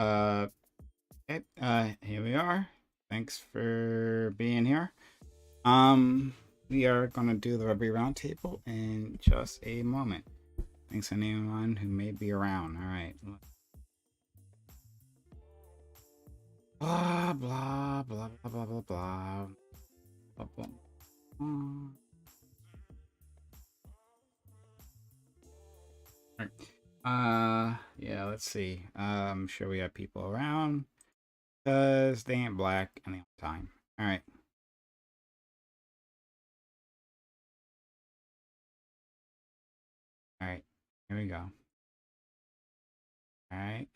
Uh, Here we are. Thanks for being here. Um, we are gonna do the Reverie Roundtable in just a moment. Thanks anyone who may be around. All right. Blah blah blah blah blah blah blah. Blah, blah. All right. Yeah. Let's see. I'm sure we have people around because they ain't black and they have time. All right. All right. Here we go. All right.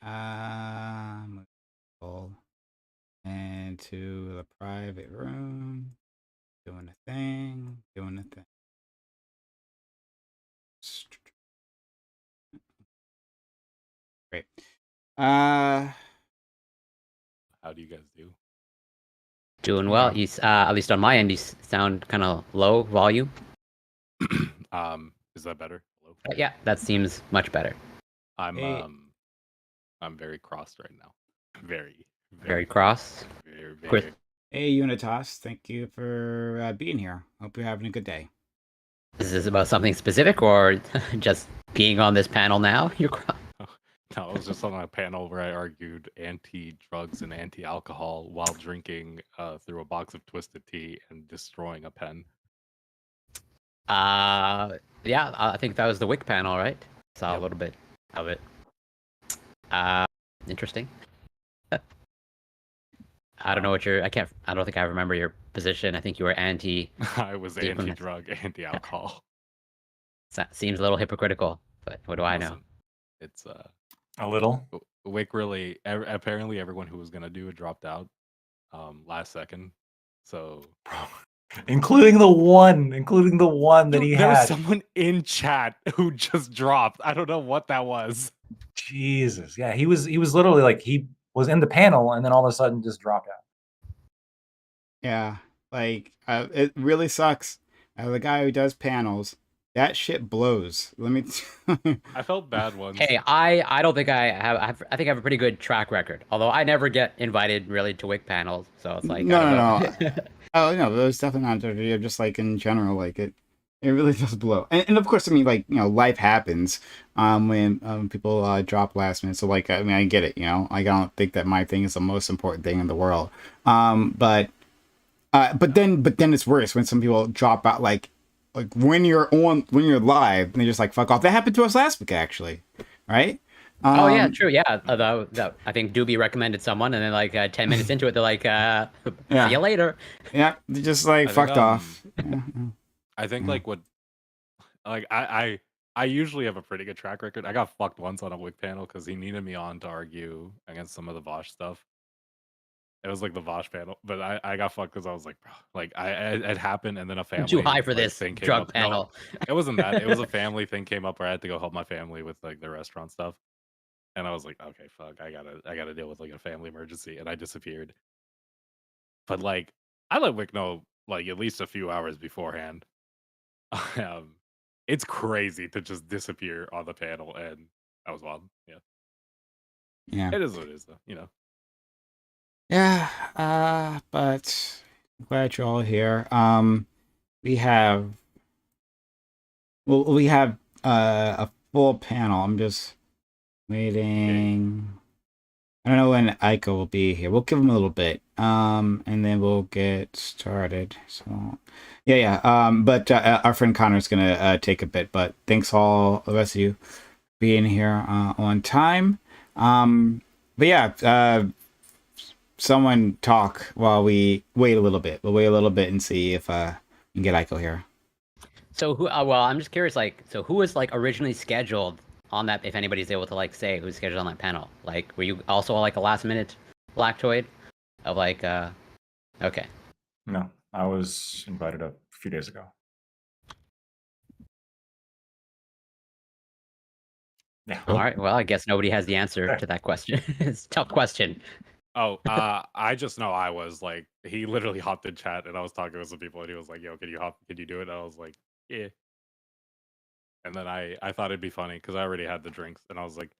And to the private room, doing a thing, doing a thing. Great. How do you guys do? Doing well. You, at least on my end, you sound kind of low volume. Is that better? Hello? Yeah, that seems much better. I'm very crossed right now. Very cross. Very. Hey, Unitas, thank you for being here. Hope you're having a good day. Is this about something specific or just being on this panel now? You're cross. No, I was just on a panel where I argued anti-drugs and anti-alcohol while drinking through a box of Twisted Tea and destroying a pen. Yeah, I think that was the WIC panel, right? Saw Yep. a little bit of it. Interesting. I don't know what I don't think I remember your position. I think you were anti. I was anti-drug, anti-alcohol. Seems a little hypocritical, but what do I know? It's a little. WIC really. Apparently, everyone who was gonna do it dropped out last second. So, including the one that he there had. was someone in chat who just dropped. I don't know what that was. Jesus, yeah, he was literally like he was in the panel and then all of a sudden just dropped out. Yeah, like it really sucks. The guy who does panels, that shit blows. Let me. I felt bad once. Hey, I don't think I have. I think I have a pretty good track record. Although I never get invited really to WIC panels, so it's like no. Oh no, there's definitely not there. Just like in general, like it really does blow. And of course, I mean, like life happens when people drop last minute. So like, I mean, I get it. I don't think that my thing is the most important thing in the world. But then it's worse when some people drop out like when you're live and they're just like fuck off. That happened to us last week actually, right? Oh yeah, true. Yeah, I think Doobie recommended someone, and then like 10 minutes into it, they're like, "See you later." Yeah, they're just like fucked off. Yeah. I think like what, like I usually have a pretty good track record. I got fucked once on a WIC panel because he needed me on to argue against some of the Vosh stuff. It was like the Vosh panel, but I got fucked because I was like, bro, like it happened, and then a family I'm too high for this thing came drug up. panel. No, it wasn't that. It was a family thing came up where I had to go help my family with like the restaurant stuff, and I was like, okay, fuck, I gotta deal with like a family emergency, and I disappeared. But like, I let WIC know like at least a few hours beforehand. It's crazy to just disappear on the panel, and that was wild. Yeah, it is what it is, though. Yeah, but I'm glad you're all here. We have a full panel. I'm just waiting. I don't know when Aiko will be here. We'll give him a little bit. And then we'll get started. So yeah. But our friend Connor's gonna take a bit, but thanks all the rest of you being here on time. But yeah, someone talk while we wait a little bit. We'll wait a little bit and see if we can get Aiko here. So who? Well, I'm just curious. Like, so who was like originally scheduled on that? If anybody's able to like say who's scheduled on that panel, like, were you also like a last minute Lactoid of like? Okay. No, I was invited a few days ago. Yeah. All right. Well, I guess nobody has the answer to that question. It's a tough question. Oh, I just know I was like, he literally hopped in chat, and I was talking with some people, and he was like, "Yo, can you do it?" And I was like, "Yeah." And then I thought it'd be funny because I already had the drinks, and I was like,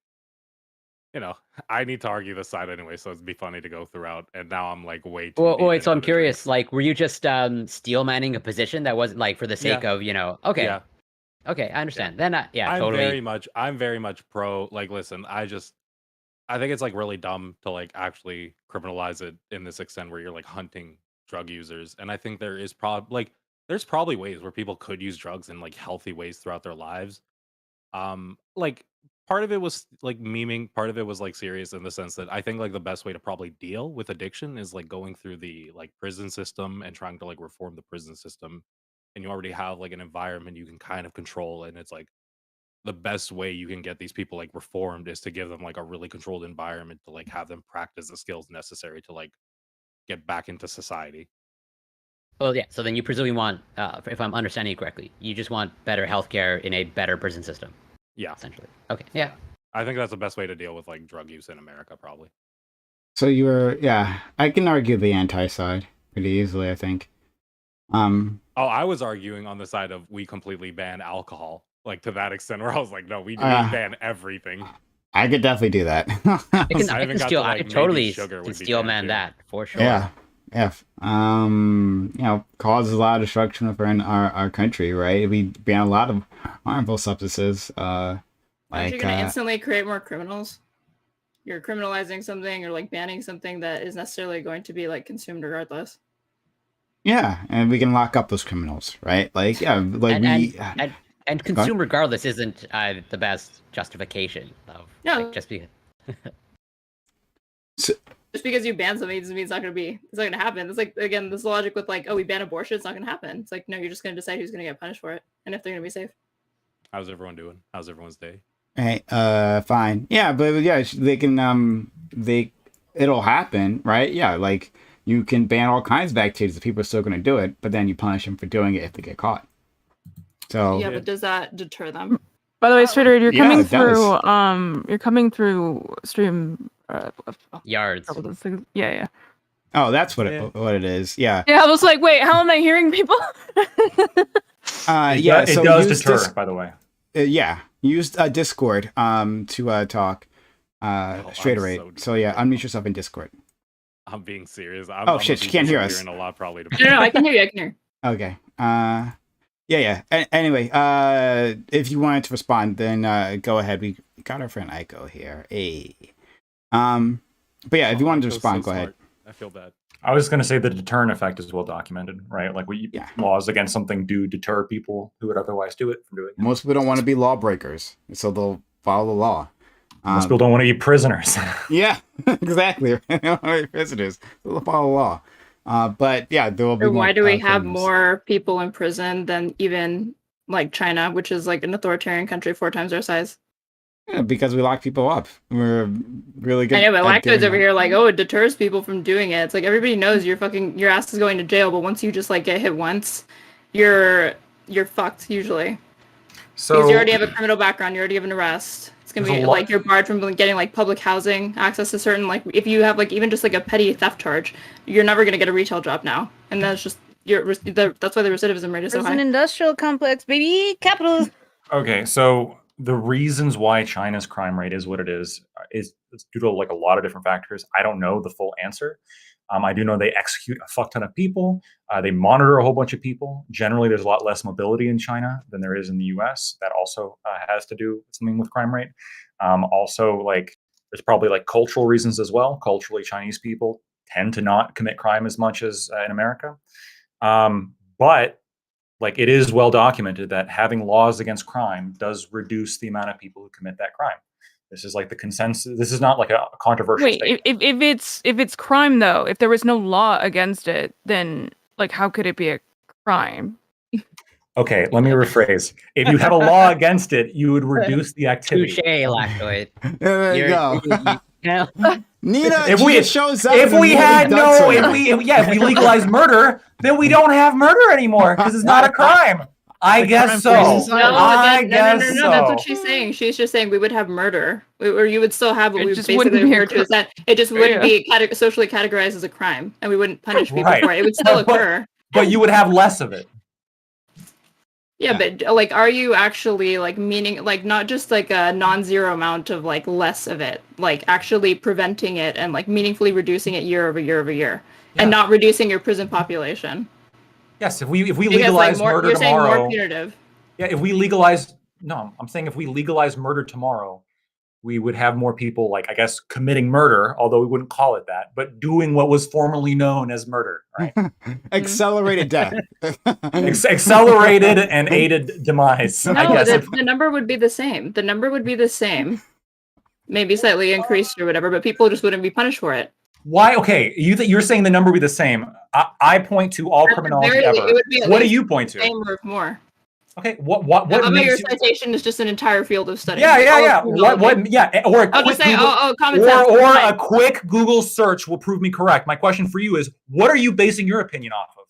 you know, I need to argue this side anyway, so it'd be funny to go throughout. And now I'm like way too. Well, deep wait, so into I'm the curious. drinks. Like, were you just steel manning a position that wasn't like for the sake Yeah. of Okay, Yeah. okay, I understand. Then I'm totally. very much pro. Like, listen, I think it's like really dumb to like actually criminalize it in this extent where you're like hunting drug users. And I think there's probably ways where people could use drugs in like healthy ways throughout their lives. Like part of it was like memeing, part of it was like serious in the sense that I think like the best way to probably deal with addiction is like going through the like prison system and trying to like reform the prison system. And you already have like an environment you can kind of control, and it's like the best way you can get these people like reformed is to give them like a really controlled environment to like have them practice the skills necessary to like get back into society. Well, yeah. So then you presumably want, if I'm understanding you correctly, you just want better healthcare in a better prison system, Yeah, essentially. Okay. Yeah. I think that's the best way to deal with like drug use in America, probably. So you were, yeah, I can argue the anti side pretty easily, I think. Oh, I was arguing on the side of we completely ban alcohol, like to that extent where I was like, no, we ban everything. I could definitely do that. I can even got steal. to, I like, could maybe totally sugar would be steel banned, man too. that for sure. Yeah. Yeah. You know, causes a lot of destruction within our country, right? We ban a lot of harmful substances. Aren't Like you going to instantly create more criminals? You're criminalizing something or like banning something that is necessarily going to be like consumed regardless. yeah, and we can lock up those criminals, right? Like, yeah, like and consume regardless isn't the best justification of No. just because. Just because you ban something doesn't mean it's not going to happen. It's like, again, this logic with like, oh, we ban abortion, it's not going to happen. It's like, no, you're just going to decide who's going to get punished for it and if they're going to be safe. How's everyone doing? How's everyone's day? Hey, fine. Yeah, but yeah, they can it'll happen, right? Yeah, like you can ban all kinds of activities if people are still going to do it, but then you punish them for doing it if they get caught. So yeah, but does that deter them? By the way, Strader, you're Yeah, coming it does. you're coming through stream Yards. Yeah. oh, that's what it is. Yeah. Yeah, I was like, wait, how am I hearing people? Yeah. It So does use deter, by the way. yeah, use Discord to talk straight I'm away. so So yeah, unmute yourself in Discord. I'm being serious. Oh, shit, she can't hear us. A lot, probably. No, I can hear you. I can hear. Okay. Yeah. Anyway, if you wanted to respond, then go ahead. We got our friend Aiko here. Hey. But yeah, if you wanted to respond, go ahead. I feel bad. I was going to say the deterrent effect is well documented, right? Like laws against something do deter people who would otherwise do it from doing it. Most people don't want to be lawbreakers, so they'll follow the law. Most people don't want to be prisoners. Yeah, exactly. They don't want to be prisoners. They'll follow the law. But yeah, there will be. Or why do we have criminals. more people in prison than even like China, which is like an authoritarian country 4 times our size? Yeah, because we lock people up. We're really good. I know, but at doing Lacto's over that. here like, oh, it deters people from doing it. It's like everybody knows your ass is going to jail, but once you just like get hit once, you're fucked usually. So Because you already have a criminal background, you already have an arrest. It's gonna There's be a lot- like you're barred from getting like public housing, access to certain like if you have like even just like a petty theft charge, you're never gonna get a retail job now, and that's just that's why the recidivism rate is so There's high. an industrial complex, baby. Capitalism. Okay, so the reasons why China's crime rate is what it is due to like a lot of different factors. I don't know the full answer. I do know they execute a fuck ton of people. They monitor a whole bunch of people. Generally, there's a lot less mobility in China than there is in the U.S. That also has to do with something with crime rate. Also, like there's probably like cultural reasons as well. Culturally, Chinese people tend to not commit crime as much as in America. But like it is well documented that having laws against crime does reduce the amount of people who commit that crime. This is like the consensus. This is not like a controversial Wait, statement. if it's crime though, if there was no law against it, then like how could it be a crime? Okay, let me rephrase. If you have a law against it, you would reduce the activity. Touche, Lactoid. There you go. Nita, If she we just shows up. if and we really had does no, something. if we legalize murder, then we don't have murder anymore because it's not a crime. I guess so. I guess No, that's what so. she's saying. She's just saying we would have murder, or you would still have what It we just basically wouldn't be a refer to as that. It just wouldn't be socially categorized as a crime, and we wouldn't punish people Right. for it. It would still occur. But you would have less of it. Yeah, but like, are you actually like meaning like not just like a non-zero amount of like less of it, like actually preventing it and like meaningfully reducing it year over year over year, and not reducing your prison population? Yes, if we Because legalize like murder you're saying more tomorrow, punitive. yeah, if we legalize, no, I'm saying if we legalize murder tomorrow, we would have more people, like, I guess, committing murder, although we wouldn't call it that, but doing what was formerly known as murder, right? Accelerated death. Accelerated and aided demise. I No, guess. the number would be the same. The number would be the same, maybe slightly increased or whatever, but people just wouldn't be punished for it. Why? Okay, you're saying the number would be the same. I point to all criminology ever. It would be What do you point to? same or more. Okay, what Your makes you... citation is just an entire field of study. Yeah. What? Yeah, or a quick Google, common sense. Or a quick Google search will prove me correct. My question for you is, what are you basing your opinion off of?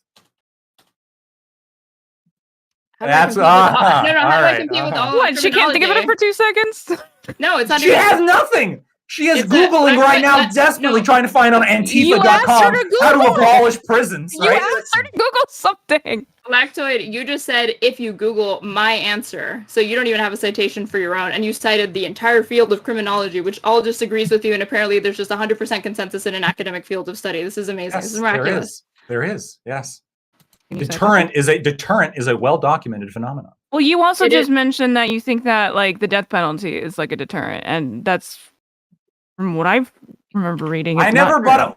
That's how do I compete with all What? She can't think of it for 2 seconds. No, it's not. She has nothing. She is Googling right now, desperately trying to find on Antifa.com how to abolish prisons. Right? You asked her to Google something. Lactoid, you just said if you Google my answer, so you don't even have a citation for your own, and you cited the entire field of criminology, which all disagrees with you, and apparently there's just 100% consensus in an academic field of study. This is amazing. Yes, this is miraculous. There is. Yes. Deterrent is a well-documented phenomenon. Well, you also just mentioned that you think that like the death penalty is like a deterrent, and that's from what I remember reading. We never brought up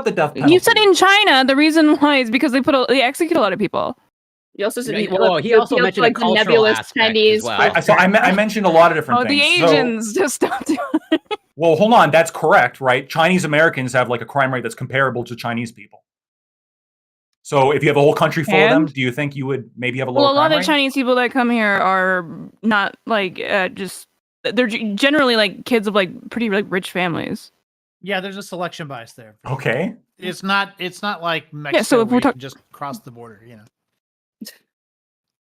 the death penalty. You said in China the reason why is because they execute a lot of people. You also said he also mentioned like the nebulous Chinese. Well. So I mentioned a lot of different things. The Asians just don't do it. Well, hold on, that's correct, right? Chinese Americans have like a crime rate that's comparable to Chinese people. So if you have a whole country full of them, do you think you would maybe have a lower crime rate? Well, a lot of Chinese people that come here are not like they're generally like kids of like pretty like rich families. Yeah, there's a selection bias there. Okay. It's not like Mexico, so if we're just cross the border, you know.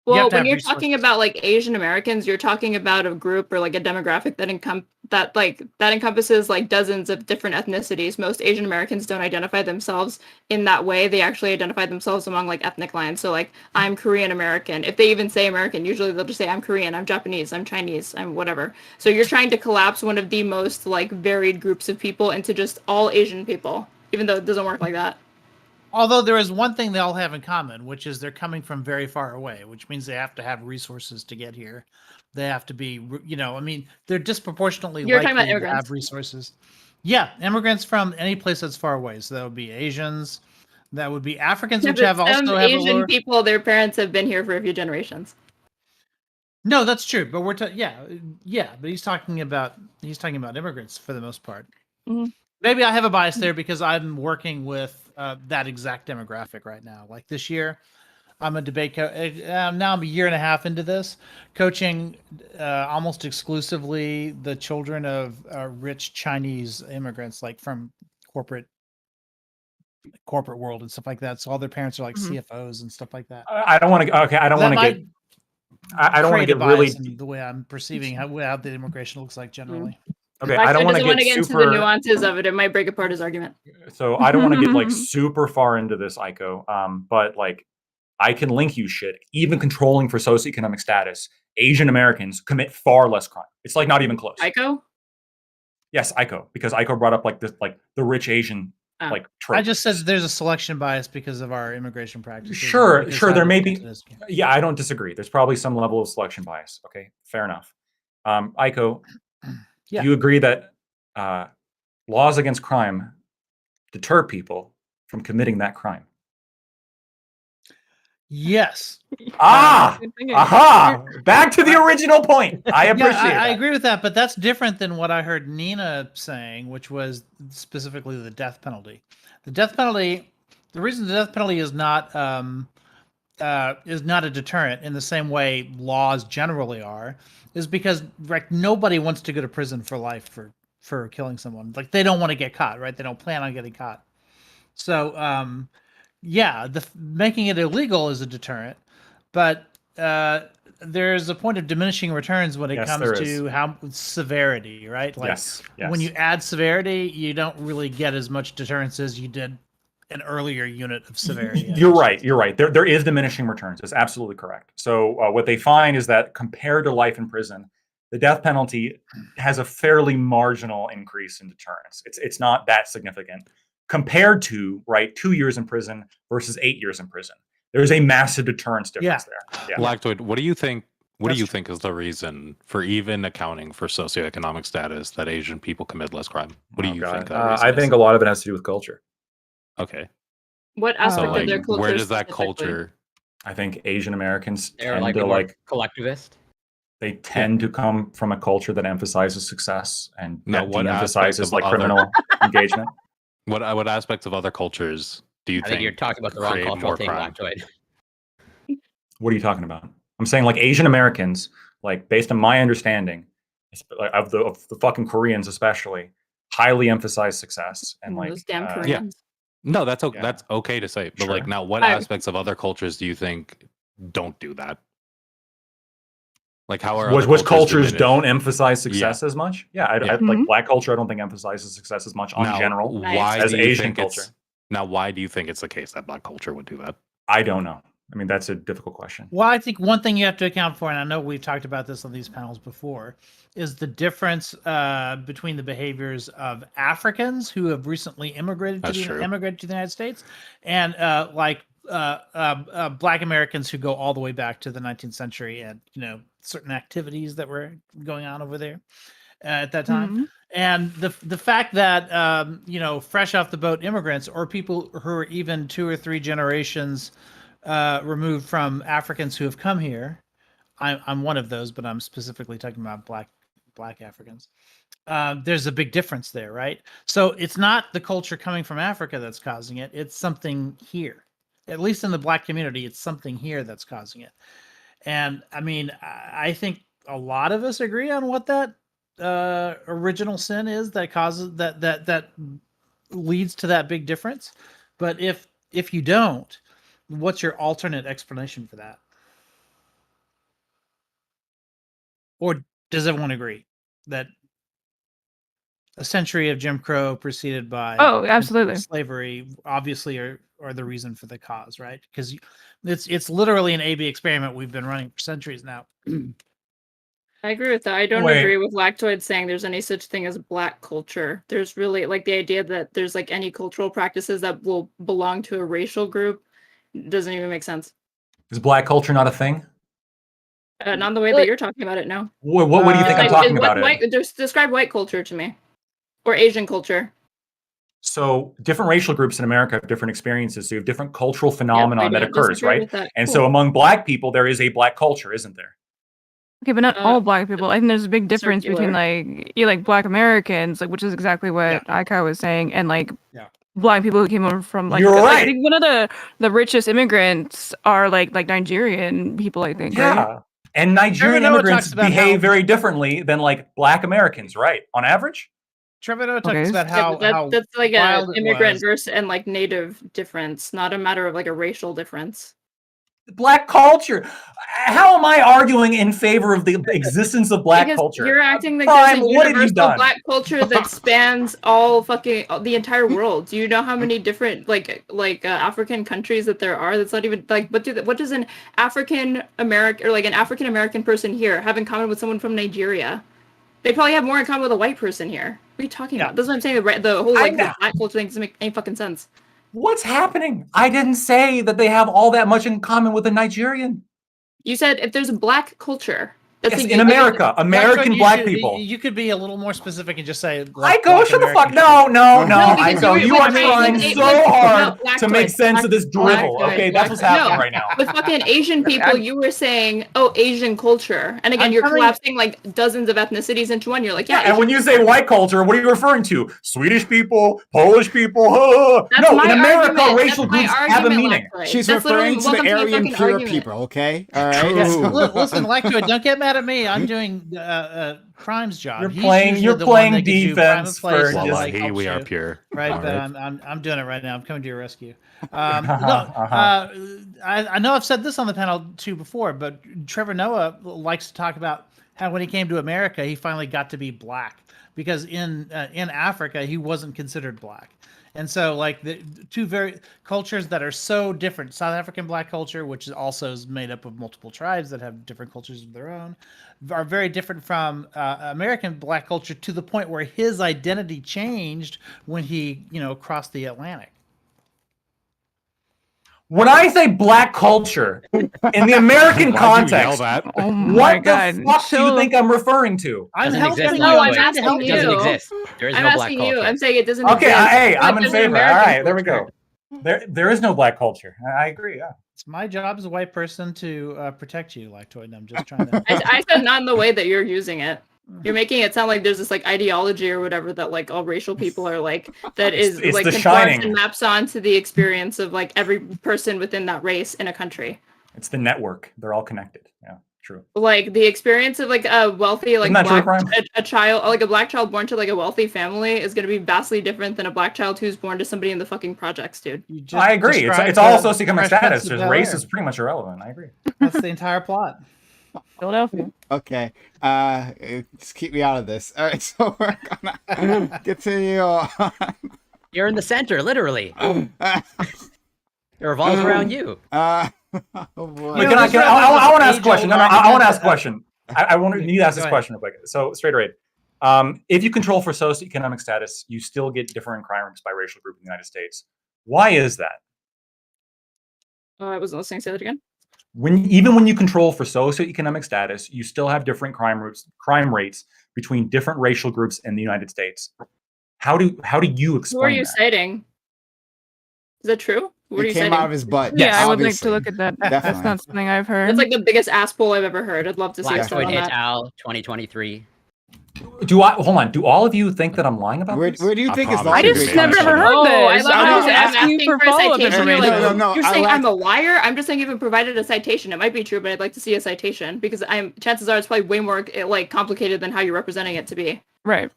Well, when you're talking about like Asian Americans, you're talking about a group or like a demographic that encompasses like dozens of different ethnicities. Most Asian Americans don't identify themselves in that way. They actually identify themselves among like ethnic lines. So like I'm Korean American. If they even say American, usually they'll just say I'm Korean, I'm Japanese, I'm Chinese, I'm whatever. So you're trying to collapse one of the most like varied groups of people into just all Asian people, even though it doesn't work like that. Although there is one thing they all have in common, which is they're coming from very far away, which means they have to have resources to get here. They have to be, I mean, they're disproportionately likely to have resources. Yeah, immigrants from any place that's far away. So that would be Asians, that would be Africans, which have Asian people. Their parents have been here for a few generations. No, that's true. But but he's talking about immigrants for the most part. Mm-hmm. Maybe I have a bias there because I'm working with that exact demographic right now. Like this year, I'm a debate coach. Now I'm a year and a half into this, coaching almost exclusively the children of rich Chinese immigrants, like from corporate world and stuff like that. So all their parents are like CFOs and stuff like that. I don't want to. Okay, I don't want to get. I don't want to get really the way I'm perceiving how the immigration looks like generally. Okay, I don't want to get into the nuances of it. It might break apart his argument. So I don't want to get like super far into this, Aiko. But like, I can link you shit. Even controlling for socioeconomic status, Asian Americans commit far less crime. It's like not even close. Aiko? Yes, Aiko, because Aiko brought up like this, like the rich Asian like trope. I just said there's a selection bias because of our immigration practices. Sure, there may be. Yeah, I don't disagree. There's probably some level of selection bias. Okay, fair enough. Aiko. Yeah. Do you agree that laws against crime deter people from committing that crime? Yes. Aha! Back to the original point. I appreciate that. I agree with that, but that's different than what I heard Nina saying, which was specifically the death penalty. The death penalty, the reason the death penalty is not a deterrent in the same way laws generally are, is because like nobody wants to go to prison for life for killing someone. Like they don't want to get caught, right? They don't plan on getting caught. So making it illegal is a deterrent, but there's a point of diminishing returns when it comes to how severity, right? Like when you add severity, you don't really get as much deterrence as you did an earlier unit of severity. You're right. You're right. There is diminishing returns. That's absolutely correct. So what they find is that compared to life in prison, the death penalty has a fairly marginal increase in deterrence. It's not that significant compared to 2 years in prison versus 8 years in prison. There's a massive deterrence difference there. Yeah. Lactoid, what do you think? What That's do you true. think is the reason for even accounting for socioeconomic status that Asian people commit less crime? What do you think that reason I think is? a lot of it has to do with culture. Okay. What So, aspect So of their like, culture? where does that specifically? culture? I think Asian Americans They're tend like to more collectivist. they tend to come from a culture that emphasizes success and Now, that what aspects de-emphasizes of like other criminal engagement. what aspects of other cultures do you I think you're think talking about the wrong create cultural more thing, crime? Lactoid. What are you talking about? I'm saying like Asian Americans, like based on my understanding of the fucking Koreans especially, highly emphasize success and like Those damn Yeah. Koreans. No, that's Yeah. that's okay to say. But like Sure. now, what I- aspects of other cultures do you think don't do that? Like how are which other cultures diminished? don't emphasize success as much? Yeah, I like Mhm. Black culture. I don't think emphasizes success as much on Now, general why as do you Asian think culture. why do you think it's the case that Black culture would do that? I don't know. I mean, that's a difficult question. Well, I think one thing you have to account for, and I know we've talked about this on these panels before, is the difference between the behaviors of Africans who have recently immigrated to That's true. the United States, and Black Americans who go all the way back to the 19th century, and certain activities that were going on over there at that time. Mhm. And the fact that fresh off the boat immigrants or people who are even 2 or 3 generations removed from Africans who have come here. I'm one of those, but I'm specifically talking about black Africans. There's a big difference there, right? So it's not the culture coming from Africa that's causing it. It's something here. At least in the Black community, it's something here that's causing it. And I mean, I think a lot of us agree on what that original sin is that causes that leads to that big difference. But if you don't, what's your alternate explanation for that? Or does everyone agree that a century of Jim Crow preceded by Oh, absolutely. slavery obviously are the reason for the cause, right? Because it's literally an A/B experiment we've been running for centuries now. I agree with that. I don't Wait. agree with Lactoid saying there's any such thing as Black culture. There's really like the idea that there's like any cultural practices that will belong to a racial group doesn't even make sense. Is Black culture not a thing? Not the way that you're talking about it. No. What do you think I'm Like, talking what about? just describe white culture to me, or Asian culture. So different racial groups in America have different experiences. So you have different cultural phenomenon that don't occurs, disagree right? with that. And Cool. so among Black people, there is a Black culture, isn't there? Okay, but not all Black people. I think there's a big difference between circular. like Black Americans, like which is exactly what Aika was saying, and like Black people who came over from like, You're like, right. I think one of the richest immigrants are like Nigerian people, I think, Yeah. right? And Nigerian Trevor Noah immigrants talks about behave how- very differently than like Black Americans, right? On average? Trevor Noah talks Okay. about Yeah, how, but that's like a wild it immigrant was. versus and like native difference, not a matter of like a racial difference. Black culture. How am I arguing in favor of the existence of Black Because culture? you're acting like Prime, there's a what have you universal done? Black culture that spans all the entire world. Do you know how many different African countries that there are? That's not even like what does an African American or like an African American person here have in common with someone from Nigeria? They probably have more in common with a white person here. What are you talking about? That's what I'm saying. The whole the Black culture thing doesn't make any fucking sense. What's happening? I didn't say that they have all that much in common with a Nigerian. You said if there's a Black culture. That's Yes, like, in America, American Black people. You could be a little more specific and just say. Ico, shut the fuck. No, because Ico, you are trying so hard to make sense of this drivel. Okay, that's what's happening right now. With fucking Asian people, you were saying, "Oh, Asian culture," and again, you're collapsing like dozens of ethnicities into one. You're like, yeah. And when you say white culture, what are you referring to? Swedish people, Polish people? That's No, in America, argument. racial groups have a meaning. She's referring to the Aryan pure people. Okay, all right. Yes. Listen, Lactoid, don't get mad at me. I'm doing Crime's job. You're He's playing usually the one playing that gives you private defense place for and, just- like, helps we are you, pure. right? All But right. I'm doing it right now. I'm coming to your rescue. I know I've said this on the panel too before, but Trevor Noah likes to talk about how when he came to America, he finally got to be Black because in Africa he wasn't considered Black, And so, like the two very cultures that are so different, South African Black culture, which is also is made up of multiple tribes that have different cultures of their own, are very different from American Black culture to the point where his identity changed when he, crossed the Atlantic. When I say Black culture in the American context, Oh my what God. the fuck do you think I'm referring to? I'm Doesn't helping exist. you. No, I'm I'm trying to asking help It you. doesn't exist. There is I'm no black asking you. culture. I'm saying it doesn't Okay, exist. hey, I'm What in does an favor. All American right, there we culture? go. There is no Black culture. I agree. Yeah. It's my job as a white person to protect you, Lactoid. And I'm just trying to. I said not in the way that you're using it. You're making it sound like there's this like ideology or whatever that like all racial people are like that is It's like The conforms Shining. and maps onto the experience of like every person within that race in a country. It's the network. They're all connected. Yeah, true. Like the experience of like a wealthy like Isn't that true, black Brian? a child like a black child born to like a wealthy family is going to be vastly different than a black child who's born to somebody in the fucking projects, dude. You just I agree. described It's all the socioeconomic Fresh status. Prince of Just Bel-Air. race is pretty much irrelevant. I agree. That's the entire plot. Philadelphia. Okay. Just keep me out of this. All right, so we're gonna continue on. You're in the center, literally. It revolves around you. Oh boy. Wait, know, I this represents want to ask a age-old question. No, I argument want to ask a that- question. I want to need to ask Go this ahead. question real quick. So, straight rate. If you control for socioeconomic status, you still get differing crime rates by racial group in the United States. Why is that? I wasn't listening. Say that again. Even when you control for socioeconomic status, you still have different crime rates between different racial groups in the United States. How do you Who are explain you that? citing? Is that true? What are It you came citing? out of his butt. Yeah, Yes, I would like obviously. to look at that. That's Definitely. not something I've heard. That's like the biggest ass pull I've ever heard. I'd love to see a study Lactoid on et that. al. 2023. Hold on. Do all of you think that I'm lying about Where this? do you I think his promise I you just they never might ever shut heard up. Oh, I this. love I how was I'm asking you for follow-up citation. You're information. like, No, you're I saying like- I'm a liar? I'm just saying you haven't provided a citation. It might be true, but I'd like to see a citation because chances are it's probably way more like complicated than how you're representing it to be. Right.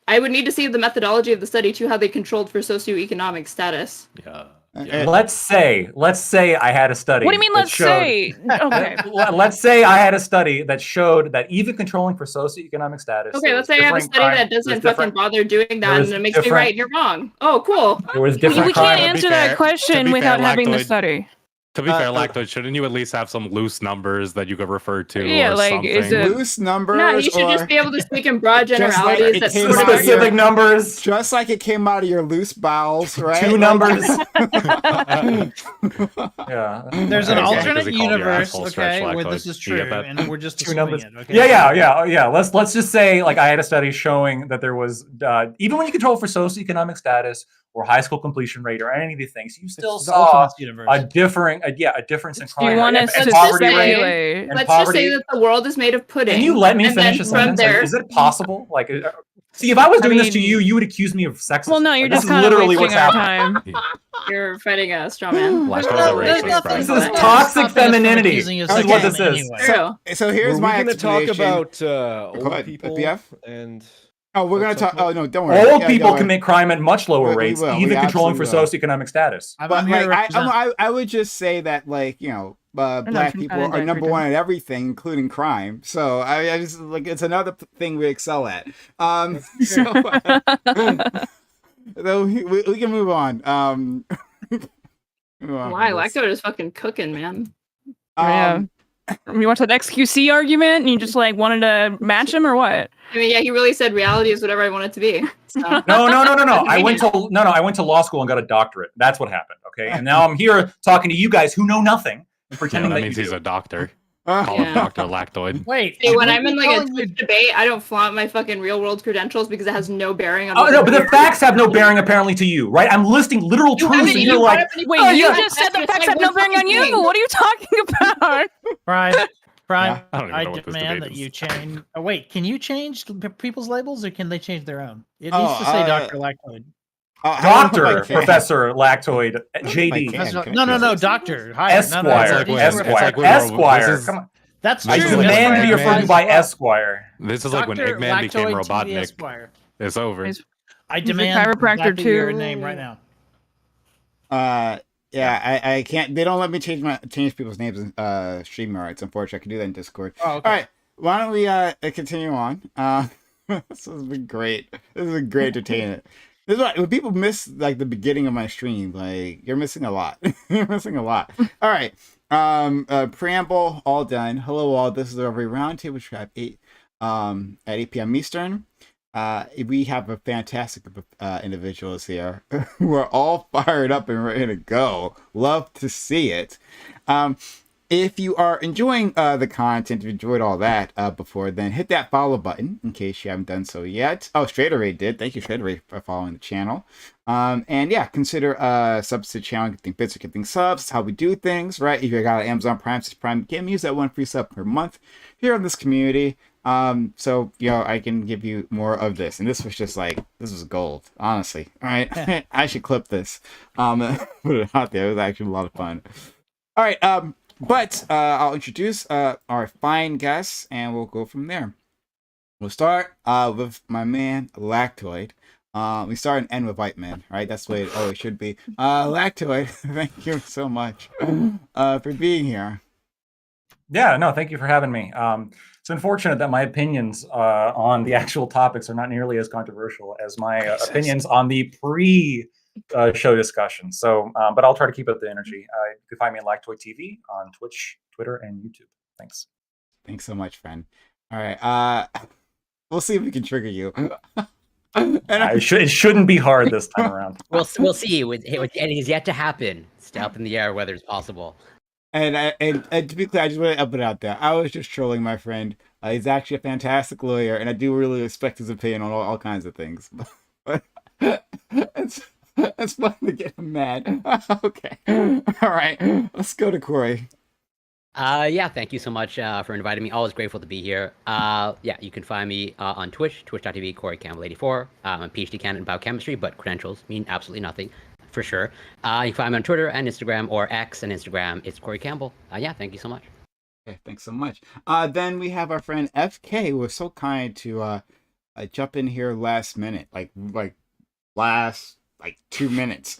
I would need to see the methodology of the study too, how they controlled for socioeconomic status. Yeah. Let's say I had a study. What do you mean? that Let's showed- say. Okay. Let's say I had a study that showed that even controlling for socioeconomic status. Okay, there let's was say I have a differing study crime- that there was doesn't fucking different- bother doing there that, was and it makes me different- right and you're wrong. Oh, cool. There was We different can't crime. answer fair- that question to be without fair, having the Lactoid- study. To be fair, Lactoid, shouldn't you at least have some loose numbers that you could refer to Yeah, or like, something? is it- Loose numbers No, you should or just be able to speak in broad Just like generalities it that came sort of out of your- Specific numbers. just like it came out of your loose bowels, right? Two Like- numbers. There's an Okay. alternate Because he called your universe, asshole stretch okay, where lactoid. this is You true, get that? and we're just Two assuming numbers. it. Okay. Yeah. Let's just say, like, I had a study showing that there was even when you control for socioeconomic status or high school completion rate or any of these things, you still It's the saw ultimate universe. a difference in Do crime you want rate us and to poverty rate. speculate? and Let's just poverty. say that the world is made of pudding. Can you let me and finish a then from sentence? there, Is it possible? Like, see, if I was doing this to mean- you, you would accuse me of sexism. Well, no, you're Like, this just is kind of literally wasting what's our happening. time. you're fighting a straw man. Lactoid's There's a no- racist, there's nothing- Brian. This is there's toxic nothing from femininity. accusing you of This is what sexism this is. anyway. True. So here's Were my we going to talk explanation. about Go old ahead, people BF? and Oh, we're gonna at some talk. Oh point? no, don't worry. Old Yeah, people don't worry. commit crime at much lower We rates, will. We even controlling for absolutely will. socioeconomic status. I'm But here like, to represent. I would just say that, like, you know, black from people Canada, are number everything. one at everything, including crime. So I just like it's another thing we excel at. So though we can move on. Move on Why? from this. Lactoid is fucking cooking, man. Yeah. You want that XQC argument and you just like wanted to match him or what? I mean, yeah, he really said reality is whatever I want it to be. So. No. I went to law school and got a doctorate. That's what happened. Okay, and now I'm here talking to you guys who know nothing and Yeah, pretending that that means you he's do. a doctor. Uh, Call him Yeah. Dr. Lactoid. Wait, Hey, when are I'm we in like a calling you- Twitch debate, I don't flaunt my fucking real world credentials because it has no bearing on. Oh what's no, up but the here. facts have no bearing apparently to you, right? I'm listing literal You truths, haven't- and you you're brought like, up any- Wait, Oh, you yeah. just said the That's facts like have no one bearing on fucking you. thing. What are you talking about? Brian, Yeah. I don't even I know what this demand debate that is. you change. Oh, wait, can you change people's labels or can they change their own? It Oh, needs to say Dr. Lactoid. Doctor, Professor Lactoid, JD, can. Professor- No, doctor. Higher. Esquire, No, It's like no, when- it's it's referred- like when we're- Esquire. this is- Come on. That's I true. just I like Esquire demand to be Eggman. referred to by Esquire. This is like when Dr. Eggman became Lactoid TV Robotnik. Esquire. It's over. He's- I He's a demand chiropractor that be your too. name right now. Yeah, I can't. They don't let me change people's names in StreamYards. Unfortunately, I can do that in Discord. Oh, okay. All right, why don't we continue on? This has been great. This has been great entertainment. This is why when people miss like the beginning of my stream, like you're missing a lot. You're missing a lot. All right. Preamble all done. Hello all. This is the Reverie Roundtable at 8 p.m. Eastern. We have a fantastic group of individuals here who are all fired up and ready to go. Love to see it. If you are enjoying the content, if you enjoyed all that before, then hit that follow button in case you haven't done so yet. Oh, Straighteray did. Thank you, Straighteray, for following the channel. And yeah, consider subs to the channel, getting bits or getting subs. That's how we do things, right? If you got Amazon Prime, get use that one free sub per month here in this community. So I can give you more of this. And this was just like, this was gold, honestly. All right, I should clip this. Put it out there. It was actually a lot of fun. All right, but I'll introduce our fine guests, and we'll go from there. We'll start with my man, Lactoid. We start and end with White Man, right? That's the way it always should be. Lactoid, thank you so much for being here. Yeah, no, thank you for having me. It's unfortunate that my opinions on the actual topics are not nearly as controversial as my opinions on the show discussion. So, but I'll try to keep up the energy. You can find me on Lactoid TV on Twitch, Twitter, and YouTube. Thanks. Thanks so much, friend. All right. We'll see if we can trigger you. It shouldn't be hard this time around. We'll see. It is yet to happen. Still up in the air whether it's possible. And to be clear, I just want to up it out there. I was just trolling my friend. He's actually a fantastic lawyer, and I do really respect his opinion on all kinds of things. But it's fun to get him mad. Okay. All right. Let's go to Corey. Yeah, thank you so much for inviting me. Always grateful to be here. Yeah, you can find me on Twitch, twitch.tv, Corey Campbell 84. I'm a PhD candidate in biochemistry, but credentials mean absolutely nothing, for sure. You can find me on Twitter and Instagram, or X and Instagram. It's Corey Campbell. Yeah, thank you so much. Okay, thanks so much. Then we have our friend FK, who was so kind to jump in here last minute, like last 2 minutes.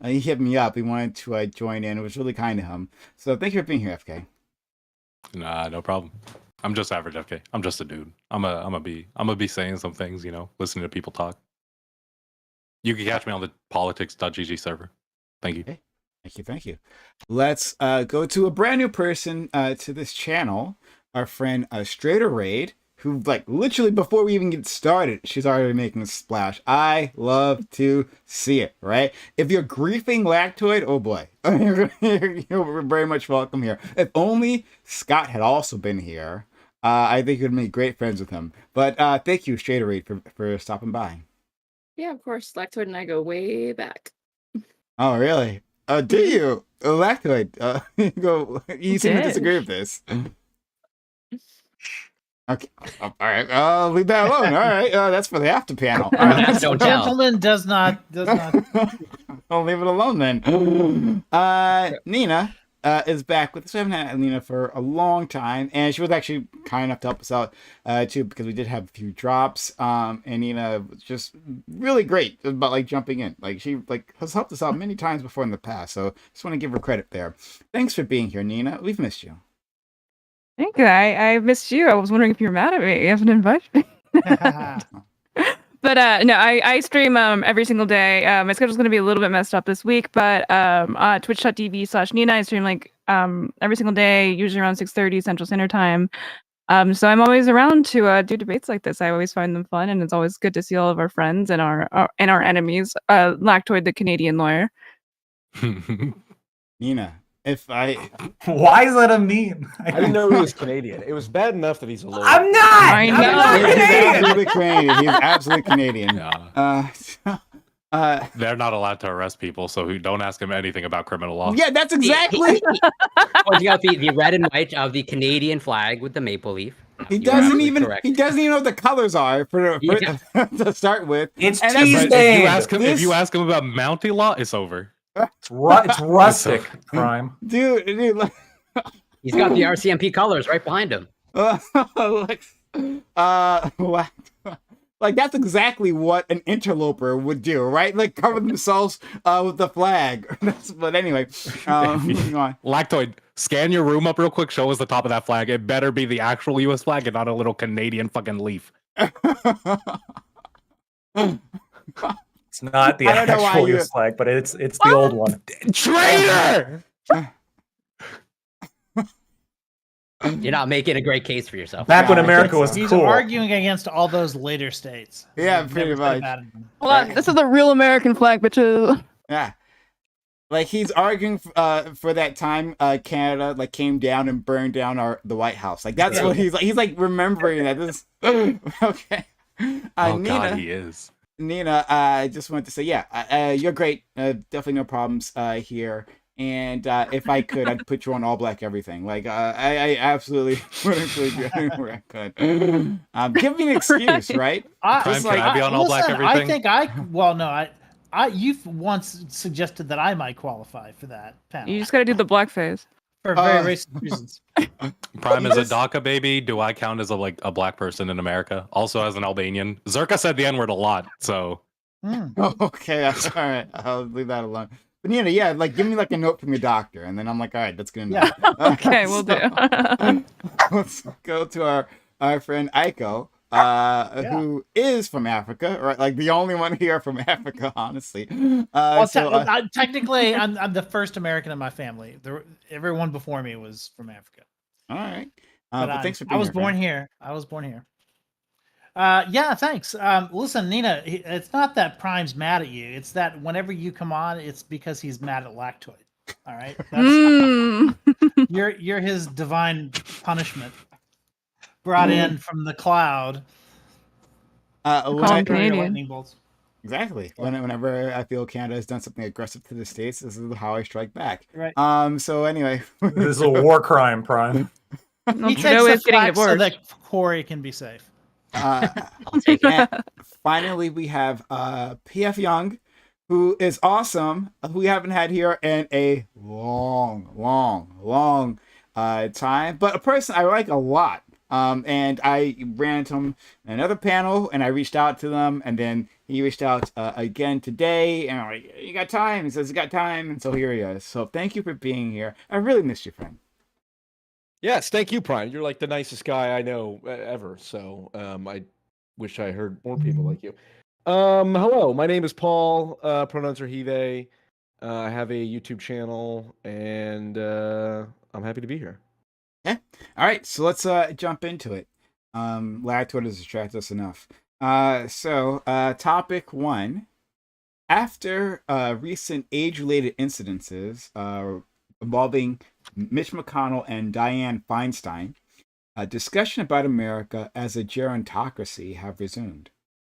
He hit me up. He wanted to join in. It was really kind of him. So thank you for being here, FK. Nah, no problem. I'm just average FK. I'm just a dude. I'm gonna be saying some things, listening to people talk. You can catch me on the politics.gg server. Thank you. Okay. Thank you. Let's go to a brand new person to this channel. Our friend Straighteray, who literally before we even get started, she's already making a splash. I love to see it, right? If you're griefing Lactoid, oh boy, you're very much welcome here. If only Scott had also been here, I think you'd make great friends with him. But thank you, Straighteray, for stopping by. Yeah, of course. Lactoid and I go way back. Oh, really? Do you? Lactoid, you seem to disagree with this. Okay. All right. I'll leave that alone. All right. That's for the after panel. Don't tell. Gentleman does not. I'll leave it alone then. Nina is back with us. We haven't had Nina for a long time, and she was actually kind enough to help us out too, because we did have a few drops. And Nina was just really great about jumping in. She has helped us out many times before in the past. So just want to give her credit there. Thanks for being here, Nina. We've missed you. Thank you. I missed you. I was wondering if you were mad at me. You haven't invited me. But no, I stream every single day. My schedule's going to be a little bit messed up this week, but on twitch.tv/Nina, I stream every single day, usually around 6:30 Central Standard Time. So I'm always around to do debates like this. I always find them fun, and it's always good to see all of our friends and our enemies. Lactoid, the Canadian lawyer. Nina. Why is that a meme? I didn't know he was Canadian. It was bad enough that he's a lawyer. I'm not. I know. He's absolutely Canadian. He's absolutely Canadian. Yeah. They're not allowed to arrest people, so don't ask him anything about criminal law. Yeah, that's exactly. You got the red and white of the Canadian flag with the maple leaf. He doesn't even know what the colors are to start with. It's But if you ask him about Mountie law, it's over. It's rustic crime, dude. He's got the RCMP colors right behind him. That's exactly what an interloper would do, right? Cover themselves with the flag. But anyway, moving on. Lactoid, scan your room up real quick. Show us the top of that flag. It better be the actual U.S. flag and not a little Canadian fucking leaf. It's not the I don't know why actual you- US flag, but it's the old one. Traitor! You're not making a great case for yourself. Back when Yeah, I America think was so. He's cool. arguing against all those later states. Yeah, He's pretty never said much. bad of them. Hold on, this is the real American flag, bitches. Yeah. Like he's arguing for that time Canada like came down and burned down the White House. Like that's what he's like. He's like remembering that. This okay. Oh Nina, God, he is. Nina, I just wanted to say, yeah, you're great. Definitely no problems here. And if I could, I'd put you on all black everything. Like I absolutely would include you anywhere I could. Give me an excuse, right? Prime, can I be on all black everything? You've once suggested that I might qualify for that panel. You just gotta do the blackface. For very racist reasons. Prime is a DACA baby. Do I count as a black person in America? Also as an Albanian. Zerka said the N-word a lot, so. Oh, okay, that's all right. I'll leave that alone. But Nina, yeah, like give me like a note from your doctor, and then I'm like, all right, that's good enough. Okay, we'll do. Let's go to our friend Aiko, who is from Africa, right? Like the only one here from Africa, honestly. Technically, I'm the first American in my family. Everyone before me was from Africa. All right. But thanks for being I was here, born friend. here. I was born here. Yeah, thanks. Listen, Nina, it's not that Prime's mad at you. It's that whenever you come on, it's because he's mad at Lactoid. All right, you're his divine punishment brought in from the cloud. Canadian. Bolts. Exactly. Whenever I feel Canada has done something aggressive to the States, this is how I strike back. Right. So anyway, This is a war crime, Prime. No, He Trudeau takes is the getting flag so divorced. that Corey can be safe. I'll take it. Finally, we have PF Young, who is awesome, who we haven't had here in a long time, but a person I like a lot. And I ran into him in another panel, and I reached out to them, and then he reached out again today, and I'm like, you got time? He says, he got time, and so here he is. So thank you for being here. I really missed you, friend. Yes, thank you, Prime. You're like the nicest guy I know ever. So I wish I heard more people like you. Hello, my name is Paul. Pronouns are he, they. I have a YouTube channel, and I'm happy to be here. Yeah. All right, so let's jump into it. Lactoid has distracted us enough. So topic 1. After recent age-related incidences involving Mitch McConnell and Dianne Feinstein, a discussion about America as a gerontocracy have resumed.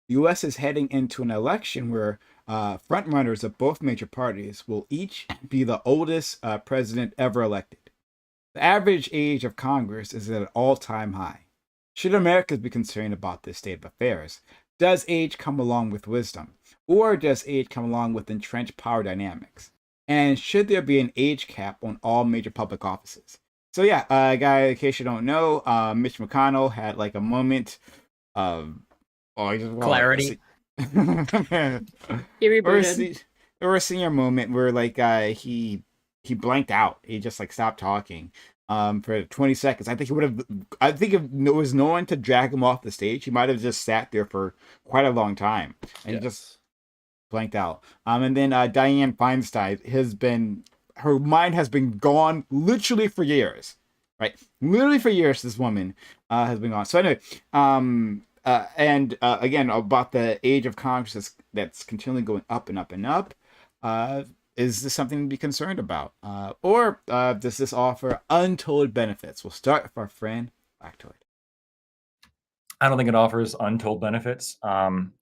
The U.S. is heading into an election where frontrunners of both major parties will each be the oldest president ever elected. The average age of Congress is at an all-time high. Should Americans be concerned about this state of affairs? Does age come along with wisdom? Or does age come along with entrenched power dynamics? And should there be an age cap on all major public offices? So yeah, guy, in case you don't know, Mitch McConnell had like a moment of clarity. He rebooted. There was a senior moment where like he blanked out. He just like stopped talking for 20 seconds. I think if there was no one to drag him off the stage, he might have just sat there for quite a long time and he just blanked out. And then Dianne Feinstein her mind has been gone literally for years, right? Literally for years, this woman has been gone. So anyway, and again, about the age of Congress that's continually going up and up and up. Is this something to be concerned about? Or does this offer untold benefits? We'll start with our friend Lactoid. I don't think it offers untold benefits. I'm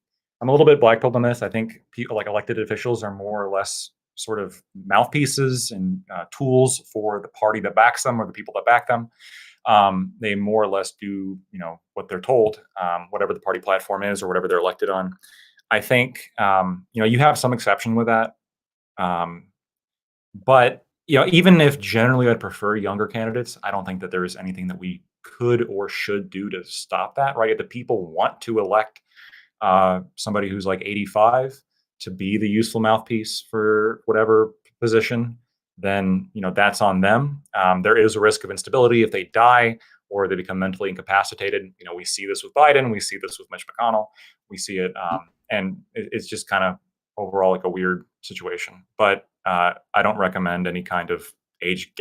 a little bit black-pilled on this. I think people like elected officials are more or less sort of mouthpieces and tools for the party that backs them or the people that back them. They more or less do, what they're told, whatever the party platform is or whatever they're elected on. I think, you have some exception with that. But even if generally I'd prefer younger candidates, I don't think that there is anything that we could or should do to stop that, right? If the people want to elect somebody who's like 85 to be the useful mouthpiece for whatever position, then that's on them. There is a risk of instability if they die or they become mentally incapacitated. We see this with Biden, we see this with Mitch McConnell, we see it, and it's just kind of overall like a weird situation. But I don't recommend any kind of age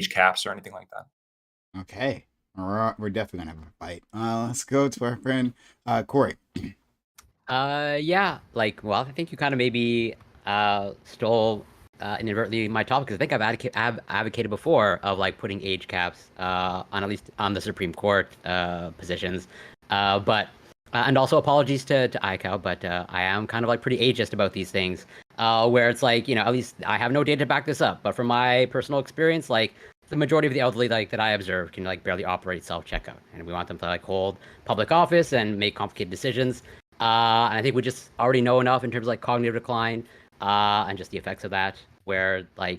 caps or anything like that. Okay, we're definitely gonna have a fight. Let's go to our friend Corey. Yeah, well, I think you kind of maybe stole inadvertently my topic, because I think I've advocated before of putting age caps on at least on the Supreme Court positions, but and also apologies to ICAO, but I am kind of pretty ageist about these things, where it's at least I have no data to back this up, but from my personal experience, the majority of the elderly that I observe can barely operate self-checkout, and we want them to hold public office and make complicated decisions. And I think we just already know enough in terms of cognitive decline and just the effects of that, where I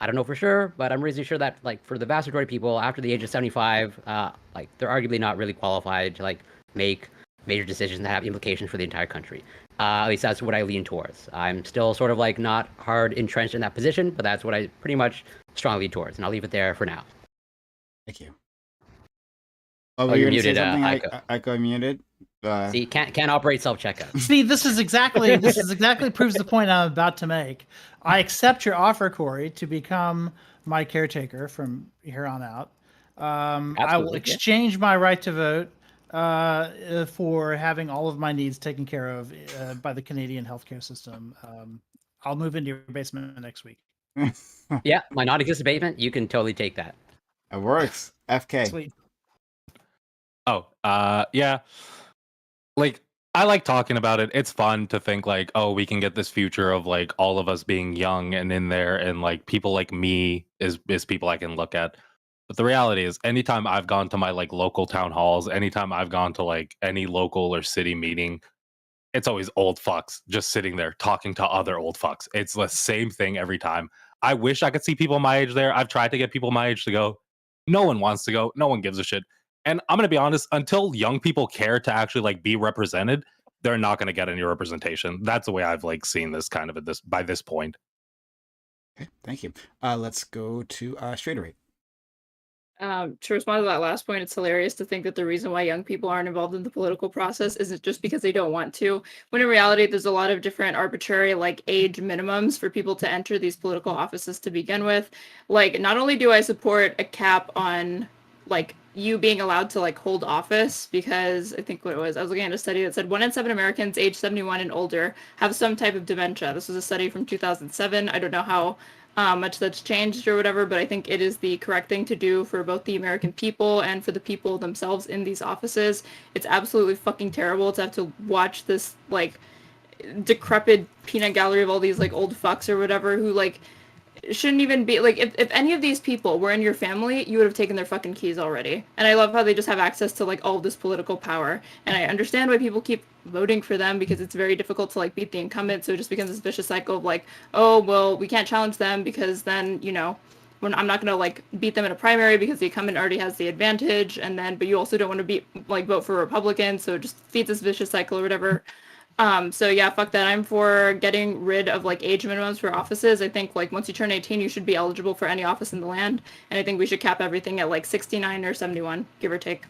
don't know for sure, but I'm reasonably sure that for the vast majority of people after the age of 75, they're arguably not really qualified to make major decisions that have implications for the entire country. At least that's what I lean towards. I'm still sort of not hard entrenched in that position, but that's what I pretty much strongly lean towards, and I'll leave it there for now. Thank you. Oh, you're muted. Aiko muted. See, can't operate self-checkout. See, this is exactly proves the point I'm about to make. I accept your offer, Corey, to become my caretaker from here on out. I will exchange my right to vote for having all of my needs taken care of by the Canadian healthcare system. I'll move into your basement next week. Yeah, my non-existent basement. You can totally take that. It works. FK. Sweet. Oh, yeah. I like talking about it. It's fun to think oh, we can get this future of all of us being young and in there, and people like me is people I can look at. But the reality is, anytime I've gone to my local town halls, anytime I've gone to any local or city meeting, it's always old fucks just sitting there talking to other old fucks. It's the same thing every time. I wish I could see people my age there. I've tried to get people my age to go. No one wants to go. No one gives a shit. And I'm going to be honest, until young people care to actually be represented, they're not going to get any representation. That's the way I've seen this kind of by this point. Okay, thank you. Let's go to Straight. To respond to that last point, it's hilarious to think that the reason why young people aren't involved in the political process isn't just because they don't want to, when in reality there's a lot of different arbitrary age minimums for people to enter these political offices to begin with. Not only do I support a cap on you being allowed to hold office, because I think I was looking at a study that said 1 in 7 Americans age 71 and older have some type of dementia. This was a study from 2007. I don't know how much that's changed or whatever, but I think it is the correct thing to do for both the American people and for the people themselves in these offices. It's absolutely fucking terrible to have to watch this decrepit peanut gallery of all these old fucks or whatever who shouldn't even be if any of these people were in your family, you would have taken their fucking keys already. And I love how they just have access to all of this political power, and I understand why people keep voting for them, because it's very difficult to beat the incumbent. So it just becomes this vicious cycle of oh well, we can't challenge them because then I'm not gonna beat them in a primary because the incumbent already has the advantage, and then but you also don't want to vote for Republicans, so it just feeds this vicious cycle or whatever. So yeah, fuck that. I'm for getting rid of age minimums for offices. I think once you turn 18, you should be eligible for any office in the land, and I think we should cap everything at 69 or 71, give or take.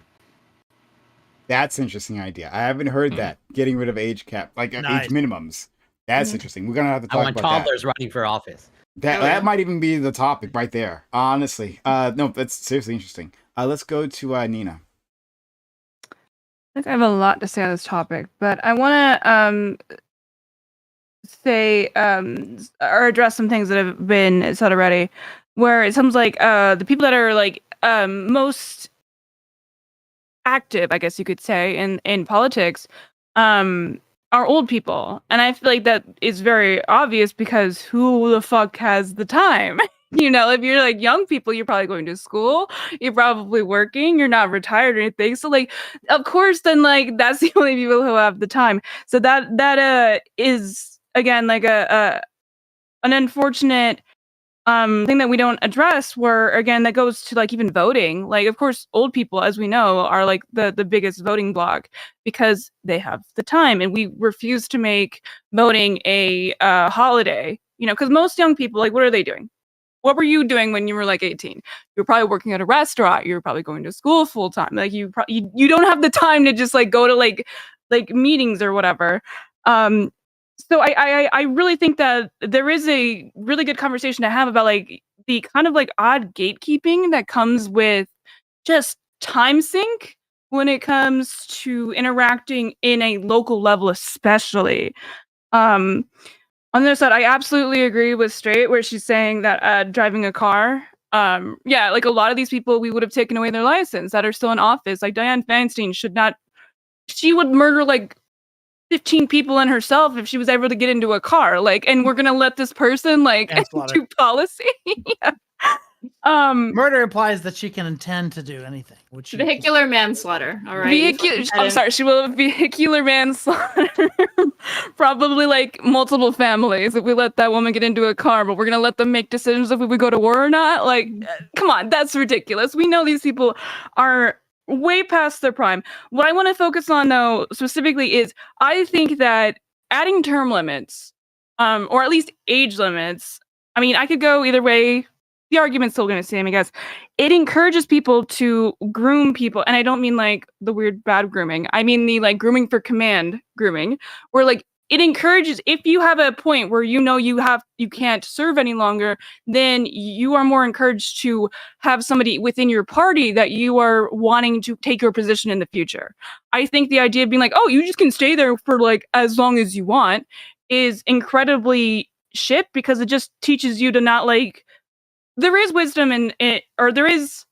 That's an interesting idea. I haven't heard that, getting rid of age cap, age minimums. That's interesting. We're gonna have to talk about that. I want toddlers running for office. That might even be the topic right there. Honestly, no, that's seriously interesting. Let's go to Nina. I think I have a lot to say on this topic, but I want to say or address some things that have been said already, where it sounds like the people that are most active, I guess you could say, in politics are old people. And I feel like that is very obvious, because who the fuck has the time? If you're young people, you're probably going to school, you're probably working, you're not retired or anything. So of course, then that's the only people who have the time. So that is again an unfortunate thing that we don't address, where again that goes to even voting. Of course, old people, as we know, are the biggest voting bloc, because they have the time, and we refuse to make voting a holiday. Because most young people, what are they doing? what were you doing when you were like 18? You were probably working at a restaurant. You were probably going to school full time. Like you don't have the time to just like go to like meetings or whatever. So I really think that there is a really good conversation to have about like the kind of like odd gatekeeping that comes with just time sink when it comes to interacting in a local level, especially. On the other side, I absolutely agree with Straight where she's saying that driving a car, yeah, like a lot of these people, we would have taken away their license that are still in office. Like Dianne Feinstein should not, she would murder like 15 people and herself if she was able to get into a car. Like, and we're gonna let this person like do policy. Yeah. Murder implies that she can intend to do anything. Which vehicular manslaughter. All right. I'm sorry. She will vehicular manslaughter. Probably like multiple families if we let that woman get into a car, but we're gonna let them make decisions if we would go to war or not. Like, come on, that's ridiculous. We know these people are way past their prime. What I want to focus on though specifically is I think that adding term limits, or at least age limits. I mean, I could go either way. The argument's still going to same, I guess. It encourages people to groom people, and I don't mean like the weird bad grooming. I mean the like grooming for command grooming, where like it encourages if you have a point where you know you can't serve any longer, then you are more encouraged to have somebody within your party that you are wanting to take your position in the future. I think the idea of being like, oh, you just can stay there for like as long as you want is incredibly shit because it just teaches you to not like. There is wisdom in it, or there is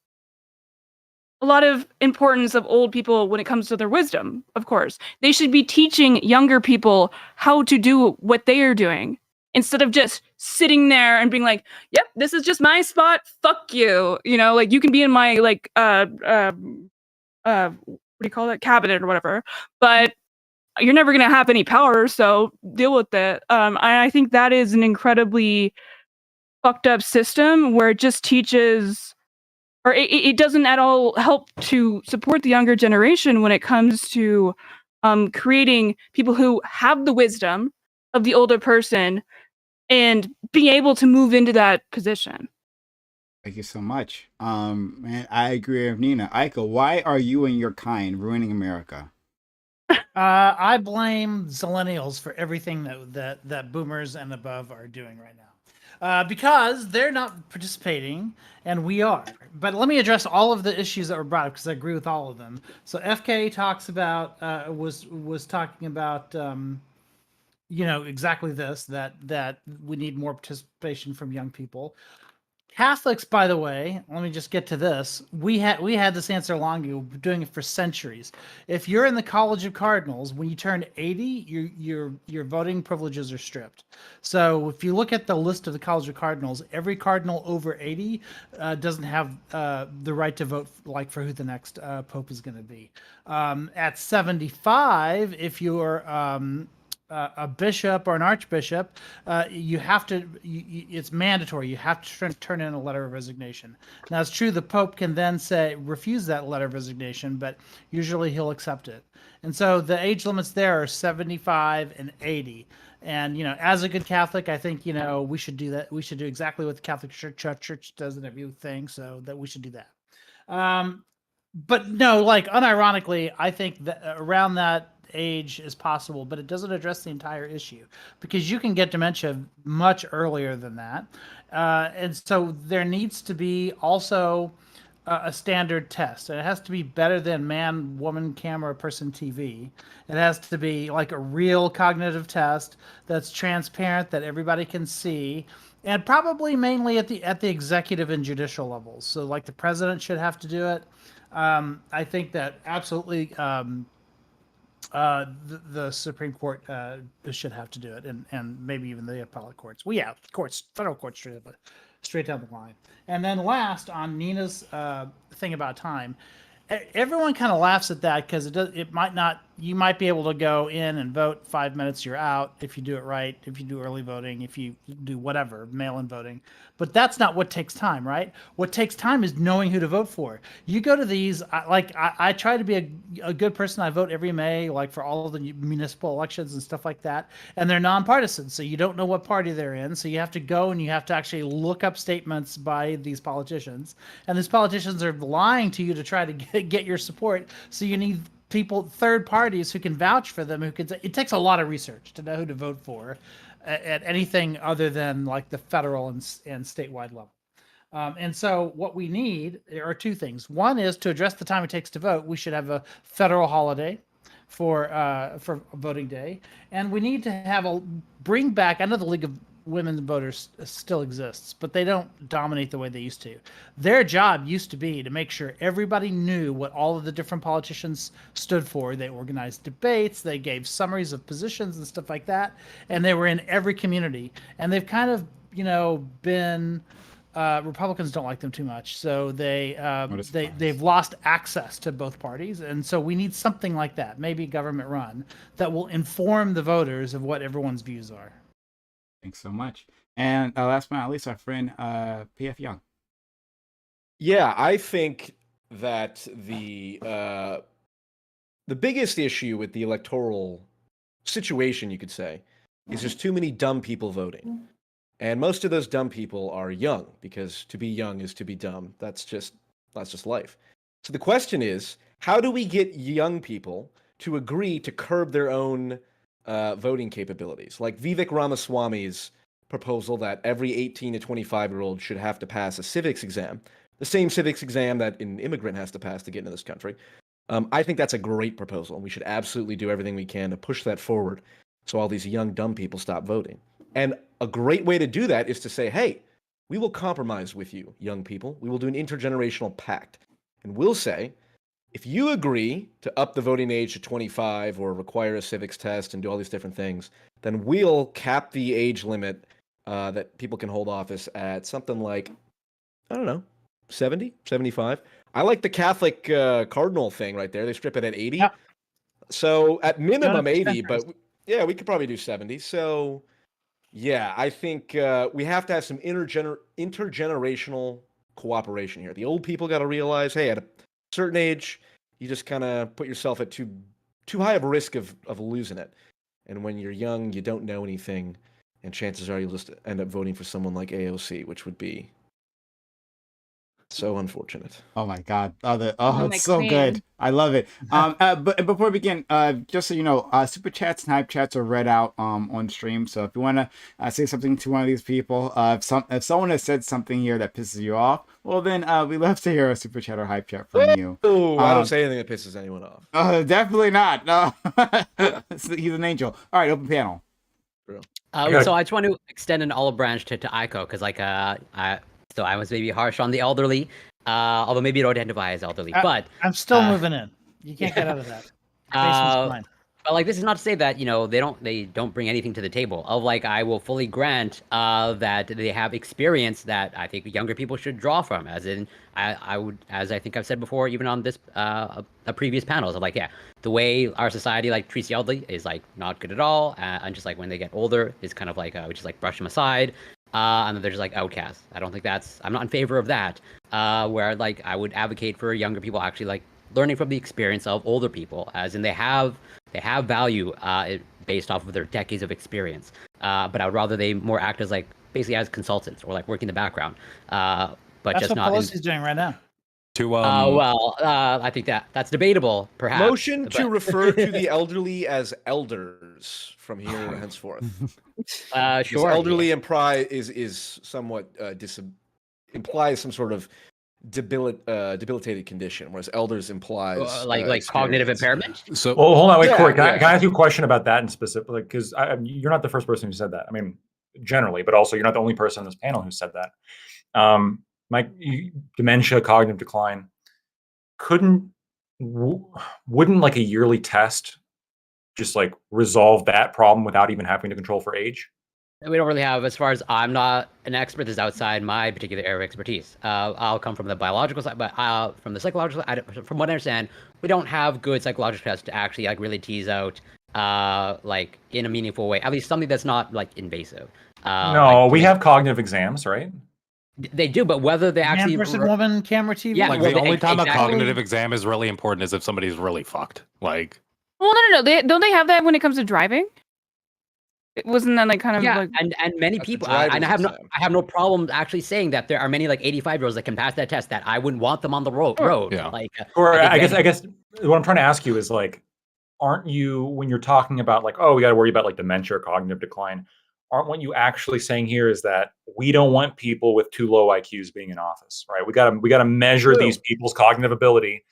a lot of importance of old people when it comes to their wisdom, of course. They should be teaching younger people how to do what they are doing instead of just sitting there and being like, yep, this is just my spot, fuck you. You know, like you can be in my like what do you call it? Cabinet or whatever. But you're never gonna have any power, so deal with it. I think that is an incredibly fucked up system where it just teaches or it doesn't at all help to support the younger generation when it comes to creating people who have the wisdom of the older person and being able to move into that position. Thank you so much. And I agree with Nina. Aiko, why are you and your kind ruining America? I blame Zillennials for everything that boomers and above are doing right now. Because they're not participating and we are. But let me address all of the issues that were brought up because I agree with all of them. So FK talks about was talking about exactly this that we need more participation from young people. Catholics, by the way, let me just get to this. We had this answer long ago. We've been doing it for centuries. If you're in the College of Cardinals, when you turn 80, your voting privileges are stripped. So if you look at the list of the College of Cardinals, every cardinal over 80 doesn't have the right to vote like for who the next pope is going to be. At 75, if you're a bishop or an archbishop, you have to. It's mandatory. You have to turn in a letter of resignation. Now, it's true the Pope can then refuse that letter of resignation, but usually he'll accept it. And so the age limits there are 75 and 80. And as a good Catholic, I think we should do that. We should do exactly what the Catholic Church does in every thing. So that we should do that. But no, like unironically, I think that around that age is possible, but it doesn't address the entire issue because you can get dementia much earlier than that. And so there needs to be also a standard test. And it has to be better than man, woman, camera, person, TV. It has to be like a real cognitive test that's transparent, that everybody can see, and probably mainly at the executive and judicial levels. So like the president should have to do it. I think that absolutely the Supreme Court should have to do it, and maybe even the appellate courts. Well, yeah, courts, federal courts straight down the line. And then last on Nina's thing about time, everyone kind of laughs at that because it might not you might be able to go in and vote 5 minutes, you're out if you do it right, if you do early voting, if you do whatever, mail-in voting. But that's not what takes time, right? What takes time is knowing who to vote for. You go to these, I try to be a good person. I vote every May, like for all of the municipal elections and stuff like that. And they're nonpartisan, so you don't know what party they're in. So you have to go and you have to actually look up statements by these politicians. And these politicians are lying to you to try to get your support. So you need people, third parties who can vouch for them, it takes a lot of research to know who to vote for at anything other than like the federal and statewide level. And so what we need are two things. One is to address the time it takes to vote. We should have a federal holiday for voting day, and we need to bring back. I know the League of Women Voters still exists, but they don't dominate the way they used to. Their job used to be to make sure everybody knew what all of the different politicians stood for. They organized debates, they gave summaries of positions and stuff like that, and they were in every community. And they've kind of, been Republicans don't like them too much, so they've lost access to both parties, and so we need something like that, maybe government run, that will inform the voters of what everyone's views are. Thanks so much. And last but not least, our friend PF Young. Yeah, I think that the biggest issue with the electoral situation, you could say, is there's too many dumb people voting. And most of those dumb people are young, because to be young is to be dumb. That's just life. So the question is, how do we get young people to agree to curb their own voting capabilities? Like Vivek Ramaswamy's proposal that every 18 to 25-year-old should have to pass a civics exam, the same civics exam that an immigrant has to pass to get into this country. I think that's a great proposal, and we should absolutely do everything we can to push that forward so all these young, dumb people stop voting. And a great way to do that is to say, hey, we will compromise with you, young people. We will do an intergenerational pact. And we'll say, if you agree to up the voting age to 25 or require a civics test and do all these different things, then we'll cap the age limit that people can hold office at something like, I don't know, 70, 75. I like the Catholic cardinal thing right there. They strip it at 80. Yeah. So at minimum 80, but yeah, we could probably do 70. So yeah, I think we have to have some intergenerational cooperation here. The old people got to realize, hey, at a certain age, you just kind of put yourself at too high of a risk of losing it. And when you're young, you don't know anything, and chances are you'll just end up voting for someone like AOC, which would be so unfortunate. Oh my God! It's so good. I love it. But before we begin, just so you know, super chats and hype chats are read out on stream. So if you want to say something to one of these people, if someone has said something here that pisses you off, well then we love to hear a super chat or hype chat from you. Oh, I don't say anything that pisses anyone off. Definitely not. No, he's an angel. All right, open panel. So I just want to extend an olive branch to Aiko, because so I was maybe harsh on the elderly, although maybe you don't identify as elderly. But I'm still moving in. You can't get out of that. Basement's mine. But like, this is not to say that they don't bring anything to the table. I will fully grant that they have experience that I think younger people should draw from. As in, I would, as I think I've said before, even on this a previous panels, of the way our society treats the elderly is not good at all, and just when they get older is kind of we just brush them aside. And then they're just outcasts. I don't think I'm not in favor of that. Where I would advocate for younger people actually learning from the experience of older people, as in they have value based off of their decades of experience. But I would rather they more act as basically as consultants or working in the background. But that's just what not. Pelosi's doing right now. I think that's debatable, perhaps. Motion to refer to the elderly as elders from here henceforth. Sure. Elderly is somewhat implies some sort of debilitated condition, whereas elders implies cognitive impairment. So, well, hold on, wait, Corey, can I ask you a question about that in specific? Because you're not the first person who said that. I mean, generally, but also you're not the only person on this panel who said that. Mike, dementia, cognitive decline, wouldn't a yearly test just resolve that problem without even having to control for age? We don't really have, as far as I'm not an expert, this is outside my particular area of expertise. I'll come from the biological side, but from the psychological side, from what I understand, we don't have good psychological tests to actually like really tease out, like in a meaningful way, at least something that's not like invasive. No, like, we have cognitive exams, right? They do, but whether they Man actually person, woman, camera, TV. Yeah, Like well, the only time exactly. a cognitive exam is really important is if somebody's really fucked. Like, well, no. Don't they have that when it comes to driving? Wasn't that like kind of like and many That's a people and I driver's have no problem actually saying that there are many like 85-year-olds that can pass that test that I wouldn't want them on the road. Yeah. Like, Or I guess what I'm trying to ask you is like, aren't you, when you're talking about like, oh, we got to worry about like dementia or cognitive decline, aren't what you actually saying here is that we don't want people with too low IQs being in office, right? We got to measure these people's cognitive ability.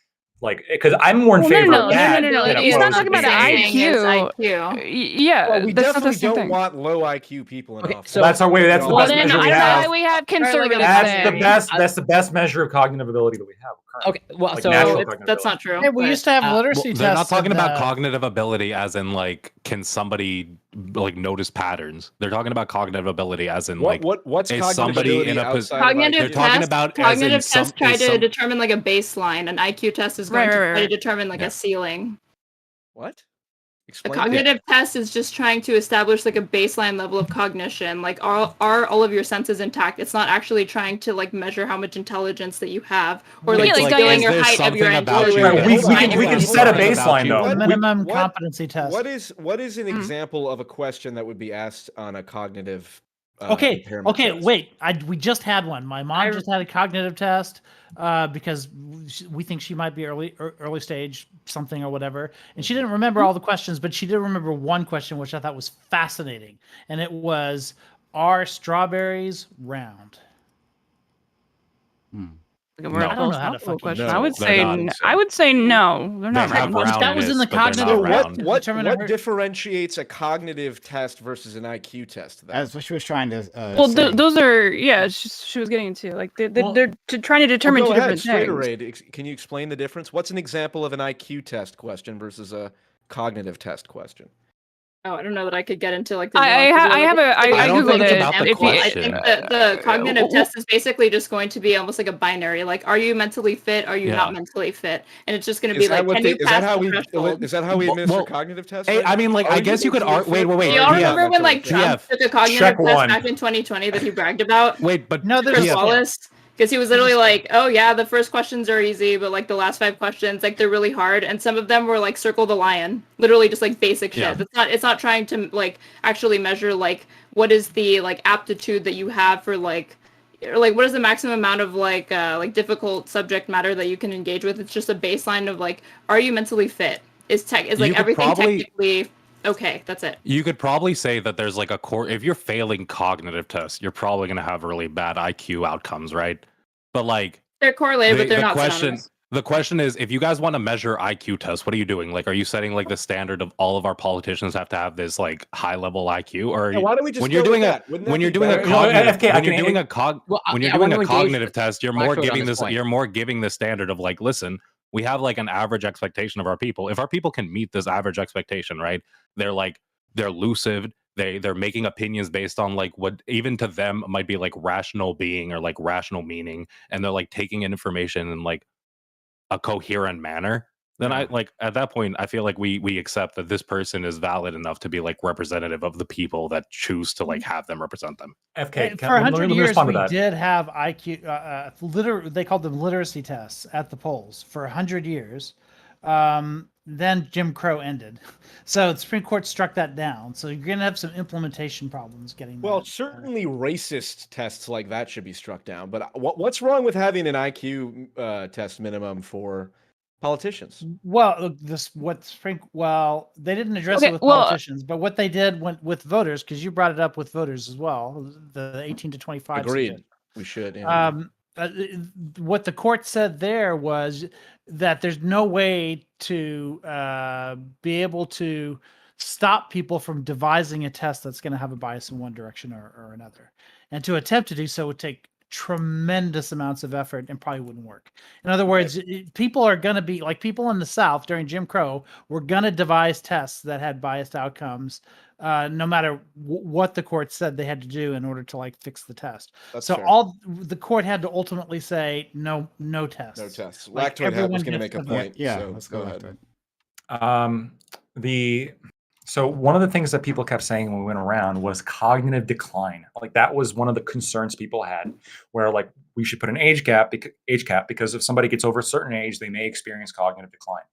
Like, because I'm more in favor of that. No. than He's not opposed to talking about being aged. IQ. Yeah, Well, we that's not the definitely same don't thing. want low IQ people in office. so That's our way. That's the Well, best then measure we that's have. why we have conservative That's things. the best. That's the best measure of cognitive ability that we have. Currently. Okay, well, Like so natural No, cognitive that's ability. not true. Hey, we but- used to have literacy tests. they're not talking in about the- cognitive ability as in like, can somebody like notice patterns? They're talking about cognitive ability as in like, what's is cognitive somebody ability in a outside of Cognitive They're IQ? talking tests, about as in cognitive some- tests try is to some- determine like a baseline. An IQ test is going to try to determine like Yeah. a ceiling. What? A Explain. cognitive test is just trying to establish like a baseline level of cognition. Like, are all of your senses intact? It's not actually trying to like measure how much intelligence that you have or like Yeah, like, distilling is your there height of your something about antenna. you Right, that- we Hold on, can hold on, set a hold on. baseline though. What- minimum what- competency test. What is an example of a question that would be asked on a cognitive Okay, impairment test? wait. We just had one. My mom just had a cognitive test because we think she might be early stage something or whatever, and she didn't remember all the questions, but she did remember one question which I thought was fascinating, and it was, "Are strawberries round?" Like a No. I don't know how to philosophical fucking question. No, I would they're say not. I would say no. They're not They have round. round That was in the but they're not cognitive- round. What Determine her- differentiates a cognitive test versus an IQ test? Then? That's what she was trying to. Well, say. those are she was getting into like they're trying to determine Well, two go ahead, different things. Straight Can you explain the difference? What's an example of an IQ test question versus a cognitive test question? Oh, I don't know that I could get into like the I don't googled think it's it. about the If you- I question. think that the cognitive test is basically just going to be almost like a binary. Like, are you mentally fit? Are you Yeah. not mentally fit? And it's just going to Is be like, that what can they, you is pass that how the we threshold? is that how we administer Well, cognitive tests? hey, right I mean, now? like, Are I you guess you could mentally fit wait, Do or y'all are you GF. remember when like mentally fit? Trump GF. took a cognitive Check test one. back in 2020 that he bragged about? Wait, but No, there's Chris yeah. Wallace, because he was literally like, "Oh yeah, the first questions are easy, but like the last 5 questions, like they're really hard." And some of them were like circle the lion, literally just like basic shit. Yeah. It's not trying to like actually measure like what is the like aptitude that you have for like, or like what is the maximum amount of like difficult subject matter that you can engage with. It's just a baseline of like, are you mentally fit? Is like You could everything probably- technically okay? That's it. you could probably say that there's like a core. If you're failing cognitive tests, you're probably going to have really bad IQ outcomes, right? But like, They're correlated, but they're not synonymous. the question is, if you guys want to measure IQ tests, what are you doing? Like, are you setting like the standard of all of our politicians have to have this like high level IQ, or are Yeah, you, why don't we just when you're go with doing a that? Wouldn't that when you're be doing a better? cognitive FK, I when you're can- doing a cog Well, when you're I doing want a to engage cognitive with test, you're Black more Rose on giving this this point. you're more giving the standard of like, listen, we have like an average expectation of our people. If our people can meet this average expectation, right? They're lucid. They're making opinions based on like what even to them might be like rational being or like rational meaning, and they're like taking in information in like a coherent manner. Then I like at that point I feel like we accept that this person is valid enough to be like representative of the people that choose to like have them represent them. FK, For 100 years, respond to we that. did have IQ. They called them literacy tests at the polls for 100 years. Then Jim Crow ended, so the Supreme Court struck that down. So you're going to have some implementation problems getting. Well, that. certainly racist tests like that should be struck down. But what's wrong with having an IQ test minimum for politicians? Well, well, they didn't address Okay, it with well, politicians, but what they did went with voters, because you brought it up with voters as well. The 18 to 25. Agreed. suggestion. We should. Yeah. What the court said there was that there's no way to be able to stop people from devising a test that's going to have a bias in one direction or another. And to attempt to do so would take tremendous amounts of effort and probably wouldn't work. In other words, people are going to be like people in the South during Jim Crow were going to devise tests that had biased outcomes, no matter what the court said they had to do in order to like fix the test. That's so fair. all the court had to ultimately say no tests. No tests. Like, Lactoid was going to gets make a the vote. point. Yeah, so let's go ahead. Lactoid. So one of the things that people kept saying when we went around was cognitive decline. Like that was one of the concerns people had, where like we should put an age cap because if somebody gets over a certain age, they may experience cognitive decline.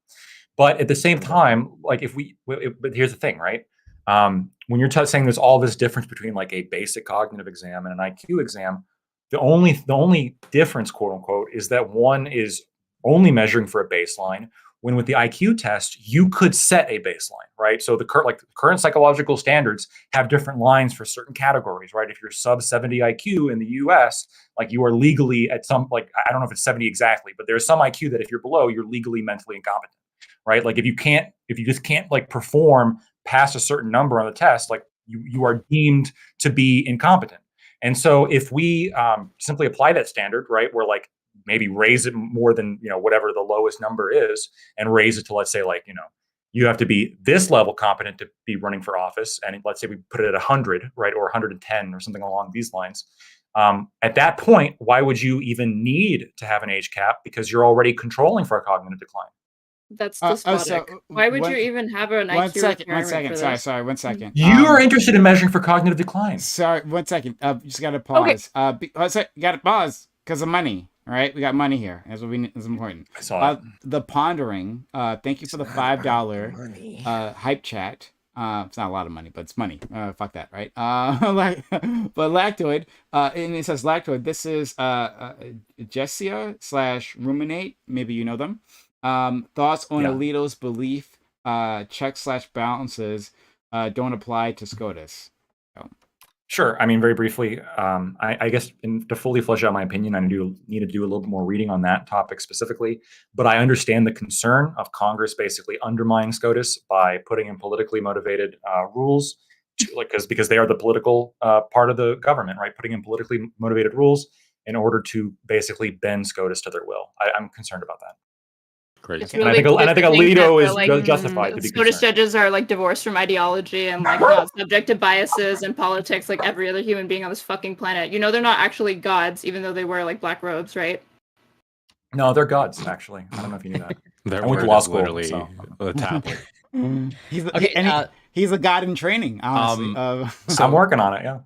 But at the same time, like but here's the thing, right? When you're saying there's all this difference between like a basic cognitive exam and an IQ exam, the only difference, quote unquote, is that one is only measuring for a baseline. When with the IQ test, you could set a baseline, right? So the current psychological standards have different lines for certain categories, right? If you're sub 70 IQ in the US, like you are legally at some, like, I don't know if it's 70 exactly, but there's some IQ that if you're below, you're legally mentally incompetent, right? Like if you just can't like perform past a certain number on the test, like you are deemed to be incompetent. And so if we simply apply that standard, right, where like maybe raise it more than, whatever the lowest number is and raise it to, let's say, like, you have to be this level competent to be running for office. And let's say we put it at 100, right, or 110 or something along these lines. At that point, why would you even need to have an age cap? Because you're already controlling for a cognitive decline. That's despotic. Why would you even have an IQ requirement for this? Sorry, 1 second. You are interested in measuring for cognitive decline. Sorry, 1 second. Just got to pause. Okay. Got to pause because of money. All right, we got money here. That's what is important. I saw it. The pondering. Thank you for the $5 hype chat. It's not a lot of money, but it's money. Fuck that, right? But Lactoid, and it says Lactoid. This is Jessia/Ruminate. Maybe you know them. Thoughts on Alito's belief checks/balances don't apply to SCOTUS. Sure. I mean, very briefly, I guess to fully flesh out my opinion, I need to do a little bit more reading on that topic specifically. But I understand the concern of Congress basically undermining SCOTUS by putting in politically motivated rules, because they are the political part of the government, right? Putting in politically motivated rules in order to basically bend SCOTUS to their will. I'm concerned about that. Crazy. Really and I think Alito is justified to be SCOTUS concerned. judges are like divorced from ideology and like not subject to biases and politics like every other human being on this fucking planet. They're not actually gods, even though they wear like black robes, right? No, they're gods, actually. I don't know if you knew that. Their I went to word law is school, literally so. a tablet. He's a god in training, honestly. So I'm working on it, yeah.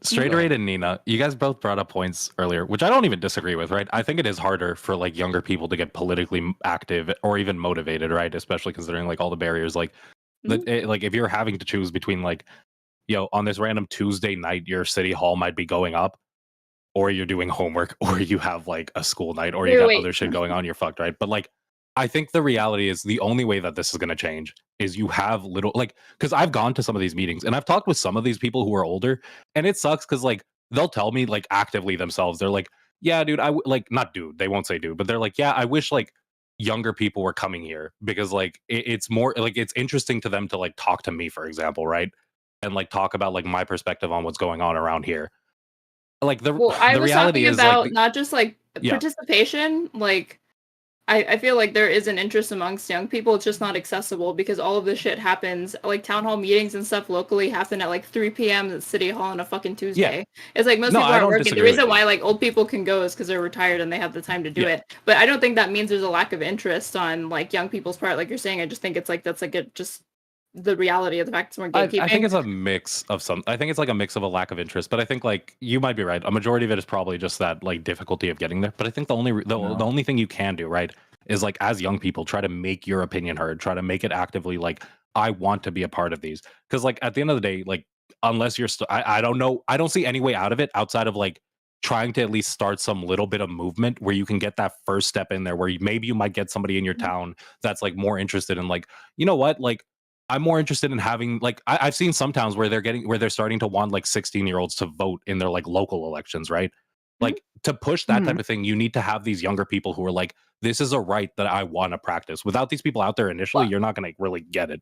Straight and Nina, you guys both brought up points earlier, which I don't even disagree with, right? I think it is harder for like younger people to get politically active or even motivated, right? Especially considering like all the barriers, like like if you're having to choose between like, on this random Tuesday night, your city hall might be going up, or you're doing homework, or you have like a school night, or you got other shit going on, you're fucked, right? But like, I think the reality is the only way that this is going to change is you have little, like, because I've gone to some of these meetings and I've talked with some of these people who are older, and it sucks because like they'll tell me like actively themselves, they're like, yeah, dude, not dude, they won't say dude, but they're like, yeah, I wish like younger people were coming here because like it's more like it's interesting to them to like talk to me, for example, right? And like talk about like my perspective on what's going on around here. Like the reality is about like not just like participation, like I feel like there is an interest amongst young people. It's just not accessible because all of this shit happens. Like town hall meetings and stuff locally happen at like 3 p.m. at City Hall on a fucking Tuesday. Yeah. It's like most people aren't working. The reason why like old people can go is because they're retired and they have the time to do it. But I don't think that means there's a lack of interest on like young people's part. Like you're saying, I just think it's like that's like just the reality of the fact that someone gatekeeping. I think it's a mix of I think it's like a mix of a lack of interest, but I think like you might be right. A majority of it is probably just that like difficulty of getting there. But I think the only thing you can do, right, is like as young people try to make your opinion heard, try to make it actively like I want to be a part of these. Because like at the end of the day, like unless you're I don't know, I don't see any way out of it outside of like trying to at least start some little bit of movement where you can get that first step in there where maybe you might get somebody in your town that's like more interested in like, you know what, like I'm more interested in having like I've seen some towns where they're starting to want like 16-year-olds to vote in their like local elections, right? Like to push that type of thing, you need to have these younger people who are like, this is a right that I want to practice. Without these people out there initially, you're not going to really get it.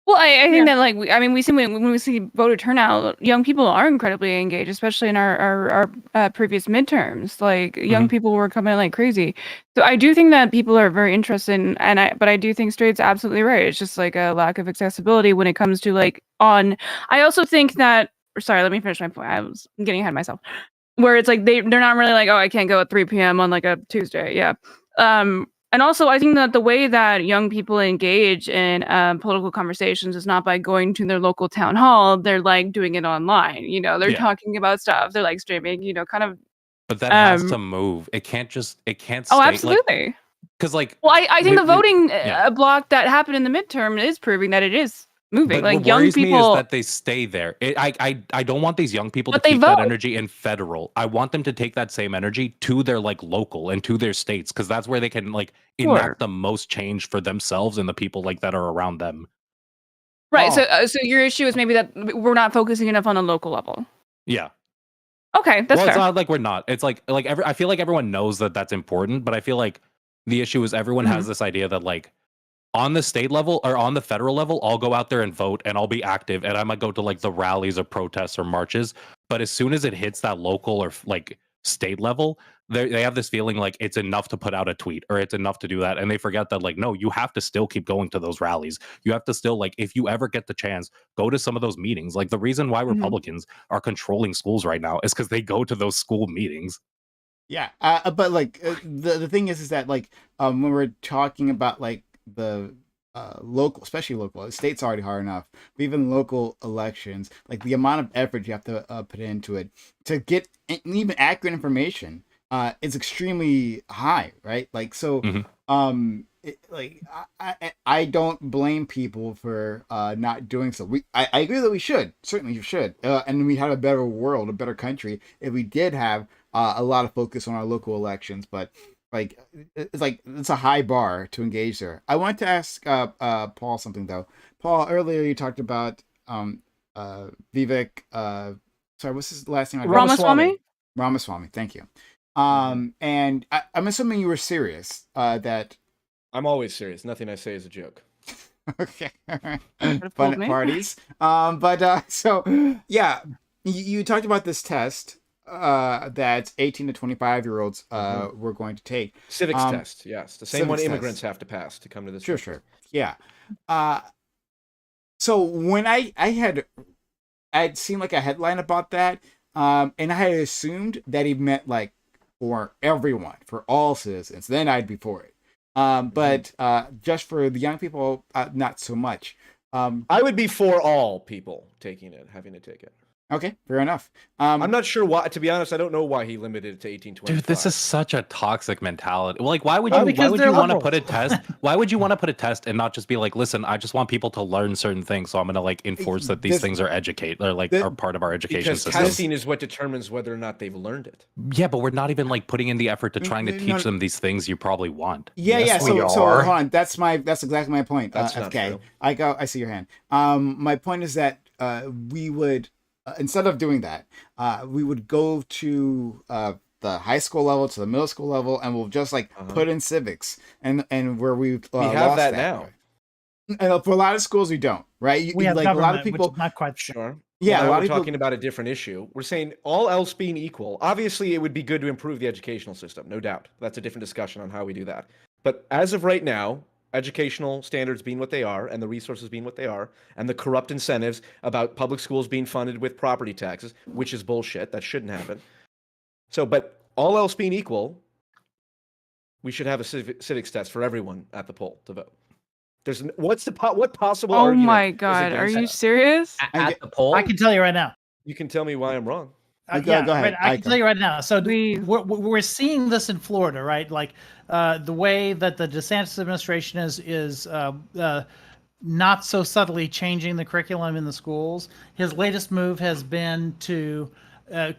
Well, I think that like we see when we see voter turnout, young people are incredibly engaged, especially in our previous midterms. Like young people were coming like crazy. So I do think that people are very interested in, but I do think Straight's absolutely right. It's just like a lack of accessibility when it comes to like on. I also think that. Sorry, let me finish my point. I was getting ahead of myself. Where it's like they're not really like, oh, I can't go at 3 p.m. on like a Tuesday. Yeah. And also, I think that the way that young people engage in political conversations is not by going to their local town hall. They're like doing it online. You know, they're Yeah. talking about stuff. They're like streaming. You know, kind of. But that has to move. It can't stay. Oh, absolutely. Because like, well, I think the voting block that happened in the midterm is proving that it is moving. But like what young worries people, me is that they stay there. I don't want these young people to But they keep that vote. energy in federal. I want them to take that same energy to their like local and to their states, because that's where they can like enact the most change for themselves and the people like that are around them. right? So your issue is maybe that we're not focusing enough on a local level. Yeah. Okay, that's Well, fair. it's not like we're not. It's like I feel like everyone knows that that's important, but I feel like the issue is everyone has this idea that like on the state level or on the federal level, I'll go out there and vote and I'll be active and I might go to like the rallies or protests or marches. But as soon as it hits that local or like state level, they have this feeling like it's enough to put out a tweet or it's enough to do that. And they forget that like, no, you have to still keep going to those rallies. You have to still like, if you ever get the chance, go to some of those meetings. Like the reason why Republicans are controlling schools right now is because they go to those school meetings. Yeah, but like the thing is that like when we're talking about like the local, especially local, state's already hard enough, but even local elections, like the amount of effort you have to put into it to get even accurate information is extremely high, right? Like so, I don't blame people for not doing so. I agree that we should, certainly you should, and we have a better world, a better country if we did have a lot of focus on our local elections, but like it's a high bar to engage there. I want to ask Paul something though. Paul, earlier you talked about Vivek. Sorry, what's his last name? Ramaswamy. Ramaswamy. Thank you. And I'm assuming you were serious. That I'm always serious. Nothing I say is a joke. Okay. Fun at parties. So yeah, you talked about this test that 18 to 25-year-olds were going to take. Civics test, yes. The same one immigrants have to pass to come to this. Sure. Yeah. So when I'd seen like a headline about that, and I had assumed that he meant like for everyone, for all citizens, then I'd be for it. But just for the young people, not so much. I would be for all people having to take it. Okay, fair enough. I'm not sure why. To be honest, I don't know why he limited it to 18-25. Dude, this is such a toxic mentality. Like, why would you want to put a test? Why would you want to put a test and not just be like, listen, I just want people to learn certain things, so I'm going to like enforce that these things are are part of our education system. Because testing is what determines whether or not they've learned it. Yeah, but we're not even like putting in the effort to trying to teach them these things you probably want. Yeah. So hold on. That's exactly my point. That's not FK. true. I see your hand. My point is that we would. Instead of doing that, we would go to the high school level, to the middle school level, and we'll just like put in civics and where we have lost that now. And for a lot of schools, we don't. Right? We have like a lot of people. Not quite sure. Yeah, we're talking about a different issue. We're saying all else being equal. Obviously, it would be good to improve the educational system, no doubt. That's a different discussion on how we do that. But as of right now, educational standards being what they are and the resources being what they are and the corrupt incentives about public schools being funded with property taxes, which is bullshit. That shouldn't happen. So, but all else being equal, we should have a civics test for everyone at the poll to vote. What possible Oh argument my god, are you serious? At the poll? I can tell you right now. You can tell me why I'm wrong. Go ahead. Right, I can tell you right now. So we're seeing this in Florida, right? Like the way that the DeSantis administration is not so subtly changing the curriculum in the schools. His latest move has been to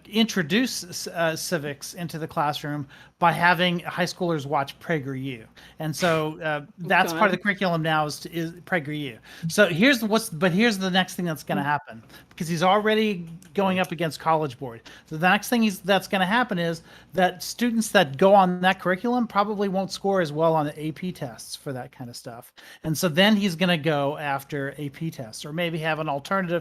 introduce civics into the classroom by having high schoolers watch PragerU, and so that's part of the curriculum now is PragerU. So here's the next thing that's going to happen, because he's already going up against College Board. So the next thing that's going to happen is that students that go on that curriculum probably won't score as well on the AP tests for that kind of stuff, and so then he's going to go after AP tests, or maybe have an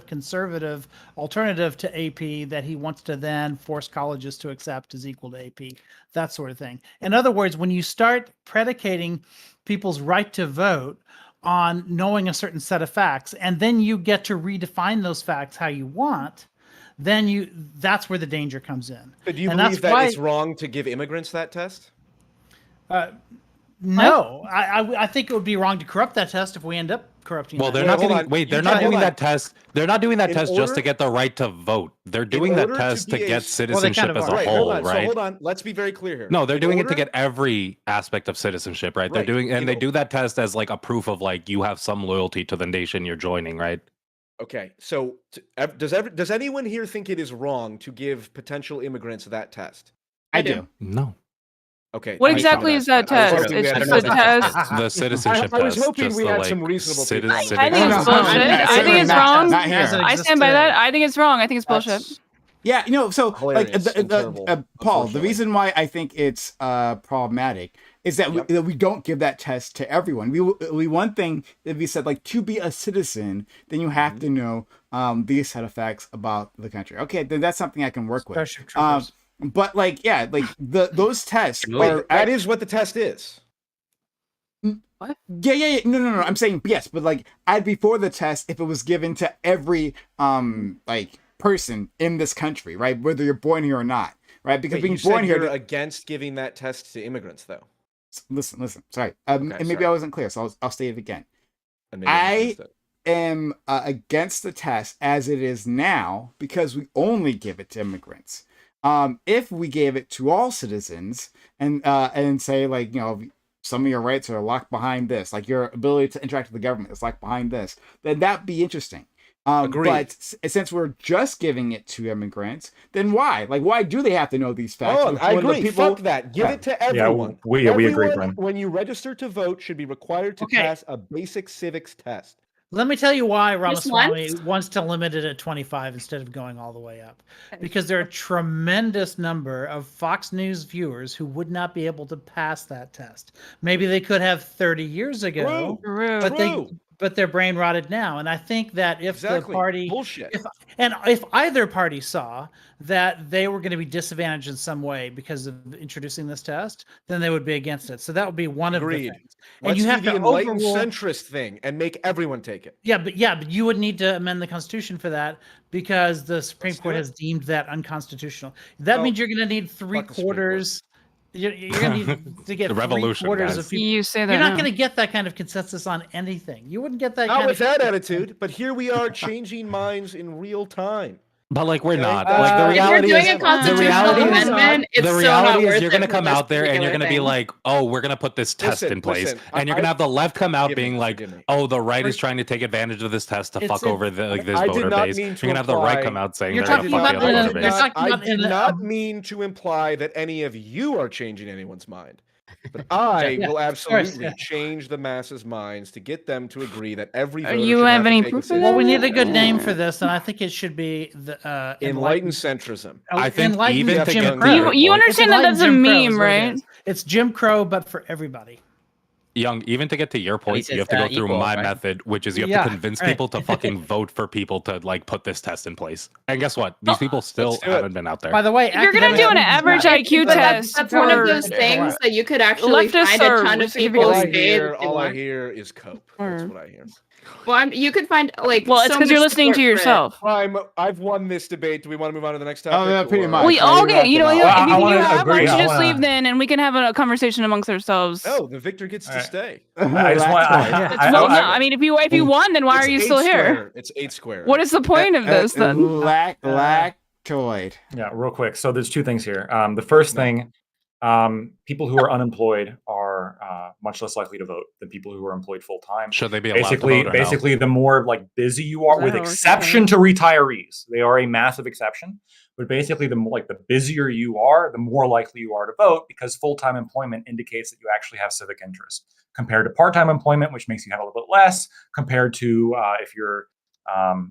conservative alternative to AP that he wants to then force colleges to accept as equal to AP, that sort of thing. In other words, when you start predicating people's right to vote on knowing a certain set of facts, and then you get to redefine those facts how you want, then that's where the danger comes in. But do you believe that it's wrong to give immigrants that test? No, I think it would be wrong to corrupt that test if we end up corrupting. Well, they're not doing that test. They're not doing that test just to get the right to vote. They're doing that test to get citizenship as a whole, right? So hold on. Let's be very clear here. No, they're doing it to get every aspect of citizenship, right? They're doing, and they do that test as like a proof of like you have some loyalty to the nation you're joining, right? Okay, so does anyone here think it is wrong to give potential immigrants that test? I do. No. Okay. What exactly is that test? It's just a test. The citizenship test. I was hoping we had some reasonable people. I think it's bullshit. I think it's wrong. Not here. I stand by that. I think it's wrong. I think it's bullshit. Yeah, so hilarious like Paul, the reason why I think it's problematic is that we don't give that test to everyone. We one thing that we said, like, to be a citizen, then you have to know these set of facts about the country. Okay, then that's something I can work with. But those tests that is what the test is. What? Yeah. No. I'm saying yes, but like I'd be for the test if it was given to every person in this country, right? Whether you're born here or not, right? Because being born here, you're against giving that test to immigrants, though. Listen. Sorry, and maybe I wasn't clear, so I'll say it again. I am against the test as it is now because we only give it to immigrants. If we gave it to all citizens and say, like, some of your rights are locked behind this, like your ability to interact with the government is locked behind this, then that'd be interesting. Agreed. But since we're just giving it to immigrants, then why? Like, why do they have to know these facts? Oh, I agree. Fuck that. Give it to everyone. Yeah, we agree, Brian. When you register to vote, should be required to pass a basic civics test. Let me tell you why Ramaswamy wants to limit it at 25 instead of going all the way up. Because there are a tremendous number of Fox News viewers who would not be able to pass that test. Maybe they could have 30 years ago, but they're brain rotted now. And I think that if the party, if either party saw that they were going to be disadvantaged in some way because of introducing this test, then they would be against it. So that would be one of the things. And you have the enlightened centrist thing and make everyone take it. Yeah, but you would need to amend the Constitution for that because the Supreme Court has deemed that unconstitutional. That means you're going to need 3/4. You're going to need to get the revolution, 3/4 of people. You say that you're not going to get that kind of consensus on anything. You wouldn't get that. Not with that attitude. But here we are changing minds in real time. But like we're not. Like the reality if you're doing a constitutional amendment, it's the so reality not worth is you're going to it come for out this there and you're going to be thing. like, oh, we're going to put this test in place, and you're going to have the left come out being like, oh, the right is trying to take advantage of this test to fuck over this voter base. You're going to have the right come out saying they're going to fuck the other voter base. I did not mean to imply that any of you are changing anyone's mind. But I will absolutely change the masses' minds to get them to agree that every voter you should have any to take proof a of Well, we need a good name for this, and I think it should be the enlightened centrism. I think enlightened even to Jim get Crow. You understand that that's a Jim Crow is meme, what it right? is. It's Jim Crow, but for everybody. Young, even to get to your point, you have to go through my method, which is you have to convince people to fucking vote for people to like put this test in place. And guess what? These people still haven't been out there. By the way, If you're gonna do an average IQ test, That's one of those things that you could actually find a ton of people All I hear is cope. That's what I hear. Well, you could find like. Well, it's because you're listening to yourself. I've won this debate. Do we want to move on to the next topic? Oh, yeah, pretty much. We all get, if you have agree. lunch, just leave then, and we can have a conversation amongst ourselves. No, the victor gets to stay. I just want. I mean, if you won, then why are you still here? It's 8 square. What is the point of this then? Lactoid. Yeah, real quick. So there's two things here. The first thing, people who are unemployed are much less likely to vote than people who are employed full time. Should they be allowed to vote or basically, no? the more like busy you are, with exception to retirees, they are a massive exception. But basically, the busier you are, the more likely you are to vote, because full-time employment indicates that you actually have civic interest, compared to part-time employment, which makes you have a little bit less. Compared to if you're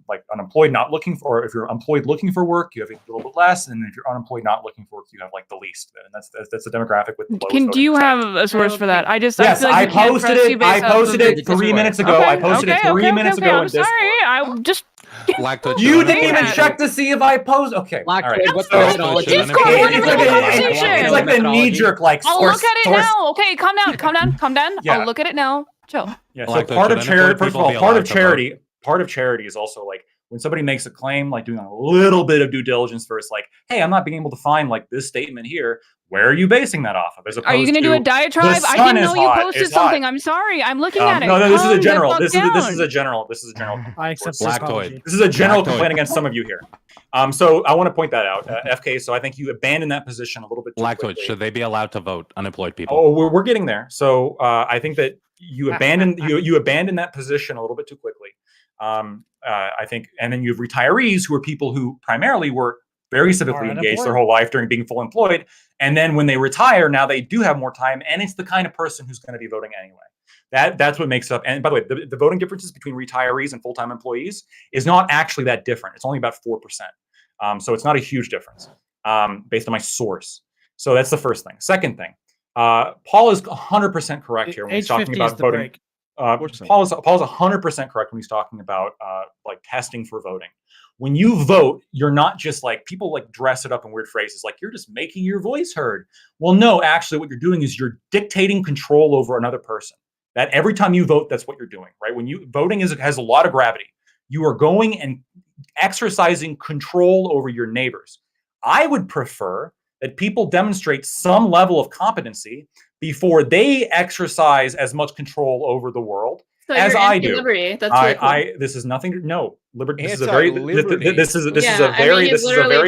like unemployed, not looking for, or if you're employed looking for work, you have a little bit less, and if you're unemployed not looking for work, you have like the least. And that's the demographic with the lowest. Do you have a source for that? I yes, I feel like I posted it. I posted it 3 minutes ago. Okay, I posted it 3 minutes ago. I'm sorry. I just. You didn't even check to see if I posed. Okay. All right. What's it's like the knee jerk. Like I'll look at it now. Okay, calm down. Yeah. I'll look at it now. Chill. Yeah. So part of charity. First of all, part of charity is also like, when somebody makes a claim, like doing a little bit of due diligence first, like, hey, I'm not being able to find like this statement here. Where are you basing that off of? As opposed are you going to do a diatribe? I didn't know you posted something. I'm sorry. I'm looking at it. No, this is a general. This is a general. I accept Blacktoid. This is a general complaint against some of you here. So I want to point that out, FK. So I think you abandoned that position a little bit. Blacktoid. Should they be allowed to vote? Unemployed people. Oh, we're getting there. So I think that you abandoned that position a little bit too quickly. I think, and then you have retirees who are people who primarily were very civically engaged their whole life during being full employed. And then when they retire, now they do have more time, and it's the kind of person who's going to be voting anyway. That's what makes up. And by the way, the voting differences between retirees and full-time employees is not actually that different. It's only about 4%. So it's not a huge difference based on my source. So that's the first thing. Second thing, Paul is 100% correct here when he's talking about voting. Paul is 100% correct when he's talking about like testing for voting. When you vote, you're not just like, people like dress it up in weird phrases, like you're just making your voice heard. Well, no, actually what you're doing is you're dictating control over another person. That every time you vote, that's what you're doing, right? When you voting has a lot of gravity. You are going and exercising control over your neighbors. I would prefer that people demonstrate some level of competency before they exercise as much control over the world as I do. Liberty. That's really cool. This is nothing to no liberty. This is a very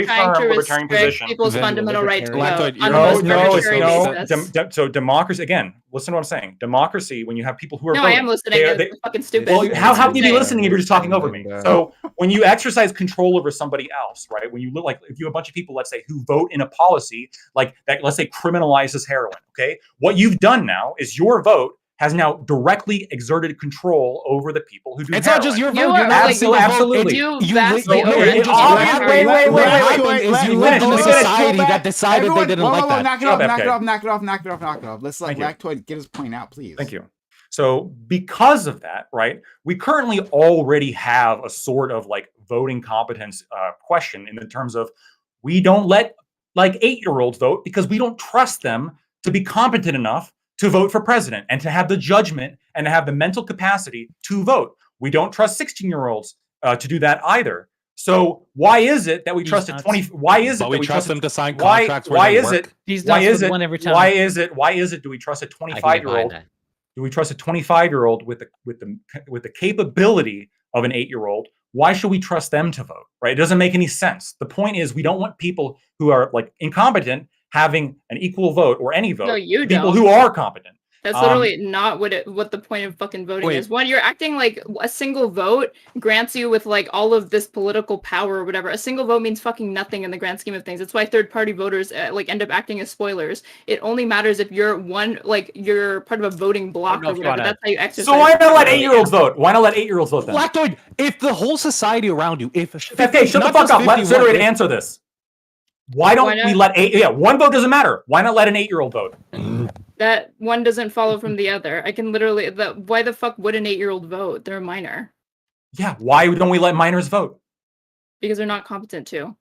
firm libertarian position. People's fundamental right to vote. No. So democracy, again, listen to what I'm saying. Democracy, when you have people who are I am listening. They're fucking stupid. Well, how can you be listening if you're just talking over me? So when you exercise control over somebody else, right? When you look like, if you have a bunch of people, let's say, who vote in a policy like that, let's say criminalizes heroin. Okay, what you've done now is your vote has now directly exerted control over the people who do it's heroin. Not just your vote. You are absolutely. You vastly wait. You live in a society that decided they didn't like that. Knock it off. Let's let Blacktoid get his point out, please. Thank you. So because of that, right, we currently already have a sort of like voting competence question in the terms of, we don't let like 8-year-olds vote because we don't trust them to be competent enough to vote for president and to have the judgment and to have the mental capacity to vote. We don't trust 16-year-olds to do that either. So why is it that we trust a 20? Why is it that we trust them to sign contracts? Why is it? Why is it? Do we trust a 25-year-old? Do we trust a 25-year-old with the capability of an 8-year-old? Why should we trust them to vote? Right? It doesn't make any sense. The point is, we don't want people who are like incompetent having an equal vote or any vote. No, you people don't. Who are competent. That's literally not what the point of fucking voting is. One, you're acting like a single vote grants you with like all of this political power or whatever. A single vote means fucking nothing in the grand scheme of things. That's why third-party voters like end up acting as spoilers. It only matters if you're you're part of a voting block or whatever. That's how you exercise. So why not let 8-year-olds vote? Why not let 8-year-olds vote then? Blacktoid, if the whole society around you, okay, shut the fuck up. Let Reverie answer this. Why don't we let one vote doesn't matter. Why not let an 8-year-old vote? That one doesn't follow from the other. I can literally why the fuck would an 8-year-old vote? They're a minor. Yeah, why don't we let minors vote? Because they're not competent to.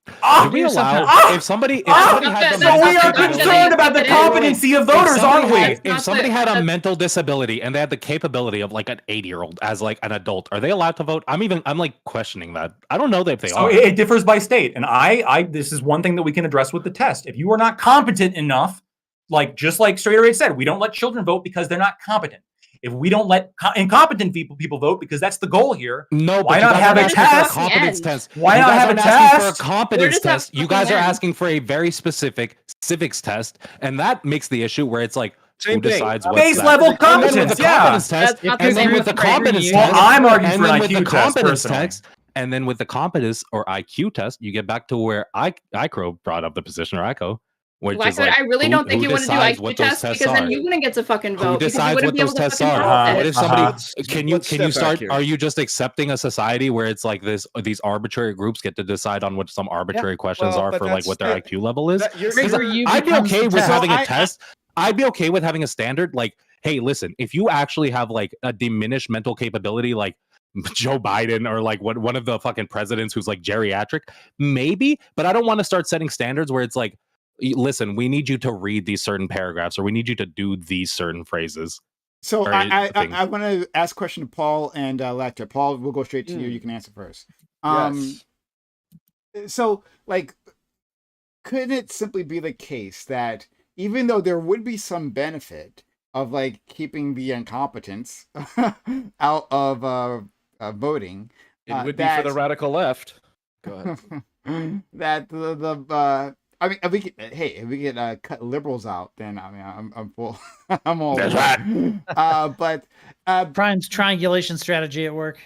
We allow if somebody had so we are concerned about the competency of voters, aren't we? If somebody had a mental disability and they had the capability of like an 80-year-old as like an adult, are they allowed to vote? I'm like questioning that. I don't know if they are. It differs by state, and I this is one thing that we can address with the test. If you are not competent enough, like just like Straight Array said, we don't let children vote because they're not competent. If we don't let incompetent people vote, because that's the goal here. No, why not have a test? Competence test. Why not have a test? For a competence test. You guys are asking for a very specific civics test, and that makes the issue where it's like Same who thing. decides what's Base that. level And then with competence, the yeah. competence test, That's not and the then same with the as criteria. competence Well, test, I'm arguing and for an then with the IQ test, competence personally. test, and then with the competence or IQ test, you get back to where ICRO brought up the position, or ICO, which Well, is like, I really don't think who you want to do decides IQ what those tests tests because then are? you wouldn't get to fucking Who vote because you decides wouldn't what be able those to tests fucking are? vote. What if somebody Let's can you step back start? here. Are you just accepting a society where it's like these arbitrary groups get to decide on what some arbitrary questions well, are but for like what their that's- IQ level is? that- you're- 'Cause Rigor U I'd be becomes okay the with test. having a I- test. I'd be okay with having a standard like, hey, listen, if you actually have like a diminished mental capability, like Joe Biden or like one of the fucking presidents who's like geriatric, maybe, but I don't want to start setting standards where it's like, listen, we need you to read these certain paragraphs or we need you to do these certain phrases. So Or I things. want to ask a question to Paul and Lecter. Paul, we'll go straight to you. You can answer first. Yes. So, like, could it simply be the case that even though there would be some benefit of like keeping the incompetents out of voting, It would be for the radical left. Go ahead. that I mean, if we could cut liberals out, then I mean, I'm full. I'm all. That's right. But Prime's triangulation strategy at work.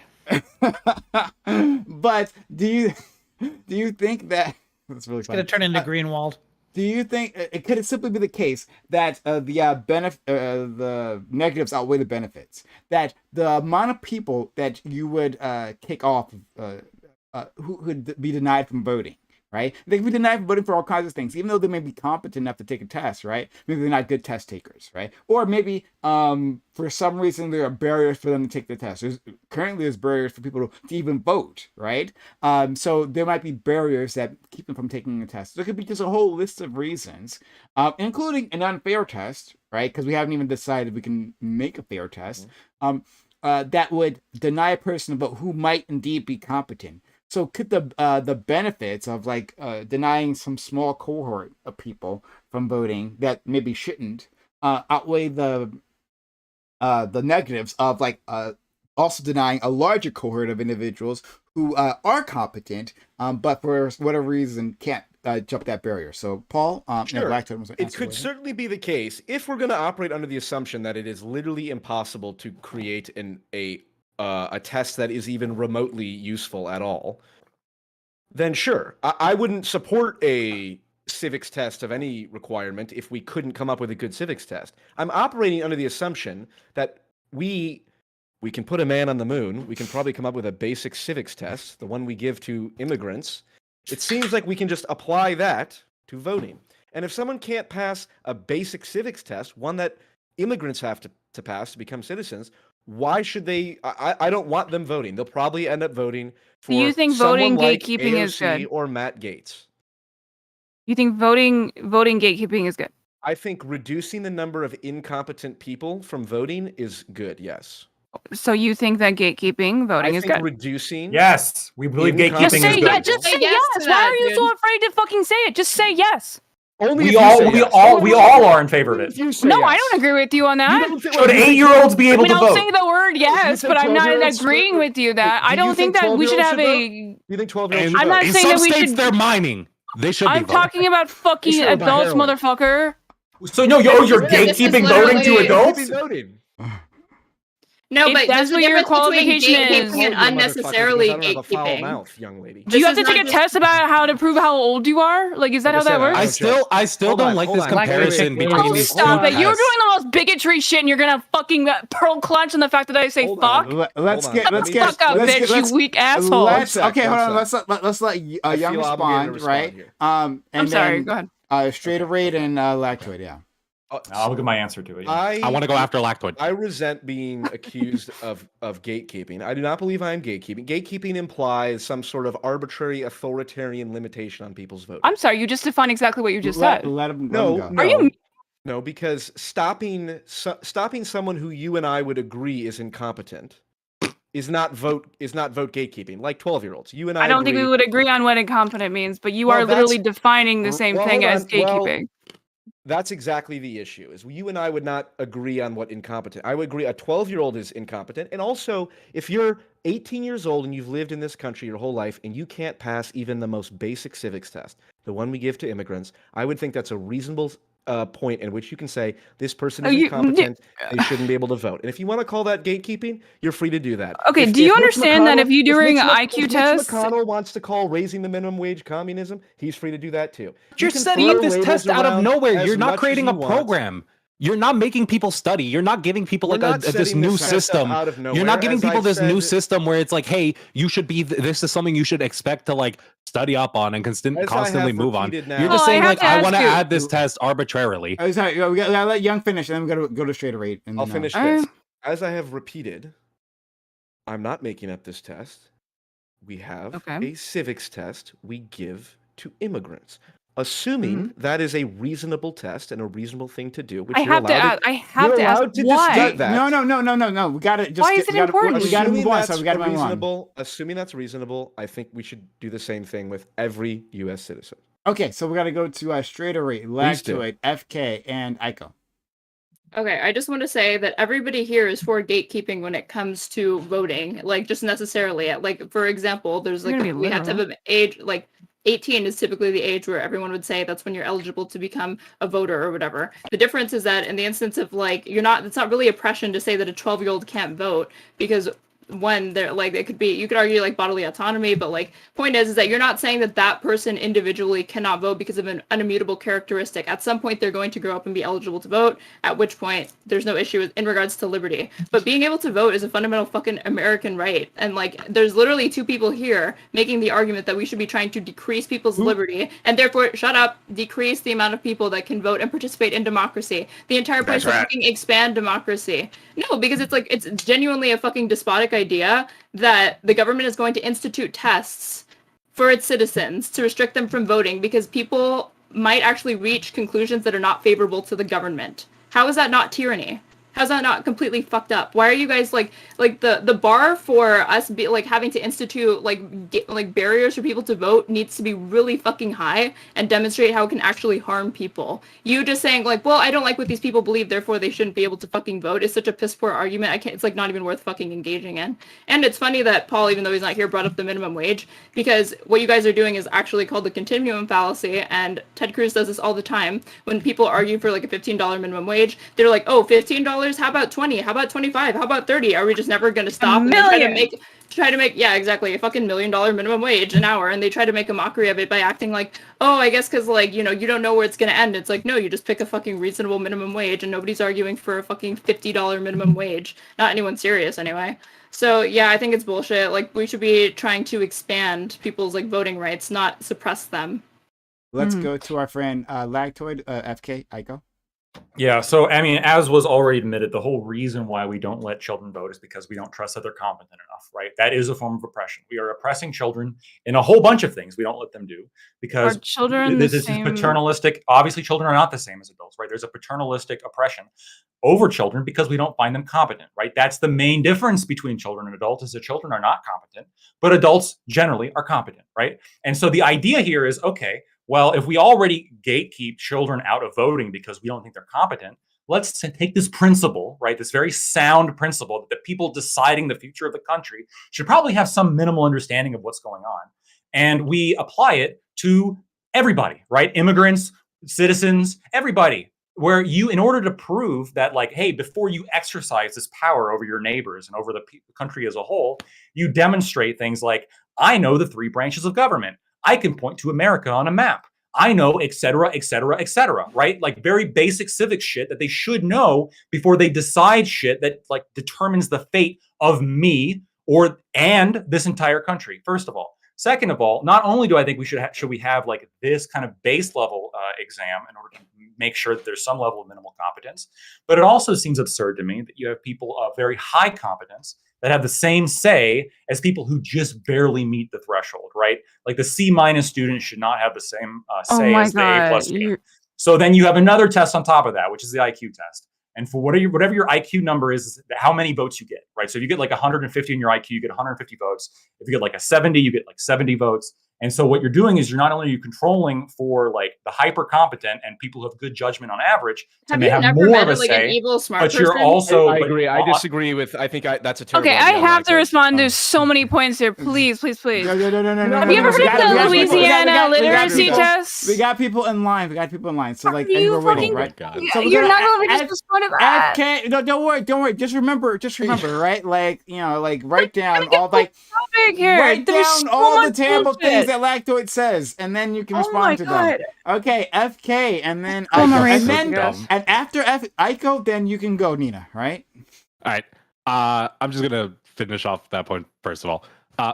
but do you think that that's really It's going to turn into Greenwald. Do you think it could simply be the case that the negatives outweigh the benefits? That the amount of people that you would kick off who would be denied from voting, right? They could be denied from voting for all kinds of things, even though they may be competent enough to take a test, right? Maybe they're not good test takers, right? Or maybe for some reason there are barriers for them to take the test. Currently there's barriers for people to even vote, right? So there might be barriers that keep them from taking a test. There could be just a whole list of reasons, including an unfair test, right? Because we haven't even decided we can make a fair test, that would deny a person a vote who might indeed be competent. So could the benefits of like denying some small cohort of people from voting that maybe shouldn't outweigh the negatives of like also denying a larger cohort of individuals who are competent but for whatever reason can't jump that barrier? So Paul, Sure. it could certainly be the case if we're going to operate under the assumption that it is literally impossible to create a test that is even remotely useful at all, then sure. I wouldn't support a civics test of any requirement if we couldn't come up with a good civics test. I'm operating under the assumption that we can put a man on the moon. We can probably come up with a basic civics test, the one we give to immigrants. It seems like we can just apply that to voting. And if someone can't pass a basic civics test, one that immigrants have to pass to become citizens, why should they? I don't want them voting. They'll probably end up voting for Do you think someone voting like gatekeeping is AOC good? or Matt Gaetz. You think voting gatekeeping is good? I think reducing the number of incompetent people from voting is good. Yes. So you think that gatekeeping voting I is think good? reducing. Yes, we believe gatekeeping Just is say good. yes. Just say Say yes yes. to Why that, are you dude. so afraid to fucking say it? Just say yes. Only We if you all say we yes. all we all are in favor of If it. you say No, yes. I don't agree with you on You that. don't think- Should 8-year-olds be I able mean, to I'll vote? say the word yes, think but I'm not 12-year-olds agreeing should- with you that. Do I you don't think think that we should 12-year-olds have should a. Do you think 12-year-olds And should I'm not in saying some that we states should- they're mining. They should be I'm voting. talking about fucking should have adults, heroin. motherfucker. So no, you're This is gatekeeping voting to literally- adults? voting. No, If but that's there's a what your difference between qualification is- gatekeeping and Motherfucker, unnecessarily because I don't have a foul gatekeeping. mouth, young lady. Do you This have to is take a not test about how to prove how old you are? Like, is that Like how I that said, works? I still Hold don't on, like hold this on. comparison Wait, between Oh, these stop two it. You're tests. doing the most bigotry shit and you're gonna fucking pearl clutch on the fact that I say Hold fuck. on. Let's Hold get on. let's Let me get Fuck up, let's bitch, get- let's- you weak asshole. Let's One okay, sec, hold one on. sec. Let's let I Young feel obligated to respond, respond right? here. And I'm sorry, then, go ahead. Straight rate and Lactoid, yeah. I'll give my answer to it. Yeah. I want to go after Lactoid. I resent being accused of gatekeeping. I do not believe I am gatekeeping. Gatekeeping implies some sort of arbitrary authoritarian limitation on people's voting. I'm sorry, you just defined exactly what you just said. Let him No, go. no. Are you- No, because stopping someone who you and I would agree is incompetent is not vote gatekeeping. Like 12-year-olds, you and I. I don't think we agree- would agree on what incompetent means, but you Well, are literally that's- defining the same well, thing hold as on. Well, gatekeeping. That's exactly the issue. Is you and I would not agree on what incompetent. I would agree a 12-year-old is incompetent. And also, if you're 18 years old and you've lived in this country your whole life and you can't pass even the most basic civics test, the one we give to immigrants, I would think that's a reasonable point in which you can say this person is incompetent, they shouldn't be able to vote. And if you want to call that gatekeeping, you're free to do that. Okay, do you understand that if you're doing an IQ test, Mitch McConnell wants to call raising the minimum wage communism, he's free to do that too. You're setting this test out of nowhere. You're not creating a program. You're not making people study. You're not giving people like this new system. You're not giving people this new system where it's like, hey, you should be. This is something you should expect to like study up on and constantly move on. You're just saying like, I want to add this test arbitrarily. Oh, sorry, we gotta let Young finish, and then we gotta go to straight rate. And I'll finish this. As I have repeated, I'm not making up this test. We have a civics test we give to immigrants. Assuming that is a reasonable test and a reasonable thing to do, which I have to ask why? No. We got to just. Why is it important? We got to move on. So we got to move on. Assuming that's reasonable, I think we should do the same thing with every U.S. citizen. Okay, so we got to go to Straighter Rate, Lactoid, FK, and Aiko. Okay, I just want to say that everybody here is for gatekeeping when it comes to voting. Like, just necessarily, like for example, there's like we have to have an age like. 18 is typically the age where everyone would say that's when you're eligible to become a voter or whatever. The difference is that in the instance of like, it's not really oppression to say that a 12-year-old can't vote, because one, they're like, it could be, you could argue like bodily autonomy, but like point is that you're not saying that that person individually cannot vote because of an unimmutable characteristic. At some point they're going to grow up and be eligible to vote, at which point there's no issue in regards to liberty. But being able to vote is a fundamental fucking American right. And like, there's literally two people here making the argument that we should be trying to decrease people's liberty, and therefore, shut up, decrease the amount of people that can vote and participate in democracy. The entire point is to fucking expand democracy. No, because it's like, it's genuinely a fucking despotic idea that the government is going to institute tests for its citizens to restrict them from voting because people might actually reach conclusions that are not favorable to the government. How is that not tyranny? How's that not completely fucked up? Why are you guys like the bar for us be like having to institute like barriers for people to vote needs to be really fucking high and demonstrate how it can actually harm people. You just saying like, well, I don't like what these people believe, therefore they shouldn't be able to fucking vote is such a piss poor argument. I can't. It's like not even worth fucking engaging in. And it's funny that Paul, even though he's not here, brought up the minimum wage, because what you guys are doing is actually called the continuum fallacy, and Ted Cruz does this all the time. When people argue for like a $15 minimum wage, they're like, oh, $15. How about 20? How about 25? How about 30? Are we just never going to stop? And try to make yeah, exactly, a fucking $1 million minimum wage an hour, and they try to make a mockery of it by acting like, oh, I guess because like, you don't know where it's going to end. It's like, no, you just pick a fucking reasonable minimum wage, and nobody's arguing for a fucking $50 minimum wage. Not anyone serious anyway. So yeah, I think it's bullshit. Like, we should be trying to expand people's like voting rights, not suppress them. Let's go to our friend Lactoid, FK, Aiko. Yeah, so I mean, as was already admitted, the whole reason why we don't let children vote is because we don't trust that they're competent enough, right? That is a form of oppression. We are oppressing children in a whole bunch of things we don't let them do because this is paternalistic. Obviously, children are not the same as adults, right? There's a paternalistic oppression over children because we don't find them competent, right? That's the main difference between children and adults, is that children are not competent, but adults generally are competent, right? And so the idea here is, okay, well, if we already gatekeep children out of voting because we don't think they're competent, let's take this principle, right? This very sound principle that the people deciding the future of the country should probably have some minimal understanding of what's going on. And we apply it to everybody, right? Immigrants, citizens, everybody. Where you, in order to prove that, like, hey, before you exercise this power over your neighbors and over the country as a whole, you demonstrate things like, I know the 3 branches of government. I can point to America on a map. I know, et cetera, right? Like very basic civic shit that they should know before they decide shit that like determines the fate of me and this entire country, first of all. Second of all, not only do I think should we have like this kind of base level exam in order to make sure that there's some level of minimal competence, but it also seems absurd to me that you have people of very high competence that have the same say as people who just barely meet the threshold, right? Like the C- student should not have the same say as the A+ student. So then you have another test on top of that, which is the IQ test. And for whatever your IQ number is how many votes you get, right? So if you get like 150 in your IQ, you get 150 votes. If you get like a 70, you get like 70 votes. And so what you're doing is you're not only are you controlling for like the hyper competent and people who have good judgment on average have you never more met of a like an say, evil smart but person? you're also. I agree. I disagree with. I think that's a terrible. Okay, I have to respond to so many points here. Please, please, please. No. Have you ever heard of the Louisiana literacy test? We got people in line. So like, and we're waiting, right? So you're not going to just respond to that. FK. No, don't worry. Just remember, right? Like, like write down all like. Write down all the terrible things that Lactoid says, and then you can respond to them. Okay, FK, and then and after Aiko, then you can go, Nina. Right? All right. I'm just gonna finish off that point first of all.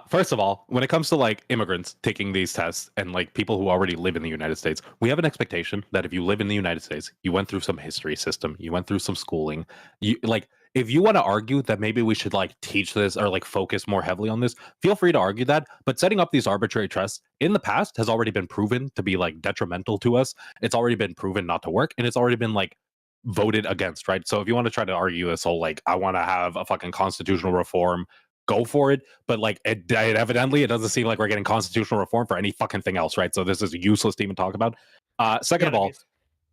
First of all, when it comes to like immigrants taking these tests and like people who already live in the United States, we have an expectation that if you live in the United States, you went through some history system, you went through some schooling, you like. If you want to argue that maybe we should like teach this or like focus more heavily on this, feel free to argue that. But setting up these arbitrary tests in the past has already been proven to be like detrimental to us. It's already been proven not to work, and it's already been like voted against, right? So if you want to try to argue this whole like I want to have a fucking constitutional reform, go for it. But like it evidently it doesn't seem like we're getting constitutional reform for any fucking thing else, right? So this is useless to even talk about. Second of all,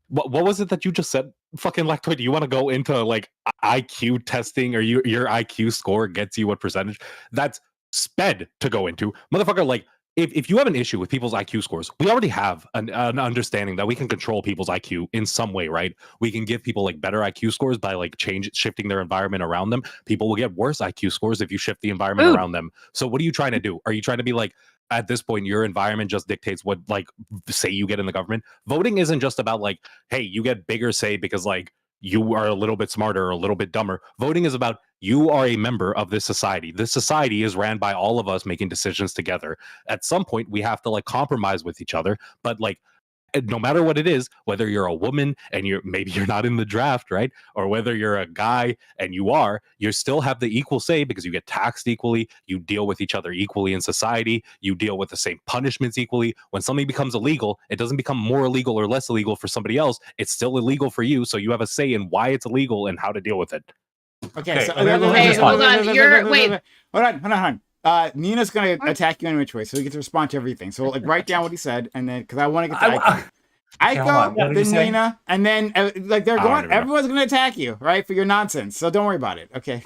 what was it that you just said? Fucking Lactoid, do you want to go into like IQ testing or your IQ score gets you what percentage? That's sped to go into. Motherfucker, like if you have an issue with people's IQ scores, we already have an understanding that we can control people's IQ in some way, right? We can give people like better IQ scores by like shifting their environment around them. People will get worse IQ scores if you shift the environment around them. So what are you trying to do? Are you trying to be like, at this point, your environment just dictates what like say you get in the government? Voting isn't just about like, hey, you get bigger say because like you are a little bit smarter or a little bit dumber. Voting is about you are a member of this society. This society is ran by all of us making decisions together. At some point, we have to like compromise with each other, but like no matter what it is, whether you're a woman and maybe you're not in the draft, right? Or whether you're a guy and you still have the equal say because you get taxed equally, you deal with each other equally in society, you deal with the same punishments equally. When something becomes illegal, it doesn't become more illegal or less illegal for somebody else. It's still illegal for you, so you have a say in why it's illegal and how to deal with it. Okay, so hold on. Hold on. Nina's gonna attack you in which way, so he gets to respond to everything. So like write down what he said, and then because I want to get to Aiko, then Nina, and then like they're going. Everyone's gonna attack you, right, for your nonsense. So don't worry about it. Okay,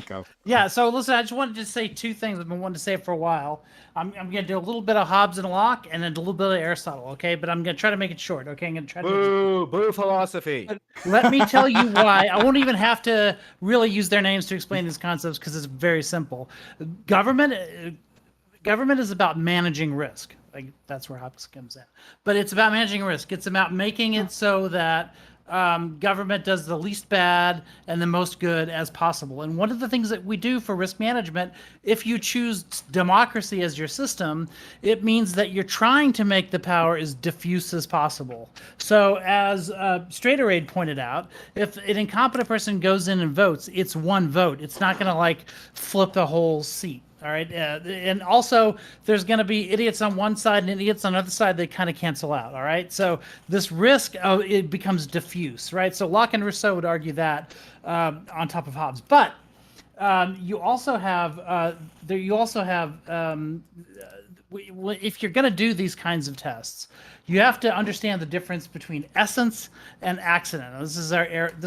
go. Yeah. So listen, I just wanted to say two things I've been wanting to say for a while. I'm gonna do a little bit of Hobbes and Locke, and then a little bit of Aristotle. Okay, but I'm gonna try to make it short. Okay, I'm gonna try to. Boo philosophy. Let me tell you why. I won't even have to really use their names to explain these concepts because it's very simple. Government is about managing risk. Like that's where Hobbes comes in. But it's about managing risk. It's about making it so that government does the least bad and the most good as possible. And one of the things that we do for risk management, if you choose democracy as your system, it means that you're trying to make the power as diffuse as possible. So as Straighteraid pointed out, if an incompetent person goes in and votes, it's one vote. It's not going to like flip the whole seat. All right. And also, there's going to be idiots on one side and idiots on the other side. They kind of cancel out. All right. So this risk, it becomes diffuse. Right. So Locke and Rousseau would argue that on top of Hobbes. But you also have if you're going to do these kinds of tests, you have to understand the difference between essence and accident. Now, this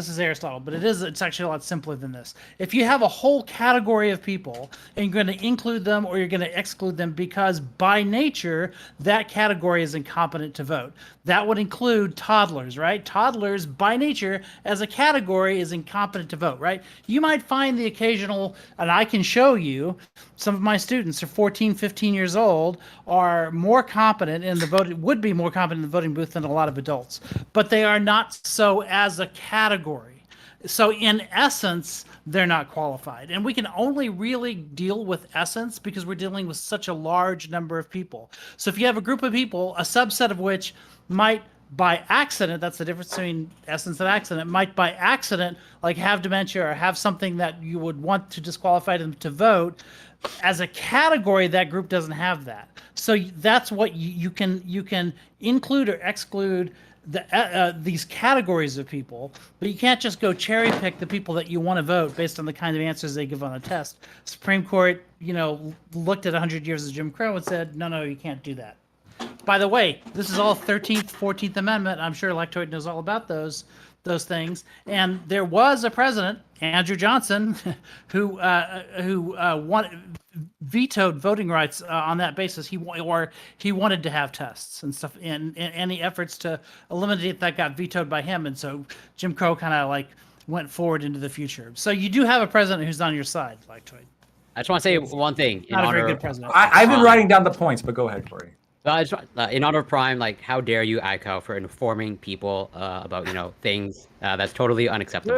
is Aristotle, but it's actually a lot simpler than this. If you have a whole category of people and you're going to include them or you're going to exclude them because by nature that category is incompetent to vote. That would include toddlers, right? Toddlers by nature as a category is incompetent to vote, right? You might find the occasional, and I can show you, some of my students are 14, 15 years old, are more competent in the voting, would be more competent in the voting booth than a lot of adults, but they are not so as a category. So in essence, they're not qualified. And we can only really deal with essence because we're dealing with such a large number of people. So if you have a group of people, a subset of which might by accident, that's the difference between essence and accident, might by accident like have dementia or have something that you would want to disqualify them to vote, as a category, that group doesn't have that. So that's what you can include or exclude these categories of people, but you can't just go cherry pick the people that you want to vote based on the kind of answers they give on a test. Supreme Court, looked at 100 years of Jim Crow and said, no, you can't do that. By the way, this is all 13th, 14th Amendment. I'm sure Electoid knows all about those things. And there was a president, Andrew Johnson, who vetoed voting rights on that basis. He wanted to have tests and stuff, and any efforts to eliminate that got vetoed by him. And so Jim Crow kind of like went forward into the future. So you do have a president who's on your side, Electoid. I just want to say one thing. Not a very good president. I've been writing down the points, but go ahead, Corey. In honor of Prime, like, how dare you, Ico, for informing people about things that's totally unacceptable.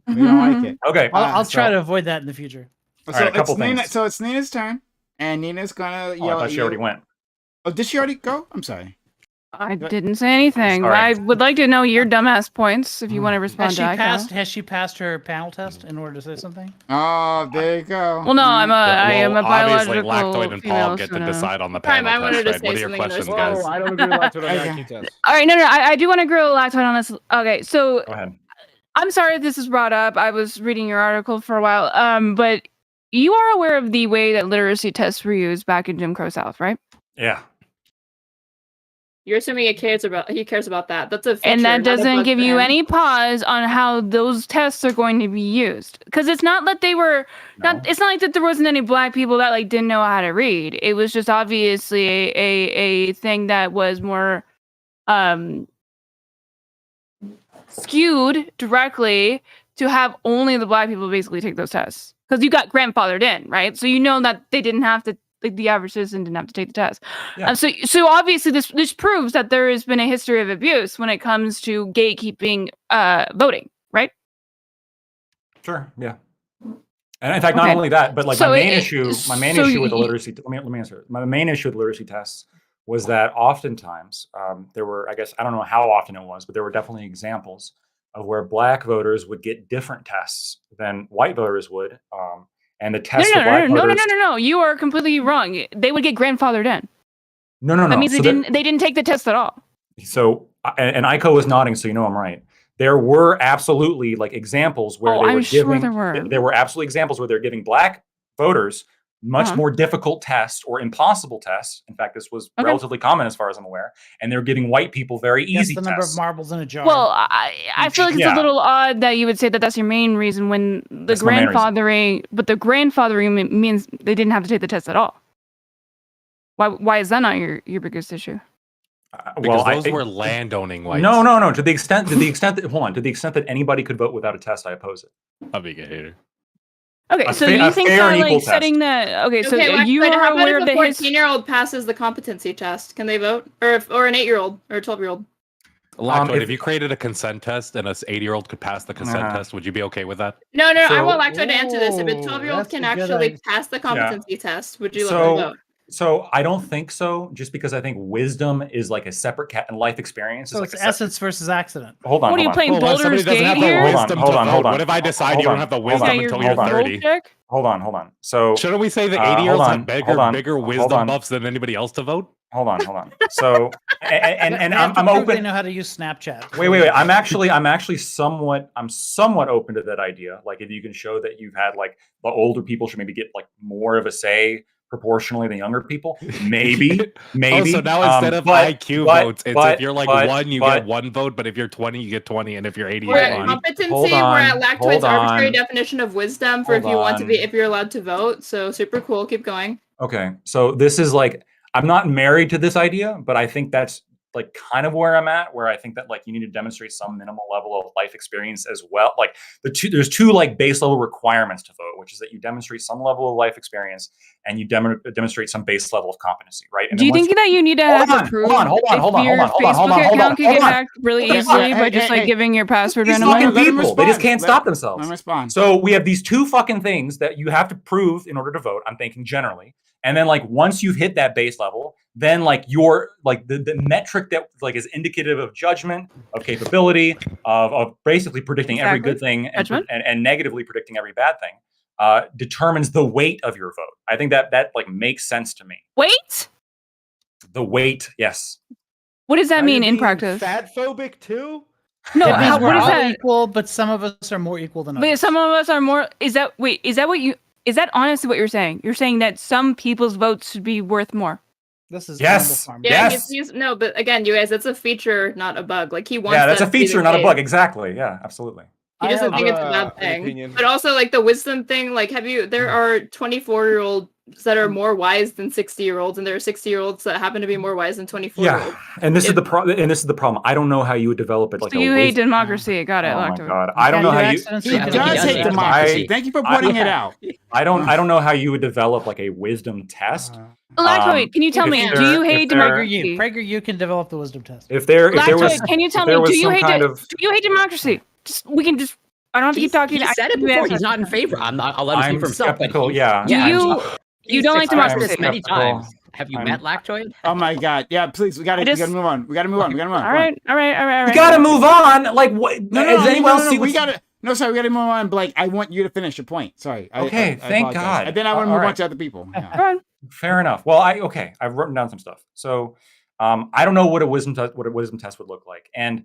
We don't like it. Okay, I'll try to avoid that in the future. So, right, a couple things. So it's Nina's turn, and Nina's gonna yell. I thought she already went. Oh, did she already go? I'm sorry. I didn't say anything. Sorry. I would like to know your dumbass points if you want to respond Has she passed her panel test in order to say something? Oh, there you go. Well, no, I am a obviously, biological Lactoid and female. Paul get to decide on the Prime, panel I wanted test, to right? say What are your something in questions, guys? I don't agree with Lactoid on the IQ test. All right, no, I do want to grill Lactoid on this. Okay, so Go ahead. I'm sorry if this is brought up. I was reading your article for a while, but you are aware of the way that literacy tests were used back in Jim Crow South, right? Yeah. You're assuming he cares about that. That's a feature, And that not a doesn't bug give for you him. any pause on how those tests are going to be used, because it's not that they were No. it's not like that there wasn't any black people that like didn't know how to read. It was just obviously a thing that was more skewed directly to have only the black people basically take those tests, because you got grandfathered in, right? So that they didn't have to. Like, the average citizen didn't have to take the test. Yeah. So obviously this proves that there has been a history of abuse when it comes to gatekeeping voting, right? Sure. Yeah. And in fact, not only that, but like So my main issue with the you- literacy. Let me answer. My main issue with literacy tests was that oftentimes there were, I guess, I don't know how often it was, but there were definitely examples of where black voters would get different tests than white voters would. And the test for black voters. No. You are completely wrong. They would get grandfathered in. No. That means they didn't take the test at all. So, and Ico was nodding, so you know I'm right. There were absolutely like examples where they were giving. There were absolutely examples where they're giving black voters much more difficult tests or impossible tests. In fact, this was relatively common as far as I'm aware, and they're giving white people very easy the tests. number of marbles in a jar. Well, I feel like it's a little odd that you would say that that's your main reason when the grandfathering, but the grandfathering means they didn't have to take the test at all. Why is that not your biggest issue? Because those were landowning whites. No. To the extent that anybody could vote without a test, I oppose it. I'll be a hater. Okay, so you think that like setting the so you are aware of the 14-year-old passes the competency test? Can they vote, or an 8-year-old or a 12-year-old? Lactoid, if you created a consent test and a 80-year-old could pass the consent test, would you be okay with that? No. I want Lactoid to answer this. If a 12-year-old can actually pass the competency test, would you let them vote? So I don't think so, just because I think wisdom is like a separate life experience. So it's essence versus accident. Hold on. What are you playing Boulder's Gate here? Hold on. What if I decide you don't have the wisdom until you're 30? Hold on. So shouldn't we say the 80-year-olds have bigger wisdom buffs than anybody else to vote? Hold on. So and I'm open. They know how to use Snapchat. Wait. I'm actually somewhat open to that idea. Like, if you can show that you've had like the older people should maybe get like more of a say proportionally than younger people, maybe. Oh, so now instead of IQ votes, it's if you're like 1, you get 1 vote, but if you're 20, you get 20, and if you're 80, you we're get at 80. competency. We're at Lactoid's arbitrary definition of wisdom for if you're allowed to vote. So super cool. Keep going. Okay, so this is like, I'm not married to this idea, but I think that's like kind of where I'm at, where I think that like you need to demonstrate some minimal level of life experience as well. Like there's two like base level requirements to vote, which is that you demonstrate some level of life experience and you demonstrate some base level of competency, right? And do you think that you need to have to prove hold on, your Facebook account can get hacked really easily by just like giving your password randomly? People, they just can't stop themselves. Let me respond. So we have these two fucking things that you have to prove in order to vote. I'm thinking generally. And then like once you've hit that base level, then like your like the metric that like is indicative of judgment, of capability, of basically predicting every good thing and negatively predicting every bad thing, determines the weight of your vote. I think that like makes sense to me. Weight? The weight, yes. What does that Now mean you're in being practice? Fat phobic too? No, It means what is we're all that? equal, but some of us are more equal than others. But some of us are more. Is that honestly what you're saying? You're saying that some people's votes should be worth more. This is Yes. Animal Farm. Yeah, Yes. no, but again, you guys, that's a feature, not a bug. Like he wants. Yeah, that's that a to be feature, the not a case. bug. Exactly. Yeah, absolutely. He doesn't think it's a bad an thing. opinion. But also, like the wisdom thing, like there are 24-year-olds that are more wise than 60-year-olds, and there are 60-year-olds that happen to be more wise than 24-year-olds. Yeah, and this is the problem. I don't know how you would develop it like So a you hate wisdom. democracy. Got it. Oh my Lacto. god, I don't know how you. He does hate democracy. Thank you for pointing it out. I don't know how you would develop like a wisdom test. Lactoid, can you tell me? Do you hate democracy? PragerU can develop the wisdom test. If there was, can you tell if there me? was Do you some hate kind of, do you hate democracy? I don't have to keep talking. He said it before. He's not in favor. I'll let him speak for himself. skeptical. Yeah. You don't like democracy? Many times. Have you met Lactoid? Oh my god! Yeah, please, we gotta move on. We gotta move on. All right. We gotta move on. Like what? No, does anyone else see? we gotta. No, sorry, we gotta move on. But like, I want you to finish your point. Sorry. Okay, I thank apologize. God. And then I want to move on right. to other people. Yeah. Fair enough. Well, I've written down some stuff. So, I don't know what a wisdom test would look like, and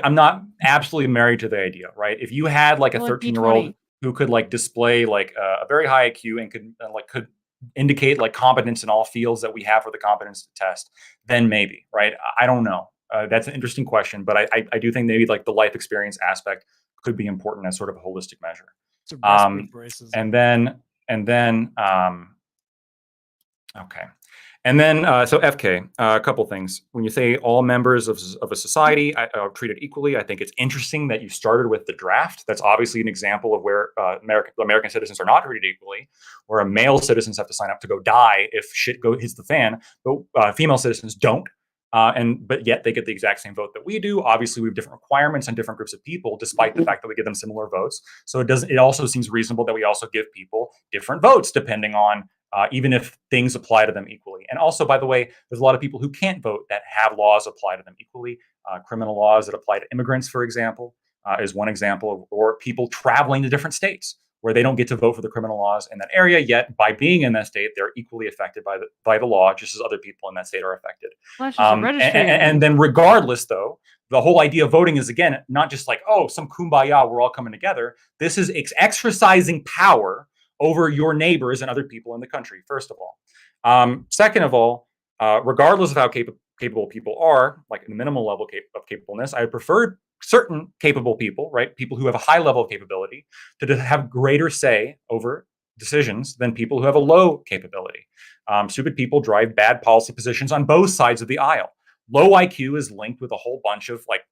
I'm not absolutely married to the idea, right? If you had like a 13-year-old who could like display like a very high IQ and could indicate like competence in all fields that we have for the competence test, then maybe, right? I don't know. That's an interesting question, but I do think maybe like the life experience aspect could be important as sort of a holistic measure. Okay. And then, so FK, a couple things. When you say all members of a society are treated equally, I think it's interesting that you started with the draft. That's obviously an example of where American citizens are not treated equally, where male citizens have to sign up to go die if shit hits the fan, but female citizens don't. But yet they get the exact same vote that we do. Obviously, we have different requirements on different groups of people, despite the fact that we give them similar votes. So it also seems reasonable that we also give people different votes depending on even if things apply to them equally. And also, by the way, there's a lot of people who can't vote that have laws apply to them equally. Criminal laws that apply to immigrants, for example, is one example, or people traveling to different states where they don't get to vote for the criminal laws in that area, yet by being in that state, they're equally affected by the law, just as other people in that state are affected. And then regardless, though, the whole idea of voting is, again, not just like, oh, some kumbaya, we're all coming together. This is exercising power over your neighbors and other people in the country, first of all. Second of all, regardless of how capable people are, like the minimal level of capableness, I prefer certain capable people, right? People who have a high level of capability to have greater say over decisions than people who have a low capability. Stupid people drive bad policy positions on both sides of the aisle. Low IQ is linked with a whole bunch of like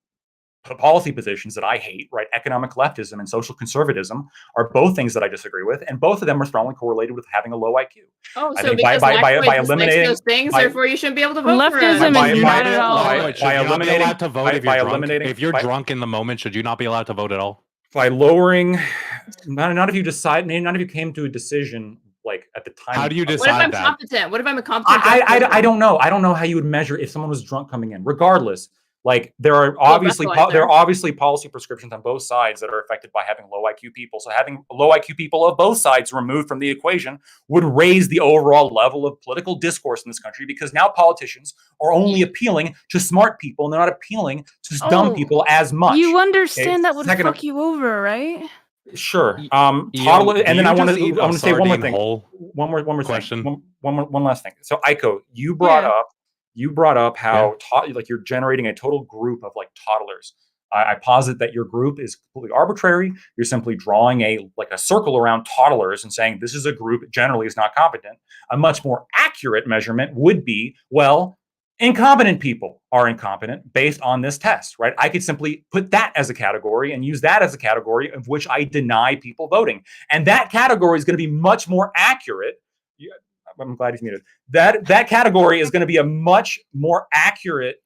policy positions that I hate, right? Economic leftism and social conservatism are both things that I disagree with, and both of them are strongly correlated with having a low IQ. Oh, so because by eliminating those things, therefore you shouldn't be able to vote for it. Leftism is not at all. By eliminating to vote if you're drunk in the moment, should you not be allowed to vote at all? By lowering, not if you decide, none of you came to a decision like at the time. How do you decide What if I'm competent? What if I'm a competent? I don't know. I don't know how you would measure if someone was drunk coming in. Regardless, like there are obviously policy prescriptions on both sides that are affected by having low IQ people. So having low IQ people of both sides removed from the equation would raise the overall level of political discourse in this country, because now politicians are only appealing to smart people and they're not appealing to dumb people as much. You understand that would fuck you over, right? Sure. And then I want to say one more thing. One more question. One last thing. So Aiko, you brought up how like you're generating a total group of like toddlers. I posit that your group is completely arbitrary. You're simply drawing a circle around toddlers and saying this is a group generally is not competent. A much more accurate measurement would be, well, incompetent people are incompetent based on this test, right? I could simply put that as a category and use that as a category of which I deny people voting. And that category is going to be much more accurate. I'm glad he's muted. That category is going to be a much more accurate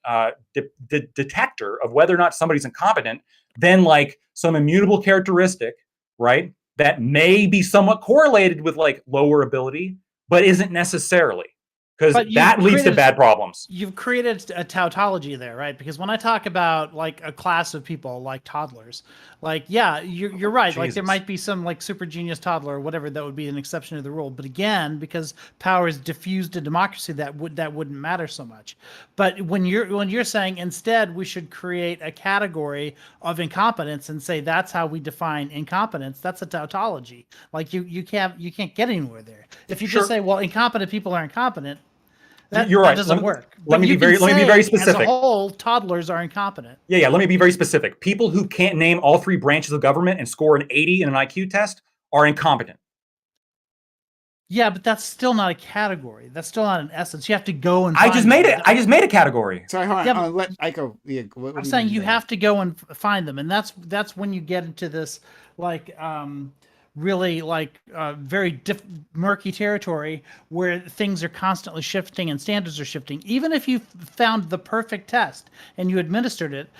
detector of whether or not somebody's incompetent than like some immutable characteristic, right? That may be somewhat correlated with like lower ability, but isn't necessarily. because that leads to bad problems. You've created a tautology there, right? Because when I talk about like a class of people like toddlers, like, yeah, you're right. Jesus. Like there might be some like super genius toddler or whatever that would be an exception to the rule. But again, because power is diffused in democracy, that wouldn't matter so much. But when you're saying instead we should create a category of incompetence and say that's how we define incompetence, that's a tautology. Like you can't get anywhere there. If you just say, well, incompetent people are incompetent, you're right. That doesn't work. Let me be very specific. As a whole, toddlers are incompetent. Yeah. Let me be very specific. People who can't name all 3 branches of government and score an 80 in an IQ test are incompetent. Yeah, but that's still not a category. That's still not an essence. You have to go and. I just made a category. Sorry, hold on. Let Aiko. Yeah, I'm saying you have to go and find them, and that's when you get into this like really like very murky territory where things are constantly shifting and standards are shifting. Even if you found the perfect test and you administered it,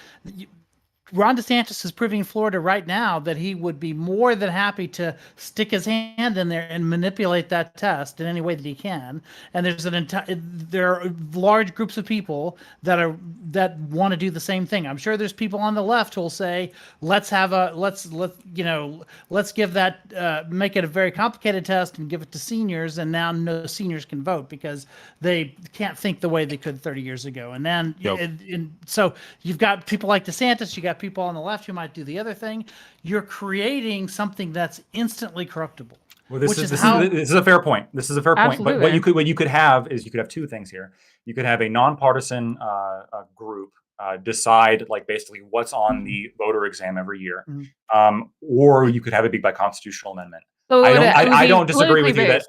Ron DeSantis is proving in Florida right now that he would be more than happy to stick his hand in there and manipulate that test in any way that he can. And there are large groups of people that want to do the same thing. I'm sure there's people on the left who will say, let's give that, make it a very complicated test and give it to seniors, and now no seniors can vote because they can't think the way they could 30 years ago. And then, so you've got people like DeSantis, you got people on the left who might do the other thing. You're creating something that's instantly corruptible. Well, this is a fair point. This is a fair point. But what you could have is 2 things here. You could have a nonpartisan group decide like basically what's on the voter exam every year, or you could have it be by constitutional amendment. So I don't disagree with you that.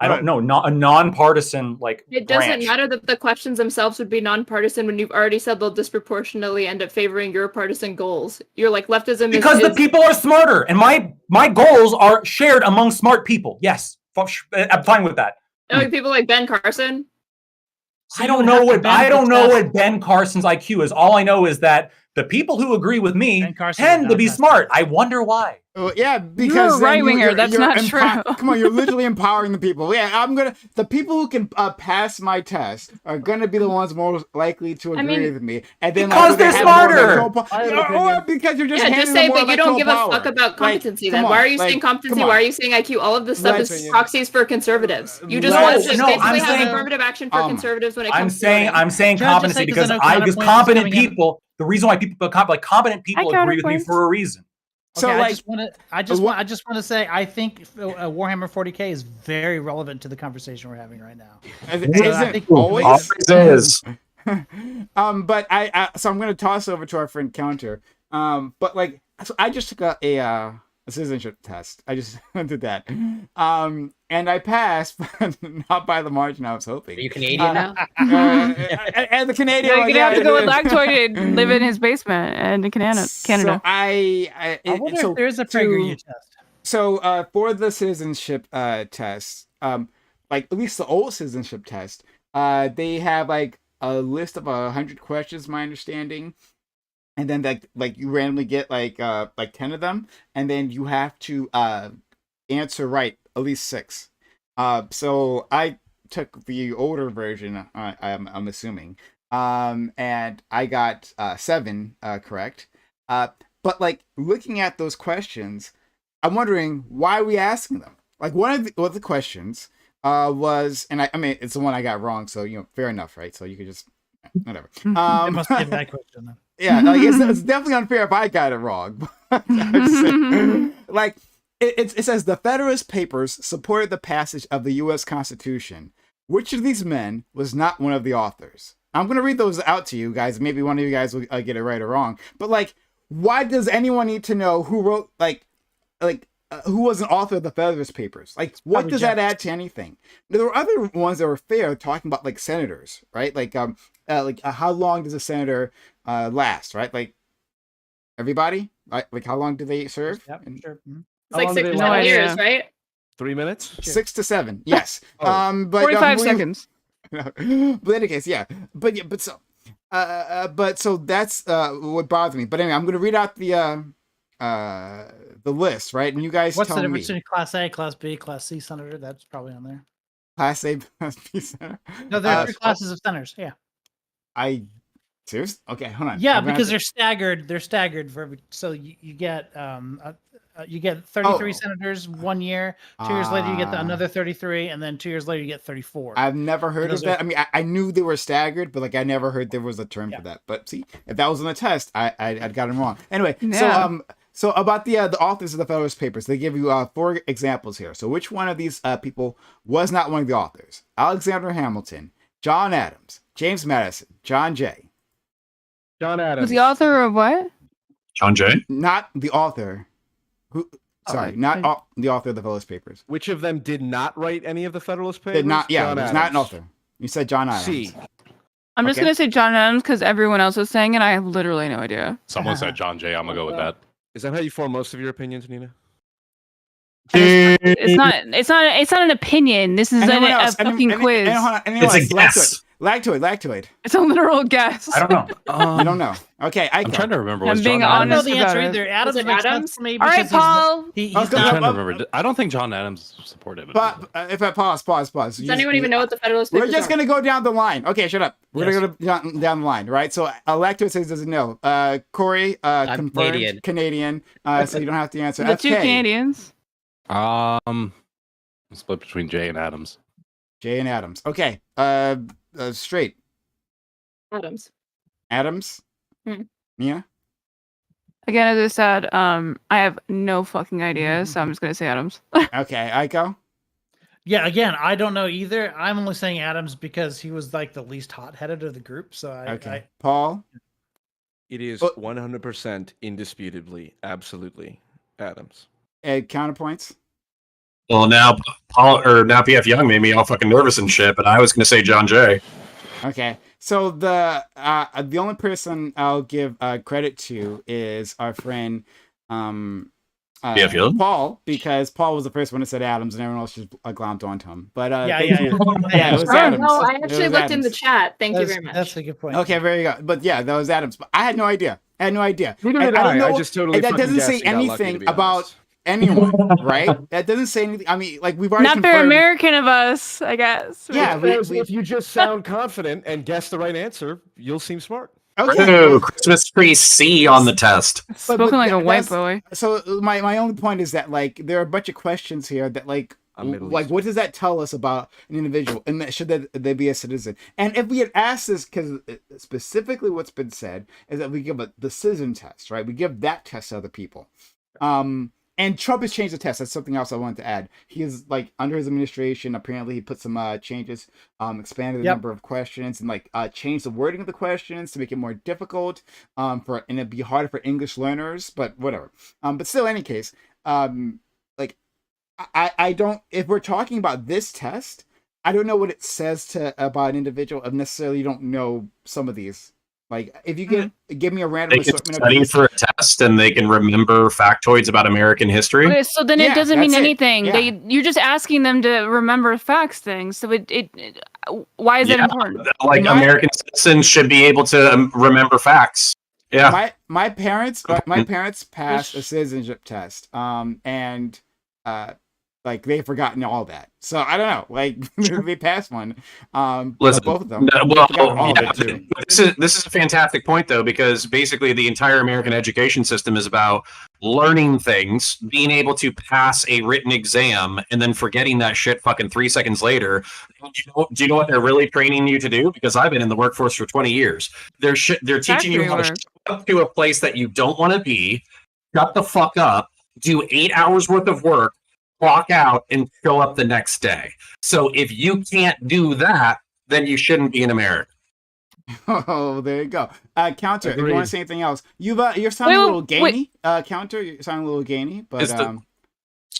I don't know, not a nonpartisan like. It doesn't matter that the questions themselves would be nonpartisan when you've already said they'll disproportionately end up favoring your partisan goals. You're like leftism because the people are smarter, and my goals are shared among smart people. Yes, I'm fine with that. Oh, people like Ben Carson. So I don't know what Ben Carson's IQ is. All I know is that the people who agree with me tend to be smart. I wonder why. Well, yeah, because you're a right winger. That's not true. Come on, you're literally empowering the people. Yeah, the people who can pass my test are gonna be the ones most likely to agree with me. And then because they're smarter, or because you're just just say, but you don't give a fuck about competency. Then why are you saying competency? Why are you saying IQ? All of this stuff is proxies for conservatives. You just want to basically have affirmative action for conservatives when it comes to voting. I'm saying competency because competent people. The reason why people competent people agree with me for a reason. So I just want to say I think Warhammer 40K is very relevant to the conversation we're having right now. I think always is. But so I'm going to toss over to our friend Counter. But like, so I just took a citizenship test. I just did that. And I passed, but not by the margin I was hoping. Are you Canadian now? And the Canadian. You're gonna have to go with Lactoid and live in his basement in Canada. So I wonder if there's a PragerU test. So for the citizenship test, like at least the old citizenship test, they have like a list of 100 questions, my understanding. And then like you randomly get like 10 of them, and then you have to answer right at least 6. So I took the older version. I'm assuming, and I got 7 correct. But like looking at those questions, I'm wondering why are we asking them? Like one of the questions was, and I mean it's the one I got wrong, so fair enough, right? So you could just whatever. It must be a bad question then. Yeah, like it's definitely unfair if I got it wrong. Like it says the Federalist Papers supported the passage of the U.S. Constitution. Which of these men was not one of the authors? I'm gonna read those out to you guys. Maybe one of you guys will get it right or wrong. But like, why does anyone need to know who wrote who was an author of the Federalist Papers? Like, what does that add to anything? There were other ones that were fair, talking about like senators, right? Like how long does a senator last, right? Like everybody, right? Like how long do they serve? Yep, sure. Mm-hmm. It's like 6 to 7 years, right? 3 minutes? 6 to 7, yes. But 45 seconds. But in any case, yeah. But so that's what bothers me. But anyway, I'm going to read out the list, right? And you guys what's tell the me. difference between Class A, Class B, Class C senator? That's probably on there. Class A, Class B center. No, there are 3 classes of centers. Yeah. Serious? Okay, hold on. Yeah, because they're staggered. They're staggered for every. So you get 33 senators 1 year. 2 years later, you get another 33, and then 2 years later, you get 34. I've never heard of that. I mean, I knew they were staggered, but like I never heard there was a term for that. But see, if that was on the test, I'd got it wrong. Anyway, so about the authors of the Federalist Papers, they give you 4 examples here. So which one of these people was not one of the authors? Alexander Hamilton, John Adams, James Madison, John Jay. John Adams. Was the author of what? John Jay? Not the author. Not the author of the Federalist Papers. Which of them did not write any of the Federalist Papers? Did not. Yeah, he was not an author. You said John Adams. C. I'm just gonna say John Adams because everyone else was saying it. I have literally no idea. Someone said John Jay. I'm gonna go with that. Is that how you form most of your opinions, Nina? It's not an opinion. This is a fucking quiz. It's a guess. Lactoid. It's a literal guess. I don't know. You don't know. Okay, I'm trying to remember. I'm Was being John I don't know honest the about answer it. either. Adams makes sense to me All right, because Paul. he's I'm not. trying to remember. I don't think John Adams supported it. But if I pause. Does anyone even know what the Federalist Papers We're just are? going to go down the line. Okay, shut up. We're going to go down the line, right? So Lactoid says doesn't know. Corey, confirmed Canadian, so you don't have to answer. The 2 Canadians. Split between Jay and Adams. Jay and Adams. Okay. Straight. Adams. Mia. Again, as I said, I have no fucking idea, so I'm just gonna say Adams. Okay, Aiko. Yeah, again, I don't know either. I'm only saying Adams because he was like the least hot-headed of the group. So Paul. It is 100% indisputably, absolutely Adams. Counterpoints. Well, now PF Young made me all fucking nervous and shit, but I was going to say John Jay. Okay, so the only person I'll give credit to is our friend PF Young? Paul, because Paul was the first one that said Adams, and everyone else just glommed onto him. But yeah, it was Adams. No, I actually looked in the chat. Thank you very much. That's a good point. Okay, very good. But yeah, that was Adams. But I had no idea. Neither did I don't know. I just totally that doesn't say anything about anyone, right? That doesn't say anything. I mean, like we've already Not very American of us, I guess. Yeah, if you just sound confident and guess the right answer, you'll seem smart. Okay. Ooh, Christmas tree C on the test. Spoken like a white boy. So my only point is that like there are a bunch of questions here that like what does that tell us about an individual, and that should they be a citizen? And if we had asked this, because specifically what's been said is that we give the citizen test, right? We give that test to other people. And Trump has changed the test. That's something else I wanted to add. He is like under his administration. Apparently, he put some changes, expanded the number of questions, and like changed the wording of the questions to make it more difficult. And it'd be harder for English learners. But whatever. But still, in any case, like I don't. If we're talking about this test, I don't know what it says about an individual if necessarily you don't know some of these. Like, if you give me a random they can study for a test and they can remember factoids about American history. Okay, so then it doesn't mean anything. Yeah. You're just asking them to remember facts things. So why is that important? Like American citizens should be able to remember facts. Yeah. My parents passed a citizenship test. And like they've forgotten all that. So I don't know. Like they passed one. Listen, both of them. This is a fantastic point though, because basically the entire American education system is about learning things, being able to pass a written exam, and then forgetting that shit fucking 3 seconds later. Do you know what they're really training you to do? Because I've been in the workforce for 20 years. They're teaching you how to show up to a place that you don't want to be, shut the fuck up, do 8 hours worth of work, clock out, and show up the next day. So if you can't do that, then you shouldn't be in America. Oh, there you go. Counter, if you want to say anything else, you're sounding a little gainy. Counter, you're sounding a little gainy, but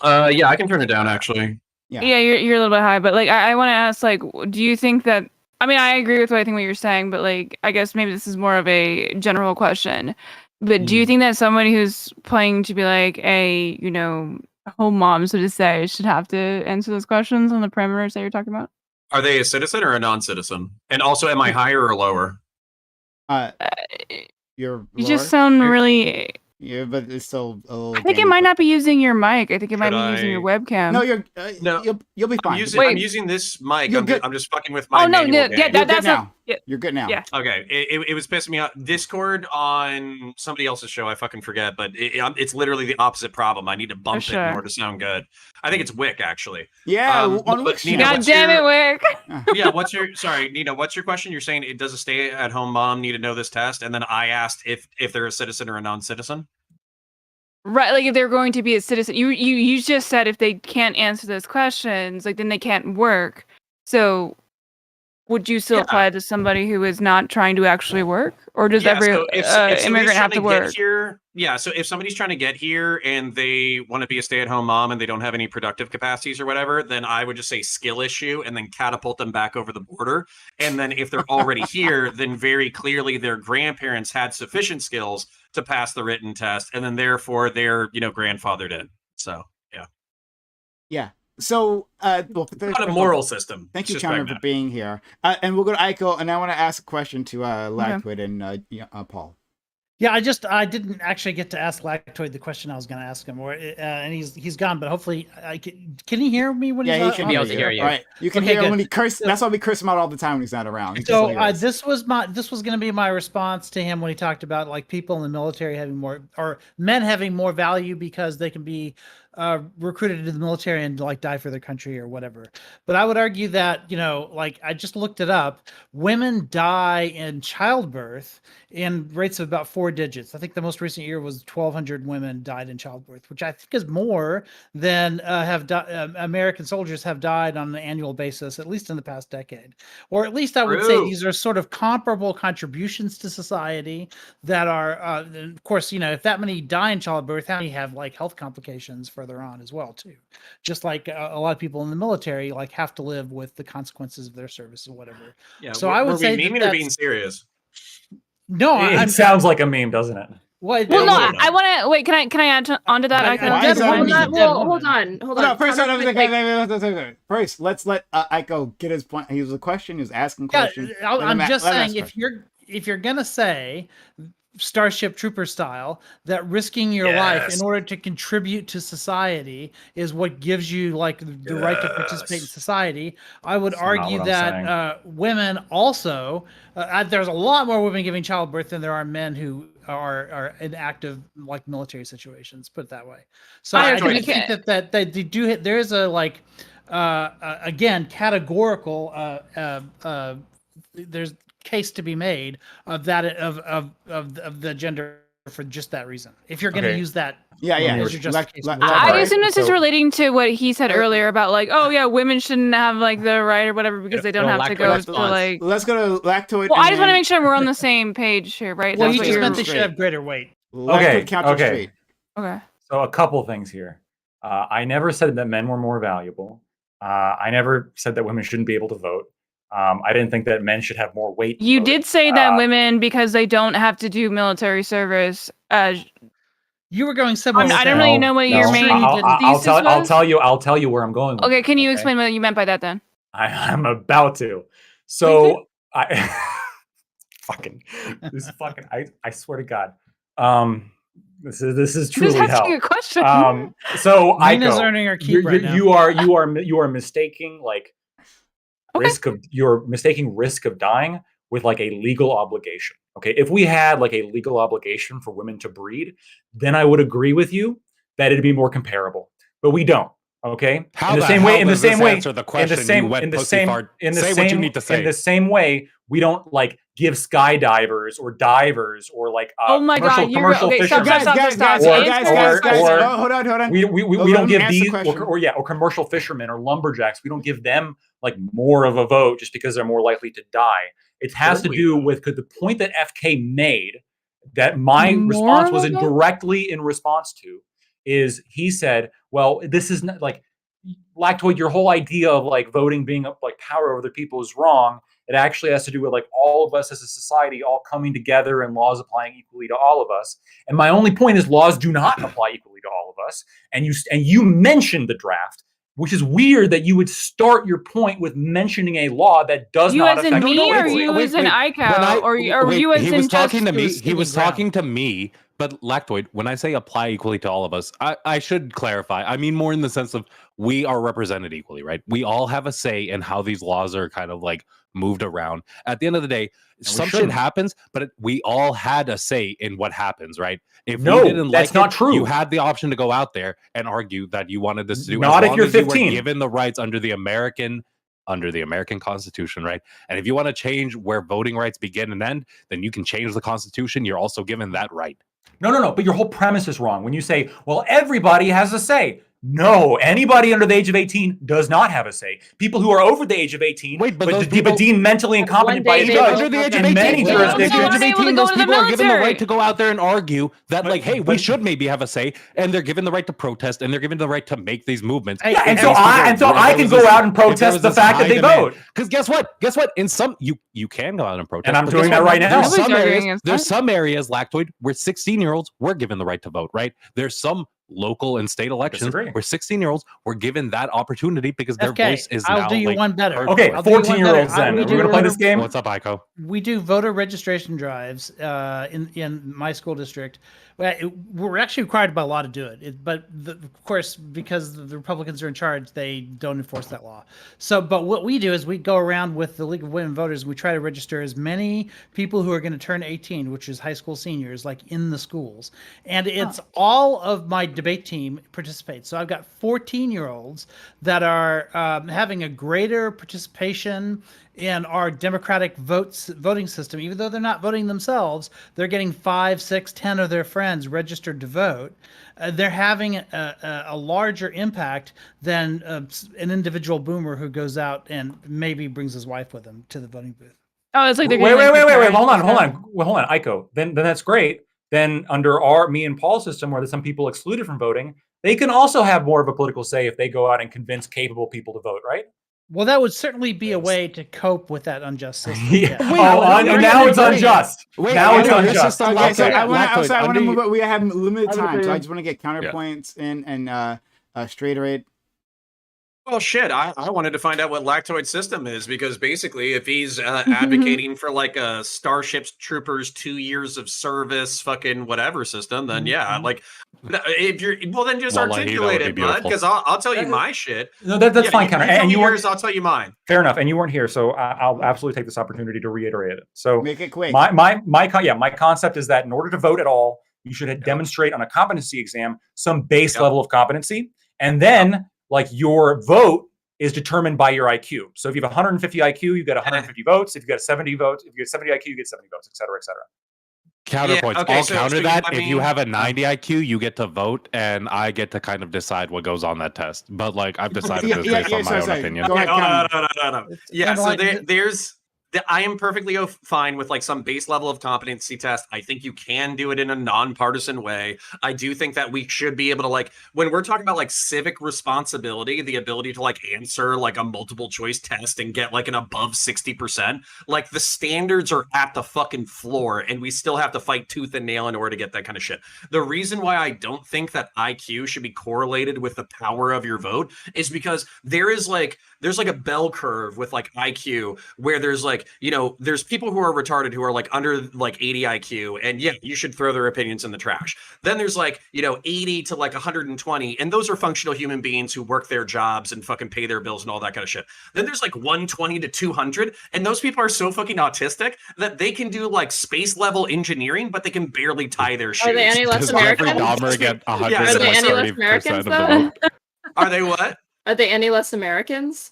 yeah, I can turn it down actually. Yeah, you're a little bit high, but like I want to ask, like, do you think that? I mean, I agree with I think what you're saying, but like I guess maybe this is more of a general question. But do you think that somebody who's planning to be like a home mom, so to say, should have to answer those questions on the parameters that you're talking about? Are they a citizen or a non-citizen? And also, am I higher or lower? You just sound really Yeah, but it's still a little. I think it might not be using your mic. I think it might be using your I- webcam. No, you're No, you'll be fine. I'm using this mic. You're I'm good. just fucking with my Oh no, manual yeah, game. that's now. yeah. You're good now. Yeah. Okay, it was pissing me off. Discord on somebody else's show, I fucking forget, but it's literally the opposite problem. I need to bump it in order to sound good. I think it's Wick, actually. Yeah, on but Wick. God damn it, Wick. Yeah, Nina, what's your question? You're saying, does a stay-at-home mom need to know this test? And then I asked if they're a citizen or a non-citizen? Right, like if they're going to be a citizen, you just said if they can't answer those questions, like then they can't work. So, would you still apply to somebody who is not trying to actually work, or does every immigrant have to work? So if somebody's trying to get here and they want to be a stay-at-home mom and they don't have any productive capacities or whatever, then I would just say skill issue and then catapult them back over the border. And then if they're already here, then very clearly their grandparents had sufficient skills to pass the written test, and then therefore they're grandfathered in. So yeah. So, well, not a moral system. Thank you, Chandler, for being here. And we'll go to Aiko, and I want to ask a question to Lactwood and Paul. Yeah, I didn't actually get to ask Lactoid the question I was going to ask him, and he's gone. But hopefully, can he hear me when he's he should be able to hear you. Right, you can hear him when he curses. That's why we curse him out all the time when he's not around. So this was going to be my response to him when he talked about like people in the military having more, or men having more value because they can be recruited into the military and like die for their country or whatever. But I would argue that, like I just looked it up, women die in childbirth in rates of about 4 digits. I think the most recent year was 1,200 women died in childbirth, which I think is more than American soldiers have died on an annual basis, at least in the past decade. Or at least I would say these are sort of comparable contributions to society that are, of course, if that many die in childbirth, how many have like health complications further on as well too, just like a lot of people in the military like have to live with the consequences of their service or whatever. Yeah, so I would say memeing or being serious. No, it sounds like a meme, doesn't it? Well, no, I want to wait. Can I add onto that? Hold on. First, let's let Aiko get his point. He was a question. He was asking questions. I'm just saying, if you're gonna say Starship Trooper style, that risking your life in order to contribute to society is what gives you like the right to participate in society, I would argue that women also there's a lot more women giving childbirth than there are men who are in active like military situations, put it that way. So I think that they do there is a like again categorical there's case to be made of that of the gender for just that reason. If you're going to use that, as your justification. I assume this is relating to what he said earlier about like, oh yeah, women shouldn't have like the right or whatever because they don't have to go to like. Let's go to Lactoid. Well, I just want to make sure we're on the same page here, right? Well, you just meant they should have greater weight. Okay. Okay. So a couple things here. I never said that men were more valuable. I never said that women shouldn't be able to vote. I didn't think that men should have more weight. You did say that women, because they don't have to do military service. You were going similar. I don't really know what your main thesis was. I'll tell you where I'm going with okay, can you explain what you meant by that then? I'm about to. So I swear to God. This is truly hell. A question. So Nina's earning her keep right now. You are mistaking like you're mistaking risk of dying with like a legal obligation. Okay, if we had like a legal obligation for women to breed, then I would agree with you that it'd be more comparable. But we don't. Okay, in the same way, in the same way, we don't like give skydivers or divers or like commercial fishermen. Hold on. We don't give these or commercial fishermen or lumberjacks. We don't give them like more of a vote just because they're more likely to die. It has to do with the point that FK made that my response was directly in response to is he said, well, this is not like Lactoid, your whole idea of like voting being like power over other people is wrong. It actually has to do with like all of us as a society all coming together and laws applying equally to all of us. And my only point is laws do not apply equally to all of us. And you mentioned the draft, which is weird that you would start your point with mentioning a law that does not affect you as in me, or you as in ICAO, or you as in talking to me. He was talking to me, But Lactoid, when I say apply equally to all of us, I should clarify. I mean more in the sense of we are represented equally, right? We all have a say in how these laws are kind of like moved around. At the end of the day, some shit happens, but we all had a say in what happens, right? If we didn't that's like not it, true. you had the option to go out there and argue that you wanted this to do. Not as if you're long as 15. you were given the rights under the American Constitution, right? And if you want to change where voting rights begin and end, then you can change the Constitution. You're also given that right. No. But your whole premise is wrong. When you say, well, everybody has a say. No, anybody under the age of 18 does not have a say. People who are over the age of 18, but deemed mentally incompetent by age under the age of 18, many jurisdictions, under the age of 18, those people are given the right to go out there and argue that, like, hey, we should maybe have a say, and they're given the right to protest, and they're given the right to make these movements. Yeah, and so I can go out and protest the fact that they vote. Because guess what? In some you can go out and protest, and I'm doing that right now. There's some areas, Lactoid, where 16-year-olds were given the right to vote. Right? There's some local and state elections where 16-year-olds were given that opportunity because their voice is now. I'll do you one better. Okay, 14-year-olds then. Are we going to play this game? What's up, Aiko? We do voter registration drives in my school district. We're actually required by law to do it, but of course, because the Republicans are in charge, they don't enforce that law. So, but what we do is we go around with the League of Women Voters. And we try to register as many people who are going to turn 18, which is high school seniors, like in the schools. And it's all of my debate team participates. So I've got 14-year-olds that are having a greater participation in our democratic voting system. Even though they're not voting themselves, they're getting 5, 6, 10 of their friends registered to vote. They're having a larger impact than an individual boomer who goes out and maybe brings his wife with him to the voting booth. Oh, it's like they're wait. Hold on. Aiko, then that's great. Then under me and Paul's system, where there's some people excluded from voting, they can also have more of a political say if they go out and convince capable people to vote, right? Well, that would certainly be a way to cope with that unjust system. Yeah. Now it's unjust. Now it's unjust. I want to move on. We have limited time, so I just want to get counterpoints and straight rate. Well, shit, I wanted to find out what Lactoid's system is, because basically if he's advocating for like a Starship Troopers 2 years of service fucking whatever system, then yeah, like if you're then just articulate it, bud, because I'll tell you my shit. No, that's fine, Counter. And yours, I'll tell you mine. Fair enough. And you weren't here, so I'll absolutely take this opportunity to reiterate it. So make it quick. My concept is that in order to vote at all, you should demonstrate on a competency exam some base level of competency, and then like your vote is determined by your IQ. So if you have 150 IQ, you get 150 votes. If you get 70 votes, if you get 70 IQ, you get 70 votes, et cetera, et cetera. Counterpoints. I'll counter that. If you have a 90 IQ, you get to vote, and I get to kind of decide what goes on that test. But like I've decided this based on my own opinion. Go ahead, no. Yeah, so there's I am perfectly fine with like some base level of competency test. I think you can do it in a nonpartisan way. I do think that we should be able to, like, when we're talking about like civic responsibility, the ability to like answer like a multiple choice test and get like an above 60%, like the standards are at the fucking floor, and we still have to fight tooth and nail in order to get that kind of shit. The reason why I don't think that IQ should be correlated with the power of your vote is because there's like a bell curve with like IQ where there's like, you know, there's people who are retarded who are like under like 80 IQ, and yeah, you should throw their opinions in the trash. Then there's like, you know, 80 to like 120, and those are functional human beings who work their jobs and fucking pay their bills and all that kind of shit. Then there's like 120 to 200, and those people are so fucking autistic that they can do like space level engineering, but they can barely tie their shoes. Are they any less Americans? Dahmer get Are they any less Americans though? Are they what? Are they any less Americans?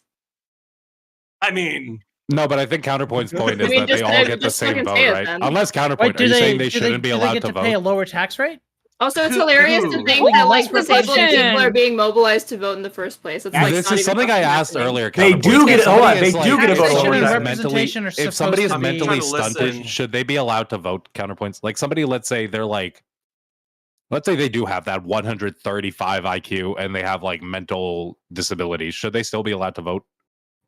I mean, no, but I think Counterpoint's point is that they all get the same vote, right? Unless Counterpoint, are you saying they shouldn't be allowed to vote? Pay a lower tax rate? Also, it's hilarious to think that like disabled people are being mobilized to vote in the first place. It's like this is something I asked earlier. They do get They do get a vote. If somebody is mentally stunted, should they be allowed to vote? Counterpoints, like somebody, let's say they're like, let's say they do have that 135 IQ and they have like mental disabilities. Should they still be allowed to vote?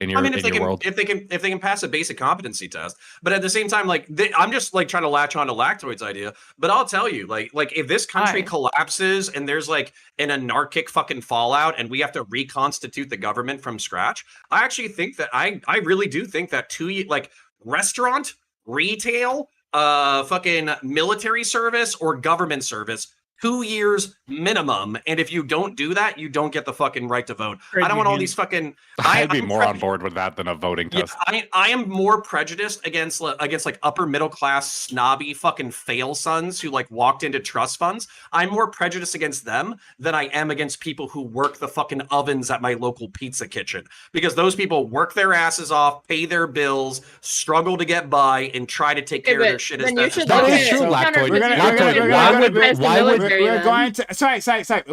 If they can pass a basic competency test, but at the same time, like I'm just like trying to latch on to Lactoid's idea. But I'll tell you, like if this country collapses and there's like an anarchic fucking fallout and we have to reconstitute the government from scratch, I actually think that I really do think that like restaurant, retail, fucking military service or government service. 2 years minimum, and if you don't do that, you don't get the fucking right to vote. I don't want all these fucking. I'd be more on board with that than a voting test. I am more prejudiced against like upper middle class snobby fucking fail sons who like walked into trust funds. I'm more prejudiced against them than I am against people who work the fucking ovens at my local pizza kitchen, because those people work their asses off, pay their bills, struggle to get by, and try to take care of their shit as best as That possible. is true, Lactoid. We're going to. Sorry.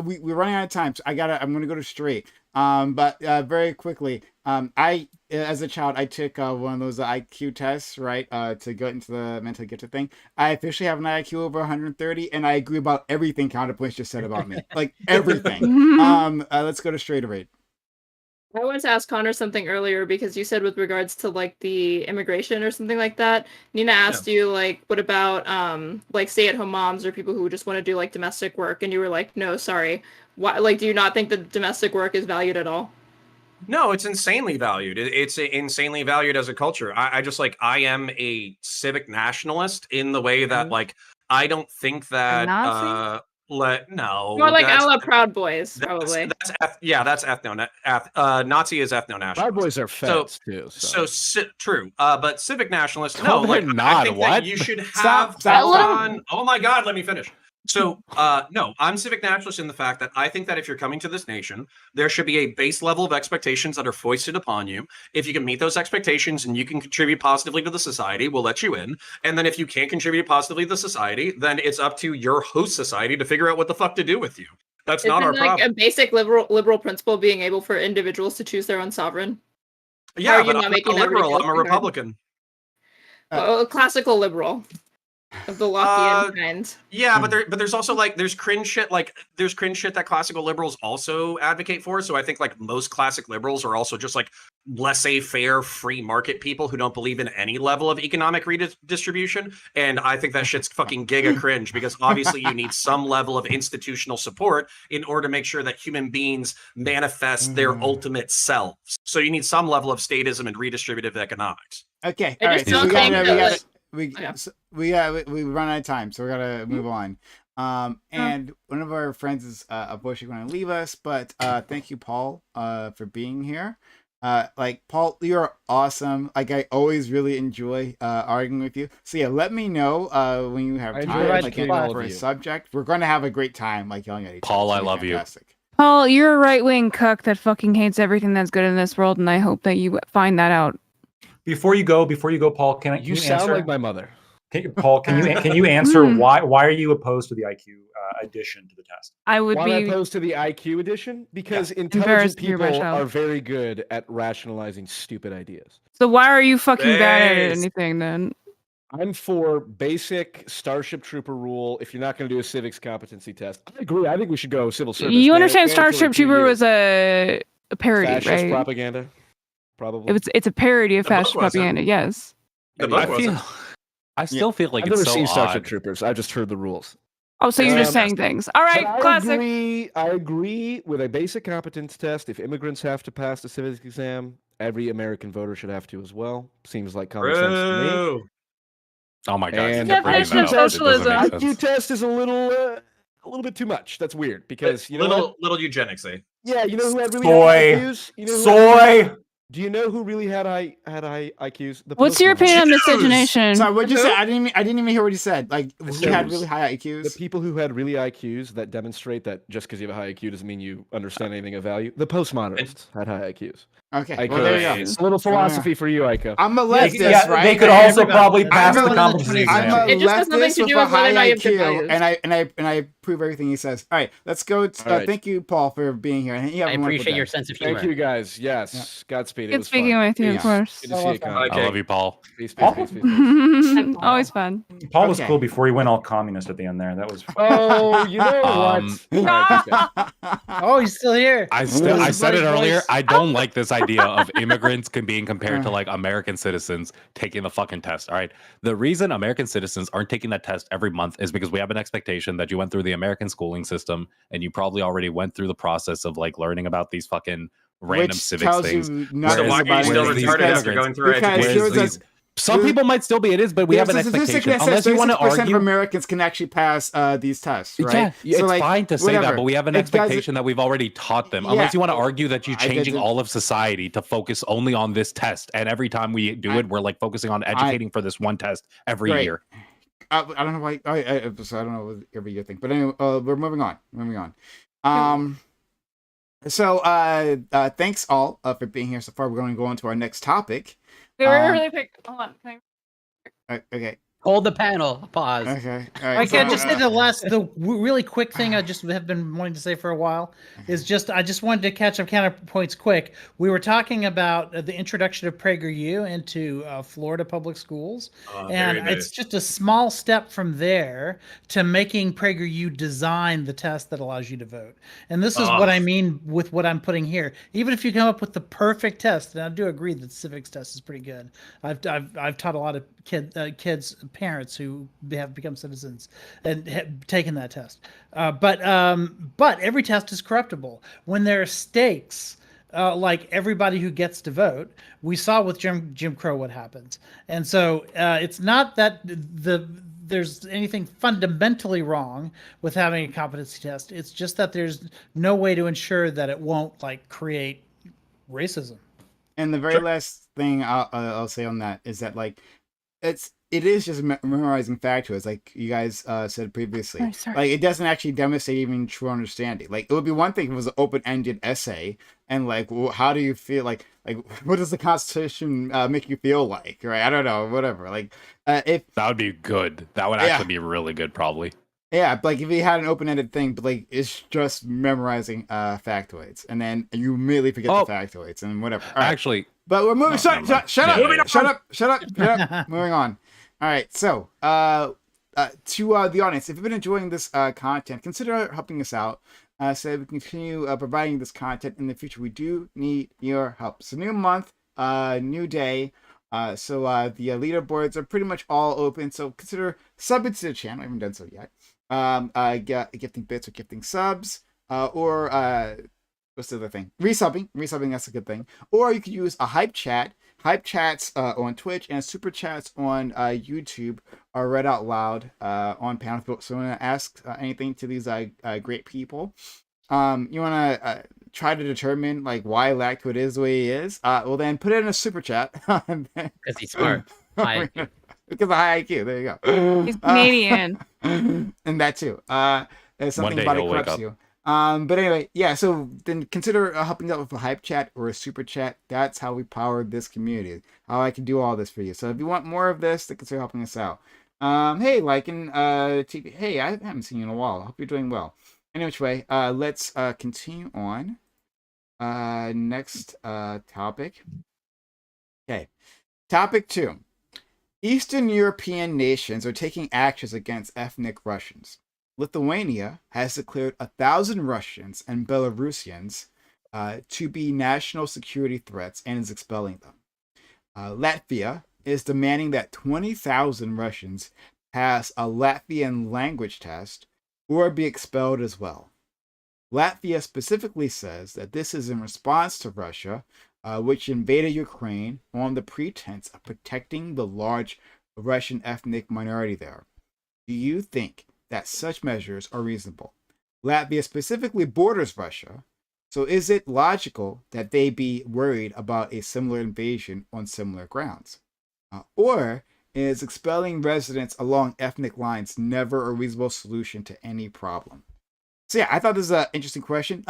We're running out of time, so I'm going to go to straight. But very quickly, I as a child I took one of those IQ tests, right? To go into the mentally gifted thing. I officially have an IQ over 130, and I agree about everything Counterpoints just said about me, like everything. Let's go to straight rate. I wanted to ask Connor something earlier, because you said with regards to like the immigration or something like that, Nina asked you like, what about like stay-at-home moms or people who just want to do like domestic work, and you were like, no, sorry. Why? Like, do you not think that domestic work is valued at all? No, it's insanely valued. It's insanely valued as a culture. I just like, I am a civic nationalist in the way that like, I don't think that Nazi? No, More like a la Proud Boys, probably. That's Nazi is ethno-nationalist. Proud Boys are feds too. True. But civic nationalists, No, no, they're like, not. I think What? that you should have on. Oh my God, let me finish. So, no, I'm civic nationalist in the fact that I think that if you're coming to this nation, there should be a base level of expectations that are foisted upon you. If you can meet those expectations and you can contribute positively to the society, we'll let you in. And then if you can't contribute positively to the society, then it's up to your host society to figure out what the fuck to do with you. That's not our problem. Like a basic liberal principle being able for individuals to choose their own sovereign. Yeah, but I'm not a liberal. I'm a Republican. A classical liberal. Of the Lockean kind. Yeah, but there's also like there's cringe shit that classical liberals also advocate for. So I think like most classic liberals are also just like laissez-faire free market people who don't believe in any level of economic redistribution. And I think that shit's fucking giga cringe, because obviously you need some level of institutional support in order to make sure that human beings manifest their ultimate selves. So you need some level of statism and redistributive economics. Okay, all right. So we run out of time, so we gotta move on. And one of our friends is unfortunately going to leave us, but thank you, Paul, for being here. Like, Paul, you're awesome. Like, I always really enjoy arguing with you. So yeah, let me know when you have time, like for a subject. We're going to have a great time, like yelling at each other. Paul, I love you. Paul, you're a right-wing cuck that fucking hates everything that's good in this world, and I hope that you find that out. Before you go, Paul, can you sound answer? like my mother. Paul, can you answer why are you opposed to the IQ addition to the test? I would be opposed to the IQ addition because intelligent people are very good at rationalizing stupid ideas. So why are you fucking bad at anything then? I'm for basic Starship Trooper rule. If you're not going to do a civics competency test, I agree. I think we should go civil service. You understand Starship Trooper was a parody, fascist right? Propaganda, probably. It's a parody of fascist propaganda. Yes. I still feel like I've it's never so seen odd. Starship Troopers. I just heard the rules. Oh, so you're just saying things. All right, classic. I agree with a basic competence test. If immigrants have to pass the civics exam, every American voter should have to as well. Seems like common sense to me. Oh my God! And definition of socialism. IQ test is a little bit too much. That's weird because you know little eugenics, eh? Yeah, you know who had really high IQs? You know do you know who really had high IQs? What's your opinion on miscegenation? Sorry, what'd you say? I didn't even hear what he said. Like, who had really high IQs? The people who had really IQs that demonstrate that just because you have a high IQ doesn't mean you understand anything of value. The postmodernists had high IQs. Okay, well, there you go. It's a little philosophy for you, Aiko. I'm a leftist, right? They could also probably pass the competency exam. I'm a leftist with a high IQ, and I prove everything he says. All right, let's go. Thank you, Paul, for being here. I appreciate your sense of humor. Thank you, guys. Yes, Godspeed. Good speaking with you, of course. Good to see you, Connor. I love you, Paul. Peace. Always fun. Paul was cool before he went all communist at the end there. That was fun. Oh, you know what? Oh, he's still here. I said it earlier. I don't like this idea of immigrants being compared to like American citizens taking the fucking test. All right. The reason American citizens aren't taking that test every month is because we have an expectation that you went through the American schooling system and you probably already went through the process of like learning about these fucking random civics things. So why are you still retarded after going through education? Some people might still be. It is, but we have an expectation. Unless you want to argue, of Americans can actually pass these tests, right? Yeah, it's fine to say that, but we have an expectation that we've already taught them. Unless you want to argue that you're changing all of society to focus only on this test, and every time we do it, we're like focusing on educating for this one test every year. I don't know why. I don't know what every year thing, but anyway, we're moving on. So thanks all for being here so far. We're going to go on to our next topic. Really quick. Hold on. Okay. Hold the panel. Pause. Okay. All right. I can just say the really quick thing I just have been wanting to say for a while is I just wanted to catch up counterpoints quick. We were talking about the introduction of PragerU into Florida public schools, and it's just a small step from there to making PragerU design the test that allows you to vote. And this is what I mean with what I'm putting here. Even if you come up with the perfect test, and I do agree that the civics test is pretty good. I've taught a lot of kids parents who have become citizens and have taken that test. But every test is corruptible. When there are stakes, like everybody who gets to vote, we saw with Jim Crow what happens. And so it's not that there's anything fundamentally wrong with having a competency test. It's just that there's no way to ensure that it won't create racism. And the very last thing I'll say on that is that it is just memorizing factoids, like you guys said previously. Like it doesn't actually demonstrate even true understanding. Like it would be one thing if it was an open-ended essay, and how do you feel? Like what does the Constitution make you feel like? Right? I don't know. Whatever. If that would be good. That would actually be really good, probably. Yeah, if you had an open-ended thing, but it's just memorizing factoids, and then you immediately forget the factoids and whatever. All right. Actually, but we're moving. Shut up. Moving on. All right. So, to the audience, if you've been enjoying this content, consider helping us out so that we continue providing this content in the future. We do need your help. It's a new month, new day. So the leaderboards are pretty much all open. So consider subbing to the channel. I haven't done so yet. Gifting bits or gifting subs, or what's the other thing? Resubbing, that's a good thing. Or you could use a hype chat. Hype chats on Twitch and super chats on YouTube are read out loud on panel. So I'm gonna ask anything to these great people. You wanna try to determine why Lactoid is the way he is? Well, then put it in a super chat. Because he's smart. High IQ. Because of high IQ. There you go. He's Canadian. And that too. There's something about it corrupts you. But anyway, yeah, so then consider helping out with a hype chat or a super chat. That's how we power this community. How I can do all this for you. So if you want more of this, then consider helping us out. Hey, TV. Hey, I haven't seen you in a while. I hope you're doing well. Anyway, let's continue on. Next topic. Okay. Topic 2. Eastern European nations are taking actions against ethnic Russians. Lithuania has declared 1,000 Russians and Belarusians to be national security threats and is expelling them. Latvia is demanding that 20,000 Russians pass a Latvian language test or be expelled as well. Latvia specifically says that this is in response to Russia, which invaded Ukraine on the pretense of protecting the large Russian ethnic minority there. Do you think that such measures are reasonable? Latvia specifically borders Russia, so is it logical that they be worried about a similar invasion on similar grounds? Or is expelling residents along ethnic lines never a reasonable solution to any problem? So yeah, I thought this was an interesting question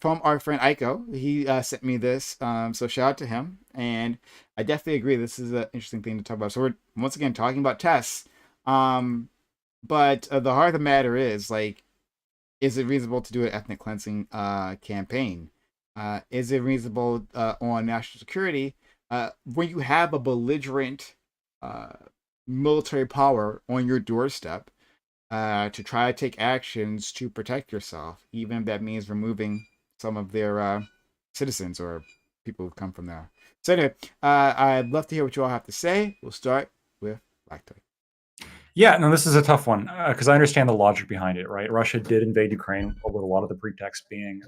from our friend Aiko. He sent me this, so shout out to him. And I definitely agree, this is an interesting thing to talk about. So we're once again talking about tests. But the heart of the matter is, is it reasonable to do an ethnic cleansing campaign? Is it reasonable on national security when you have a belligerent military power on your doorstep to try to take actions to protect yourself, even if that means removing some of their citizens or people who've come from there? So anyway, I'd love to hear what you all have to say. We'll start with Lactoid. Yeah, no, this is a tough one because I understand the logic behind it, right? Russia did invade Ukraine with a lot of the pretext being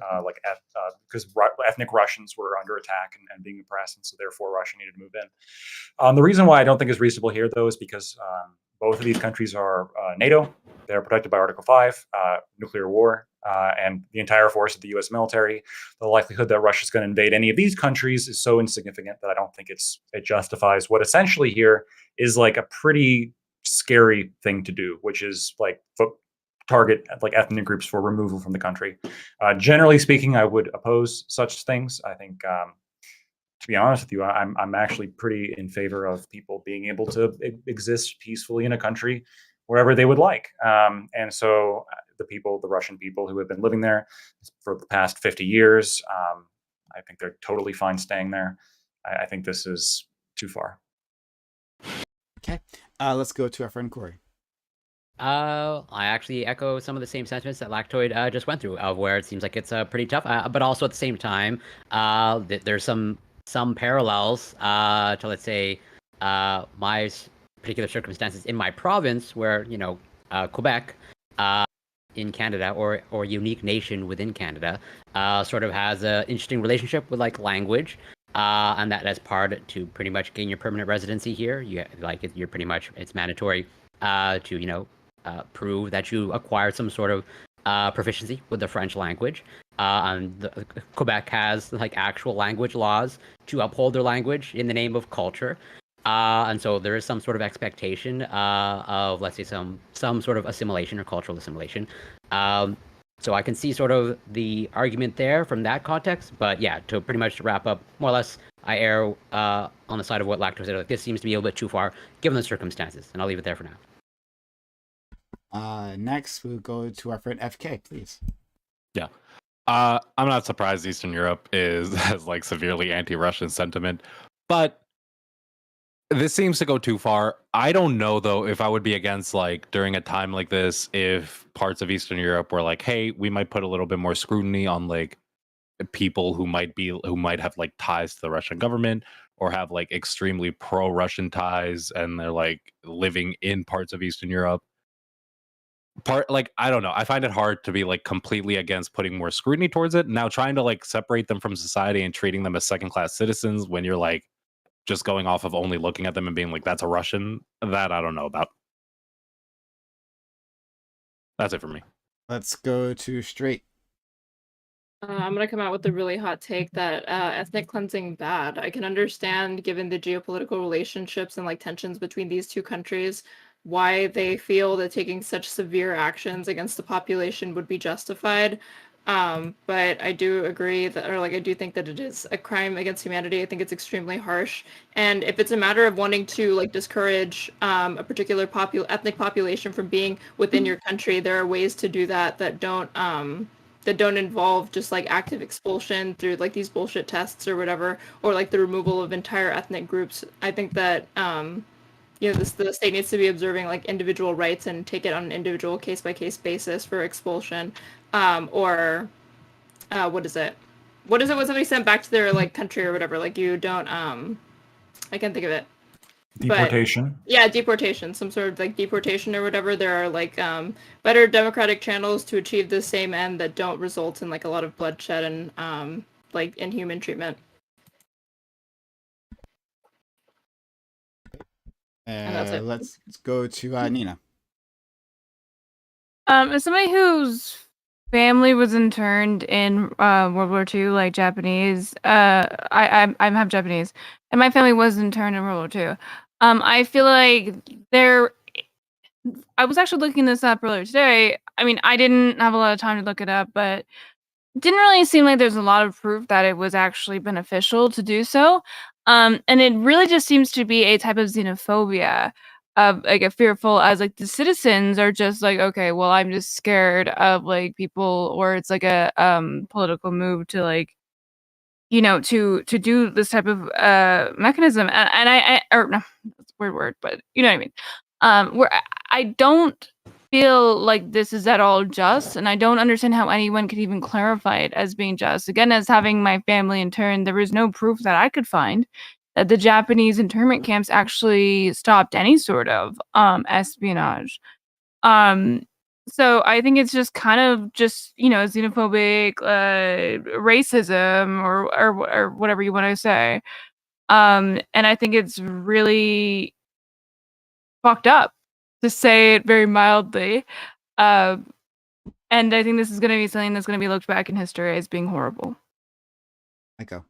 because ethnic Russians were under attack and being oppressed, and so therefore Russia needed to move in. The reason why I don't think it's reasonable here, though, is because both of these countries are NATO. They're protected by Article 5, nuclear war, and the entire force of the U.S. military. The likelihood that Russia's going to invade any of these countries is so insignificant that I don't think it justifies what essentially here is like a pretty scary thing to do, which is like target like ethnic groups for removal from the country. Generally speaking, I would oppose such things. I think, to be honest with you, I'm actually pretty in favor of people being able to exist peacefully in a country wherever they would like. And so the Russian people who have been living there for the past 50 years, I think they're totally fine staying there. I think this is too far. Okay, let's go to our friend Corey. I actually echo some of the same sentiments that Lactoid just went through, where it seems like it's pretty tough, but also at the same time, there's some parallels to, let's say, my particular circumstances in my province, where Quebec, in Canada, or unique nation within Canada, sort of has an interesting relationship with like language. And that as part to pretty much gain your permanent residency here, you're pretty much, it's mandatory to prove that you acquired some sort of proficiency with the French language. And Quebec has like actual language laws to uphold their language in the name of culture. And so there is some sort of expectation of, let's say, some sort of assimilation or cultural assimilation. So I can see sort of the argument there from that context. But yeah, to pretty much wrap up, more or less, I err on the side of what Lacto said. Like, this seems to be a little bit too far, given the circumstances. And I'll leave it there for now. Next, we'll go to our friend FK, please. Yeah. I'm not surprised Eastern Europe has like severely anti-Russian sentiment, but this seems to go too far. I don't know though if I would be against, like, during a time like this, if parts of Eastern Europe were like, hey, we might put a little bit more scrutiny on like people who might have like ties to the Russian government or have like extremely pro-Russian ties, and they're like living in parts of Eastern Europe. I don't know. I find it hard to be like completely against putting more scrutiny towards it. Now trying to like separate them from society and treating them as second-class citizens when you're like just going off of only looking at them and being like, that's a Russian, that I don't know about. That's it for me. Let's go to Straight. I'm going to come out with a really hot take that ethnic cleansing bad. I can understand, given the geopolitical relationships and like tensions between these two countries, why they feel that taking such severe actions against the population would be justified. But I do agree that, or like, I do think that it is a crime against humanity. I think it's extremely harsh. And if it's a matter of wanting to like discourage a particular ethnic population from being within your country, there are ways to do that that don't involve just like active expulsion through like these bullshit tests or whatever, or like the removal of entire ethnic groups. I think that the state needs to be observing like individual rights and take it on an individual case-by-case basis for expulsion. What is it when somebody sent back to their like country or whatever, like you don't I can't think of it. Deportation. But, yeah, deportation, some sort of like deportation or whatever. There are like better democratic channels to achieve the same end that don't result in like a lot of bloodshed and like inhuman treatment. And that's it. Let's go to Nina. As somebody whose family was interned in World War II, like Japanese, I'm half Japanese, and my family was interned in World War II. I feel like I was actually looking this up earlier today. I mean, I didn't have a lot of time to look it up, but it didn't really seem like there's a lot of proof that it was actually beneficial to do so. And it really just seems to be a type of xenophobia, of like a fearful, as like the citizens are just like, okay, well, I'm just scared of like people, or it's like a political move to like, to do this type of mechanism. And I or no, that's a weird word, but you know what I mean. Where I don't feel like this is at all just, and I don't understand how anyone could even clarify it as being just. Again, as having my family interned, there was no proof that I could find that the Japanese internment camps actually stopped any sort of espionage. So I think it's just kind of just, xenophobic racism or whatever you want to say. And I think it's really fucked up, to say it very mildly. And I think this is going to be something that's going to be looked back in history as being horrible. Echo.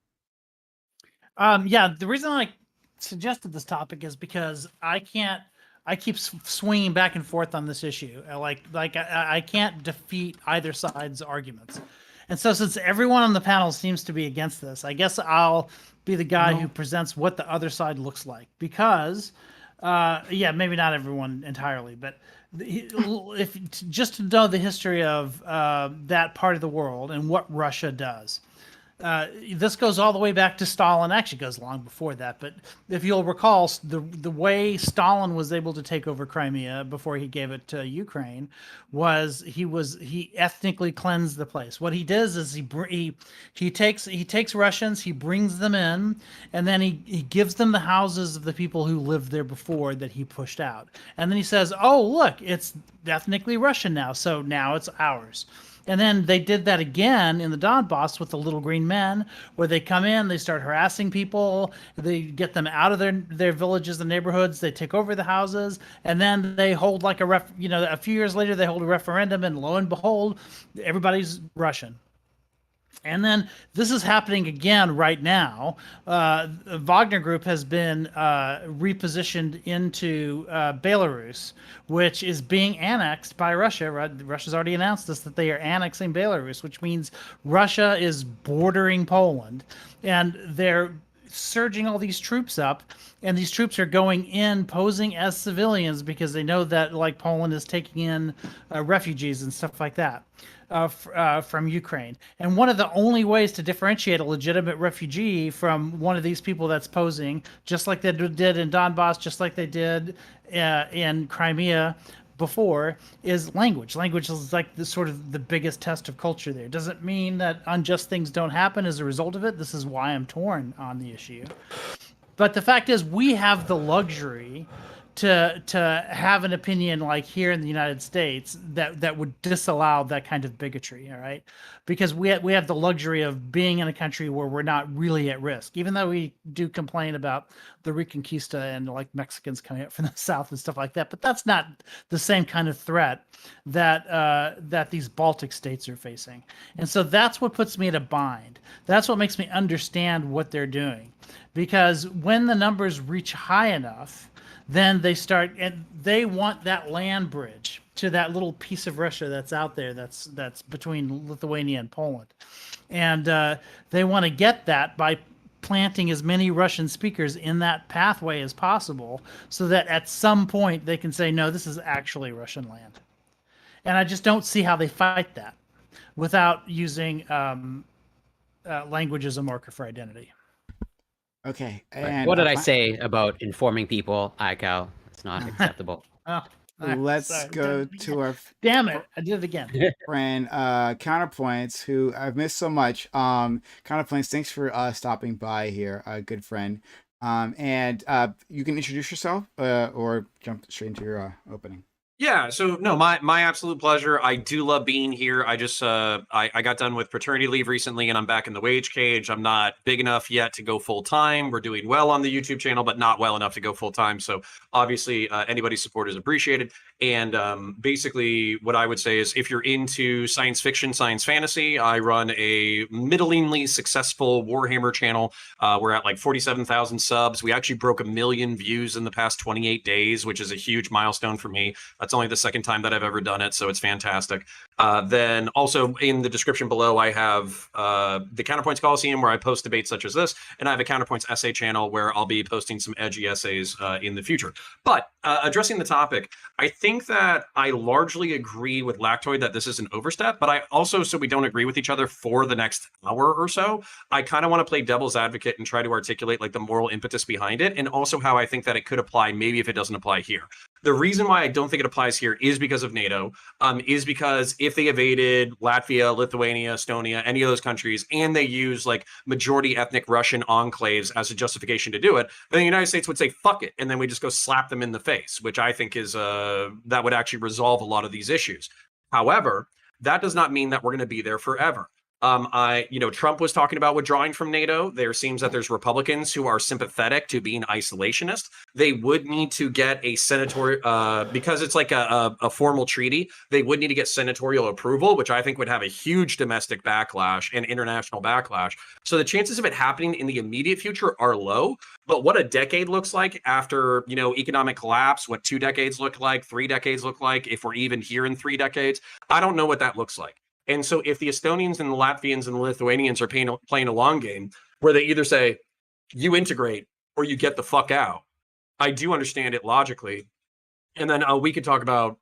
Yeah, the reason I suggested this topic is because I keep swinging back and forth on this issue. I can't defeat either side's arguments. And so since everyone on the panel seems to be against this, I guess I'll be the guy who presents what the other side looks like. Because, maybe not everyone entirely, but if just to know the history of that part of the world and what Russia does. This goes all the way back to Stalin. Actually, goes long before that. But if you'll recall, the way Stalin was able to take over Crimea before he gave it to Ukraine was he ethnically cleansed the place. What he does is he takes Russians, he brings them in, and then he gives them the houses of the people who lived there before that he pushed out. And then he says, "Oh, look, it's ethnically Russian now, so now it's ours." And then they did that again in the Donbass with the little green men, where they come in, they start harassing people, they get them out of their villages and neighborhoods, they take over the houses, and then they hold like a few years later, they hold a referendum, and lo and behold, everybody's Russian. And then this is happening again right now. Wagner Group has been repositioned into Belarus, which is being annexed by Russia. Russia's already announced this, that they are annexing Belarus, which means Russia is bordering Poland. And they're surging all these troops up, and these troops are going in posing as civilians because they know that like Poland is taking in refugees and stuff like that. From Ukraine. And one of the only ways to differentiate a legitimate refugee from one of these people that's posing, just like they did in Donbass, just like they did in Crimea before, is language. Language is like the sort of the biggest test of culture there. Doesn't mean that unjust things don't happen as a result of it. This is why I'm torn on the issue. But the fact is, we have the luxury to have an opinion like here in the United States that would disallow that kind of bigotry, all right? Because we have the luxury of being in a country where we're not really at risk, even though we do complain about the Reconquista and like Mexicans coming up from the south and stuff like that. But that's not the same kind of threat that these Baltic states are facing. And so that's what puts me at a bind. That's what makes me understand what they're doing. Because when the numbers reach high enough, then they start, and they want that land bridge to that little piece of Russia that's out there that's between Lithuania and Poland. And they want to get that by planting as many Russian speakers in that pathway as possible so that at some point they can say, no, this is actually Russian land. And I just don't see how they fight that without using language as a marker for identity. Okay. And what did I say about informing people, Iko? It's not acceptable. Let's go to our damn it, I did it again. Friend Counterpoints, who I've missed so much. Counterpoints, thanks for stopping by here, good friend. And you can introduce yourself or jump straight into your opening. Yeah, so no, my absolute pleasure. I do love being here. I just I got done with paternity leave recently, and I'm back in the wage cage. I'm not big enough yet to go full time. We're doing well on the YouTube channel, but not well enough to go full time. So obviously, anybody's support is appreciated. And basically, what I would say is, if you're into science fiction, science fantasy, I run a middlingly successful Warhammer channel. We're at like 47,000 subs. We actually broke 1 million views in the past 28 days, which is a huge milestone for me. That's only the second time that I've ever done it, so it's fantastic. Then also in the description below, I have the Counterpoints Coliseum, where I post debates such as this, and I have a Counterpoints essay channel where I'll be posting some edgy essays in the future. But addressing the topic, I think that I largely agree with Lactoid that this is an overstep, but I also, so we don't agree with each other for the next hour or so, I kind of want to play devil's advocate and try to articulate like the moral impetus behind it, and also how I think that it could apply maybe if it doesn't apply here. The reason why I don't think it applies here is because of NATO, is because if they invaded Latvia, Lithuania, Estonia, any of those countries, and they use like majority ethnic Russian enclaves as a justification to do it, then the United States would say, fuck it. And then we just go slap them in the face, which I think is, that would actually resolve a lot of these issues. However, that does not mean that we're going to be there forever. Trump was talking about withdrawing from NATO. There seems that there's Republicans who are sympathetic to being isolationist. They would need to get a senatorial, because it's like a formal treaty, they would need to get senatorial approval, which I think would have a huge domestic backlash and international backlash. So the chances of it happening in the immediate future are low. But what a decade looks like after, economic collapse, what 2 decades look like, 3 decades look like, if we're even here in 3 decades, I don't know what that looks like. And so if the Estonians and the Latvians and the Lithuanians are playing a long game where they either say, you integrate or you get the fuck out, I do understand it logically. And then we could talk about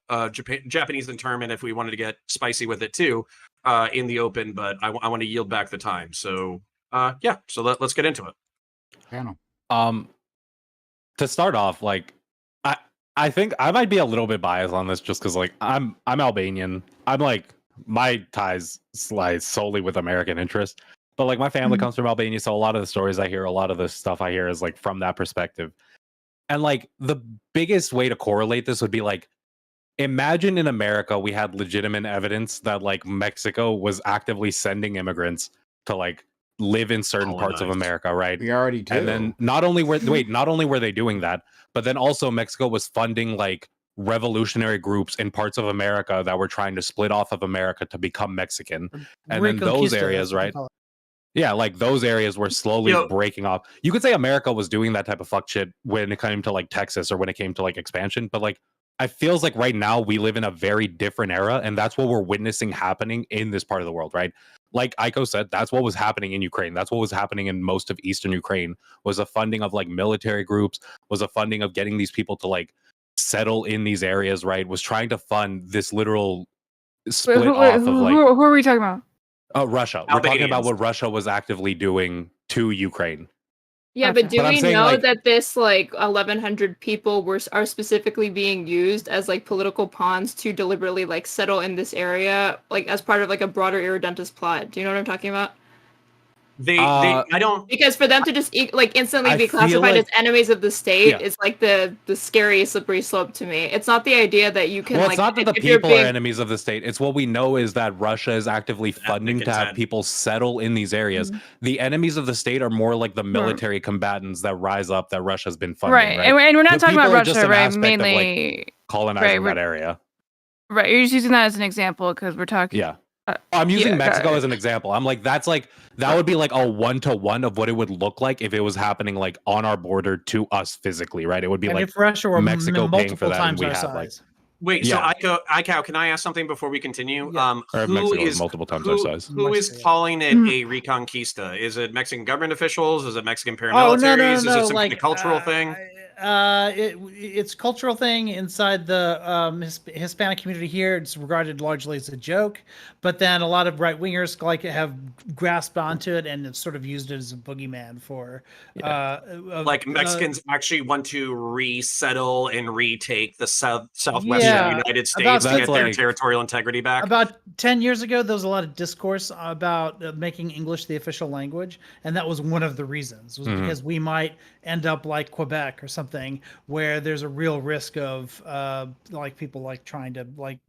Japanese internment if we wanted to get spicy with it too in the open, but I want to yield back the time. So so let's get into it. Panel. To start off, like, I think I might be a little bit biased on this just because, like, I'm Albanian. I'm like, my ties lie solely with American interest, but like my family comes from Albania, so a lot of the stories I hear, a lot of the stuff I hear is like from that perspective. And like the biggest way to correlate this would be like, imagine in America we had legitimate evidence that like Mexico was actively sending immigrants to like live in certain parts of America, right? We already do. And then not only were they doing that, but then also Mexico was funding like revolutionary groups in parts of America that were trying to split off of America to become Mexican. And then those areas, right? Yeah, like those areas were slowly breaking off. You could say America was doing that type of fuck shit when it came to like Texas or when it came to like expansion, but like I feels like right now we live in a very different era, and that's what we're witnessing happening in this part of the world, right? Like Aiko said, that's what was happening in Ukraine. That's what was happening in most of Eastern Ukraine, was a funding of like military groups, was a funding of getting these people to like settle in these areas, right? Was trying to fund this literal split off of like... Who are we talking about? Russia. Albanians. We're talking about what Russia was actively doing to Ukraine. Yeah, but do we know that this like 1,100 people are specifically being used as like political pawns to deliberately like settle in this area, like as part of like a broader irredentist plot? Do you know what I'm talking about? I don't, because for them to just like instantly be classified as enemies of the state is like the scary slippery slope to me. It's not the idea that you can. Well, it's not that the people are enemies of the state. It's what we know is that Russia is actively funding to have people settle in these areas. The enemies of the state are more like the military combatants that rise up that Russia's been funding. Right, and we're not talking about Russia, right? Mainly like colonizing that area. Right, you're just using that as an example because we're talking. Yeah. I'm using Mexico as an example. I'm like, that would be like a 1-to-1 of what it would look like if it was happening like on our border to us physically, right? It would be like if Russia were Mexico paying for that, and we have like. Wait, so Aiko, can I ask something before we continue? Yeah. Who is multiple times our size? Who is calling it a reconquista? Is it Mexican government officials? Is it Mexican paramilitaries? No, is it some kind of cultural thing? It's a cultural thing inside the Hispanic community here. It's regarded largely as a joke, but then a lot of right wingers like have grasped onto it and have sort of used it as a boogeyman for like Mexicans actually want to resettle and retake the southwestern United States to get their territorial integrity back. About 10 years ago, there was a lot of discourse about making English the official language, and that was one of the reasons, was because we might end up like Quebec or something where there's a real risk of like people like trying to like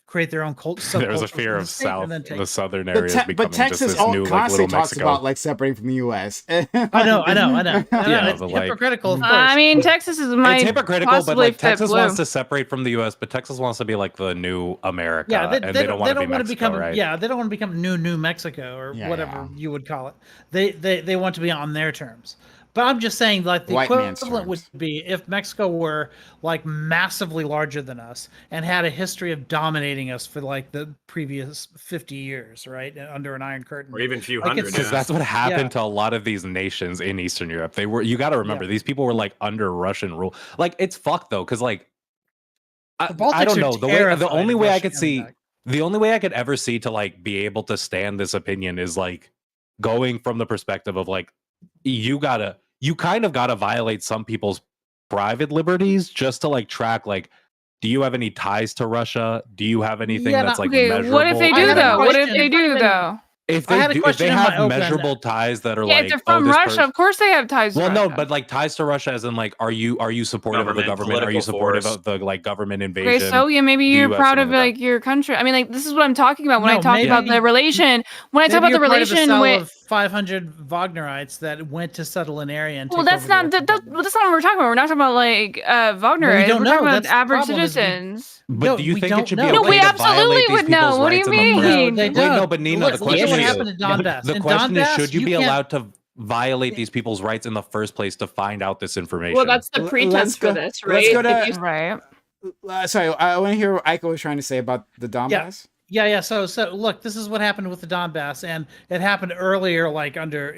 create their own culture. There's a fear of the southern areas becoming but Texas just this new like little talks Mexico. about like separating from the U.S. I know. It's but, like, hypocritical. Of course. I mean, Texas is it's hypocritical, but like Texas wants to separate from the U.S., but Texas wants to be like the new America, and they don't want to be Mexico, right? Yeah, they don't want to become New Mexico or whatever you would call it. They want to be on their terms. But I'm just saying, like, the equivalent would be if Mexico were like massively larger than us and had a history of dominating us for like the previous 50 years, right, under an Iron Curtain, or even a few hundred. Because that's what happened to a lot of these nations in Eastern Europe. They were, you got to remember, these people were like under Russian rule. Like, it's fucked though, because like I don't know the only way I could see. The only way I could ever see to like be able to stand this opinion is like going from the perspective of like you kind of gotta violate some people's private liberties just to like track like, do you have any ties to Russia? Do you have anything that's like measurable? What if they do though? What if they do though? If they have measurable ties that are like, if they're from Russia, of course they have ties to Russia. Well, no, but like ties to Russia as in like, are you supportive of the government? Are you supportive of the like government invasion? Okay, so yeah, maybe you're proud of like your country. I mean, like this is what I'm talking about when I talk about the relation. When I talk about the relation with 500 Wagnerites that went to settle an area. And well, that's not that's not what we're talking about. We're not talking about like Wagnerites. We're talking about average citizens. But do you think it should be okay no, we to absolutely violate would these people's know. What do you rights in the first mean? place? Wait, no, but Nina, the question what is, happened to Donbass. the question is, should you be allowed to violate these people's rights in the first place to find out this information? Well, that's the pretense for this, right? Let's go to sorry, I want to hear what Aiko was trying to say about the Donbass. Yeah. So look, this is what happened with the Donbass, and it happened earlier, like under.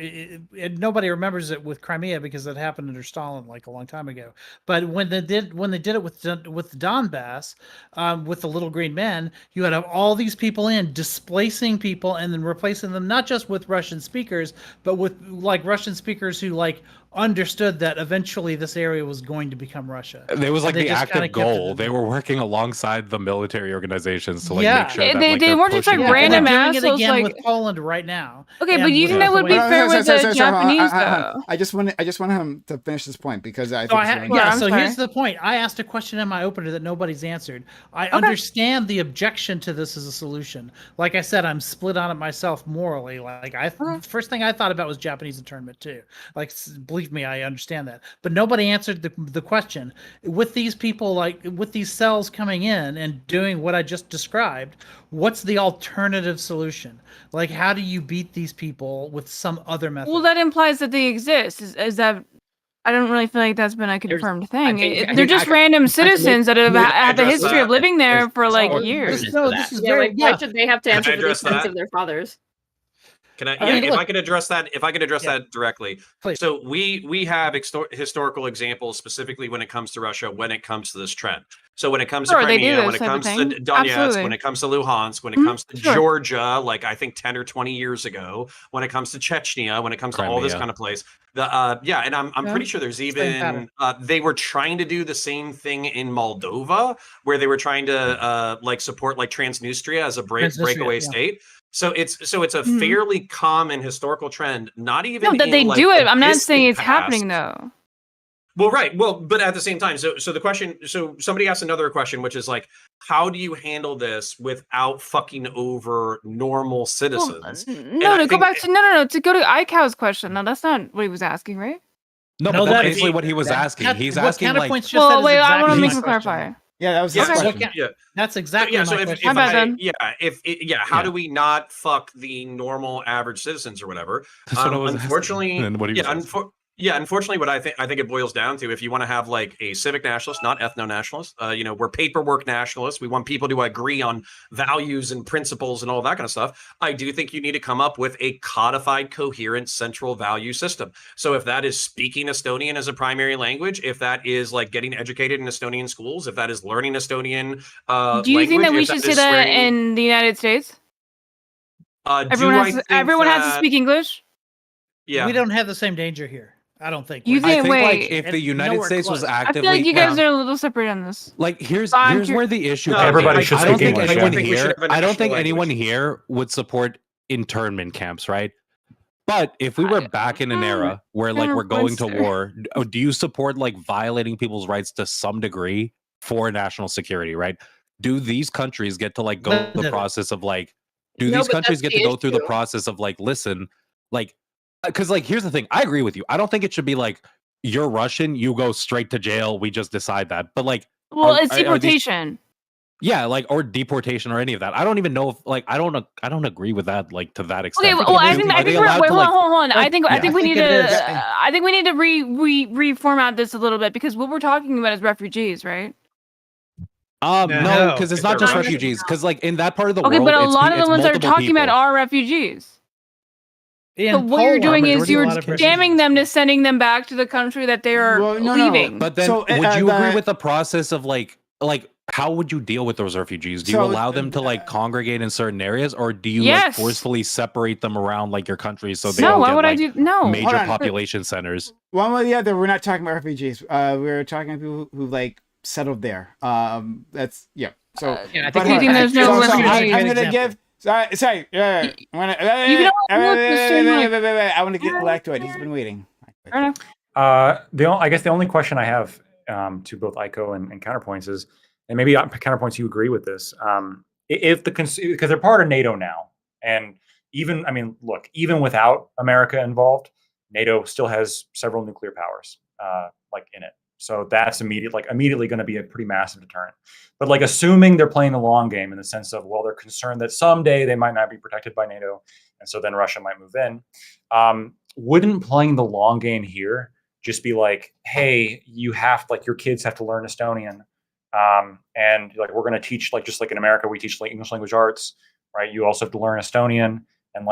Nobody remembers it with Crimea because it happened under Stalin, like a long time ago. But when they did it with the Donbass, with the little green men, you had all these people displacing people and then replacing them not just with Russian speakers, but with like Russian speakers who like understood that eventually this area was going to become Russia. There was like the active goal. They were working alongside the military organizations to like make sure that they weren't just like random assholes. Doing it again like with Poland right now. Okay, but you think that would be fair with the Japanese though? I just want him to finish this point because I think so here's the point. I asked a question in my opener that nobody's answered. I understand the objection to this as a solution. Like I said, I'm split on it myself morally. Like first thing I thought about was Japanese internment too. Like believe me, I understand that. But nobody answered the question. With these people, like with these cells coming in and doing what I just described, what's the alternative solution? Like, how do you beat these people with some other method? Well, that implies that they exist. Is that? I don't really feel like that's been a confirmed thing. They're just random citizens that have had a history of living there for like years. No, this is why should they have to answer for the sins of their fathers? Can I? If I could address that, that directly. Please. So we have historical examples specifically when it comes to Russia, when it comes to this trend. So when it comes to Crimea, when it comes to Donetsk, when it comes to Luhansk, when it comes to Georgia, like I think 10 or 20 years ago, when it comes to Chechnya, when it comes to all this kind of place, and I'm pretty sure there's even they were trying to do the same thing in Moldova, where they were trying to like support like Transnistria as a breakaway state. So it's a fairly common historical trend. Not even that they do it. I'm not saying it's happening though. Well, right. Well, but at the same time, so the question. So somebody asked another question, which is like, how do you handle this without fucking over normal citizens? Well, to go to ICAO's question. No, that's not what he was asking, right? No, that's basically what he was asking. He's asking like. Well, wait, I want to make him clarify. Yeah, that was his question. That's exactly my question. How do we not fuck the normal average citizens or whatever? Unfortunately, unfortunately, what I think it boils down to, if you want to have like a civic nationalist, not ethno-nationalist, we're paperwork nationalists. We want people to agree on values and principles and all that kind of stuff. I do think you need to come up with a codified, coherent, central value system. So if that is speaking Estonian as a primary language, if that is like getting educated in Estonian schools, if that is learning Estonian, do you think that we should say that in the United States? Everyone has to speak English. Yeah, we don't have the same danger here. I don't think. You think, like if the United States was actively, I feel like you guys are a little separate on this. Like here's where the issue. Everybody should speak English. I don't think anyone here would support internment camps, right? But if we were back in an era where like we're going to war, do you support like violating people's rights to some degree for national security, right? Do these countries get to like go through the process of like? Do these countries get to go through the process of like, listen, like. Because like here's the thing, I agree with you. I don't think it should be like you're Russian, you go straight to jail. We just decide that. But like, it's deportation. Or deportation or any of that. I don't even know if like I don't agree with that like to that extent. Okay, well I think we're hold on. I think we need to reformat this a little bit because what we're talking about is refugees, right? No, because it's not just refugees. Because like in that part of the world, but a lot of the ones that are talking about are refugees. So what you're doing is you're damning them to sending them back to the country that they are leaving. But then, would you agree with the process of like how would you deal with those refugees? Do you So, allow them to like congregate in certain areas, or do you like forcefully separate them around like your countries so they No, don't why get would I like do no major population centers? One way or the other, we're not talking about refugees. We're talking about people who like settled there. That's yeah. So I think there's no refugees. I'm gonna give. Sorry. I want to get Lactoid. He's been waiting. Fair enough. I guess the only question I have to both Ico and counterpoints is, and maybe counterpoints you agree with this, if because they're part of NATO now, and even look, even without America involved, NATO still has several nuclear powers like in it. So that's immediately going to be a pretty massive deterrent. But like assuming they're playing the long game in the sense of, well, they're concerned that someday they might not be protected by NATO, and so then Russia might move in. Wouldn't playing the long game here just be like, hey, you have your kids have to learn Estonian, and like we're going to teach just like in America we teach like English language arts, right? You also have to learn Estonian. And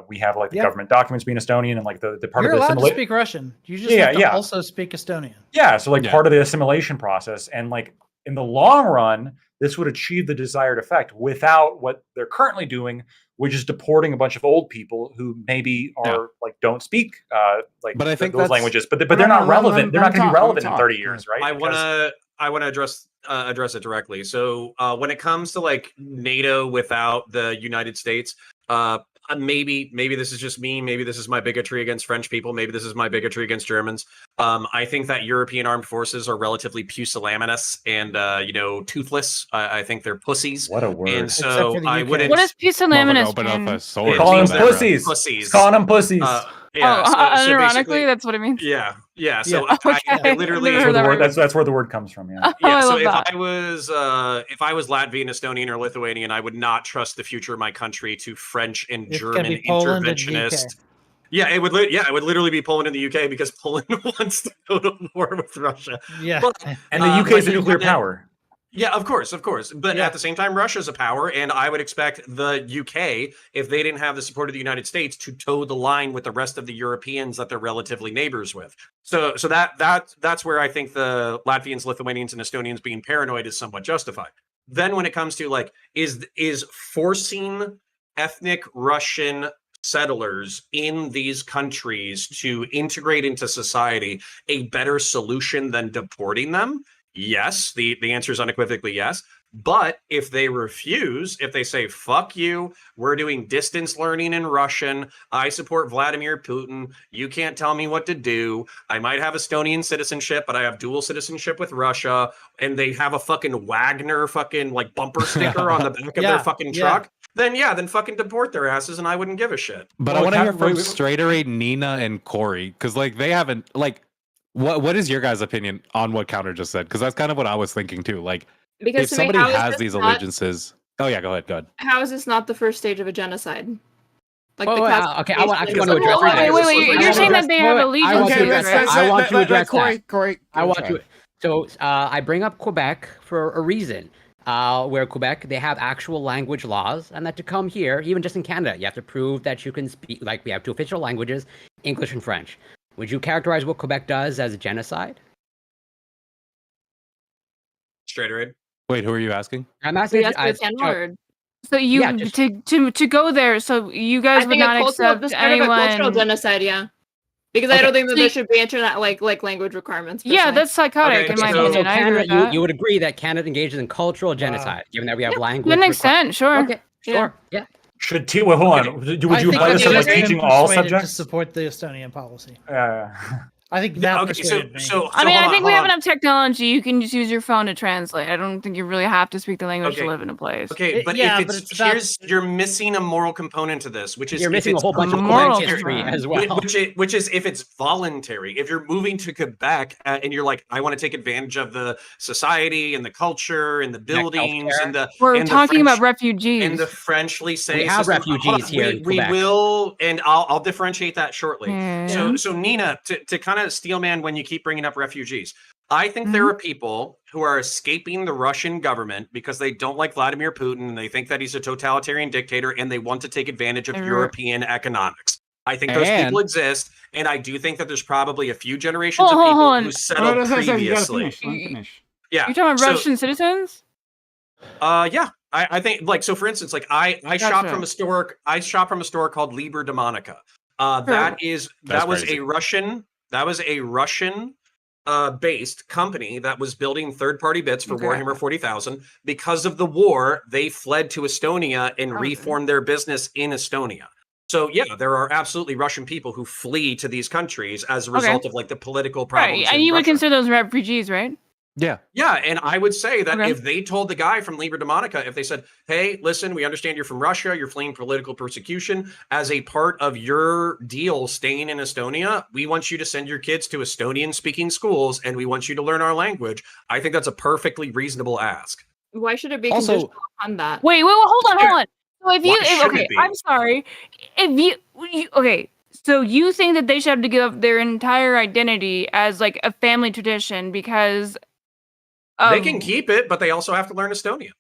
we have the government documents being Estonian, and the part You're of the allowed to speak Russian. You just have to also speak Estonian. Yeah, so part of the assimilation process, and in the long run, this would achieve the desired effect without what they're currently doing, which is deporting a bunch of old people who maybe are don't speak but I think those languages, but they're not relevant. They're not going to be relevant in 30 years, right? I want to address it directly. So when it comes to NATO without the United States, maybe this is just me. Maybe this is my bigotry against French people. Maybe this is my bigotry against Germans. I think that European armed forces are relatively pusillanimous and toothless. I think they're pussies. What a word! And so I wouldn't. What is pusillanimous? Calling them pussies. Calling them pussies. Yeah. Ironically, that's what it means. Yeah. So Okay. I literally that's where the word comes from. Yeah. Yeah. So if I was Latvian, Estonian, or Lithuanian, I would not trust the future of my country to French and German interventionists. Yeah, it would literally be Poland and the UK because Poland wants to go to war with Russia. Yeah, and the UK is a nuclear power. Yeah, of course. But at the same time, Russia's a power, and I would expect the UK, if they didn't have the support of the United States, to toe the line with the rest of the Europeans that they're relatively neighbors with. So that's where I think the Latvians, Lithuanians, and Estonians being paranoid is somewhat justified. Then when it comes to is forcing ethnic Russian settlers in these countries to integrate into society a better solution than deporting them? Yes, the answer is unequivocally yes. But if they refuse, if they say, fuck you, we're doing distance learning in Russian, I support Vladimir Putin, you can't tell me what to do, I might have Estonian citizenship, but I have dual citizenship with Russia, and they have a fucking Wagner fucking bumper sticker on the back of their fucking truck, then fucking deport their asses, and I wouldn't give a shit. But I want to hear from Straightaway, Nina, and Corey, because they haven't what is your guys' opinion on what Counter just said? Because that's kind of what I was thinking too. Because if somebody has these allegiances, go ahead. How is this not the first stage of a genocide? Okay, I want to address that. Wait. You're saying that they have allegiances. I want to address that. Corey. I want to. So I bring up Quebec for a reason. Where Quebec, they have actual language laws, and that to come here, even just in Canada, you have to prove that you can speak. We have two official languages, English and French. Would you characterize what Quebec does as a genocide? Straight ahead. Wait, who are you asking? I'm asking. So to go there, so you guys would not accept anyone. Cultural genocide, yeah. Because I don't think that there should be internet language requirements. Yeah, that's psychotic in my opinion. I agree with that. You would agree that Canada engages in cultural genocide, given that we have language. That makes sense. Sure. Okay. Sure. Yeah. Hold on. Would you apply this to teaching all subjects? To support the Estonian policy. Yeah. I think that I think we have enough technology. You can just use your phone to translate. I don't think you really have to speak the language to live in a place. Okay, but you're missing a moral component to this, which is you're missing a whole bunch of moral history as well. Which is if it's voluntary. If you're moving to Quebec and you're I want to take advantage of the society and the culture and the buildings and the we're talking about refugees and the French lycée. We have refugees here. We will, and I'll differentiate that shortly. So Nina, to kind of steelman when you keep bringing up refugees. I think there are people who are escaping the Russian government because they don't like Vladimir Putin and they think that he's a totalitarian dictator and they want to take advantage of European economics. I think those people exist, and I do think that there's probably a few generations of people who settled previously. Yeah. You're talking about Russian citizens? Yeah, I think like so. For instance, like I shop from a store. I shop from a store called Liber Demonica. That was a Russian. That was a Russian based company that was building third-party bits for Warhammer 40,000. Because of the war, they fled to Estonia and reformed their business in Estonia. So yeah, there are absolutely Russian people who flee to these countries as a result of like the political problems. Right, and you would consider those refugees, right? Yeah. Yeah, and I would say that if they told the guy from Liber Demonica, if they said, hey, listen, we understand you're from Russia, you're fleeing political persecution. As a part of your deal staying in Estonia, we want you to send your kids to Estonian-speaking schools, and we want you to learn our language. I think that's a perfectly reasonable ask. Why should it be conditional on that? Wait, hold on. So if you, I'm sorry. If you, okay, so you think that they should have to give up their entire identity as like a family tradition because they can keep it, but they also have to learn Estonian.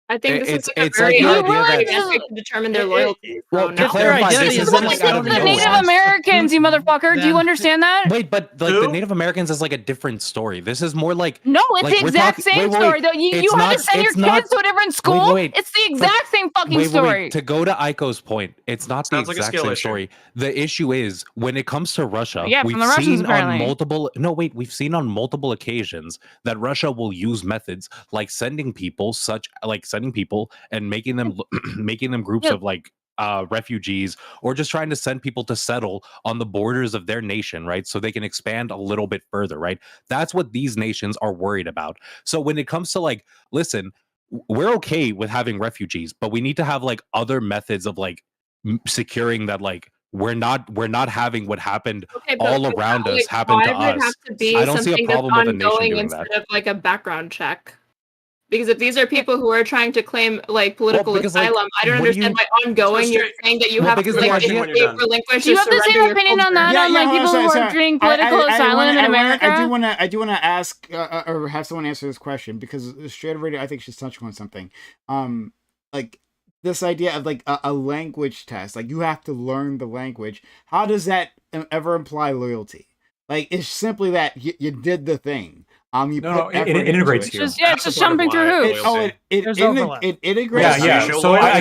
I think this is a very metric to determine their loyalty. Well, to clarify, this is like the Native Americans, you motherfucker. Do you understand that? Wait, but like the Native Americans is like a different story. This is more like no, it's the exact same story. Though you have to send your kids to a different school. It's the exact same fucking story. To go to Aiko's point, it's not the exact same story. The issue is when it comes to Russia, we've seen on multiple. No, wait, we've seen on multiple occasions that Russia will use methods like sending people and making them groups of like refugees, or just trying to send people to settle on the borders of their nation, right? So they can expand a little bit further, right? That's what these nations are worried about. So when it comes to like, listen, we're okay with having refugees, but we need to have like other methods of like securing that like we're not having what happened all around us happen to us. I don't see a problem with a nation doing instead of like a background check. Because if these are people who are trying to claim like political asylum, I don't understand why ongoing you're saying that you have to like relinquish. Do you have the same opinion on that? On like people who are doing political asylum in America? I do want to ask or have someone answer this question because Straight Radio, I think she's touching on something. Like this idea of like a language test, like you have to learn the language. How does that ever imply loyalty? Like it's simply that you did the thing. It integrates here. It's just jumping through hoops. It integrates. Yeah. So I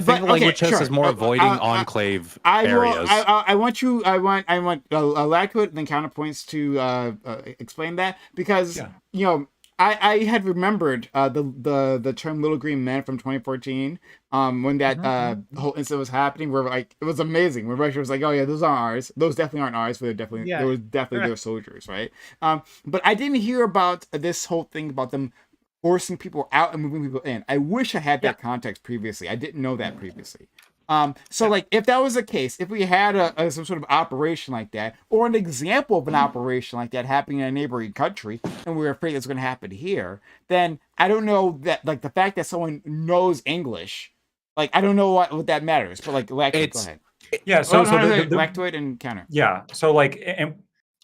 think the language test is more avoiding enclave areas. I want Lacwood and then counterpoints to explain that because you know I had remembered the term "little green men" from 2014 when that whole incident was happening, where like it was amazing. Where Russia was like, "Oh yeah, those aren't ours. Those definitely aren't ours. But there was definitely their soldiers, right?" But I didn't hear about this whole thing about them forcing people out and moving people in. I wish I had that context previously. I didn't know that previously. Like if that was the case, if we had some sort of operation like that, or an example of an operation like that happening in a neighboring country, and we were afraid it's going to happen here, then I don't know that like the fact that someone knows English, like I don't know what that matters. But like, Lactoid, go ahead. Yeah. So Lactoid and counter. Yeah. So like, and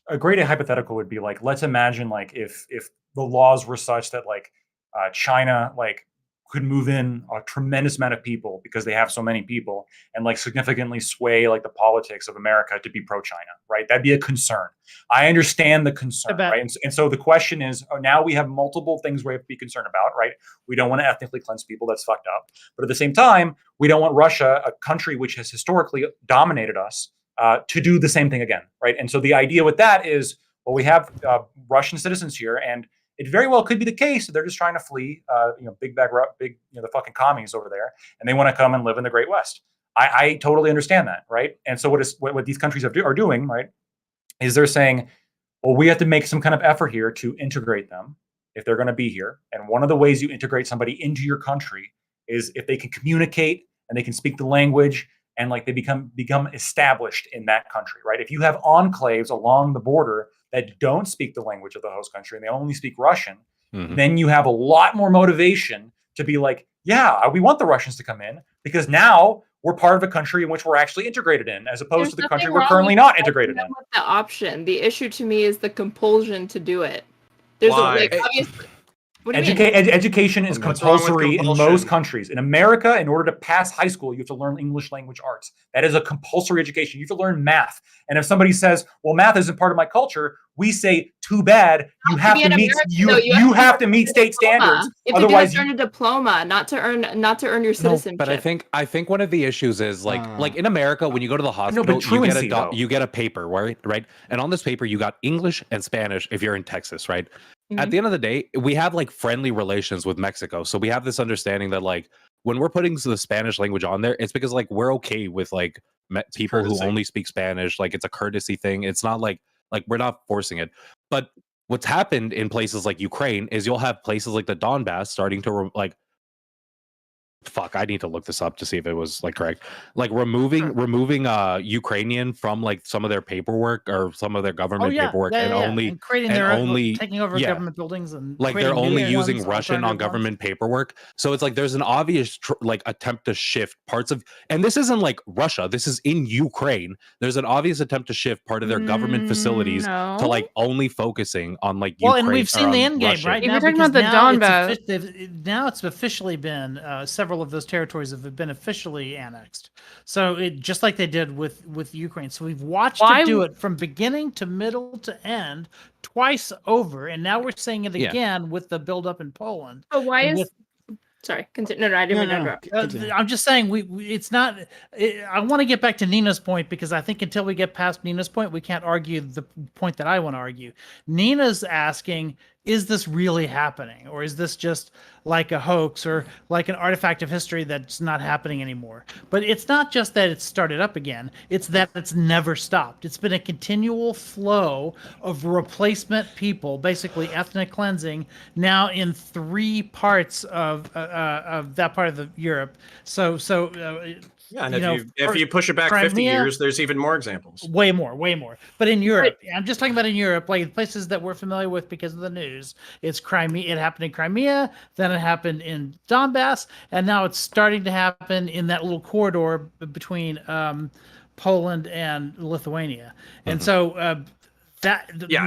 a great hypothetical would be like, let's imagine like if the laws were such that like China like could move in a tremendous amount of people because they have so many people and like significantly sway like the politics of America to be pro-China, right? That'd be a concern. I understand the concern, right? And so the question is, now we have multiple things we have to be concerned about, right? We don't want to ethnically cleanse people. That's fucked up. But at the same time, we don't want Russia, a country which has historically dominated us, to do the same thing again, right? And so the idea with that is, well, we have Russian citizens here, and it very well could be the case that they're just trying to flee, the fucking commies over there, and they want to come and live in the Great West. I totally understand that, right? And so what these countries are doing, right, is they're saying, well, we have to make some kind of effort here to integrate them if they're going to be here. And one of the ways you integrate somebody into your country is if they can communicate and they can speak the language and like they become established in that country, right? If you have enclaves along the border that don't speak the language of the host country and they only speak Russian, then you have a lot more motivation to be like, yeah, we want the Russians to come in because now we're part of a country in which we're actually integrated in, as opposed to the country we're currently not integrated in. The option. The issue to me is the compulsion to do it. There's obviously. What do you mean? Education is compulsory in most countries. In America, in order to pass high school, you have to learn English language arts. That is a compulsory education. You have to learn math. And if somebody says, "Well, math isn't part of my culture," we say, "Too bad. You have to meet you have to meet state standards. Otherwise, you have to earn a diploma, not to earn your citizenship." But I think one of the issues is like in America, when you go to the hospital, you get a paper, right? And on this paper, you got English and Spanish if you're in Texas, right? At the end of the day, we have like friendly relations with Mexico. So we have this understanding that like when we're putting the Spanish language on there, it's because like we're okay with like people who only speak Spanish. Like it's a courtesy thing. It's not like we're not forcing it. But what's happened in places like Ukraine is you'll have places like the Donbass starting to fuck, I need to look this up to see if it was like correct. Like removing Ukrainian from like some of their paperwork or some of their government paperwork and creating their own, taking over government buildings and like they're only using Russian on government paperwork. So it's like there's an obvious like attempt to shift parts of, and this isn't like Russia, this is in Ukraine. There's an obvious attempt to shift part of their government facilities to like only focusing on like Ukraine. And we've seen the end game right now. We're talking about the Donbass. Now it's officially been several of those territories have been officially annexed. So it just like they did with Ukraine. So we've watched it do it from beginning to middle to end twice over, and now we're seeing it again with the buildup in Poland. But why is sorry? No, I didn't mean to interrupt. I'm just saying it's not. I want to get back to Nina's point because I think until we get past Nina's point, we can't argue the point that I want to argue. Nina's asking, is this really happening, or is this just like a hoax or like an artifact of history that's not happening anymore? But it's not just that it's started up again, it's that it's never stopped. It's been a continual flow of replacement people, basically ethnic cleansing, now in 3 parts of that part of Europe. Yeah, and if you push it back Crimea, 50 years, there's even more examples. Way more. But in Europe, I'm just talking about in Europe, like places that we're familiar with because of the news. It's Crimea. It happened in Crimea, then it happened in Donbass, and now it's starting to happen in that little corridor between Poland and Lithuania. And so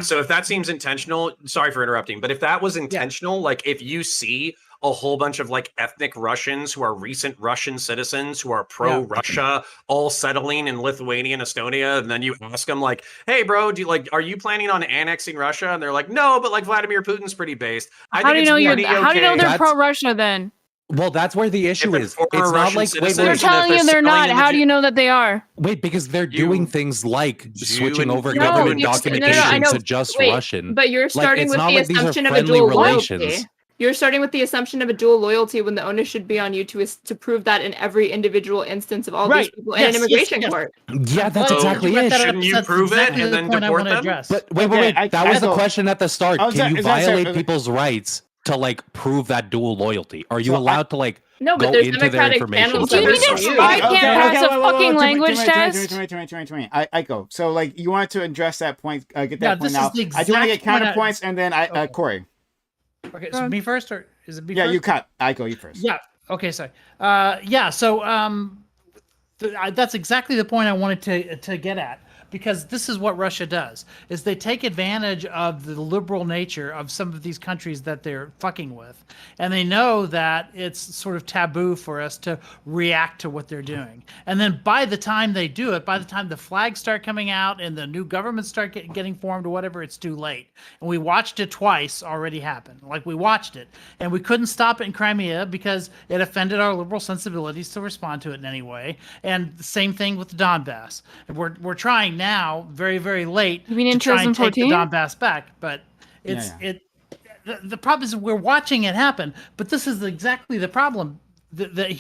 so if that seems intentional, sorry for interrupting, but if that was intentional, like if you see a whole bunch of like ethnic Russians who are recent Russian citizens who are pro-Russia all settling in Lithuania and Estonia, and then you ask them like, "Hey bro, are you planning on annexing Russia?" And they're like, "No, but like Vladimir Putin's pretty based." How do you know they're pro-Russia then? Well, that's where the issue is. It's not like they're telling you they're not. How do you know that they are? Wait, because they're doing things like switching over government documentation to just Russian. But you're starting with the assumption of a dual loyalty. You're starting with the assumption of a dual loyalty when the onus should be on you to prove that in every individual instance of all these people in an immigration court. Yeah, that's exactly it. Shouldn't you prove it and then deport them? But wait. That was the question at the start. Can you violate people's rights to like prove that dual loyalty? Are you allowed to like go into their information? Do you mean I can't pass a fucking language test? Aiko, so like you wanted to address that point, get that point now. I do want to get counterpoints, and then Corey. Okay, so me first, or is it me first? Yeah, you cut. Aiko, you first. Yeah. Okay, sorry. So that's exactly the point I wanted to get at. Because this is what Russia does, is they take advantage of the liberal nature of some of these countries that they're fucking with. And they know that it's sort of taboo for us to react to what they're doing. And then by the time they do it, by the time the flags start coming out and the new governments start getting formed or whatever, it's too late. And we watched it twice already happen. Like we watched it. And we couldn't stop it in Crimea because it offended our liberal sensibilities to respond to it in any way. And the same thing with the Donbass. And we're trying now, very, very late, to try and take the Donbass back, but the problem is we're watching it happen. But this is exactly the problem that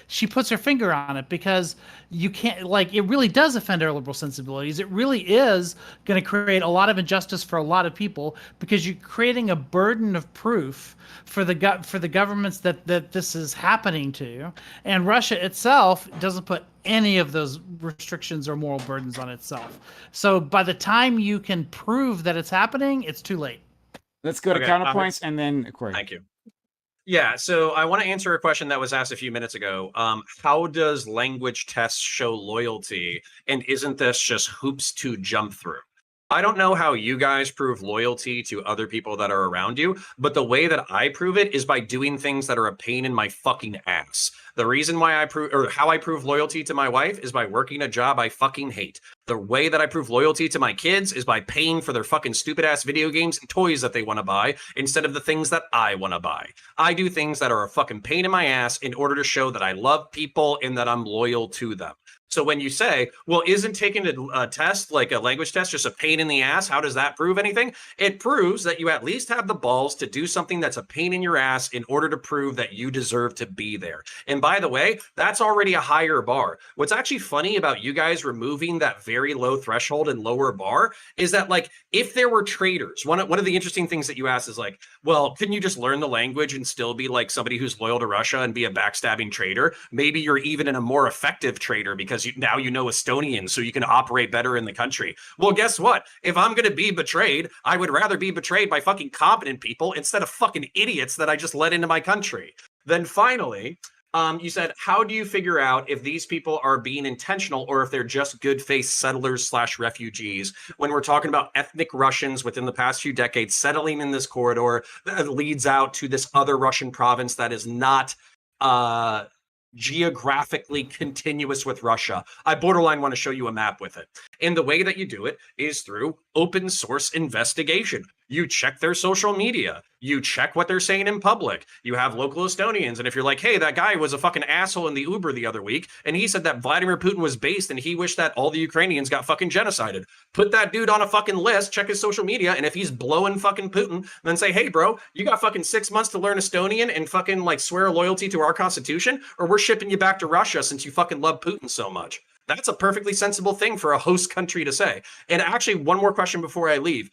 she puts her finger on it, because you can't, like, it really does offend our liberal sensibilities. It really is going to create a lot of injustice for a lot of people, because you're creating a burden of proof for the governments that this is happening to, and Russia itself doesn't put any of those restrictions or moral burdens on itself. So by the time you can prove that it's happening, it's too late. Let's go to counterpoints and then Corey. Thank you. Yeah, so I want to answer a question that was asked a few minutes ago. How does language tests show loyalty? And isn't this just hoops to jump through? I don't know how you guys prove loyalty to other people that are around you, but the way that I prove it is by doing things that are a pain in my fucking ass. The reason why I prove, or how I prove loyalty to my wife is by working a job I fucking hate. The way that I prove loyalty to my kids is by paying for their fucking stupid ass video games and toys that they want to buy instead of the things that I want to buy. I do things that are a fucking pain in my ass in order to show that I love people and that I'm loyal to them. So when you say, well, isn't taking a test, like a language test, just a pain in the ass? How does that prove anything? It proves that you at least have the balls to do something that's a pain in your ass in order to prove that you deserve to be there. And by the way, that's already a higher bar. What's actually funny about you guys removing that very low threshold and lower bar is that, like, if there were traders, one of the interesting things that you asked is like, well, couldn't you just learn the language and still be like somebody who's loyal to Russia and be a backstabbing trader? Maybe you're even a more effective trader because now you know Estonian, so you can operate better in the country. Well, guess what? If I'm going to be betrayed, I would rather be betrayed by fucking competent people instead of fucking idiots that I just let into my country. Then finally, you said, how do you figure out if these people are being intentional or if they're just good-faced settlers / refugees when we're talking about ethnic Russians within the past few decades settling in this corridor that leads out to this other Russian province that is not geographically continuous with Russia? I borderline want to show you a map with it. And the way that you do it is through open source investigation. You check their social media. You check what they're saying in public. You have local Estonians. And if you're like, hey, that guy was a fucking asshole in the Uber the other week, and he said that Vladimir Putin was based and he wished that all the Ukrainians got fucking genocided. Put that dude on a fucking list, check his social media, and if he's blowing fucking Putin, then say, hey, bro, you got fucking 6 months to learn Estonian and fucking like swear loyalty to our constitution, or we're shipping you back to Russia since you fucking love Putin so much. That's a perfectly sensible thing for a host country to say. And actually, one more question before I leave.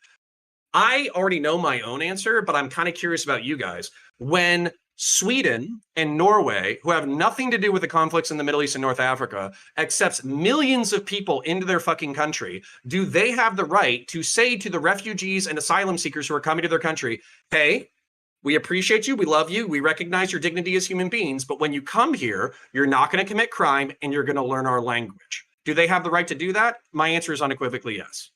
I already know my own answer, but I'm kind of curious about you guys. When Sweden and Norway, who have nothing to do with the conflicts in the Middle East and North Africa, accepts millions of people into their fucking country, do they have the right to say to the refugees and asylum seekers who are coming to their country, hey, we appreciate you, we love you, we recognize your dignity as human beings, but when you come here, you're not going to commit crime and you're going to learn our language? Do they have the right to do that? My answer is unequivocally yes.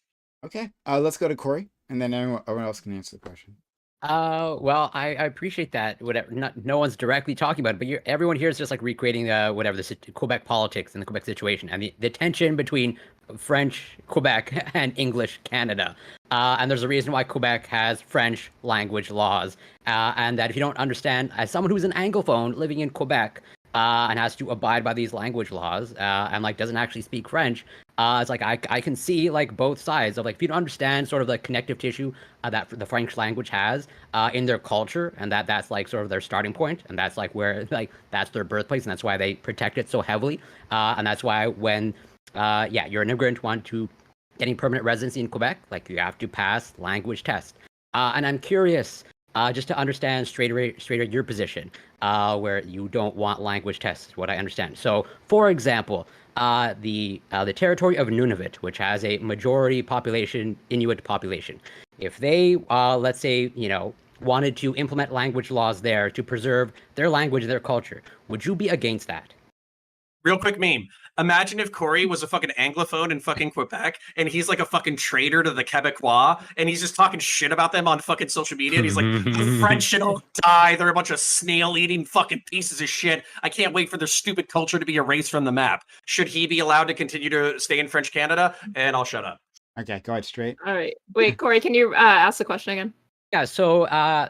Okay, let's go to Corey, and then everyone else can answer the question. Well, I appreciate that. Whatever, no one's directly talking about it, but everyone here is just like recreating the Quebec politics and the Quebec situation and the tension between French Quebec and English Canada. And there's a reason why Quebec has French language laws, and that if you don't understand, as someone who's an Anglophone living in Quebec, and has to abide by these language laws, and like doesn't actually speak French, it's like I can see like both sides of like, if you don't understand sort of the connective tissue that the French language has in their culture, and that's like sort of their starting point, and that's like where like that's their birthplace, and that's why they protect it so heavily, and that's why when you're an immigrant want to getting permanent residency in Quebec, like you have to pass language test. And I'm curious, just to understand straighter your position, where you don't want language tests, what I understand. So, for example, the territory of Nunavut, which has a majority population, Inuit population, if they, let's say, wanted to implement language laws there to preserve their language and their culture, would you be against that? Real quick meme. Imagine if Corey was a fucking Anglophone in fucking Quebec and he's like a fucking traitor to the Quebecois and he's just talking shit about them on fucking social media and he's like, the French should all die. They're a bunch of snail-eating fucking pieces of shit. I can't wait for their stupid culture to be erased from the map. Should he be allowed to continue to stay in French Canada? And I'll shut up. Okay, go ahead straight. All right. Wait, Corey, can you ask the question again? Yeah, so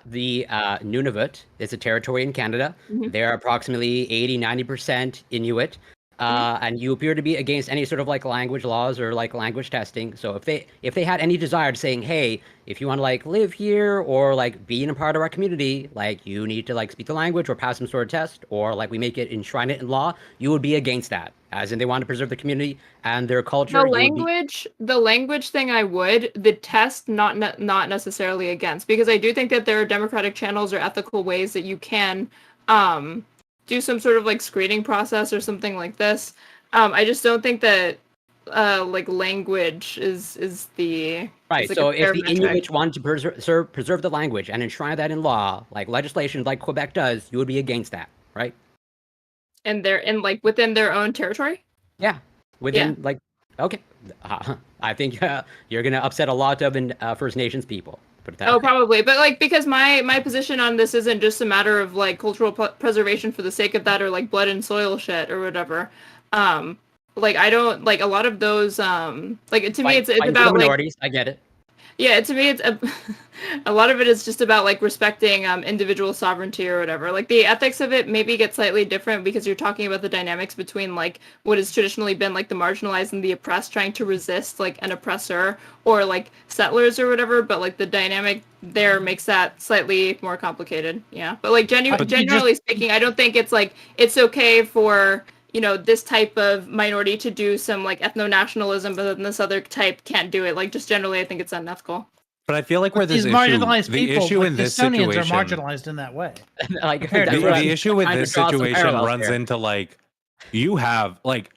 the Nunavut is a territory in Canada. Mm-hmm. They're approximately 80-90% Inuit. And you appear to be against any sort of like language laws or like language testing. So if they had any desire to saying, hey, if you want to like live here or like be in a part of our community, like you need to like speak the language or pass some sort of test, or like we make it enshrine it in law, you would be against that. As in they want to preserve the community and their culture. The language thing I would, the test not necessarily against, because I do think that there are democratic channels or ethical ways that you can do some sort of like screening process or something like this. I just don't think that like language is the right. Like so if the Inuit wanted to preserve the language and enshrine that in law, like legislation like Quebec does, you would be against that, right? And they're in like within their own territory? Yeah. Within like okay. I think you're gonna upset a lot of First Nations people. Oh, probably, but like because my position on this isn't just a matter of like cultural preservation for the sake of that, or like blood and soil shit or whatever. Like I don't like a lot of those. Like to me, it's about minorities. Like, I get it. Yeah, to me, it's a lot of it is just about like respecting individual sovereignty or whatever. Like the ethics of it maybe get slightly different because you're talking about the dynamics between like what has traditionally been like the marginalized and the oppressed trying to resist like an oppressor or like settlers or whatever. But like the dynamic there makes that slightly more complicated. Yeah, but like generally speaking, I don't think it's like it's okay for this type of minority to do some like ethno-nationalism, but then this other type can't do it. Like just generally, I think it's unethical. But I feel like where this marginalized the people, issue like in this Estonians situation, are marginalized in that way. Like the issue with this situation runs into like you have like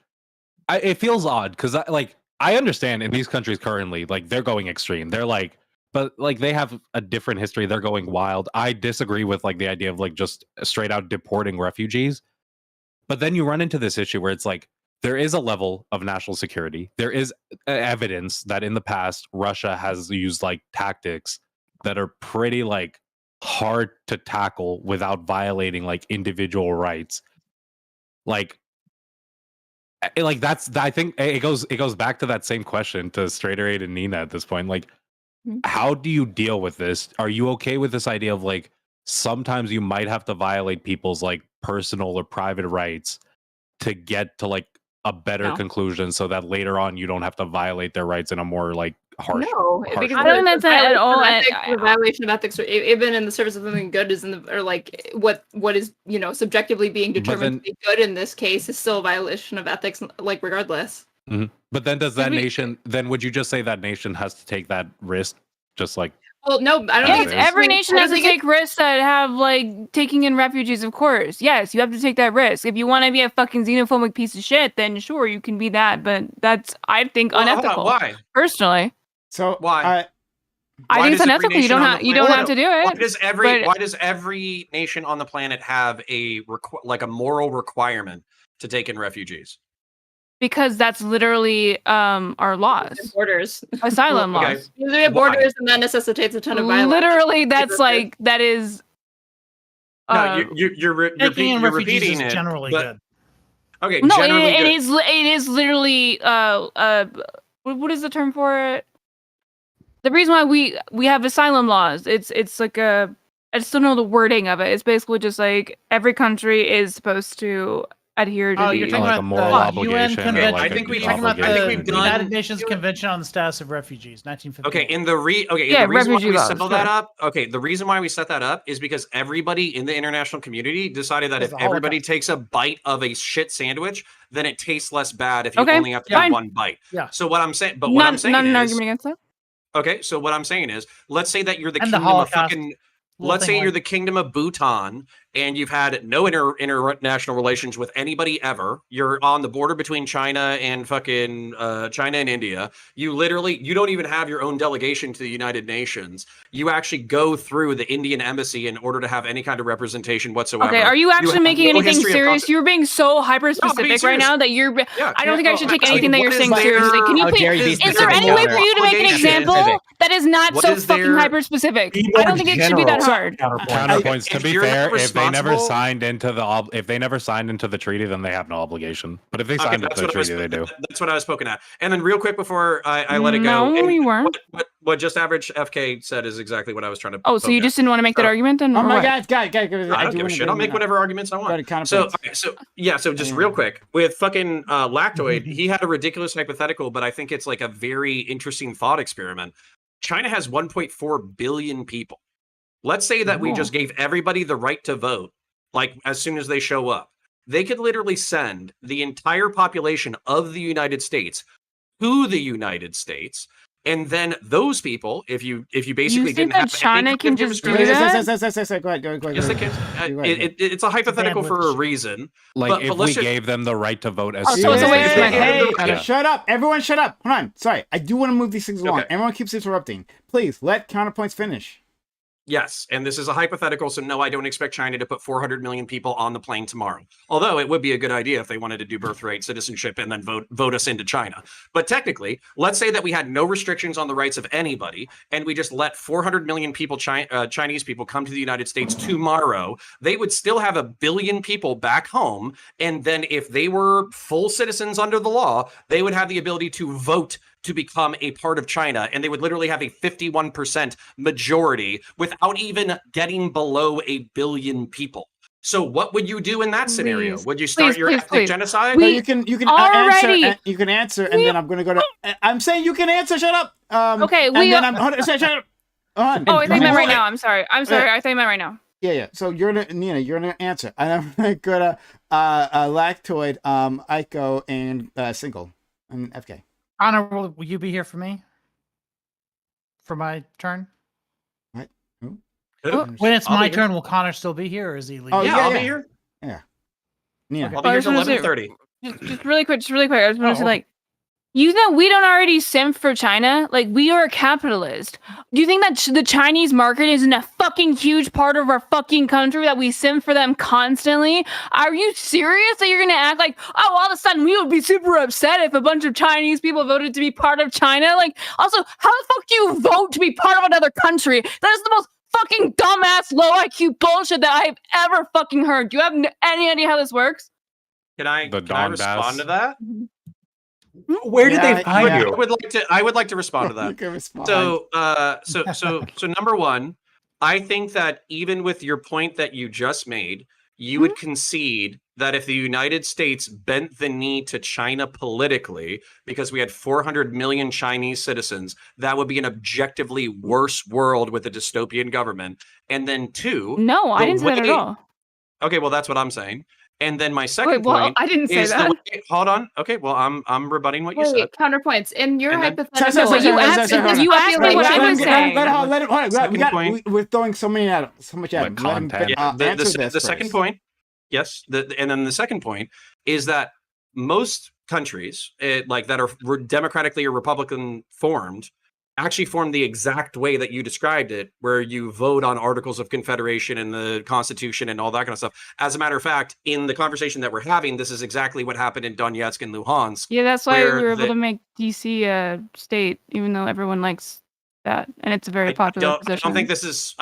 it feels odd because I understand in these countries currently like they're going extreme. They're like, but like they have a different history. They're going wild. I disagree with like the idea of like just straight out deporting refugees. But then you run into this issue where it's like there is a level of national security. There is evidence that in the past Russia has used like tactics that are pretty like hard to tackle without violating like individual rights. Like that's I think it goes back to that same question to Straighter Aid and Nina at this point. Like, how do you deal with this? Are you okay with this idea of like sometimes you might have to violate people's like personal or private rights to get to like a better conclusion so that later on you don't have to violate their rights in a more like harsh because I don't think that's at all the violation of ethics or even in the service of something good is or like what is subjectively being determined to be good in this case is still a violation of ethics, like regardless. Mm-hmm. But then does that nation then would you just say that nation has to take that risk just like well, no, I don't think every nation has to take risks that have like taking in refugees, of course. Yes, you have to take that risk. If you want to be a fucking xenophobic piece of shit, then sure, you can be that. But that's, I think, unethical. Why? Personally. So why? I think it's unethical. You don't have to do it. Why does every nation on the planet have a moral requirement to take in refugees? Because that's literally our laws. Borders. Asylum laws. We have borders and that necessitates a ton of violence. Literally, that's like, that is... no, you're repeating it. Generally good. Okay, no, generally it good. is literally, what is the term for it? The reason why we have asylum laws, it's like I just don't know the wording of it. It's basically just like every country is supposed to adhere to you're talking about a moral obligation. UN Convention. I think we've the United Nations Convention on the Status of Refugees, 1950. Okay, the reason why we set that up. Okay, the reason why we set that up is because everybody in the international community decided that if everybody takes a bite of a shit sandwich, then it tastes less bad if you only have to have one bite. Yeah. So what I'm saying, what I'm saying not is, an argument against that. Okay, so what I'm saying is, let's say that you're the and kingdom the of fucking. Let's say you're the kingdom of Bhutan and you've had no international relations with anybody ever. You're on the border between China and fucking China and India. You don't even have your own delegation to the United Nations. You actually go through the Indian embassy in order to have any kind of representation whatsoever. Okay, are you actually making anything serious? You're being so hyper specific right now that you're. I don't think I should take anything that you're saying seriously. Can you please? Is there any way for you to make an example that is not so fucking hyper specific? I don't think it should be that hard. Counterpoints. To be fair, if they never signed into the treaty, then they have no obligation. But if they signed into the treaty, they do. That's what I was poking at. And then, real quick before I let it go, no, you weren't. What Just Average FK said is exactly what I was trying to. Oh, so you just didn't want to make that argument, then? Oh my God, I don't give a shit. I'll make whatever arguments I want. So just real quick with fucking Lactoid, he had a ridiculous hypothetical, but I think it's like a very interesting thought experiment. China has 1.4 billion people. Let's say that we just gave everybody the right to vote, like as soon as they show up. They could literally send the entire population of the United States to the United States, and then those people, if you basically didn't have China can just do that. Go ahead. Yes, they can. It's a hypothetical for a reason. Like if we gave them the right to vote as soon so as wait, Hey, shut up! Everyone, shut up! Hold on. Sorry, I do want to move these things along. Everyone keeps interrupting. Please let counterpoints finish. Yes, and this is a hypothetical, so no, I don't expect China to put 400 million people on the plane tomorrow. Although it would be a good idea if they wanted to do birthright citizenship and then vote us into China. But technically, let's say that we had no restrictions on the rights of anybody, and we just let 400 million people, Chinese people, come to the United States tomorrow. They would still have 1 billion people back home, and then if they were full citizens under the law, they would have the ability to vote to become a part of China, and they would literally have a 51% majority without even getting below 1 billion people. So what would you do in that scenario? Would you start your ethnic genocide? No, you can answer. You can answer, and then I'm going to go to. I'm saying you can answer. Shut up. Okay, and then I'm 100% shut up. Oh, I think meant right now. I'm sorry. I think meant right now. Yeah. So you're Nina. You're gonna answer, and I'm gonna go to Lactoid, Ico, and Single, and FK. Connor, will you be here for me? For my turn? What? Who? When it's my turn, will Connor still be here, or is he leaving? Oh, yeah, I'll be here. Yeah. Yeah. I'll be here till 11:30. Just really quick. I just want to say, like, you know, we don't already simp for China. Like, we are a capitalist. Do you think that the Chinese market isn't a fucking huge part of our fucking country, that we simp for them constantly? Are you serious that you're going to act like, oh, all of a sudden we would be super upset if a bunch of Chinese people voted to be part of China? Like, also, how the fuck do you vote to be part of another country? That is the most fucking dumbass low IQ bullshit that I've ever fucking heard. Do you have any idea how this works? Can I respond to that? Where did they find you? I would like to respond to that. You can respond. So number one, I think that even with your point that you just made, you would concede that if the United States bent the knee to China politically, because we had 400 million Chinese citizens, that would be an objectively worse world with a dystopian government. And then two, no, I didn't say that at all. Okay, well, that's what I'm saying. And then my second point. I didn't say that. Hold on. Okay, well, I'm rebutting what you said. Counterpoints. In your hypothetical, you asked me what I was saying. Let him. We're throwing so much at him. The second point. Yes. And then the second point is that most countries, like that are democratically or Republican formed, actually form the exact way that you described it, where you vote on Articles of Confederation and the Constitution and all that kind of stuff. As a matter of fact, in the conversation that we're having, this is exactly what happened in Donetsk and Luhansk. Yeah, that's why we were able to make DC a state, even though everyone likes that, and it's a very popular position. I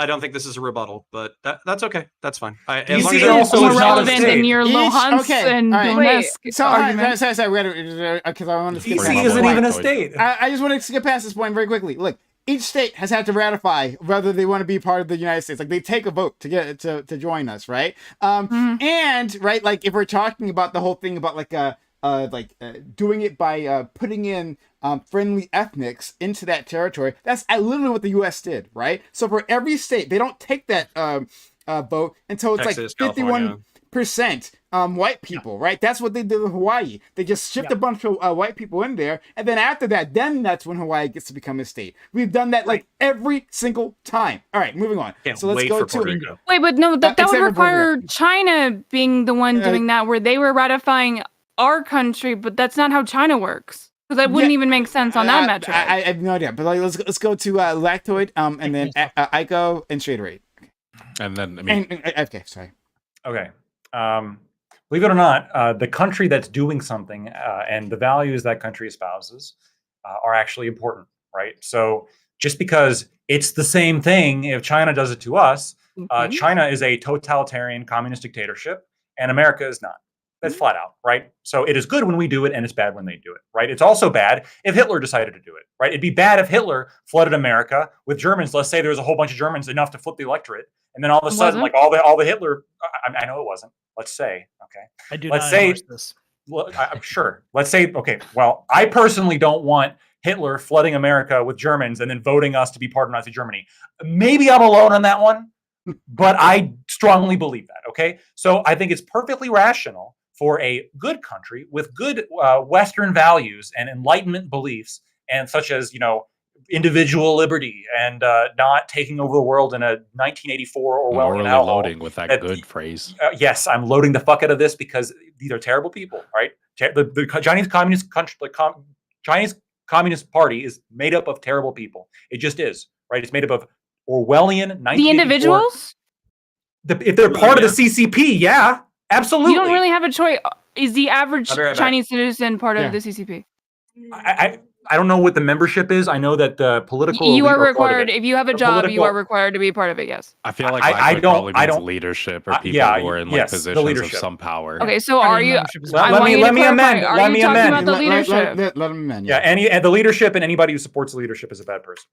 don't think this is a rebuttal, but that's okay. That's fine. DC is also more relevant in your Luhansk and Donetsk argument. Sorry, because I want to skip. DC isn't even a state. I just want to skip past this point very quickly. Look, each state has had to ratify whether they want to be part of the United States. Like, they take a vote to get to join us, right? And right, like, if we're talking about the whole thing about doing it by putting in friendly ethnics into that territory, that's literally what the U.S. did, right? So for every state, they don't take that vote until it's Texas, like 51% white people, right? That's what they did with Hawaii. They just shipped a bunch of white people in there, and then after that, then that's when Hawaii gets to become a state. We've done that like every single time. All right, moving on. So let's go to Wait, but no, that would require China being the one doing that, where they were ratifying our country, but that's not how China works. Because that wouldn't even make sense on that metric. I have no idea. But let's go to Lactoid, and then Ico and Shade Rate. And then okay, sorry. Okay. Believe it or not, the country that's doing something and the values that country espouses are actually important, right? So just because it's the same thing, if China does it to us, China is a totalitarian communist dictatorship, and America is not. That's flat out, right? So it is good when we do it, and it's bad when they do it, right? It's also bad if Hitler decided to do it, right? It'd be bad if Hitler flooded America with Germans. Let's say there was a whole bunch of Germans, enough to flip the electorate, and then all of a sudden, like all the Hitler, I know it wasn't. Let's say, okay. I do Let's not say, endorse this. Well, I'm sure. Let's say, okay. Well, I personally don't want Hitler flooding America with Germans and then voting us to be part of Nazi Germany. Maybe I'm alone on that one, but I strongly believe that. Okay, so I think it's perfectly rational for a good country with good Western values and Enlightenment beliefs, and such as, individual liberty and not taking over the world in a 1984 Orwellian hellhole. Loading with that good phrase. Yes, I'm loading the fuck out of this because these are terrible people, right? The Chinese Communist country, Chinese Communist Party is made up of terrible people. It just is, right? It's made up of Orwellian 1984. The individuals? If they're part of the CCP, yeah, absolutely. You don't really have a choice. Is the average I'll be right back. Chinese citizen part of the CCP? I don't know what the membership is. I know that the political. You elite are part of required, it. if you have a The job, you political- are required to be part of it, yes. I feel like I probably don't- means leadership or people yeah, who are in yes, the positions of leadership. some power. Okay, so are you... Let me amend. Are Let you me talking amend. about the leadership? Let him amend. Yeah, the leadership and anybody who supports the leadership is a bad person.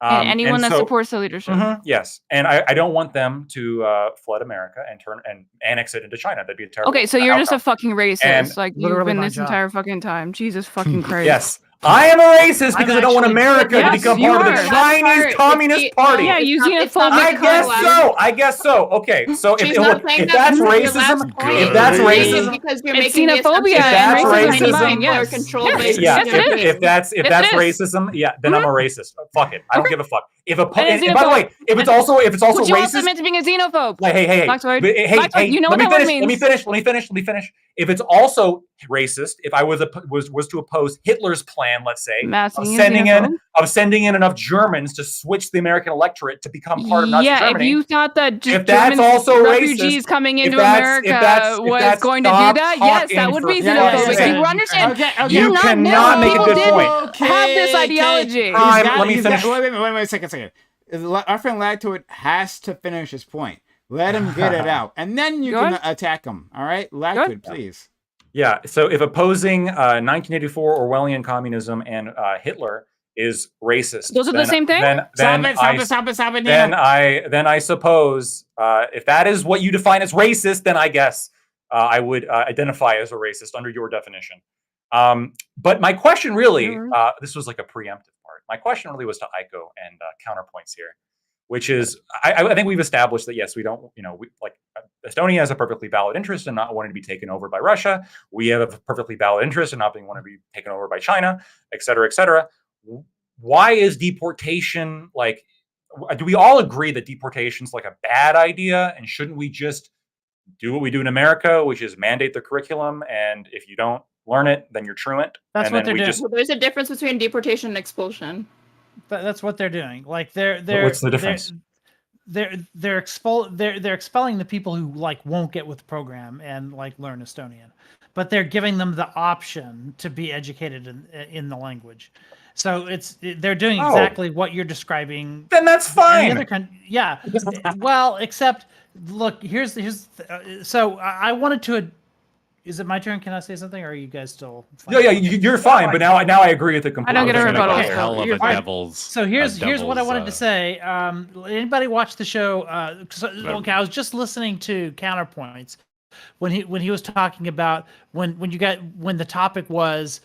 And anyone that supports the leadership. Yes, and I don't want them to flood America and annex it into China. That'd be a terrible. Okay, so you're just a fucking racist. And like you've literally been my this job. entire fucking time. Jesus fucking Christ. Yes, I am a racist because I don't want America to Yes, become you part of are. the Chinese Communist Party. Yeah, you It's not- xenophobic. I guess so. Okay, so She's not saying if that that's your racism, last point. if that's You're saying racism, it because you're It's making the xenophobia assumption and that racism Chinese people yes. are controlled by Yes, yeah, yes, it is. if that's Yes, that's it is. racism, yeah, then I'm a racist. Fuck it, I don't give a fuck. If a It is and by the way, if it's also But you also racist, meant to being a xenophobe. like, hey, Blackthorn. hey, Blackthorn, you know what that word means. Let me finish. If it's also racist, if I was to oppose Hitler's plan, let's say, Massing of is sending in enough Germans to switch the American electorate to become part of Nazi yeah, Germany. if you thought that just If that's German also refugees racist, coming into if America was going to do stop that, yes, that talking would for be fuck's xenophobic. sake. You understand? Okay, You You're not cannot new. make a People good did point. have this ideology. Let me finish. Wait a second. Our friend Lactoid has to finish his point. Let him get it out, and then you can attack him. All right, Lactoid, please. Yeah. So if opposing 1984 Orwellian communism and Hitler is racist, Those are the same thing? Stop it, Nina. Then I suppose if that is what you define as racist, then I guess I would identify as a racist under your definition. But my question really, this was like a preemptive part. My question really was to Aiko and counterpoints here, which is I think we've established that yes, we don't, Estonia has a perfectly valid interest in not wanting to be taken over by Russia. We have a perfectly valid interest in not being want to be taken over by China, et cetera, et cetera. Why is deportation do we all agree that deportation is like a bad idea? And shouldn't we just do what we do in America, which is mandate the curriculum? And if you don't learn it, then you're truant. That's and what then they're doing. Well, there's a difference between deportation and expulsion. That's what they're doing. Like they're what's the difference? They're expelling the people who won't get with the program and learn Estonian, but they're giving them the option to be educated in the language. So they're doing exactly what you're describing. Then that's fine. Yeah. Well, except look, here's so I wanted to. Is it my turn? Can I say something, or are you guys still? Fine? Yeah, you're fine. But now I agree with the completely. I don't get a rebuttal. Like a hell of a devil's. So here's what I wanted to say. Anybody watch the show? Okay, I was just listening to Counterpoints when he was talking about when the topic was,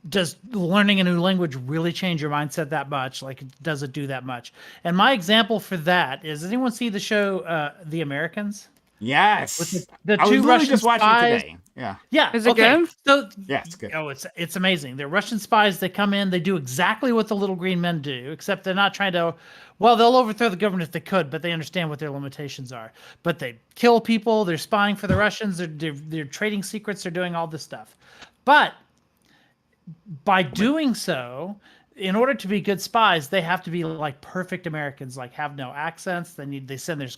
does learning a new language really change your mindset that much? Does it do that much? And my example for that is, does anyone see the show The Americans? Yes. With the I was two literally Russian just watching spies. it today. Yeah. Yeah. Is it good? So yeah, it's good. Oh, it's amazing. They're Russian spies. They come in. They do exactly what the little green men do, except they're not trying to. Well, they'll overthrow the government if they could, but they understand what their limitations are. But they kill people. They're spying for the Russians. They're trading secrets. They're doing all this stuff. But by doing so, in order to be good spies, they have to be perfect Americans, have no accents. They send their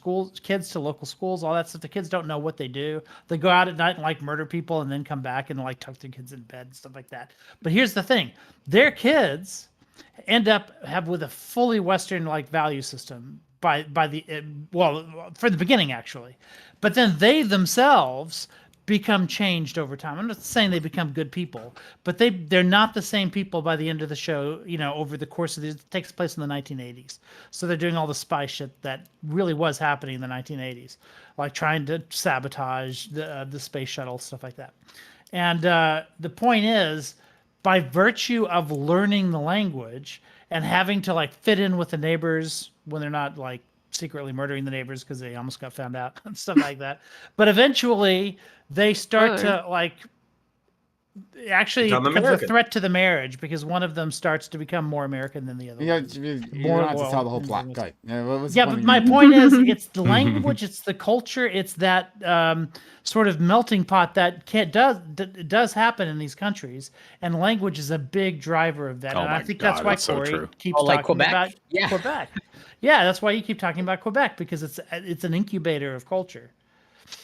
kids to local schools, all that stuff. The kids don't know what they do. They go out at night and murder people and then come back and tuck their kids in bed and stuff like that. But here's the thing. Their kids end up with a fully Western value system by the for the beginning, actually. But then they themselves become changed over time. I'm not saying they become good people, but they're not the same people by the end of the show, over the course of it takes place in the 1980s. So they're doing all the spy shit that really was happening in the 1980s, trying to sabotage the space shuttle, stuff like that. And the point is, by virtue of learning the language and having to fit in with the neighbors when they're not secretly murdering the neighbors because they almost got found out and stuff like that. But eventually they start to actually Become it becomes a American. threat to the marriage because one of them starts to become more American than the other. Yeah, one. you More don't have to loyal tell the whole and plot. things. Go ahead. Yeah, what was the Yeah, point but of my your- point is, it's the language, it's the culture, it's that sort of melting pot that does happen in these countries, and language is a big driver of that. Oh And I my think God, that's why that's so Corey true. keeps like talking Quebec? about Yeah. Quebec. Yeah, that's why you keep talking about Quebec, because it's an incubator of culture.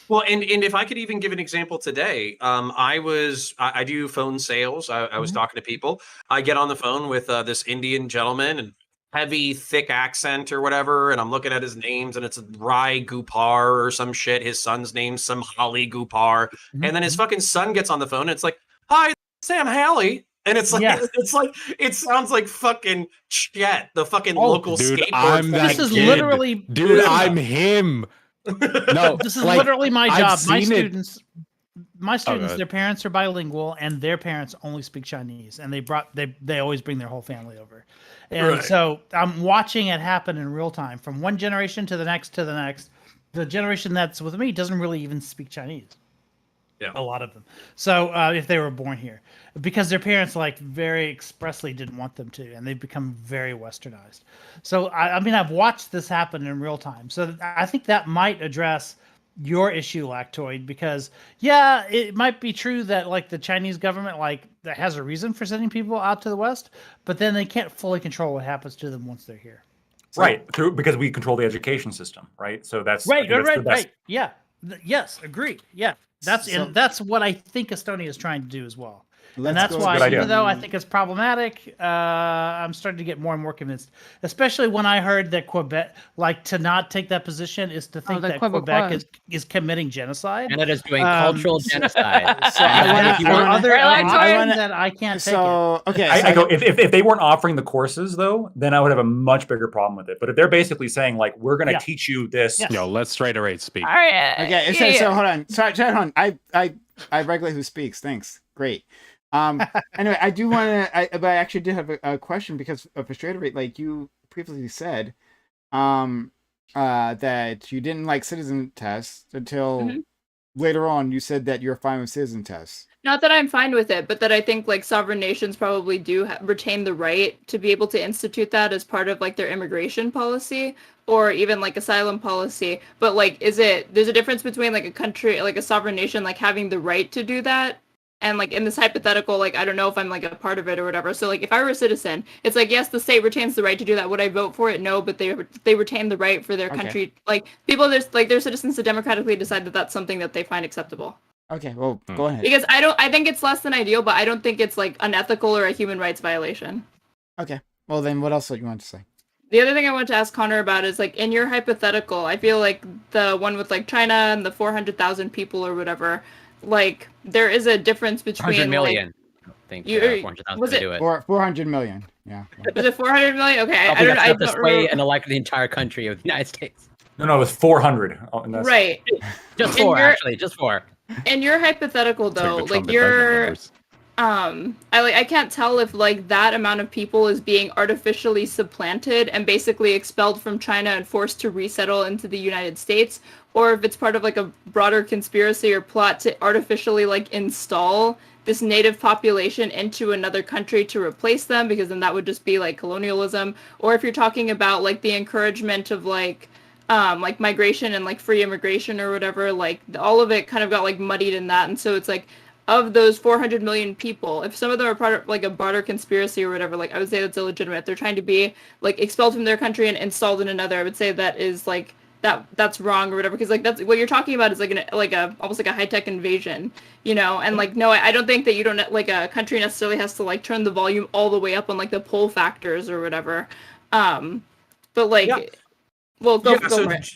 Well, and if I could even give an example today, I do phone sales. I was talking to people. I get on the phone with this Indian gentleman and heavy, thick accent or whatever, and I'm looking at his names, and it's Rai Gupar or some shit. His son's name's some Holly Gupar, and then his fucking son gets on the phone, and it's like, "Hi, Sam Halley." And it's like, Yeah. it sounds like fucking Chet, the fucking Oh, local Dude, skateboard. I'm that This is kid. literally Dude, Yeah. I'm him. No, This is like, literally my I've job. My seen it. students, ahead. their parents are bilingual, and their parents only speak Chinese, and they always bring their whole family over, and Right. so I'm watching it happen in real time from one generation to the next to the next. The generation that's with me doesn't really even speak Chinese. Yeah. A lot of them. So if they were born here, because their parents like very expressly didn't want them to, and they've become very westernized. So I mean, I've watched this happen in real time. So I think that might address your issue, Lactoid, because yeah, it might be true that like the Chinese government like that has a reason for sending people out to the West, but then they can't fully control what happens to them once they're here. Right, because we control the education system, right? So that's Right. Yeah. Yeah. Yes, agreed. Yeah. And that's what I think Estonia is trying to do as well. And that's go why, Good idea. even though I think it's problematic, I'm starting to get more and more convinced. Especially when I heard that Quebec, like to not take that position, is to think that Quebec is committing genocide. Canada is doing cultural genocide. So that I can't take it. Okay, I go if they weren't offering the courses though, then I would have a much bigger problem with it. But if they're basically saying like we're going to teach you this, Yes. Yo, let Straight Array speak. All right. Okay, so hold on. Sorry, hold on. I regulate who speaks. Thanks. Great. Anyway, I do want to. But I actually did have a question because of frustrated rate. Like you previously said, that you didn't like citizen tests until later on. You said that you're fine with citizen tests. Not that I'm fine with it, but that I think like sovereign nations probably do retain the right to be able to institute that as part of like their immigration policy or even like asylum policy. But like, there's a difference between like a country, like a sovereign nation, like having the right to do that. And like in this hypothetical, like I don't know if I'm like a part of it or whatever. So like if I were a citizen, it's like yes, the state retains the right to do that. Would I vote for it? No, but they retain the right for their country. Like people, there's like their citizens to democratically decide that that's something that they find acceptable. Okay, well, go ahead. Because I think it's less than ideal, but I don't think it's like unethical or a human rights violation. Okay, well then, what else do you want to say? The other thing I want to ask Connor about is like in your hypothetical, I feel like the one with like China and the 400,000 people or whatever, like there is a difference between 100 million. Like, I think 400,000 was to it do it. 400 million. Yeah. Was it 400 million? Okay, I don't remember. sway and elect the entire country of the United States. No, it was 400. Right. Just four, actually, just four. In your hypothetical though, like you're I can't tell if like that amount of people is being artificially supplanted and basically expelled from China and forced to resettle into the United States, or if it's part of like a broader conspiracy or plot to artificially like install this native population into another country to replace them, because then that would just be like colonialism. Or if you're talking about like the encouragement of like migration and like free immigration or whatever, like all of it kind of got like muddied in that. And so it's like, of those 400 million people, if some of them are part of like a broader conspiracy or whatever, like I would say that's illegitimate. If they're trying to be like expelled from their country and installed in another, I would say that is like that's wrong or whatever, because like that's what you're talking about is like a almost like a high-tech invasion, you know. And like no, I don't think that you don't like a country necessarily has to like turn the volume all the way up on like the pull factors or whatever. But like well go right.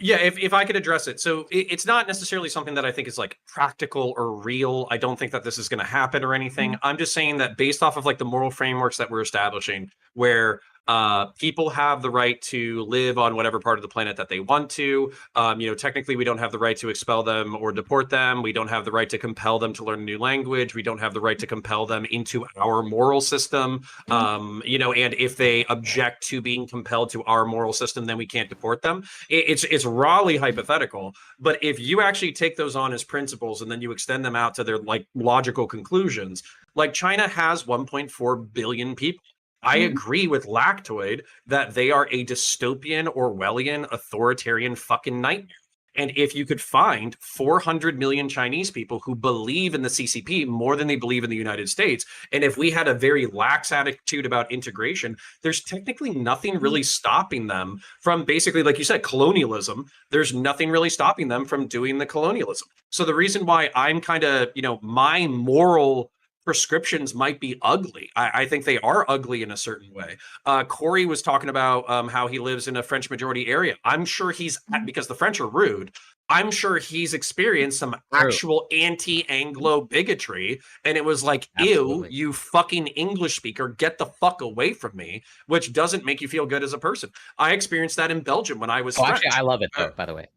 Yeah, if I could address it. So it's not necessarily something that I think is like practical or real. I don't think that this is going to happen or anything. I'm just saying that based off of like the moral frameworks that we're establishing, where People have the right to live on whatever part of the planet that they want to. Technically, we don't have the right to expel them or deport them. We don't have the right to compel them to learn a new language. We don't have the right to compel them into our moral system. And if they object to being compelled to our moral system, then we can't deport them. It's rawly hypothetical. But if you actually take those on as principles and then you extend them out to their like logical conclusions, like China has 1.4 billion people. I agree with Lactoid that they are a dystopian, Orwellian, authoritarian fucking nightmare. And if you could find 400 million Chinese people who believe in the CCP more than they believe in the United States, and if we had a very lax attitude about integration, there's technically nothing really stopping them from basically, like you said, colonialism. There's nothing really stopping them from doing the colonialism. So the reason why I'm kind of, my moral prescriptions might be ugly. I think they are ugly in a certain way. Corey was talking about how he lives in a French majority area. I'm sure because the French are rude, I'm sure he's experienced some actual anti-Anglo bigotry. And it was like, ew, you fucking English speaker, get the fuck away from me, which doesn't make you feel good as a person. I experienced that in Belgium when I was French. Actually, I love it though, by the way.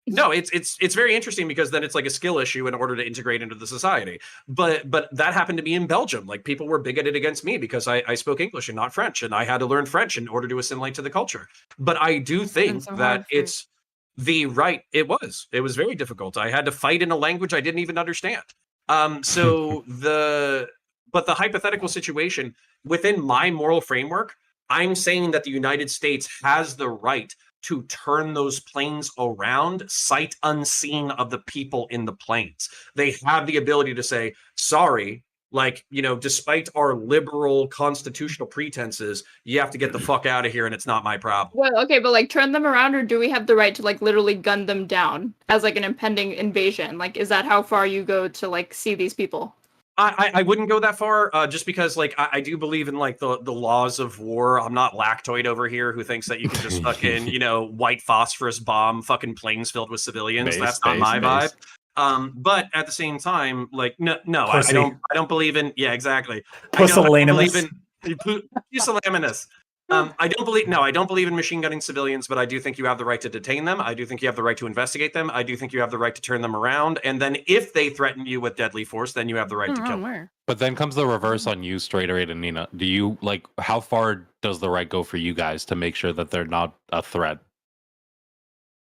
No, it's very interesting because then it's like a skill issue in order to integrate into the society. But that happened to me in Belgium. Like people were bigoted against me because I spoke English and not French, and I had to learn French in order to assimilate to the culture. But I do think that it's the right. It was very difficult. I had to fight in a language I didn't even understand. But the hypothetical situation within my moral framework, I'm saying that the United States has the right to turn those planes around sight unseen of the people in the planes. They have the ability to say, sorry, despite our liberal constitutional pretenses, you have to get the fuck out of here and it's not my problem. Well, okay, but turn them around, or do we have the right to literally gun them down as an impending invasion? Is that how far you go to see these people? I wouldn't go that far, just because I do believe in the laws of war. I'm not Lactoid over here who thinks that you can just fucking white phosphorus bomb fucking planes filled with civilians. That's not my vibe. But at the same time, no, I don't believe in. Yeah, exactly. Pusillanimous. Pusillanimous. I don't believe in machine gunning civilians, but I do think you have the right to detain them. I do think you have the right to investigate them. I do think you have the right to turn them around. And then if they threaten you with deadly force, then you have the right to kill them. But then comes the reverse on you, Straight and Nina. Do you how far does the right go for you guys to make sure that they're not a threat?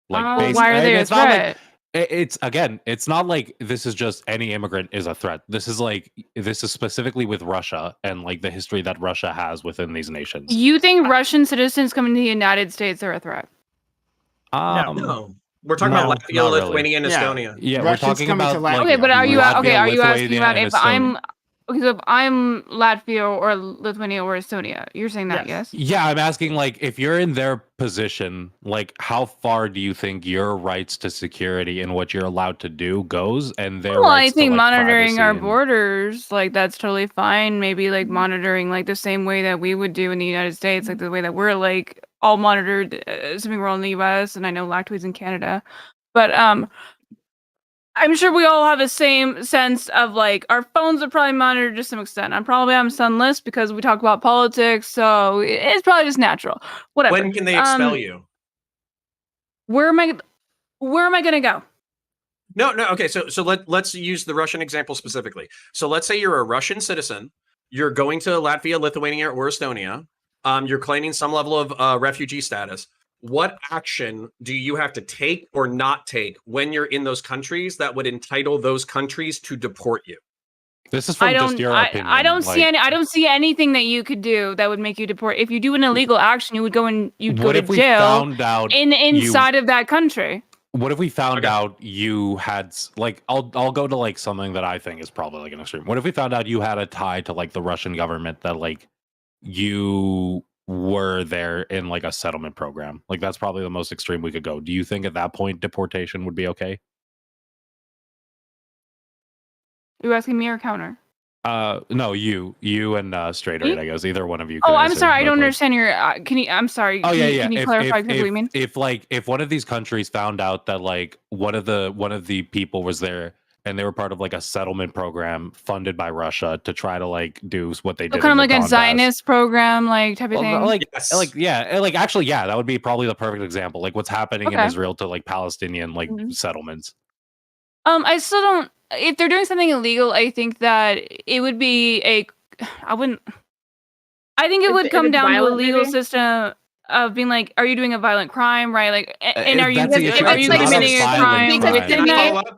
Why are they a threat? It's not like this is just any immigrant is a threat. This is specifically with Russia and the history that Russia has within these nations. You think Russian citizens coming to the United States are a threat? No. We're talking about Latvia, Lithuania, and Estonia. Yeah, we're talking about okay, but are you asking about if I'm Latvia or Lithuania or Estonia? You're saying that, yes? Yeah, I'm asking if you're in their position, how far do you think your rights to security and what you're allowed to do goes? And their rights I think to, monitoring our borders, that's totally fine. Maybe monitoring the same way that we would do in the United States, the way that we're all monitored, assuming we're all in the US, and I know Lactoid's in Canada. But I'm sure we all have the same sense of our phones are probably monitored to some extent. I'm sunless because we talk about politics, so it's probably just natural. Whatever. When can they expel you? Where am I gonna go? No. Okay, so let's use the Russian example specifically. So let's say you're a Russian citizen, you're going to Latvia, Lithuania, or Estonia. You're claiming some level of refugee status. What action do you have to take or not take when you're in those countries that would entitle those countries to deport you? This is from just your opinion. I don't see anything that you could do that would make you deport. If you do an illegal action, you'd go to jail inside of that country. What if we found out you had I'll go to something that I think is probably an extreme. What if we found out you had a tie to the Russian government that you were there in a settlement program? That's probably the most extreme we could go. Do you think at that point deportation would be okay? You asking me or counter? No, you and Straight, I guess either one of you. Oh, I'm sorry, I don't understand your. I'm sorry. Oh, yeah. Can you clarify exactly what you mean? If one of these countries found out that one of the people was there and they were part of like a settlement program funded by Russia to try to like do what they did. Kind of like a Zionist program, like type of thing. Actually, that would be probably the perfect example. Like what's happening in Israel to like Palestinian like settlements. I still don't. If they're doing something illegal, I think that it would be I think it would come down to a legal system of being like, are you doing a violent crime, right? Like, and are you committing a crime?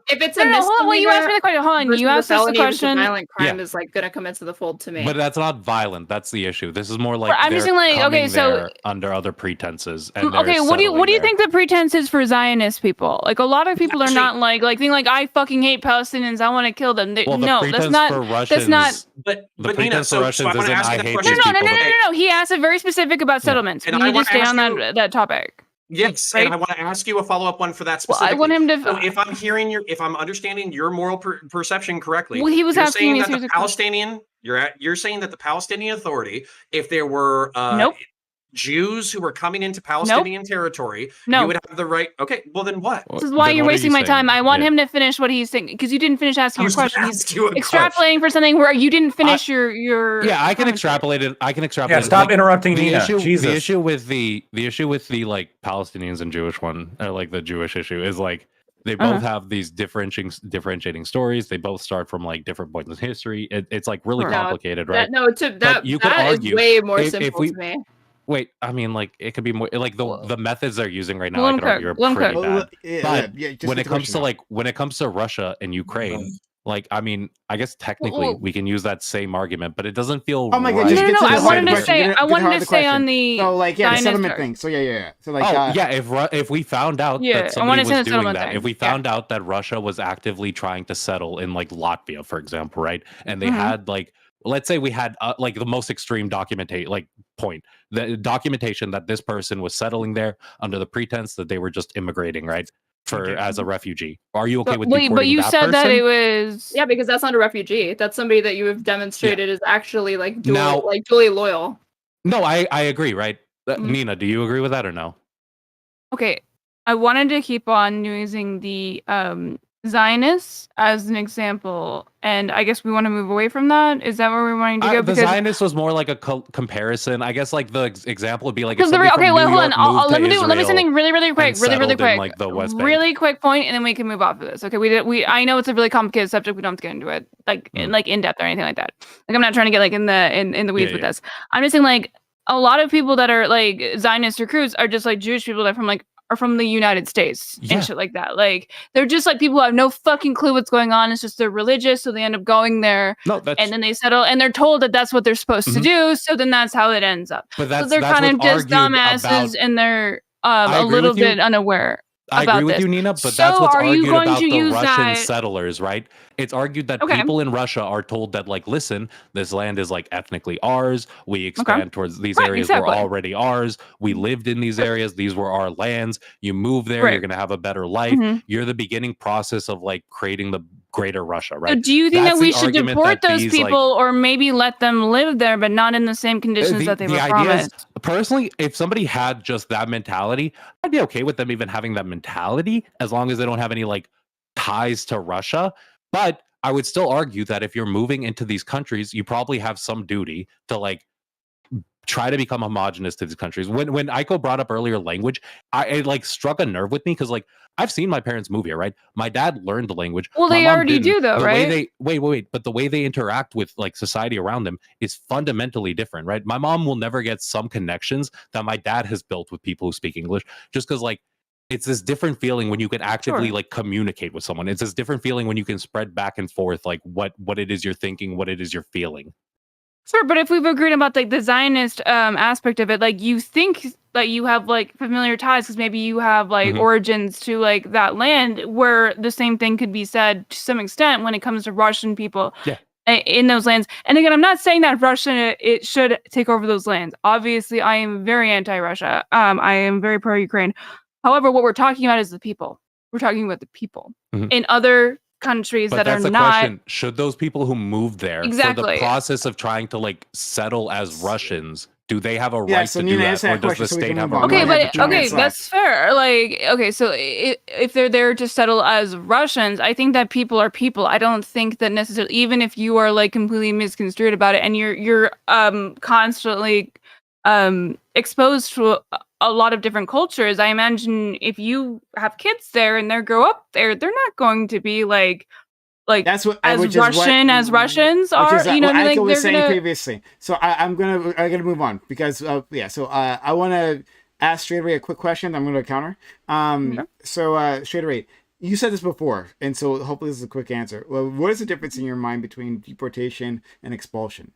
If it's a well, you asked me the question. Hold on, you asked us the question. Violent crime is like going to come into the fold to me. But that's not violent. That's the issue. This is more like I'm just saying, like, okay, so under other pretenses. And okay, what do you think the pretense is for Zionist people? Like, a lot of people are not like being like, I fucking hate Palestinians. I want to kill them. No, that's not. That's not. But the pretense for Russians isn't I hate these people. No. He asked it very specific about settlements. We need to stay on that topic. Yes, right? And I want to ask you a follow-up one for that specifically. Well, I want him to. So if I'm understanding your moral perception correctly, well, he was asking me that the Palestinian. You're saying that the Palestinian Authority, if there were nope. Jews who were coming into Palestinian territory, you would have the right. Okay, well then what? This is why you're wasting my time. I want him to finish what he's saying because you didn't finish asking your question. He's extrapolating for something where you didn't finish your. Yeah, I can extrapolate it. Yeah, stop interrupting Nina. Jesus. The issue with the like Palestinians and Jewish one, or like the Jewish issue, is like they both have these differentiating stories. They both start from like different points in history. It's like really complicated, right? You could argue is way more simple to me. Wait, I mean, like it could be more like the methods they're using right now. I could argue are pretty bad. But when it comes to Russia and Ukraine, like I mean, I guess technically we can use that same argument, but it doesn't feel. Oh my god! Right. No. I wanted to say on the the settlement thing. So yeah. So like if we found out that somebody was doing that, if we found out that Russia was actively trying to settle in like Latvia, for example, right, and they had like. Let's say we had like the most extreme the documentation that this person was settling there under the pretense that they were just immigrating, right? As a refugee. Are you okay with deporting but you that said person? That it was because that's not a refugee. That's somebody that you have demonstrated is actually like duly loyal. No, I agree, right? Nina, do you agree with that or no? Okay. I wanted to keep on using the Zionists as an example, and I guess we want to move away from that. Is that where we're wanting to go? The Zionist was more like a comparison. I guess like the example would be like hold on. Let me say something really quick, really quick, like the West Bank. Really quick point, and then we can move off of this. Okay, I know it's a really complicated subject. We don't have to get into it like in depth or anything like that. Like I'm not trying to get like in the weeds with this. I'm just saying like a lot of people that are like Zionist recruits are just like Jewish people that are from the United States and shit like that. Like they're just like people who have no fucking clue what's going on. It's just they're religious, so they end up going there, and then they settle, and they're told that that's what they're supposed to do. So then that's how it ends up. But so they're kind of just dumbasses, and they're a little bit unaware. I agree with you, Nina, but that's what's argued about the Russian settlers, right? It's argued that people in Russia are told that, like, listen, this land is like ethnically ours. We expand towards these areas were already ours. We lived in these areas. These were our lands. You move there, you're going to have a better life. You're the beginning process of like creating the greater Russia, right? So do you think that we should deport those people or maybe let them live there, but not in the same conditions that they were promised? Personally, if somebody had just that mentality, I'd be okay with them even having that mentality as long as they don't have any like ties to Russia. But I would still argue that if you're moving into these countries, you probably have some duty to like try to become homogenous to these countries. When Aiko brought up earlier language, it like struck a nerve with me because like I've seen my parents move here, right? My dad learned the language. Well, they already do though, right? Wait. But the way they interact with like society around them is fundamentally different, right? My mom will never get some connections that my dad has built with people who speak English just because like it's this different feeling when you can actively like communicate with someone. It's this different feeling when you can spread back and forth like what it is you're thinking, what it is you're feeling. Sure, but if we've agreed about like the Zionist aspect of it, like you think that you have like familiar ties because maybe you have like origins to like that land, where the same thing could be said to some extent when it comes to Russian people in those lands. And again, I'm not saying that Russia it should take over those lands. Obviously, I am very anti-Russia. I am very pro-Ukraine. However, what we're talking about is the people. We're talking about the people in other countries that are not. Should those people who moved there for the process of trying to like settle as Russians Do they have a Yeah, right so to Nina, do answer that, that or does question the so we state can have move a on. We Okay, only right? have but 2 okay, minutes left. that's fair. Like, okay, so if they're there to settle as Russians, I think that people are people. I don't think that necessarily, even if you are like completely misconstrued about it, and you're constantly exposed to a lot of different cultures. I imagine if you have kids there and they grow up there, they're not going to be like That's what, as which is Russian as Russians are. what You know what I mean? Aiko Like was they're saying gonna. previously. So I gotta move on because yeah. So I want to ask Straight Away a quick question. I'm gonna counter. Yeah. So Straight Away, you said this before, and so hopefully this is a quick answer. Well, what is the difference in your mind between deportation and expulsion?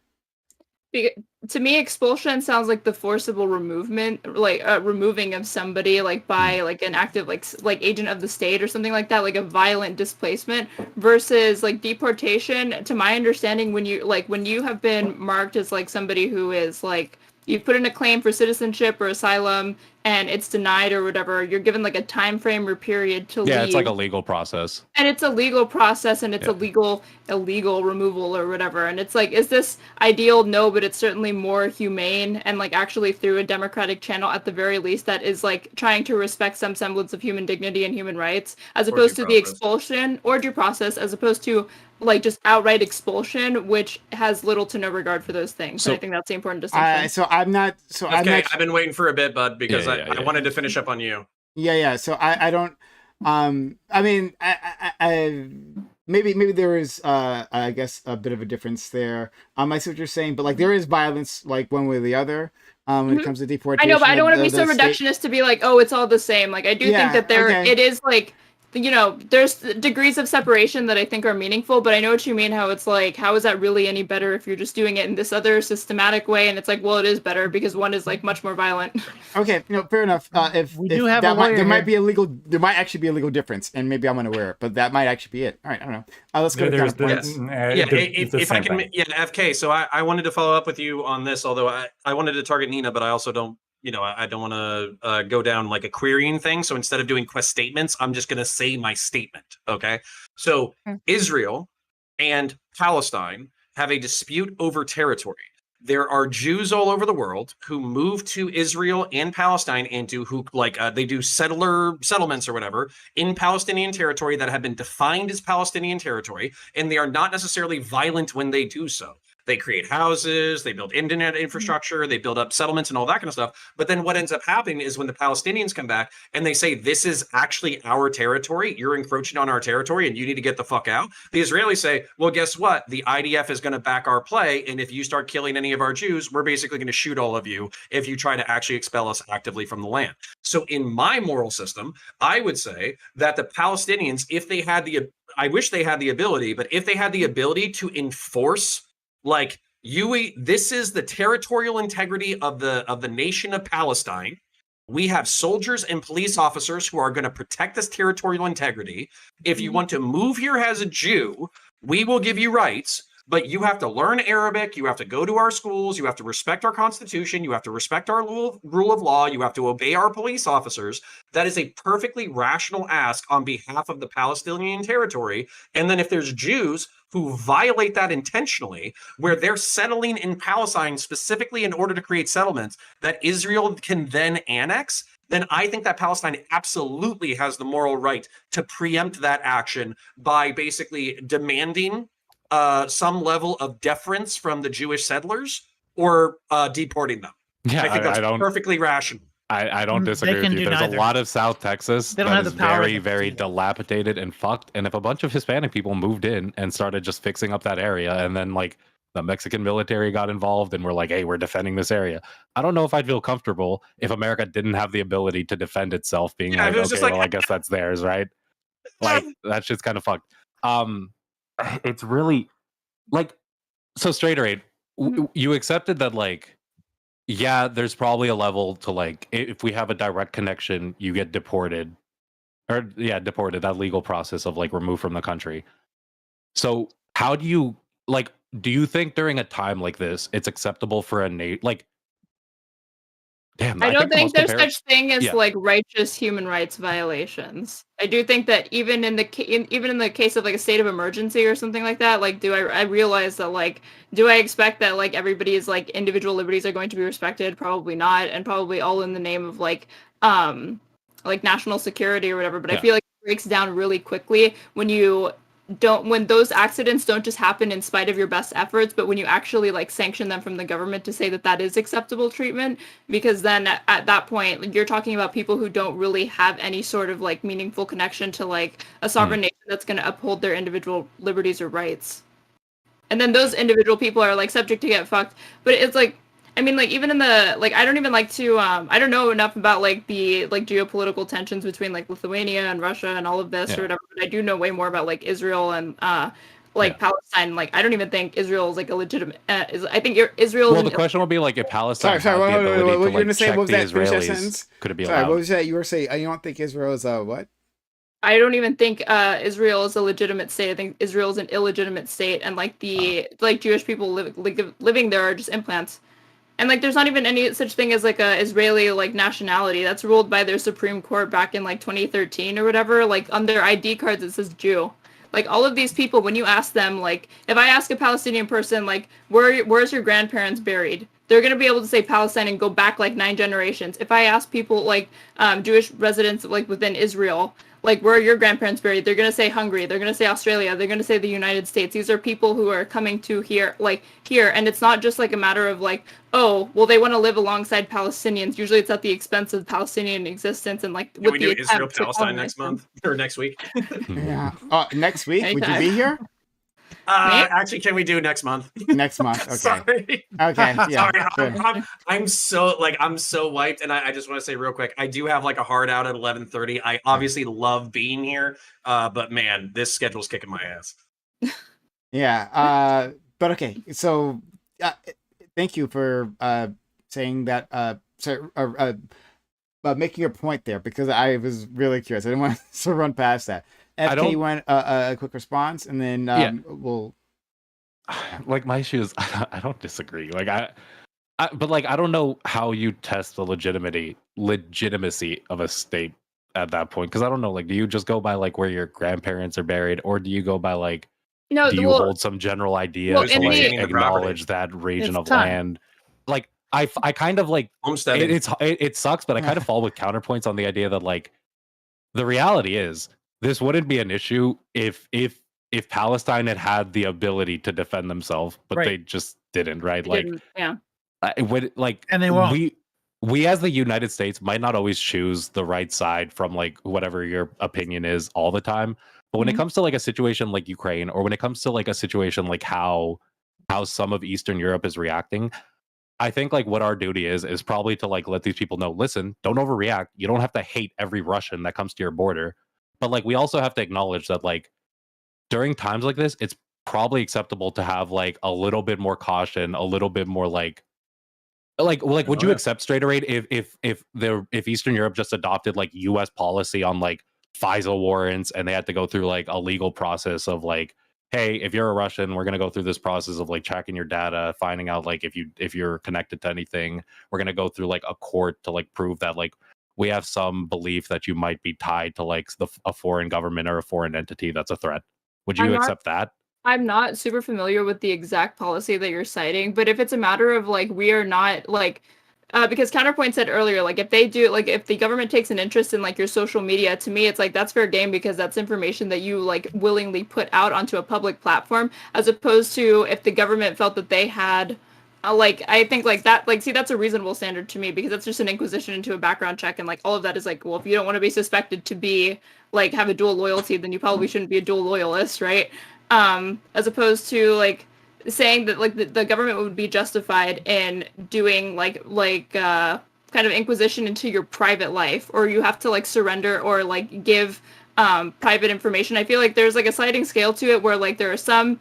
To me, expulsion sounds like the forcible removing of somebody like by like an active like agent of the state or something like that, like a violent displacement, versus like deportation. To my understanding, when you have been marked as like somebody who is like you put in a claim for citizenship or asylum and it's denied or whatever, you're given like a time frame or period to leave. Yeah, it's like a legal process. And it's a legal process and it's illegal removal or whatever. And it's like, is this ideal? No, but it's certainly more humane and like actually through a democratic channel at the very least that is like trying to respect some semblance of human dignity and human rights, as opposed to the expulsion or due process, as opposed to like just outright expulsion, which has little to no regard for those things. So, and I think that's the important distinction. So I'm not. So I'm Okay, not. I've been waiting for a bit, bud, because I wanted to finish up on you. Yeah. So I don't. I mean, I maybe there is I guess a bit of a difference there. I see what you're saying, but like there is violence like one way or the other. When it comes to deportation. I know, but I don't want to be so state... reductionist to be like, oh, it's all the same. Like I do think that it is like, you know, there's degrees of separation that I think are meaningful, but I know what you mean, how it's like, how is that really any better if you're just doing it in this other systematic way? And it's like, well, it is better because one is like much more violent. Okay, fair enough. If there might actually be a legal difference, and maybe I'm unaware, but that might actually be it. All right, I don't know. Let's go to if I can, FK. So I wanted to follow up with you on this, although I wanted to target Nina, but I also don't. I don't want to go down like a querying thing. So instead of doing quest statements, I'm just going to say my statement. Okay. So Israel and Palestine have a dispute over territory. There are Jews all over the world who move to Israel and Palestine they do settlements or whatever in Palestinian territory that have been defined as Palestinian territory. And they are not necessarily violent when they do so. They create houses, they build internet infrastructure, they build up settlements and all that kind of stuff. But then what ends up happening is when the Palestinians come back and they say, this is actually our territory, you're encroaching on our territory and you need to get the fuck out. The Israelis say, well, guess what? The IDF is going to back our play. And if you start killing any of our Jews, we're basically going to shoot all of you if you try to actually expel us actively from the land. So in my moral system, I would say that the Palestinians, I wish they had the ability, but if they had the ability to enforce this is the territorial integrity of the nation of Palestine. We have soldiers and police officers who are going to protect this territorial integrity. If you want to move here as a Jew, we will give you rights, but you have to learn Arabic. You have to go to our schools. You have to respect our constitution. You have to respect our rule of law. You have to obey our police officers. That is a perfectly rational ask on behalf of the Palestinian territory. And then if there's Jews who violate that intentionally, where they're settling in Palestine specifically in order to create settlements that Israel can then annex, then I think that Palestine absolutely has the moral right to preempt that action by basically demanding some level of deference from the Jewish settlers or deporting them. Yeah, I think that's perfectly rational. I don't disagree with you. There's a lot of South Texas that is very, very dilapidated and fucked. And if a bunch of Hispanic people moved in and started just fixing up that area, and then like the Mexican military got involved and we're like, hey, we're defending this area, I don't know if I'd feel comfortable if America didn't have the ability to defend itself, being like, okay, well, I guess that's theirs, right? Like that shit's kind of fucked. It's really like, so Straight Rate, you accepted that like, yeah, there's probably a level to like, if we have a direct connection, you get deported. Deported, that legal process of like removed from the country. So how do you do you think during a time like this, it's acceptable for a I don't think there's such thing as like righteous human rights violations. I do think that even in the case of like a state of emergency or something like that, like I realize that like do I expect that like everybody's like individual liberties are going to be respected? Probably not, and probably all in the name of like national security or whatever. But I feel like it breaks down really quickly when those accidents don't just happen in spite of your best efforts, but when you actually like sanction them from the government to say that that is acceptable treatment, because then at that point like, you're talking about people who don't really have any sort of like meaningful connection to like a sovereign nation that's going to uphold their individual liberties or rights. And then those individual people are like subject to get fucked. But it's like, I mean, like even in the like, I don't even like to I don't know enough about like the like geopolitical tensions between like Lithuania and Russia and all of this or whatever. But I do know way more about like Israel and Palestine. Like I don't even think Israel is like a legitimate. I think Israel. Well, the question will be like if Palestine had the ability to like check the Israelis, could it be allowed? Sorry, what was that? You were saying you don't think Israel is what? I don't even think Israel is a legitimate state. I think Israel is an illegitimate state, and like the like Jewish people living there are just implants. And like there's not even any such thing as like a Israeli like nationality. That's ruled by their Supreme Court back in like 2013 or whatever. Like on their ID cards it says Jew. Like all of these people, when you ask them, like if I ask a Palestinian person like where's your grandparents buried, they're gonna be able to say Palestine and go back like 9 generations. If I ask people like Jewish residents like within Israel, like where are your grandparents buried, they're gonna say Hungary, they're gonna say Australia, they're gonna say the United States. These are people who are coming to here, and it's not just like a matter of like, oh, well they want to live alongside Palestinians. Usually it's at the expense of Palestinian existence and like. Can we do Israel Palestine next month or next week? Yeah, next week. Anytime. Would you be here? Actually, can we do next month? Next month. Okay. Sorry. Okay. Yeah. Sorry. I'm so wiped, and I just want to say real quick, I do have like a hard out at 11:30. I obviously love being here, but man, this schedule's kicking my ass. Yeah. But okay. So, thank you for saying that. Making your point there because I was really curious. I didn't want to run past that. FK, you want a quick response, and then we'll. Like my issue is, I don't disagree. Like but like I don't know how you test the legitimacy of a state at that point because I don't know. Like, do you just go by like where your grandparents are buried, or do you go by like? No, do you hold some general idea to like acknowledge that region of land? Like I kind of like it sucks, but I kind of fall with counterpoints on the idea that like the reality is. This wouldn't be an issue if Palestine had the ability to defend themselves, but they just didn't, right? It would like, and they won't. We as the United States might not always choose the right side from like whatever your opinion is all the time, but when it comes to like a situation like Ukraine, or when it comes to like a situation like how some of Eastern Europe is reacting, I think like what our duty is probably to like let these people know, listen, don't overreact. You don't have to hate every Russian that comes to your border. But like we also have to acknowledge that like during times like this, it's probably acceptable to have like a little bit more caution, a little bit more like would you accept straight away if Eastern Europe just adopted like US policy on like FISA warrants and they had to go through like a legal process of like, hey, if you're a Russian, we're gonna go through this process of like tracking your data, finding out like if you're connected to anything, we're gonna go through like a court to like prove that like we have some belief that you might be tied to like a foreign government or a foreign entity that's a threat. Would you accept that? I'm not super familiar with the exact policy that you're citing, but if it's a matter of like we are not like because Counterpoint said earlier, like if they do, like if the government takes an interest in like your social media, to me it's like that's fair game because that's information that you like willingly put out onto a public platform, as opposed to if the government felt that they had like I think like that like see that's a reasonable standard to me because that's just an inquisition into a background check and like all of that is like, well, if you don't want to be suspected to be like have a dual loyalty, then you probably shouldn't be a dual loyalist, right? As opposed to like saying that like the government would be justified in doing like kind of inquisition into your private life, or you have to like surrender or like give private information. I feel like there's like a sliding scale to it where like there's some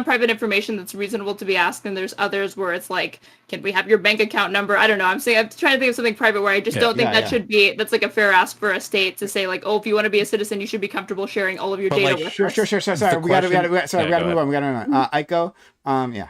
private information that's reasonable to be asked, and there's others where it's like, can we have your bank account number? I don't know. I'm trying to think of something private where I just don't think should be, that's like a fair ask for a state to say like, oh, if you want to be a citizen, you should be comfortable sharing all of your data with us. Sure. Sorry, we gotta move on. Aiko, yeah.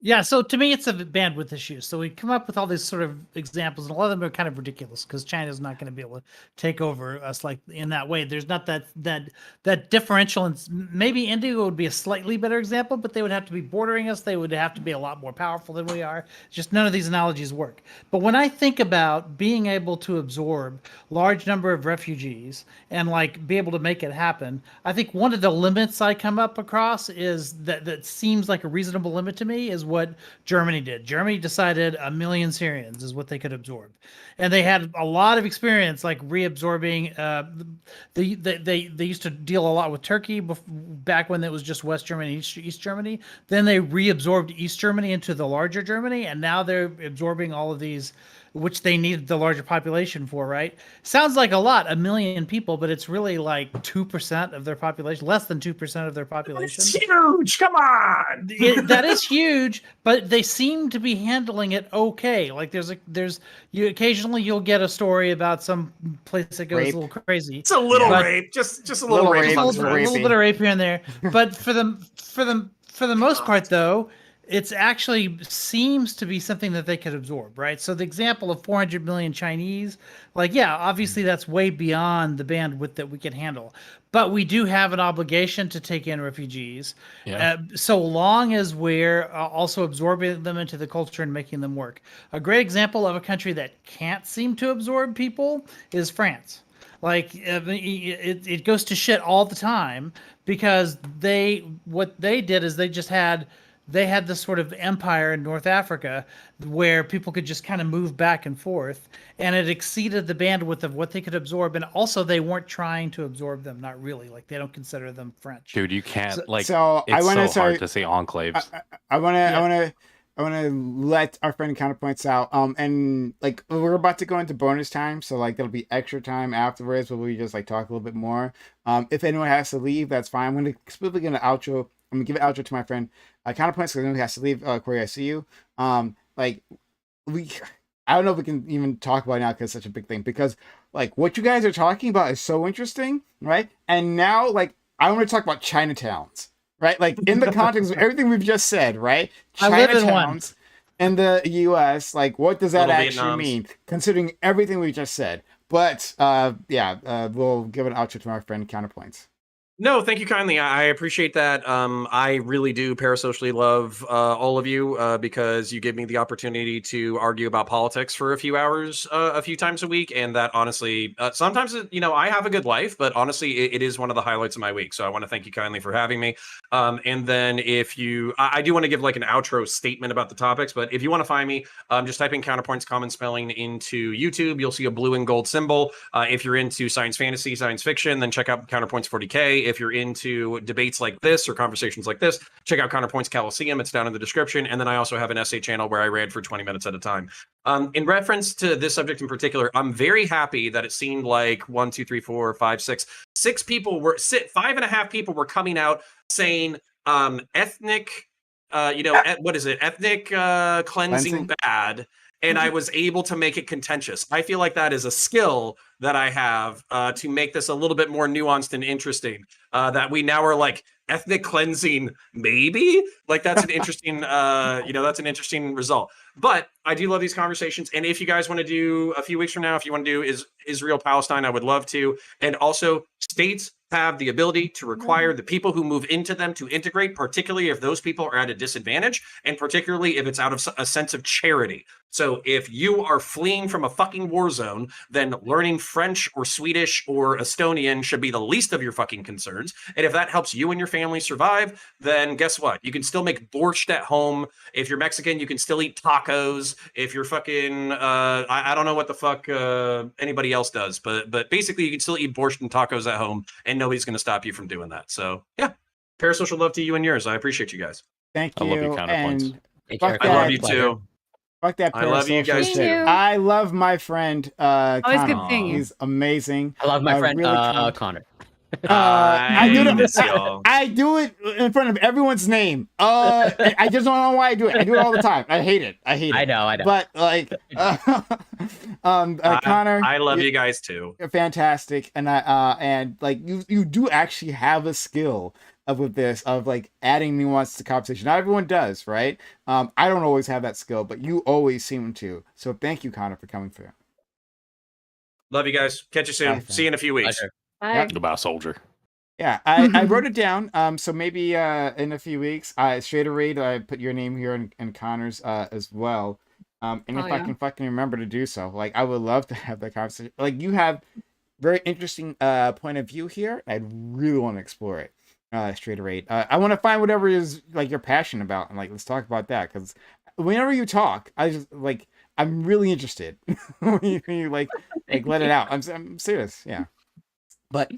Yeah, so to me, it's a bandwidth issue. So we come up with all these sort of examples, and a lot of them are kind of ridiculous because China's not going to be able to take over us like in that way. There's not that differential, and maybe India would be a slightly better example, but they would have to be bordering us. They would have to be a lot more powerful than we are. Just none of these analogies work. But when I think about being able to absorb large number of refugees and like be able to make it happen, I think one of the limits I come up across is that seems like a reasonable limit to me is what Germany did. Germany decided 1 million Syrians is what they could absorb, and they had a lot of experience like reabsorbing. They used to deal a lot with Turkey back when it was just West Germany, East Germany. Then they reabsorbed East Germany into the larger Germany, and now they're absorbing all of these, which they needed the larger population for, right? Sounds like a lot, 1 million people, but it's really like 2% of their population, less than 2% of their population. It's huge. Come on. That is huge, but they seem to be handling it okay. Like occasionally you'll get a story about some place that goes Rape. a little crazy. It's a little rape, just a little rape. A little bit of rape here and there. But for the most part, though, it's actually seems to be something that they could absorb, right? So the example of 400 million Chinese, like, yeah, obviously that's way beyond the bandwidth that we can handle. But we do have an obligation to take in refugees, so long as we're also absorbing them into the culture and making them work. A great example of a country that can't seem to absorb people is France. Like it goes to shit all the time because what they did is they had this sort of empire in North Africa where people could just kind of move back and forth, and it exceeded the bandwidth of what they could absorb. And also they weren't trying to absorb them, not really. Like they don't consider them French. Dude, you can't it's so hard to say enclaves. I want to let our friend counterpoints out. And like we're about to go into bonus time, so like there'll be extra time afterwards where we just like talk a little bit more. If anyone has to leave, that's fine. I'm going to specifically get an outro. I'm gonna give an outro to my friend counterpoints because I know he has to leave. Corey, I see you. I don't know if we can even talk about it now because it's such a big thing. Because like what you guys are talking about is so interesting, right? And now like I want to talk about Chinatowns, right? Like in the context of everything we've just said, right? Chinatowns in the U.S. Like what does that actually mean? Considering everything we just said. But we'll give an outro to our friend counterpoints. No, thank you kindly. I appreciate that. I really do parasocially love all of you because you give me the opportunity to argue about politics for a few hours, a few times a week. And that honestly, sometimes, I have a good life, but honestly, it is one of the highlights of my week. So I want to thank you kindly for having me. And then I do want to give like an outro statement about the topics, but if you want to find me, just type in Counterpoints Common Spelling into YouTube. You'll see a blue and gold symbol. If you're into science fantasy, science fiction, then check out Counterpoints 40K. If you're into debates like this or conversations like this, check out Counterpoints Coliseum. It's down in the description. And then I also have an essay channel where I read for 20 minutes at a time. In reference to this subject in particular, I'm very happy that it seemed like 6 people were 5.5 people were coming out saying ethnic, what is it? Ethnic cleansing bad. And I was able to make it contentious. I feel like that is a skill that I have to make this a little bit more nuanced and interesting. That we now are like ethnic cleansing, maybe like that's an interesting, that's an interesting result. But I do love these conversations. And if you guys want to do a few weeks from now, if you want to do Israel Palestine, I would love to. And also states have the ability to require the people who move into them to integrate, particularly if those people are at a disadvantage, and particularly if it's out of a sense of charity. So if you are fleeing from a fucking war zone, then learning French or Swedish or Estonian should be the least of your fucking concerns. And if that helps you and your family survive, then guess what? You can still make borscht at home. If you're Mexican, you can still eat tacos. If you're fucking, I don't know what the fuck anybody else does, but basically you can still eat borscht and tacos at home, and nobody's going to stop you from doing that. So yeah, parasocial love to you and yours. I appreciate you guys. Thank you. I love you, Counterpoints. I love you too. Fuck that. I love you guys too. I love my friend. Always good Connor. thing. He's amazing. I love my friend really Connor. I do it in front of everyone's name. I just don't know why I do it. I do it all the time. I hate it. I know. But like, Connor, I love you guys too. You're fantastic, and like you do actually have a skill with this, of like adding nuance to conversation. Not everyone does, right? I don't always have that skill, but you always seem to. So thank you, Connor, for coming through. Love you guys. Catch you soon. Bye, See you in a few weeks. Bye. Yep. Goodbye, soldier. Yeah, I wrote it down. So maybe in a few weeks, straight a raid. I put your name here and Connor's as well. And if I can fucking remember to do so, like I would love to have that conversation. Like you have very interesting point of view here. I'd really want to explore it. Straight a raid. I want to find whatever is like you're passionate about, and like let's talk about that, because whenever you talk, I just like I'm really interested when you like let it out. I'm serious. Yeah, but.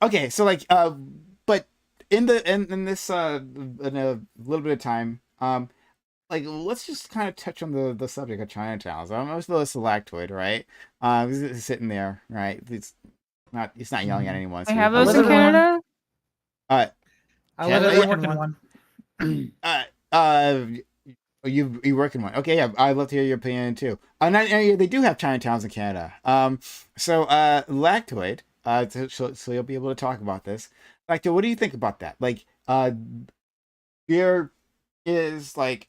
Okay, so like but in this in a little bit of time, like let's just kind of touch on the subject of Chinatowns. I'm almost the Lactoid, right? He's sitting there, right? He's not yelling at anyone. I have those in Canada. I live in one. You work in one. Okay, yeah, I'd love to hear your opinion too. They do have Chinatowns in Canada. So Lactoid. So you'll be able to talk about this. Like, what do you think about that? Like, there is like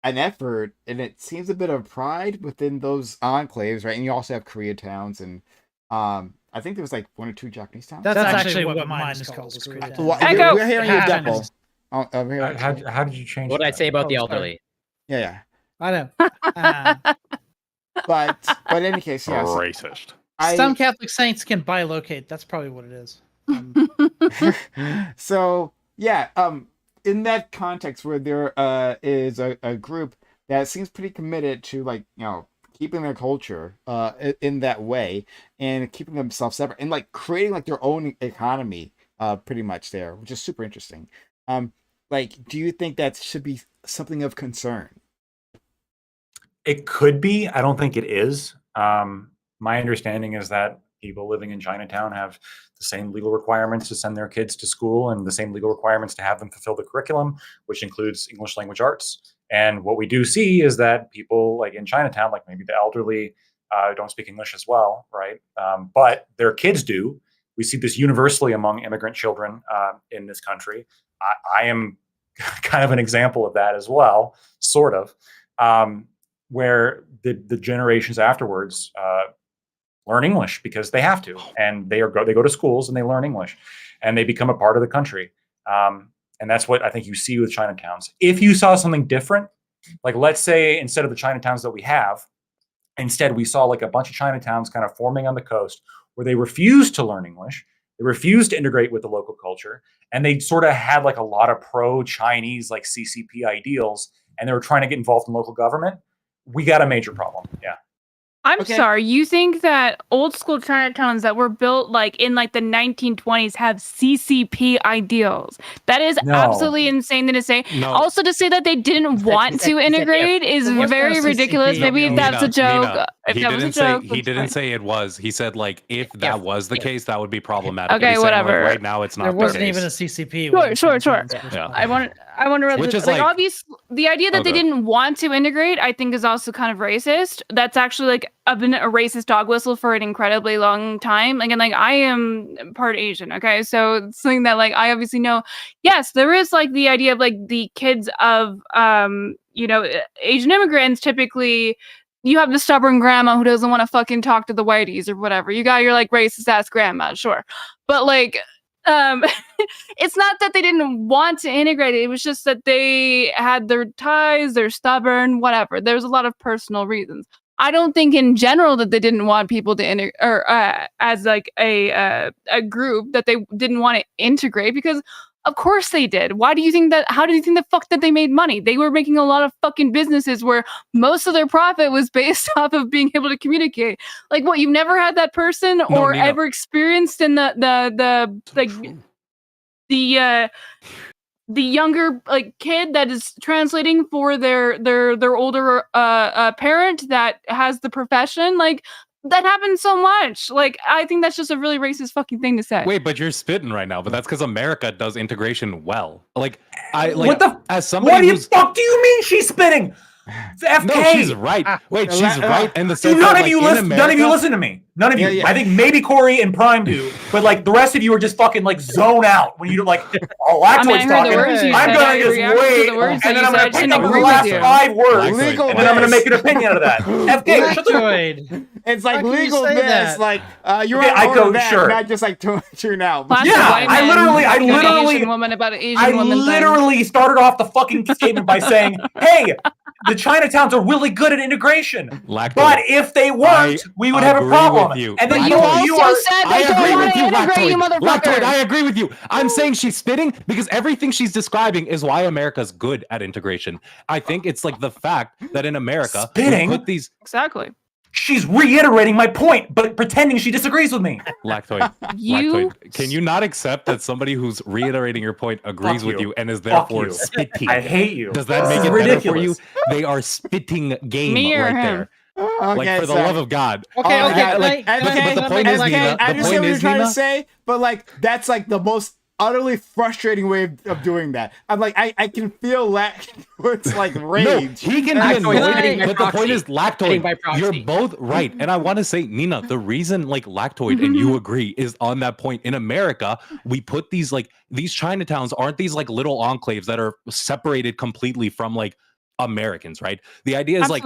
an effort, and it seems a bit of pride within those enclaves, right? And you also have Koreatowns, and I think there was like 1 or 2 Japanese towns. That's actually what mine is called. Echo. We're hearing your double. How did you change? What did I say about the elderly? Yeah. I know. But in any case, yeah. Racist. Some Catholic saints can bilocate. That's probably what it is. So yeah, in that context where there is a group that seems pretty committed to like keeping their culture in that way and keeping themselves separate and like creating like their own economy pretty much there, which is super interesting. Like, do you think that should be something of concern? It could be. I don't think it is. My understanding is that people living in Chinatown have the same legal requirements to send their kids to school and the same legal requirements to have them fulfill the curriculum, which includes English language arts. And what we do see is that people like in Chinatown, like maybe the elderly, don't speak English as well, right? But their kids do. We see this universally among immigrant children in this country. I am kind of an example of that as well, sort of, where the generations afterwards learn English because they have to, and they go to schools and they learn English, and they become a part of the country. And that's what I think you see with Chinatowns. If you saw something different, like let's say instead of the Chinatowns that we have, instead we saw like a bunch of Chinatowns kind of forming on the coast where they refused to learn English, they refused to integrate with the local culture, and they sort of had like a lot of pro-Chinese like CCP ideals, and they were trying to get involved in local government, we got a major problem. Yeah. I'm sorry, you think that old school Chinatowns that were built like in like the 1920s have CCP ideals? That is absolutely insane to say. No. Also to say that they didn't want to integrate is very ridiculous. Maybe if that's a joke. He didn't say it was. He said like if that was the case, that would be problematic. Okay, whatever. Like, right now it's not. There wasn't even a CCP. Sure. Yeah. I wonder about Which this. is Like like- obviously the idea that they didn't want to integrate, I think, is also kind of racist. That's actually like been a racist dog whistle for an incredibly long time. Again, like I am part Asian, okay? So it's something that like I obviously know. Yes, there is like the idea of like the kids of Asian immigrants. Typically you have the stubborn grandma who doesn't want to fucking talk to the whiteys or whatever. You got your like racist ass grandma, sure. But like it's not that they didn't want to integrate it. It was just that they had their ties, they're stubborn, whatever. There's a lot of personal reasons. I don't think in general that they didn't want people to integrate, or as like a group that they didn't want to integrate, because of course they did. Why do you think that? How do you think the fuck that they made money? They were making a lot of fucking businesses where most of their profit was based off of being able to communicate. Like what? You've never had that person or ever experienced in the younger like kid that is translating for their older parent that has the profession. Like that happens so much. Like I think that's just a really racist fucking thing to say. Wait, but you're spitting right now. But that's because America does integration well. Like What the fuck do you mean she's spitting? FK. No, she's right. Wait, she's right in the sense none that, of you listen. None of you listen to me. None of you. Yeah. I think maybe Corey and Prime do, but like the rest of you are just fucking like zone out when you like. Oh, Lactoid's talking. I'm gonna just wait, and then I'm gonna pick up the last 5 words, and then I'm gonna make an opinion out of that. FK, shut the. It's like legal this, like you're I go sure. not just like tune out. Yeah, I literally, woman about Asian I woman literally started off the fucking statement by saying, "Hey, the Chinatowns are really good at integration, but if they weren't, we would have a problem." And then you also said they don't want to integrate, you Lactoid, I agree with you. I'm saying she's spitting because everything she's describing is why America's good at integration. I think it's like the fact that in America, we put these exactly. She's reiterating my point, but pretending she disagrees with me. Lactoid, Lactoid, can you not accept that somebody who's reiterating your point agrees with you and is therefore spitting? I hate you. Does that make it better for you? They are spitting game right there. Okay, like for the love of God. Okay, but the point is, Nina, I understand what you're trying Nina, to say, but like that's like the most utterly frustrating way of doing that. I'm like, I can feel it's like rage. No, he can be annoyed, but the point is, Lactoid, you're both right. And I want to say, Nina, the reason like Lactoid and you agree is on that point. In America, we put these like these Chinatowns aren't these like little enclaves that are separated completely from like Americans, right? The idea is like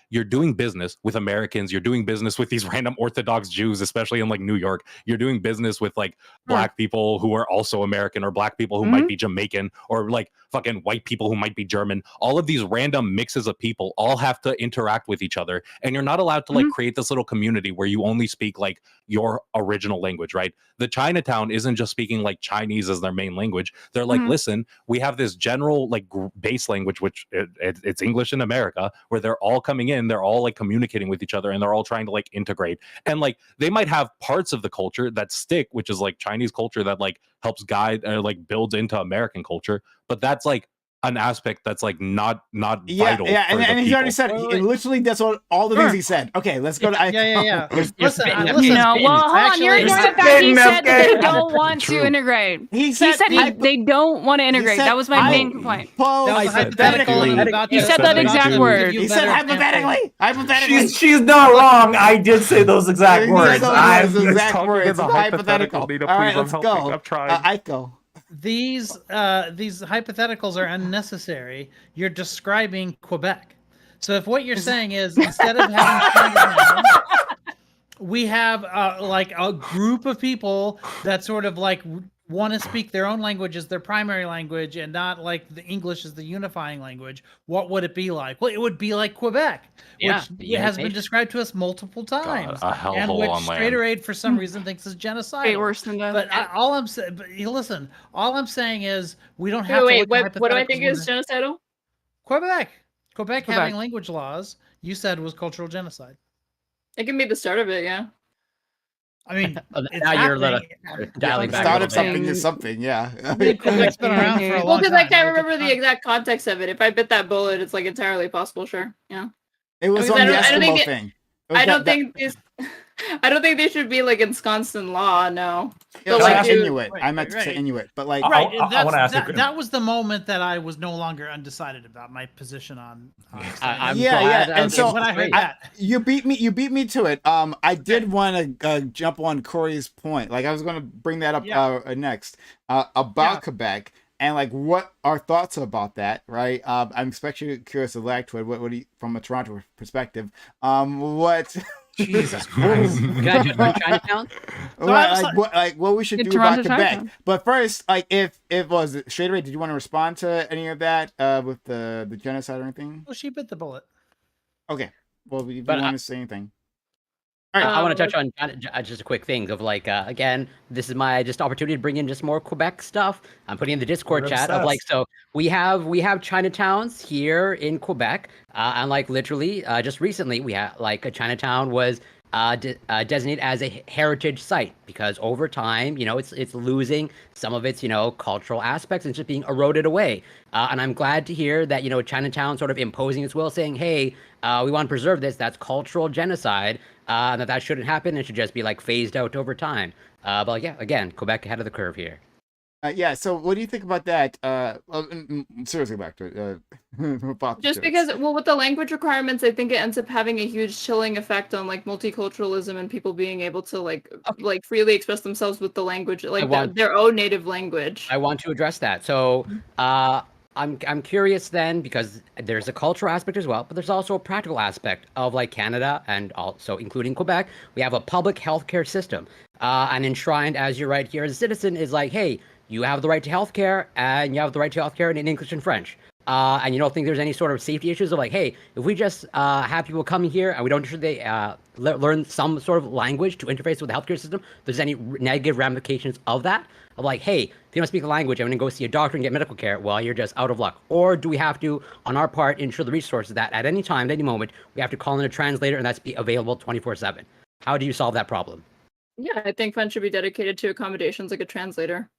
you're doing business with Americans, you're doing business with these random Orthodox Jews, especially in like New York. You're doing business with like black people who are also American, or black people who might be Jamaican, or like fucking white people who might be German. All of these random mixes of people all have to interact with each other, and you're not allowed to like create this little community where you only speak like your original language, right? The Chinatown isn't just speaking like Chinese as their main language. They're like, listen, we have this general like base language, which it's English in America, where they're all coming in, they're all like communicating with each other, and they're all trying to like integrate. And like they might have parts of the culture that stick, which is like Chinese culture that like helps guide or like builds into American culture, but that's like an aspect that's like not vital. Yeah, and he already said literally that's all the things he said. Okay, let's go to yeah. Listen, no, well, hold on. You're ignoring the fact he said that they don't want to integrate. He said they don't want to integrate. That was my main point. He said that exact word. He said hypothetically. Hypothetically. She's not wrong. I did say those exact words. Hypothetical. All right, let's go. Aiko. These hypotheticals are unnecessary. You're describing Quebec. So if what you're saying is instead of having Chinatown, we have like a group of people that sort of like want to speak their own language as their primary language and not like the English is the unifying language, what would it be like? Well, it would be like Quebec, which has been described to us multiple times, and which Straighter Aid for some reason thinks is genocide. Way worse than that. But all I'm saying, listen, all I'm saying is we don't have wait, to. Wait, what do I think is genocidal? Quebec having language laws. You said was cultural genocide. It can be the start of it, yeah. I mean, now you're dialing back. Start of something is something, yeah. Quebec's been around for a long time. Well, because I can't remember the exact context of it. If I bit that bullet, it's like entirely possible. Sure, yeah. It was on the Eskimo thing. I don't think they should be like ensconced in law. No. Yeah, like Inuit. I meant to say Inuit, but like I want to ask that was the moment that I was no longer undecided about my position on. And so when I heard that, you beat me to it. I did want to jump on Corey's point. Like I was going to bring that up next about Quebec. And like, what are thoughts about that, right? I'm especially curious of Lactoid. What do you, from a Toronto perspective? What? Jesus Christ! Chinatown. What we should do about Quebec? But first, like, if it was Straighter Aid, did you want to respond to any of that with the genocide or anything? Well, she bit the bullet. Okay. Well, if you want to say anything. All right. I want to touch on just a quick thing of like again, this is my just opportunity to bring in just more Quebec stuff. I'm putting in the Discord chat of like, so we have Chinatowns here in Quebec, and like literally just recently we had like a Chinatown was designated as a heritage site because over time, you know, it's losing some of its, you know, cultural aspects and just being eroded away. And I'm glad to hear that, you know, Chinatown sort of imposing its will, saying, hey, we want to preserve this. That's cultural genocide. That shouldn't happen. It should just be like phased out over time. But yeah, again, Quebec ahead of the curve here. Yeah. So, what do you think about that? Seriously, back to it. Just because, well, with the language requirements, I think it ends up having a huge chilling effect on like multiculturalism and people being able to like freely express themselves with the language, like their own native language. I want to address that. So, I'm curious then, because there's a cultural aspect as well, but there's also a practical aspect of like Canada and also including Quebec. We have a public healthcare system, and enshrined, as you're right here as a citizen, is like, hey, you have the right to healthcare, and you have the right to healthcare in English and French. And you don't think there's any sort of safety issues of like, hey, if we just have people coming here and we don't ensure they learn some sort of language to interface with the healthcare system, there's any negative ramifications of that? Of like, hey, if you don't speak the language, I'm going to go see a doctor and get medical care. Well, you're just out of luck. Or do we have to, on our part, ensure the resources that at any time, at any moment, we have to call in a translator and that's be available 24/7? How do you solve that problem? Yeah, I think funds should be dedicated to accommodations like a translator.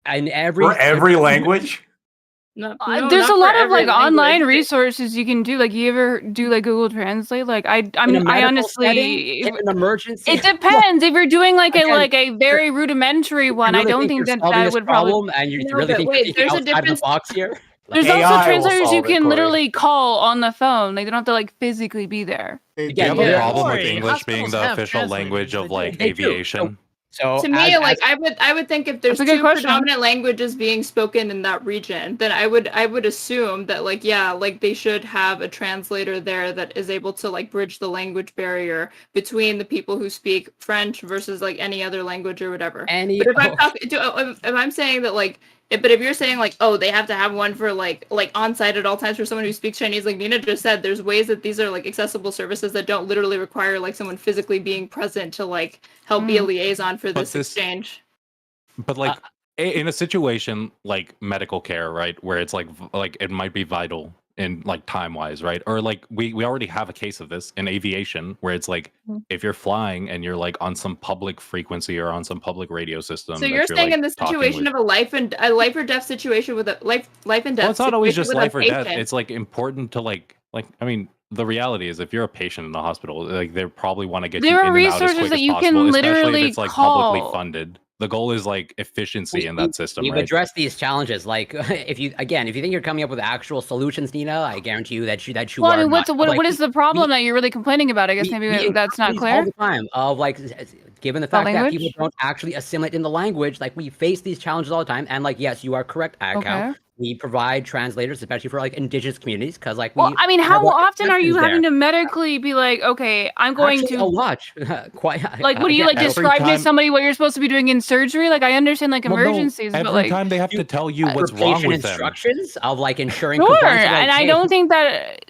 And for every language. There's a lot of like online resources you can do. Like, you ever do like Google Translate? Like, I honestly, in an emergency, it depends. If you're doing like a very rudimentary one, I don't think that would probably. And you really think there's outside of the box here? There's also translators you can literally call on the phone. Like, they don't have to like physically be there. Do you have a problem with English being the official language of like aviation? So to me, like I would think if there's two predominant languages being spoken in that region, then I would assume that like, yeah, like they should have a translator there that is able to like bridge the language barrier between the people who speak French versus like any other language or whatever. But if I'm saying that like, but if you're saying like, oh, they have to have one for like on site at all times for someone who speaks Chinese, like Nina just said, there's ways that these are like accessible services that don't literally require like someone physically being present to like help be a liaison for this exchange. But like in a situation like medical care, right, where it's like it might be vital in like time wise, right? Or like we already have a case of this in aviation where it's like if you're flying and you're like on some public frequency or on some public radio system. So you're saying like, in the situation of a life or death situation with a life and death. Well, it's not always just life or death. It's like important to like I mean, the reality is if you're a patient in the hospital, like they probably want to get you in and out as quick as possible, especially if it's like publicly funded. The goal is like efficiency in that system. We've addressed these challenges. Like, if you think you're coming up with actual solutions, Nina, I guarantee you that you well, are. I mean, what is the problem that you're really complaining about? I guess maybe that's not clear. All the time of like, given the fact that people don't actually assimilate in the language, like we face these challenges all the time. And like, yes, you are correct, Akau. We provide translators, especially for like indigenous communities, because like. Well, I mean, how often are you having to medically be like, okay, I'm going to watch quite like, what do you like describe to somebody what you're supposed to be doing in surgery? Like, I understand like emergencies, but like every time they have to tell you what's wrong with them. Instructions of like ensuring. Sure, and I don't think that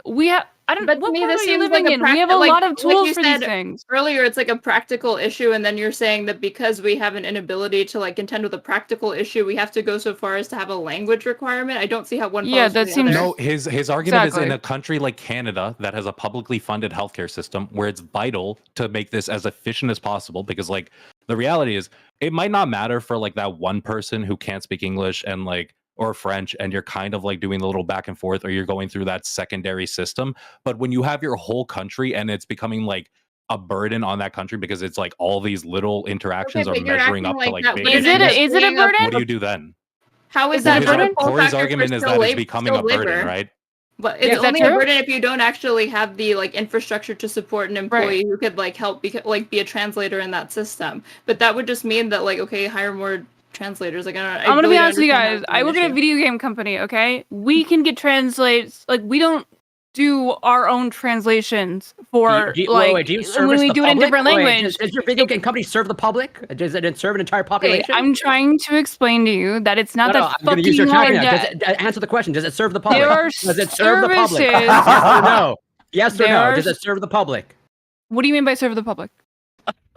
we have. I don't. But what to me, part this are you seems living like in? We have a lot of tools for these things. Earlier, it's like a practical issue, and then you're saying that because we have an inability to like contend with a practical issue, we have to go so far as to have a language requirement. I don't see how one. Yeah, that seems. No, his argument is in a country like Canada that has a publicly funded healthcare system where it's vital to make this as efficient as possible, because like the reality is it might not matter for like that one person who can't speak English and like. Or French, and you're kind of like doing the little back and forth, or you're going through that secondary system. But when you have your whole country and it's becoming like a burden on that country because it's like all these little interactions are measuring up to like. Is it a burden? What do you do then? How is that a burden? Corey's argument is that it's becoming a burden, right? But it's only a burden if you don't actually have the like infrastructure to support an employee who could like help be a translator in that system. But that would just mean that like, okay, hire more translators. Like, I'm gonna be honest with you guys. I work at a video game company. Okay, we can get translates. Like, we don't do our own translations for when we do it in different language. Does your video game company serve the public? Does it serve an entire population? I'm trying to explain to you that it's not I'm going to use your time now. Answer the question. Does it serve the public? Does it serve the public? Yes or no? Yes or no? Does it serve the public? What do you mean by serve the public?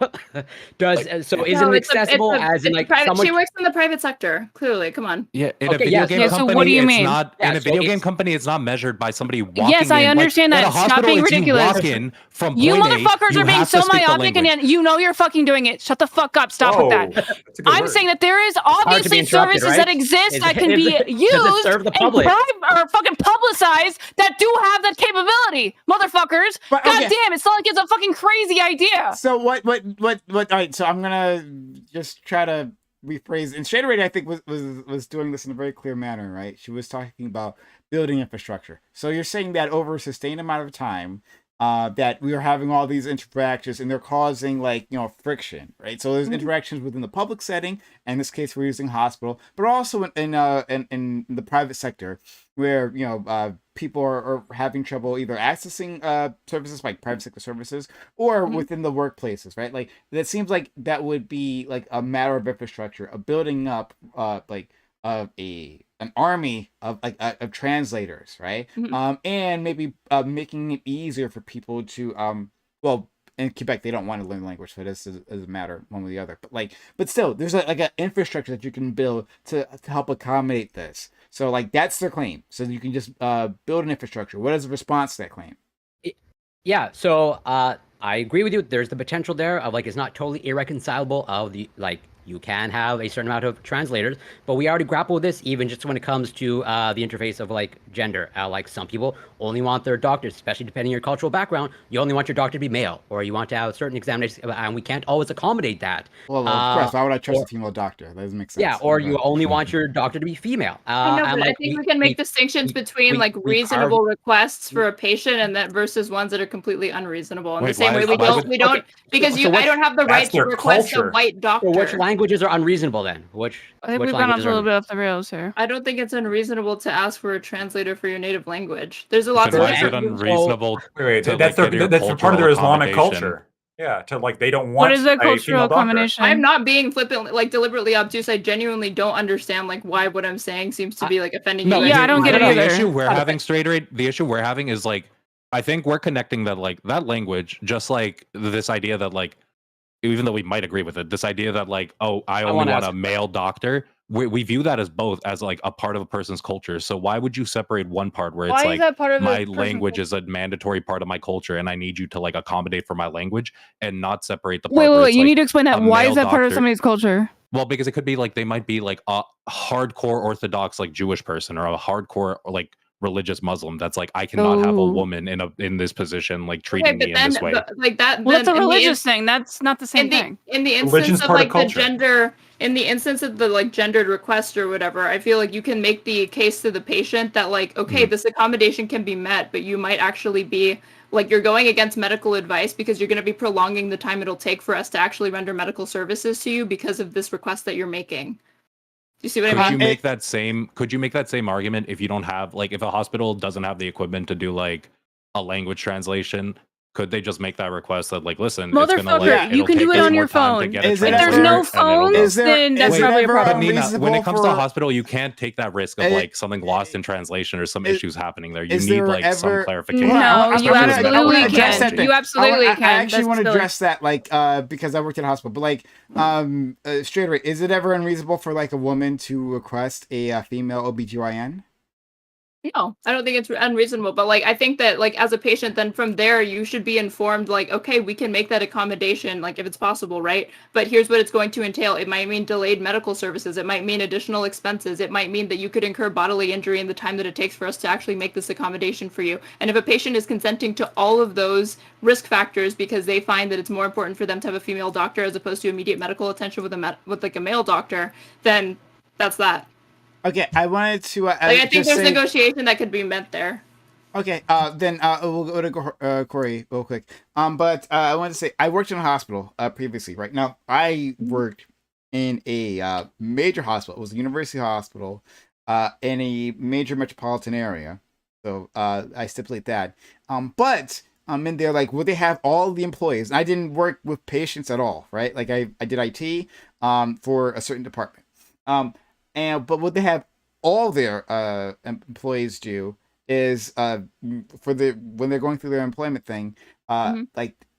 Isn't it accessible as in like someone... She works in the private sector, clearly. Come on. Yeah, in a video game company, so what do you mean? In a video game company, it's not measured by somebody walking in. Yes, I understand that. It's not being ridiculous. You motherfuckers are being so myopic, and you know you're fucking doing it. Shut the fuck up. Stop with that. I'm saying that there is obviously services that exist that can be used and or fucking publicized that do have that capability. Motherfuckers. God damn, it's not like it's a fucking crazy idea. So what all right, so I'm gonna just try to rephrase. And Shader I think was doing this in a very clear manner, right? She was talking about building infrastructure. So you're saying that over a sustained amount of time, that we are having all these interactions and they're causing friction, right? So there's interactions within the public setting, and in this case we're using hospital, but also in the private sector where people are having trouble either accessing services like private sector services or within the workplaces, right? Like that seems like that would be like a matter of infrastructure, of building up an army of translators, right? And maybe making it easier for people to well, in Quebec they don't want to learn the language, so this is a matter one way or the other. But still, there's an infrastructure that you can build to help accommodate this. So that's their claim. So you can just build an infrastructure. What is the response to that claim? Yeah. So I agree with you. There's the potential there of it's not totally irreconcilable of the you can have a certain amount of translators, but we already grapple with this even just when it comes to the interface of gender. Some people only want their doctors, especially depending on your cultural background, you only want your doctor to be male, or you want to have certain examinations, and we can't always accommodate that. Well, of course, why would I trust a female doctor? That doesn't make sense. Yeah, or you only want your doctor to be female. I know, but I think we can make distinctions between reasonable requests for a patient and that versus ones that are completely unreasonable. In the same way, we don't because I don't have the right to request a white doctor. So which languages are unreasonable then? I think we've gone off a little bit off the rails here. I don't think it's unreasonable to ask for a translator for your native language. There's a lot of Why is it unreasonable? Wait, that's part of their Islamic culture. Yeah, they don't want. What is a cultural accommodation? I'm not being flippant, deliberately obtuse. I genuinely don't understand why what I'm saying seems to be offending you. Yeah, I don't get it either. The issue we're having, the issue we're having is I think we're connecting that that language, just this idea that even though we might agree with it, this idea that I only want a male doctor. We view that as both as a part of a person's culture. So why would you separate one part where it's my language is a mandatory part of my culture and I need you to accommodate for my language, and not separate the part wait, you need to explain that. Why is that part of somebody's culture? Well, because it could be they might be a hardcore Orthodox Jewish person, or a hardcore religious Muslim that's I cannot have a woman in this position treating me in this way. That's a religious thing. That's not the same thing. In the instance of the gender, in the instance of the gendered request or whatever, I feel you can make the case to the patient that okay, this accommodation can be met, but you might actually be you're going against medical advice because you're going to be prolonging the time it'll take for us to actually render medical services to you because of this request that you're making. You see what I mean? Could you make that same argument if you don't have if a hospital doesn't have the equipment to do a language translation? Could they just make that request that listen, motherfucker, you can do it on your phone. If there's no phones, then that's probably a problem. But Nina, when it comes to a hospital, you can't take that risk of something lost in translation or some issues happening there. You need some clarification. No, you absolutely can. You absolutely can. I actually want to address that because I worked in a hospital. But straight away, is it ever unreasonable for a woman to request a female OBGYN? No, I don't think it's unreasonable, but I think that as a patient, then from there you should be informed okay, we can make that accommodation if it's possible, right? But here's what it's going to entail. It might mean delayed medical services. It might mean additional expenses. It might mean that you could incur bodily injury in the time that it takes for us to actually make this accommodation for you. And if a patient is consenting to all of those risk factors because they find that it's more important for them to have a female doctor as opposed to immediate medical attention with a male doctor, then that's that. Okay, I wanted to. I think there's negotiation that could be met there. Okay, then we'll go to Corey real quick. But I wanted to say I worked in a hospital previously. Right now, I worked in a major hospital. It was a university hospital in a major metropolitan area. So I stipulate that. But in there, would they have all the employees? And I didn't work with patients at all, right? I did IT for a certain department. But what they have all their employees do is when they're going through their employment thing,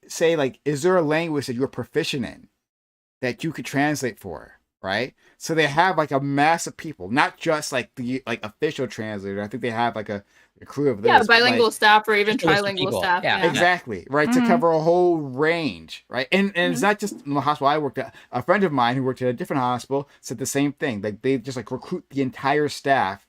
say is there a language that you're proficient in that you could translate for, right? So they have a mass of people, not just the official translator. I think they have a crew of this, bilingual staff or even trilingual staff. Yeah. Exactly, right, to cover a whole range, right? And it's not just in the hospital I worked at. A friend of mine who worked at a different hospital said the same thing. They just recruit the entire staff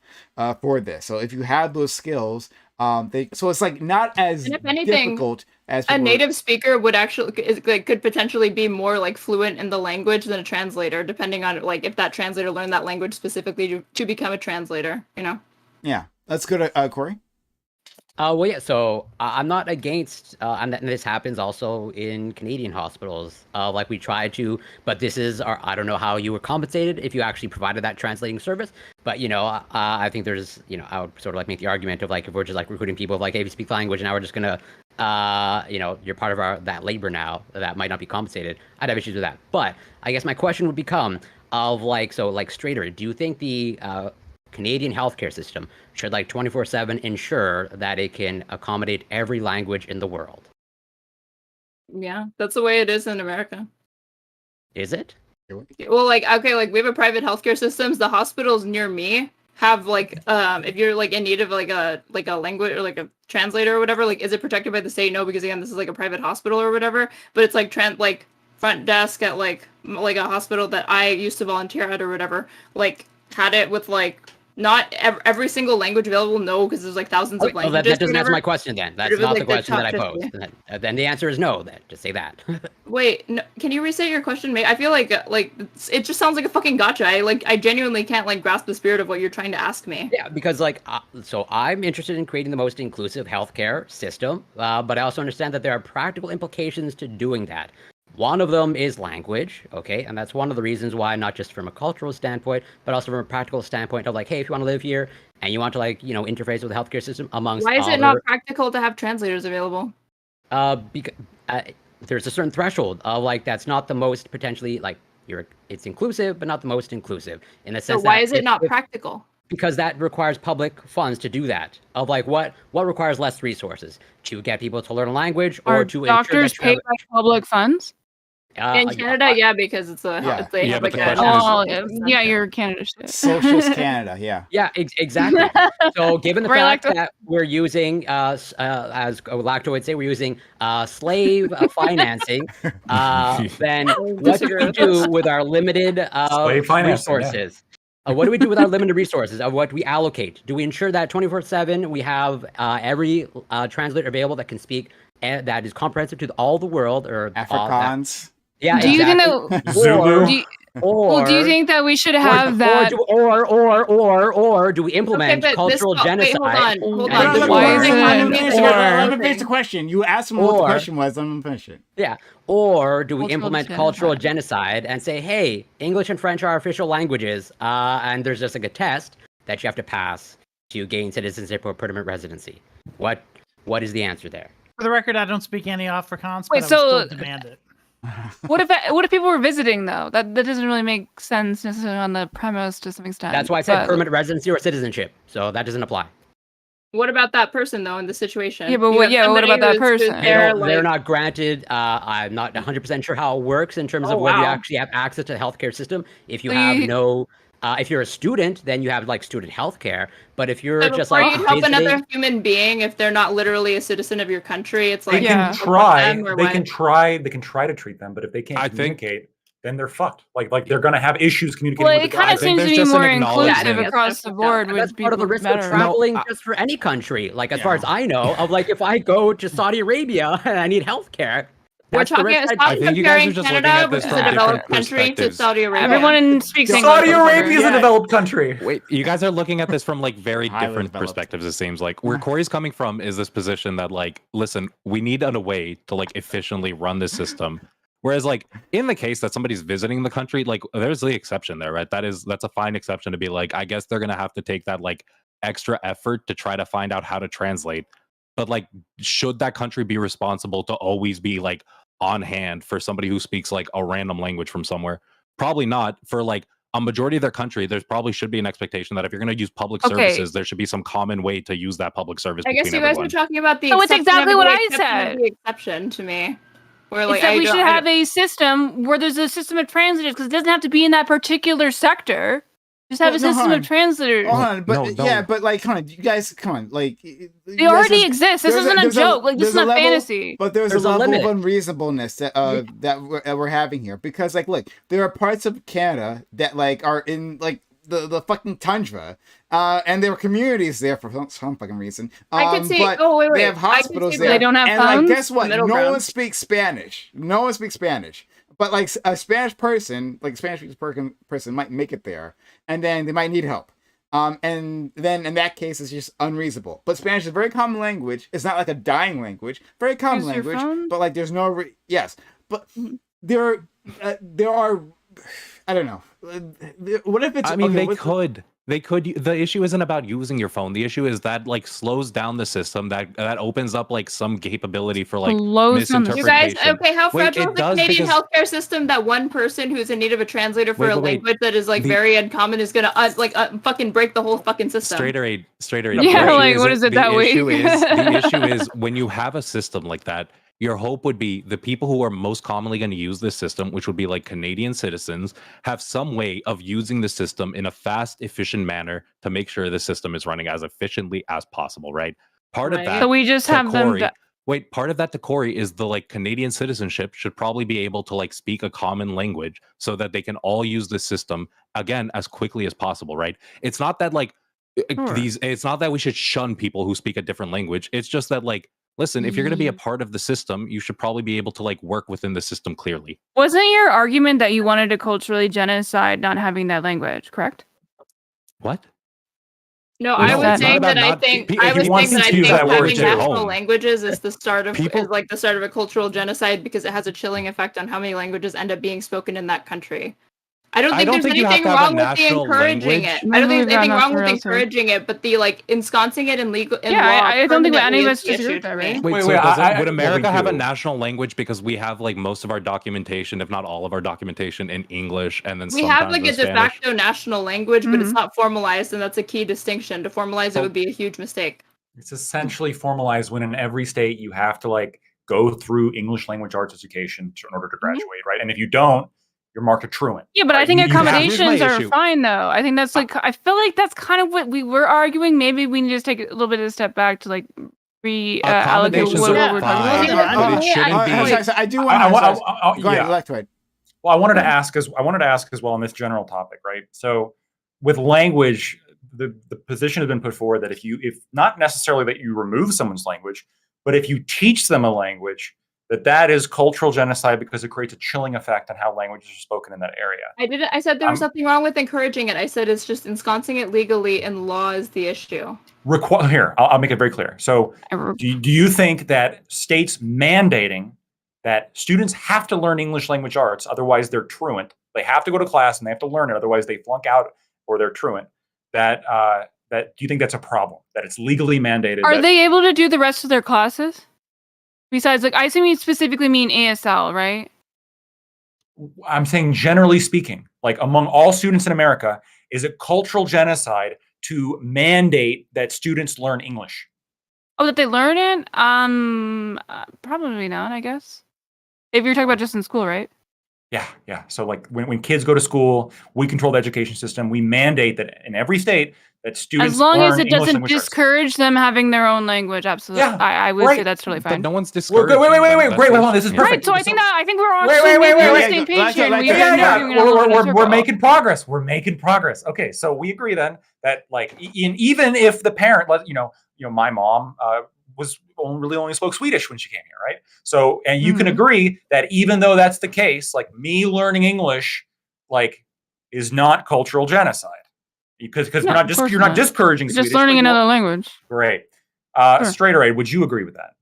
for this. So if you have those skills, so it's like not as And if anything, difficult as a native speaker would actually could potentially be more like fluent in the language than a translator, depending on like if that translator learned that language specifically to become a translator. You know. Yeah, that's good. Corey. Well, yeah. So I'm not against, and this happens also in Canadian hospitals. Like we try to, but this is I don't know how you were compensated if you actually provided that translating service. But I think there's, I would sort of like make the argument of like if we're just like recruiting people of like, hey, if you speak the language, now we're just gonna, you're part of that labor now that might not be compensated. I'd have issues with that. But I guess my question would become of like, so like Strader, do you think the Canadian healthcare system should like 24/7 ensure that it can accommodate every language in the world? Yeah, that's the way it is in America. Is it? Well, like, okay, like we have a private healthcare systems. The hospitals near me have like, if you're like in need of like a language or like a translator or whatever, like, is it protected by the state? No, because again, this is like a private hospital or whatever. But it's like like front desk at like a hospital that I used to volunteer at or whatever. Like had it with like. Not every single language available, no, because there's like thousands of languages. Well, that doesn't answer my question then. That's not the question that I posed. Then the answer is no, then. Just say that. Wait, no, can you restate your question, mate? I feel like it just sounds like a fucking gotcha. I genuinely can't like grasp the spirit of what you're trying to ask me. Yeah, because like, so I'm interested in creating the most inclusive healthcare system, but I also understand that there are practical implications to doing that. One of them is language, okay? And that's one of the reasons why, not just from a cultural standpoint, but also from a practical standpoint of like, hey, if you want to live here and you want to like, interface with the healthcare system amongst Why is it not practical to have translators available? Because there's a certain threshold of like, that's not the most potentially like, it's inclusive, but not the most inclusive in the sense that. So why is it not practical? Because that requires public funds to do that. Of like what requires less resources to get people to learn a language or to doctors paid by public funds? In Canada, yeah, because it's a but you're Canada shit. Socialist Canada, yeah. Yeah, exactly. So given the fact that we're using, as Lacto would say, we're using slave financing, then what do we do with our limited resources? What do we do with our limited resources of what we allocate? Do we ensure that 24/7 we have every translator available that can speak that is comprehensive to all the world or Afrikaans? Yeah, do you think that Zulu? Do you think that we should have that? Or do we implement cultural genocide? Hold on. Let me finish the question. You asked him what the question was. Let me finish it. Yeah. Or do we implement cultural genocide and say, hey, English and French are official languages, and there's just like a test that you have to pass to gain citizenship or permanent residency? What is the answer there? For the record, I don't speak any Afrikaans, but I would still demand it. What if people were visiting though? That doesn't really make sense necessarily on the premise to some extent. That's why I said permanent residency or citizenship. So that doesn't apply. What about that person though in the situation? Yeah, but what about that person? They're not granted. I'm not 100% sure how it works in terms of whether you actually have access to the healthcare system. If you have no. If you're a student, then you have like student healthcare. But if you're just like you help another human being, if they're not literally a citizen of your country, it's like they can try. They can try. They can try to treat them, but if they can't communicate, then they're fucked. Like they're gonna have issues communicating. Well, it kind of seems to be more inclusive across the board. That's part of the risk of traveling just for any country. Like as far as I know, of like if I go to Saudi Arabia and I need healthcare. We're talking comparing Canada, which is a developed country, to Saudi Arabia. Everyone speaks English. Saudi Arabia is a developed country. Wait, you guys are looking at this from like very different perspectives, it seems like. Where Corey's coming from is this position that like, listen, we need a way to like efficiently run this system. Whereas like in the case that somebody's visiting the country, like there's the exception there, right? That's a fine exception to be like, I guess they're gonna have to take that like extra effort to try to find out how to translate. But like, should that country be responsible to always be like on hand for somebody who speaks like a random language from somewhere? Probably not. For like a majority of their country, there's probably should be an expectation that if you're going to use public services, there should be some common way to use that public service. I guess you guys were talking about the. So it's exactly what I said. The exception to me. Where like we should have a system where there's a system of translators because it doesn't have to be in that particular sector. Just have a system of translators. Hold on, but but like, come on, you guys, come on, like they already exist. This isn't a joke. Like this is not fantasy. But there's a level of unreasonableness that we're having here because, like, look, there are parts of Canada that like are in like the fucking tundra, and there are communities there for some fucking reason. I could see. But Oh wait. they have hospitals there. They don't have and phones? like, guess what? Middle No ground. one speaks Spanish. No one speaks Spanish. But like a Spanish person, like a Spanish-speaking person, might make it there, and then they might need help. And then in that case, it's just unreasonable. But Spanish is a very common language. It's not like a dying language. Very common Use your language. phone? But like, there's no yes. But there are. I don't know. What if it's? I mean, okay, they could. They could. The issue isn't about using your phone. The issue is that like slows down the system. That opens up like some capability for like Slows down the system. You guys, misinterpretation. okay, how Wait, fragile it is the does Canadian because- healthcare system that one person who's in need of a translator for a Wait. language that is like very uncommon is gonna fucking break the whole fucking system? Straighter aid. Yeah, like, what is it that week? The issue is when you have a system like that, your hope would be the people who are most commonly going to use this system, which would be like Canadian citizens, have some way of using the system in a fast, efficient manner to make sure the system is running as efficiently as possible, right? Part of that. So we just to have them. Corey- Wait, part of that to Corey is the like Canadian citizenship should probably be able to like speak a common language so that they can all use the system again as quickly as possible, right? It's not that like it's not that we should shun people who speak a different language. It's just that like, listen, if you're going to be a part of the system, you should probably be able to like work within the system clearly. Wasn't your argument that you wanted to culturally genocide not having that language, correct? What? No, No, I it's was not saying about that I not- think if I you was want saying that I to use think that word having to your national own. languages is the start of People- is like the start of a cultural genocide because it has a chilling effect on how many languages end up being spoken in that country. I don't think there's you have anything to have a wrong with the national encouraging language. it. I don't think there's anything Maybe wrong with that's real, encouraging it, but the like ensconcing it in legal in Yeah, law. I don't think any of permanently us is the disagree issue with that, to right? me. Wait, Wait, would well, America we have a do. national language because we have like most of our documentation, if not all of our documentation, in English, and then We have sometimes like in a de Spanish? facto national language, but it's Mhm. not formalized, and that's a key distinction. To formalize it would be a huge mistake. It's essentially formalized when in every state you have to like go through English language arts education in order to graduate, right? And if you don't, you're marked a truant. Yeah, but I right? think You have- accommodations are issue. fine, though. I think that's like, I feel like that's kind of what we were arguing. Maybe we need to just take a little bit of a step back to like reallocate Accommodations what are we're fine, talking about. but it shouldn't be. I do want to. Go ahead, left way. Well, I wanted to ask as well on this general topic, right? So, with language, the position has been put forward that if not necessarily that you remove someone's language, but if you teach them a language, that is cultural genocide because it creates a chilling effect on how languages are spoken in that area. I said there was nothing wrong with encouraging it. I said it's just ensconcing it legally in law is the issue. Here, I'll make it very clear. So, do you think that states mandating that students have to learn English language arts, otherwise they're truant? They have to go to class and they have to learn it, otherwise they flunk out or they're truant. That do you think that's a problem? That it's legally mandated? Are they able to do the rest of their classes? Besides, like, I assume you specifically mean ASL, right? I'm saying generally speaking, like among all students in America, is it cultural genocide to mandate that students learn English? Oh, that they learn it? Probably not, I guess. If you're talking about just in school, right? Yeah. So like when kids go to school, we control the education system. We mandate that in every state that students As long learn as it English doesn't language arts. discourage them having their own language, absolutely. Yeah, I would say that's totally But fine. no one's Wait, discouraging. wait, them. great. Wait, hold on. This is Yeah. perfect. Right, so I think we're on Wait, the wait. same page here. and we've Yeah, been yeah, arguing around in a We're circle. making progress. We're making progress. Okay, so we agree then that like even if the parent, my mom only spoke Swedish when she came here, right? So, and you can agree that even though that's the case, like me learning English, like is not cultural genocide because No, of course you're not not. discouraging You're Swedish. just learning but another language. Great. Sure. Straighter Aid, would you agree with that?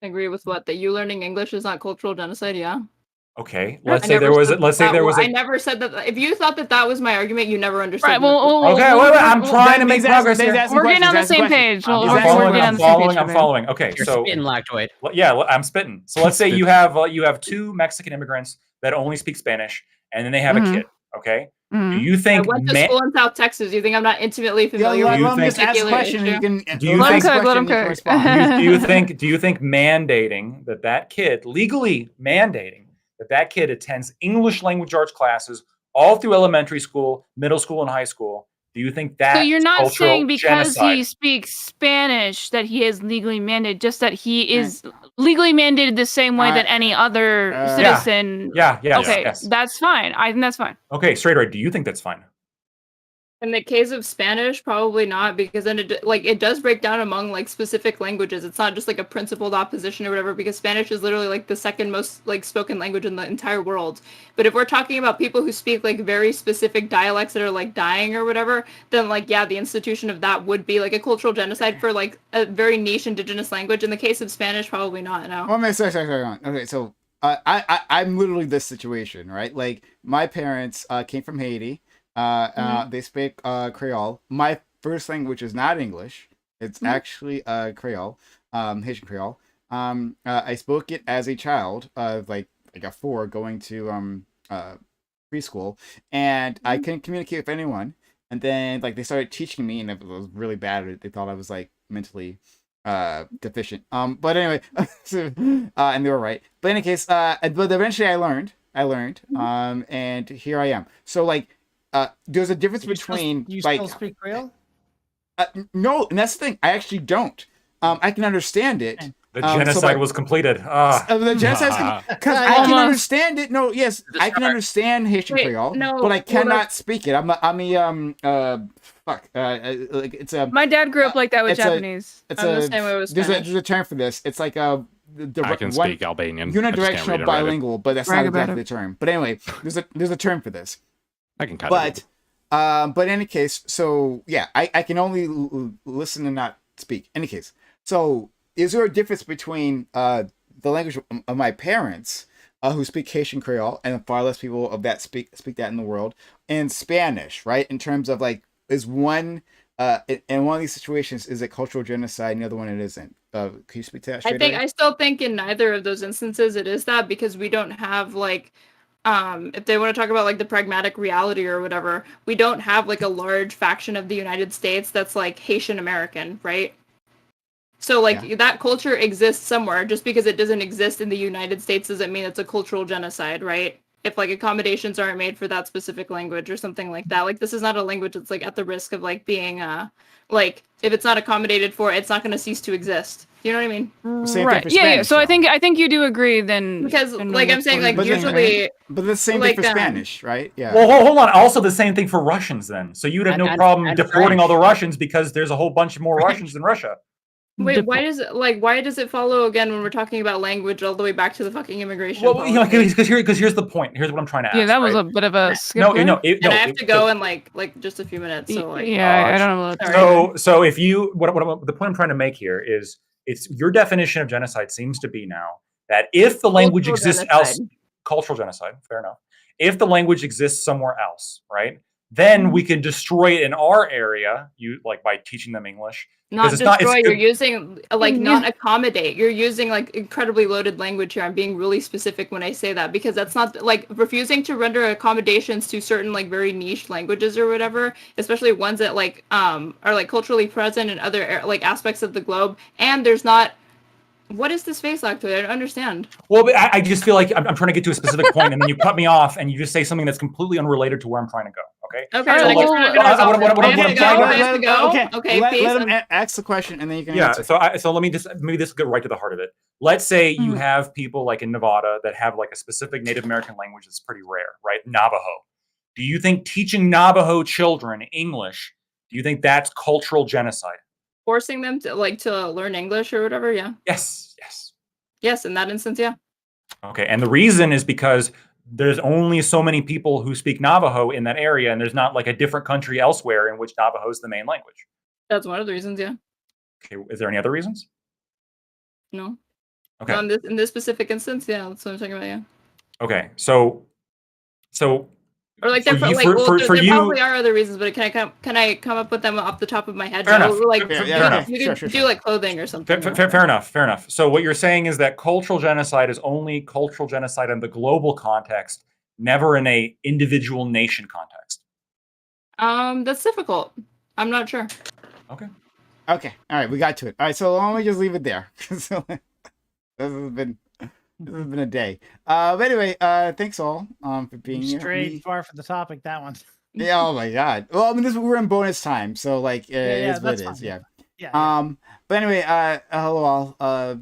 Agree with what? That you learning English is not cultural genocide? Yeah. Okay. I Let's say never there was. said Let's say that. there was. I never said that. If you thought that was my argument, you never understood. Right, what- Okay, wait. I'm trying to make progress here. We're getting on the same page. I'm We're following. getting on I'm the same page. following. I'm following. Okay, You're so spitting, Lactoid. yeah, I'm spitting. So let's say you have two Mexican immigrants that only speak Spanish, and then they have a kid. Okay. Do you I think? went to school in South Texas. You think I'm not intimately familiar with let me this just ask a particular question. issue? You can Do you let think- him cook, Let him you can cook. respond. do you think mandating that kid legally mandating that kid attends English language arts classes all through elementary school, middle school, and high school? Do you think that So you're not cultural saying because genocide? he speaks Spanish that he is legally mandated, just that he is legally mandated the same way that any other citizen. Yeah. Okay, Yes. that's fine. I think that's fine. Okay, Straight Right. Do you think that's fine? In the case of Spanish, probably not, because then it does break down among like specific languages. It's not just like a principled opposition or whatever, because Spanish is literally like the second most like spoken language in the entire world. But if we're talking about people who speak like very specific dialects that are like dying or whatever, then like yeah, the institution of that would be like a cultural genocide for like a very niche indigenous language. In the case of Spanish, probably not. No. Well, sorry. Okay, so I'm literally this situation, right? Like my parents came from Haiti. They speak Creole. My first language is not English. It's actually Creole, Haitian Creole. I spoke it as a child, like a 4, going to preschool, and I couldn't communicate with anyone. And then like they started teaching me, and it was really bad. They thought I was like mentally deficient. But anyway, and they were right. But in any case, but eventually I learned. And here I am. So like. There's a difference between you like still speak Creole? No, and that's the thing. I actually don't. I can understand it. The genocide was completed. The genocide, because I can understand it. No, yes, I can understand Haitian Creole, but I cannot speak it. I'm a fuck. Like it's a. My dad grew up like that with Japanese. I'm the same way with Spanish. There's a term for this. It's like a. I can speak Albanian. Unidirectional bilingual, but that's not exactly the term. But anyway, there's a term for this. I can cut it. But in any case, so yeah, I can only listen and not speak. Any case, so is there a difference between the language of my parents, who speak Haitian Creole, and far less people of that speak that in the world, and Spanish, right? In terms of like, is one in one of these situations is it cultural genocide, and the other one it isn't? Can you speak to that? I still think in neither of those instances it is that, because we don't have like. If they want to talk about like the pragmatic reality or whatever, we don't have like a large faction of the United States that's like Haitian American, right? So like that culture exists somewhere. Just because it doesn't exist in the United States doesn't mean it's a cultural genocide, right? If like accommodations aren't made for that specific language or something like that. Like this is not a language that's like at the risk of like being like if it's not accommodated for, it's not going to cease to exist. You know what I mean? Right. Yeah. So I think you do agree then, because like I'm saying, like usually, but the same thing for Spanish, right? Yeah. Well, hold on. Also, the same thing for Russians then. So you'd have no problem deporting all the Russians because there's a whole bunch more Russians than Russia. Wait, why does it follow again when we're talking about language all the way back to the fucking immigration? Well, because here's the point. Here's what I'm trying to ask. Yeah, that was a bit of a skip. And I have to go in like just a few minutes. So like, I don't know. So if you the point I'm trying to make here is it's your definition of genocide seems to be now that if the language exists cultural genocide, fair enough. If the language exists somewhere else, right? Then we can destroy it in our area, by teaching them English. Not destroy, you're using not accommodate. You're using like incredibly loaded language here. I'm being really specific when I say that, because that's not like refusing to render accommodations to certain like very niche languages or whatever, especially ones that are like culturally present in other like aspects of the globe. And there's not. What is this face like to it? I don't understand. Well, but I just feel like I'm trying to get to a specific point, and then you cut me off, and you just say something that's completely unrelated to where I'm trying to go. Okay. Okay. Let him ask the question, and then you can. Yeah. So let me maybe this will get right to the heart of it. Let's say you have people like in Nevada that have like a specific Native American language that's pretty rare, right? Navajo. Do you think teaching Navajo children English? Do you think that's cultural genocide? Forcing them to learn English or whatever, yeah. Yes. Yes, in that instance, yeah. Okay, and the reason is because there's only so many people who speak Navajo in that area, and there's not like a different country elsewhere in which Navajo is the main language. That's one of the reasons, yeah. Okay, is there any other reasons? No. Okay. No, in this specific instance, yeah, that's what I'm talking about, yeah. Okay, so. Or like there probably are other reasons, but can I come up with them off the top of my head? Fair enough. You can do like clothing or something. Fair enough. So what you're saying is that cultural genocide is only cultural genocide in the global context, never in a individual nation context. That's difficult. I'm not sure. Okay. All right, we got to it. All right, so why don't we just leave it there? So, this has been a day. But anyway, thanks all for being here. Straight far from the topic, that one. Yeah. Oh my god. Well, I mean, we're in bonus time, so like it is what it is. Yeah. But anyway, hello all.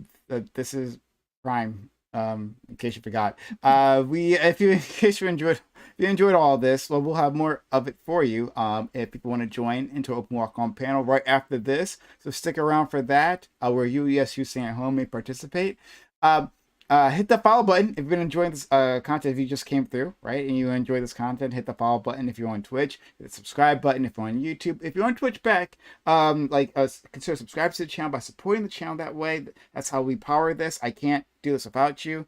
This is Prime. In case you forgot, in case you enjoyed if you enjoyed all this, well, we'll have more of it for you. If people want to join into Open Walk On panel right after this, so stick around for that. Where you, yes, you staying at home may participate. Hit the follow button if you've been enjoying this content. If you just came through, right, and you enjoy this content, hit the follow button if you're on Twitch. Hit the subscribe button if you're on YouTube. If you're on Twitch back, consider subscribing to the channel by supporting the channel that way. That's how we power this. I can't do this without you.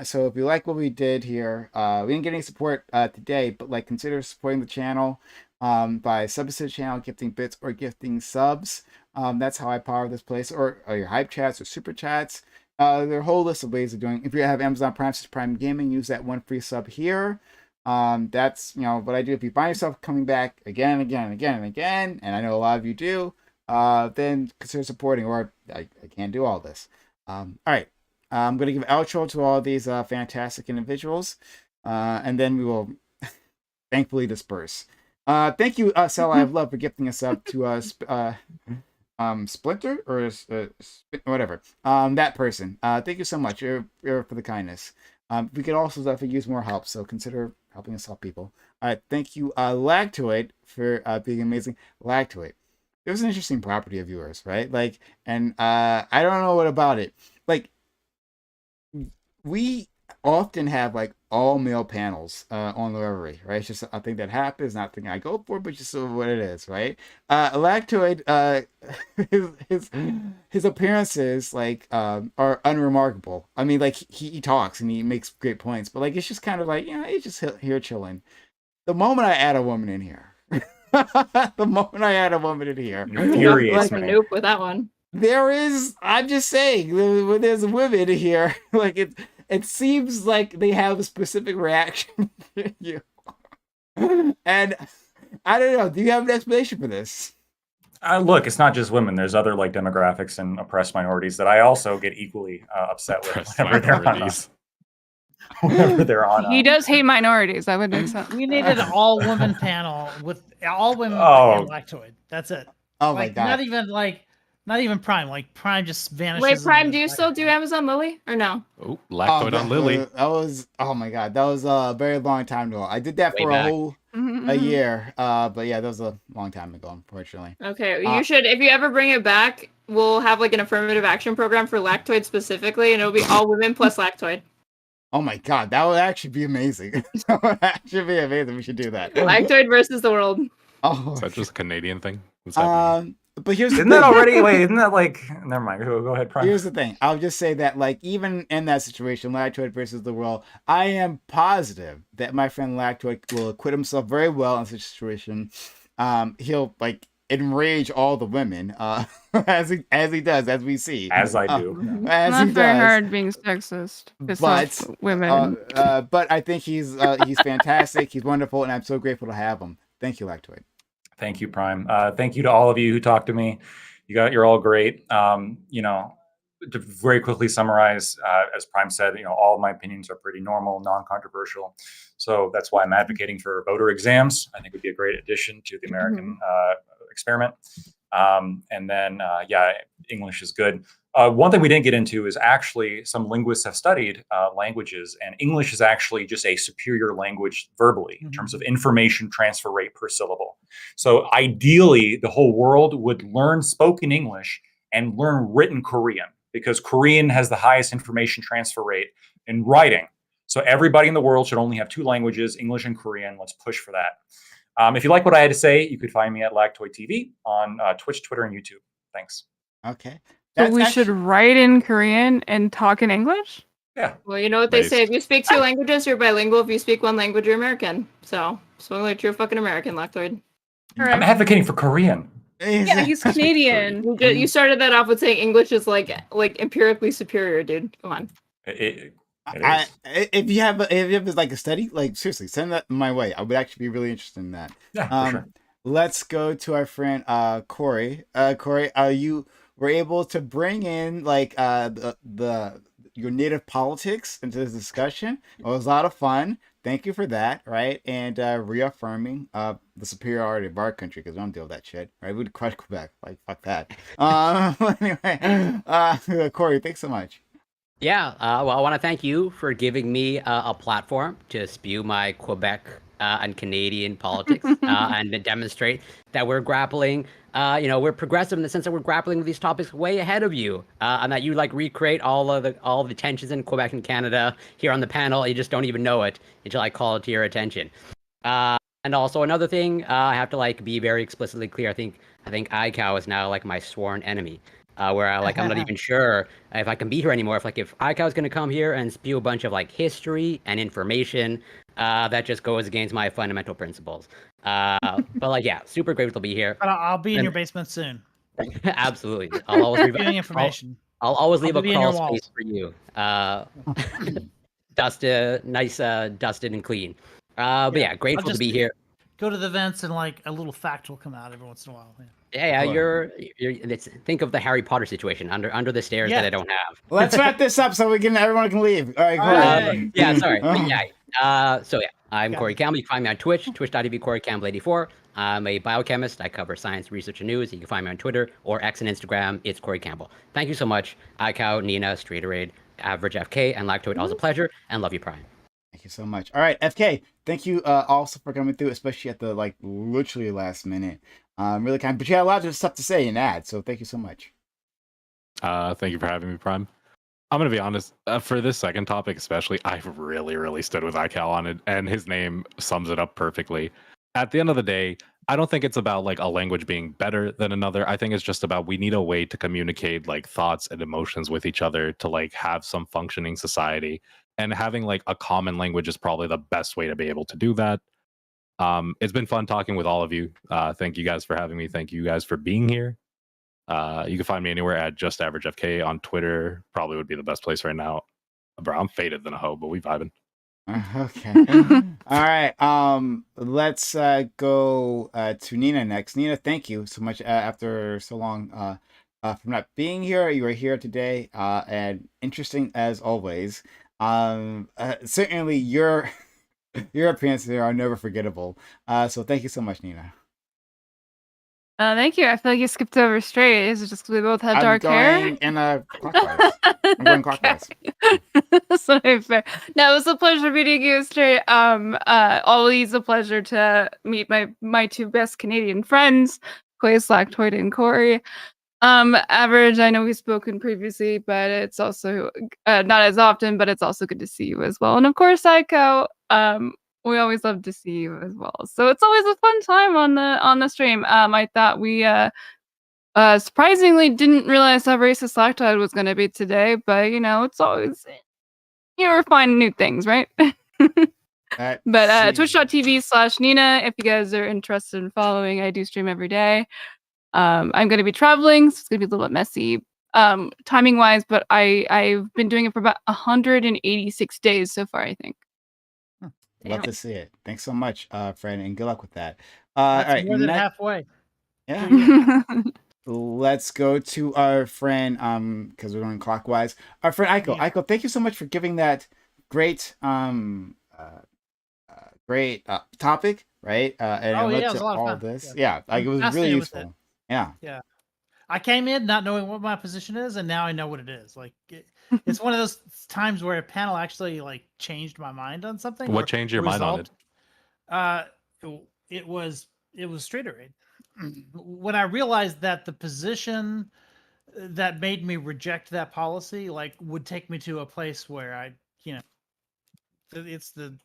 So if you like what we did here, we didn't get any support today, but like consider supporting the channel by subbing to the channel, gifting bits or gifting subs. That's how I power this place, or your hype chats or super chats. There are a whole list of ways of doing. If you have Amazon Prime, Prime Gaming, use that one free sub here. That's what I do. If you find yourself coming back again and again and again and again, and I know a lot of you do, then consider supporting. Or I can't do all this. All right, I'm gonna give an outro to all these fantastic individuals, and then we will thankfully disperse. Thank you, Sel. I have love for gifting us up to Splinter or whatever. That person. Thank you so much. You're for the kindness. We could also definitely use more help, so consider helping us help people. All right, thank you, Lactoid, for being amazing. Lactoid. There's an interesting property of yours, right? Like, and I don't know what about it. Like, we often have like all male panels on the Reverie, right? It's just a thing that happens, not a thing I go for, but just sort of what it is, right? Lactoid, his appearances like are unremarkable. I mean, like he talks and he makes great points, but like it's just kind of like, he's just here chilling. The moment I add a woman in here, infuriates me. Nope with that one. There is, I'm just saying, when there's women here, like it seems like they have a specific reaction to you. And I don't know, do you have an explanation for this? Look, it's not just women. There's other like demographics and oppressed minorities that I also get equally upset with whenever they're on. He does hate minorities. That would make sense. We needed an all-women panel with all women and Lactoid. That's it. Oh my god! Not even Prime. Like Prime just vanishes. Wait, Prime, do you still do Amazon Lily or no? Oh, Lactoid on Lily. That was, oh my god, that was a very long time ago. I did that for a whole a year. But yeah, that was a long time ago, unfortunately. Okay, you should, if you ever bring it back, we'll have like an affirmative action program for Lactoid specifically, and it'll be all women plus Lactoid. Oh my god, that would actually be amazing. That would actually be amazing. We should do that. Lactoid versus the world. Oh, is that just a Canadian thing? What's happening? But here's isn't that already? Wait, isn't that like? Never mind. Go ahead, Prime. Here's the thing. I'll just say that, like, even in that situation, Lactoid versus the world, I am positive that my friend Lactoid will acquit himself very well in such a situation. He'll like enrage all the women, as he does, as we see. As I do. As not he very does. hard being sexist. But women. But I think he's fantastic. He's wonderful, and I'm so grateful to have him. Thank you, Lactoid. Thank you, Prime. Thank you to all of you who talked to me. You're all great. To very quickly summarize, as Prime said, all of my opinions are pretty normal, non-controversial. So that's why I'm advocating for voter exams. I think it would be a great addition to the American experiment. And then, English is good. One thing we didn't get into is actually some linguists have studied languages, and English is actually just a superior language verbally in terms of information transfer rate per syllable. So ideally, the whole world would learn spoken English and learn written Korean, because Korean has the highest information transfer rate in writing. So everybody in the world should only have two languages, English and Korean. Let's push for that. If you like what I had to say, you could find me at Lactoid TV on Twitch, Twitter, and YouTube. Thanks. Okay. So we should write in Korean and talk in English? Yeah. Well, you know what they say. If you speak two languages, you're bilingual. If you speak one language, you're American. So, swing like you're fucking American, Lactoid. I'm advocating for Korean. Yeah, he's Canadian. You started that off with saying English is like empirically superior, dude. Come on. If you have like a study, like seriously, send that my way. I would actually be really interested in that. Yeah, for sure. Let's go to our friend Corey. Corey, you were able to bring in like your native politics into this discussion. It was a lot of fun. Thank you for that, right? And reaffirming the superiority of our country, because we don't deal with that shit, right? We'd crush Quebec, like fuck that. Anyway, Corey, thanks so much. Yeah, well, I want to thank you for giving me a platform to spew my Quebec and Canadian politics and to demonstrate that we're grappling, we're progressive in the sense that we're grappling with these topics way ahead of you, and that you like recreate all the tensions in Quebec and Canada here on the panel. You just don't even know it until I call it to your attention. And also another thing, I have to like be very explicitly clear. I think iCow is now like my sworn enemy. Where I'm not even sure if I can be here anymore. If iCow is going to come here and spew a bunch of like history and information that just goes against my fundamental principles. But like, yeah, super grateful to be here. But I'll be in your basement soon. Absolutely, I'll always leave information. I'll always leave a crawl space walls. for you. Nice, dusted and clean. But yeah, grateful to be here. Go to the vents and like a little fact will come out every once in a while. Yeah, you're think of the Harry Potter situation under the stairs that I don't have. Let's wrap this up so everyone can leave. All right, yeah, sorry. So yeah, I'm Corey Campbell. You can find me on Twitch, twitch.tv Corey Campbell 84. I'm a biochemist. I cover science, research, and news. You can find me on Twitter or X and Instagram. It's Corey Campbell. Thank you so much, iCow, Nina, Streeterade, Average FK, and Lactoid. Always a pleasure, and love you, Prime. Thank you so much. All right, FK, thank you also for coming through, especially at the literally last minute. Really kind, but you had a lot of stuff to say and add, so thank you so much. Thank you for having me, Prime. I'm gonna be honest. For this second topic, especially, I really stood with iCal on it, and his name sums it up perfectly. At the end of the day, I don't think it's about like a language being better than another. I think it's just about we need a way to communicate like thoughts and emotions with each other to like have some functioning society. And having like a common language is probably the best way to be able to do that. It's been fun talking with all of you. Thank you guys for having me. Thank you guys for being here. You can find me anywhere at Just Average FK on Twitter. Probably would be the best place right now. Bro, I'm faded than a hoe, but we vibing. Okay. All right. Let's go to Nina next. Nina, thank you so much after so long for not being here. You are here today, and interesting as always. Certainly your appearances here are never forgettable. So thank you so much, Nina. Thank you. I feel like you skipped over straight. Is it just because we both had dark hair? In clockwise. I'm going clockwise. That's not very fair. No, it was a pleasure meeting you straight. Always a pleasure to meet my two best Canadian friends, Clay Slactoid and Corey. Average, I know we've spoken previously, but it's also not as often, but it's also good to see you as well. And of course, Psycho, we always love to see you as well. So it's always a fun time on the stream. I thought we surprisingly didn't realize how racist Lactide was going to be today, but it's always we're finding new things, right? But twitch.tv/Nina, if you guys are interested in following, I do stream every day. I'm going to be traveling, so it's going to be a little bit messy timing wise, but I've been doing it for about 186 days so far, I think. Love to see it. Thanks so much, friend, and good luck with that. That's all right, more than halfway. Yeah. Let's go to our friend, because we're going clockwise. Our friend Aiko. Yeah. Aiko, thank you so much for giving that great topic, right? And it looked was at a lot of all fun. this. Yeah, like it was really useful. Yeah. I came in not knowing what my position is, and now I know what it is. Like it's one of those times where a panel actually like changed my mind on something. What changed your mind on it? It was Streeterade. When I realized that the position that made me reject that policy like would take me to a place where I it's the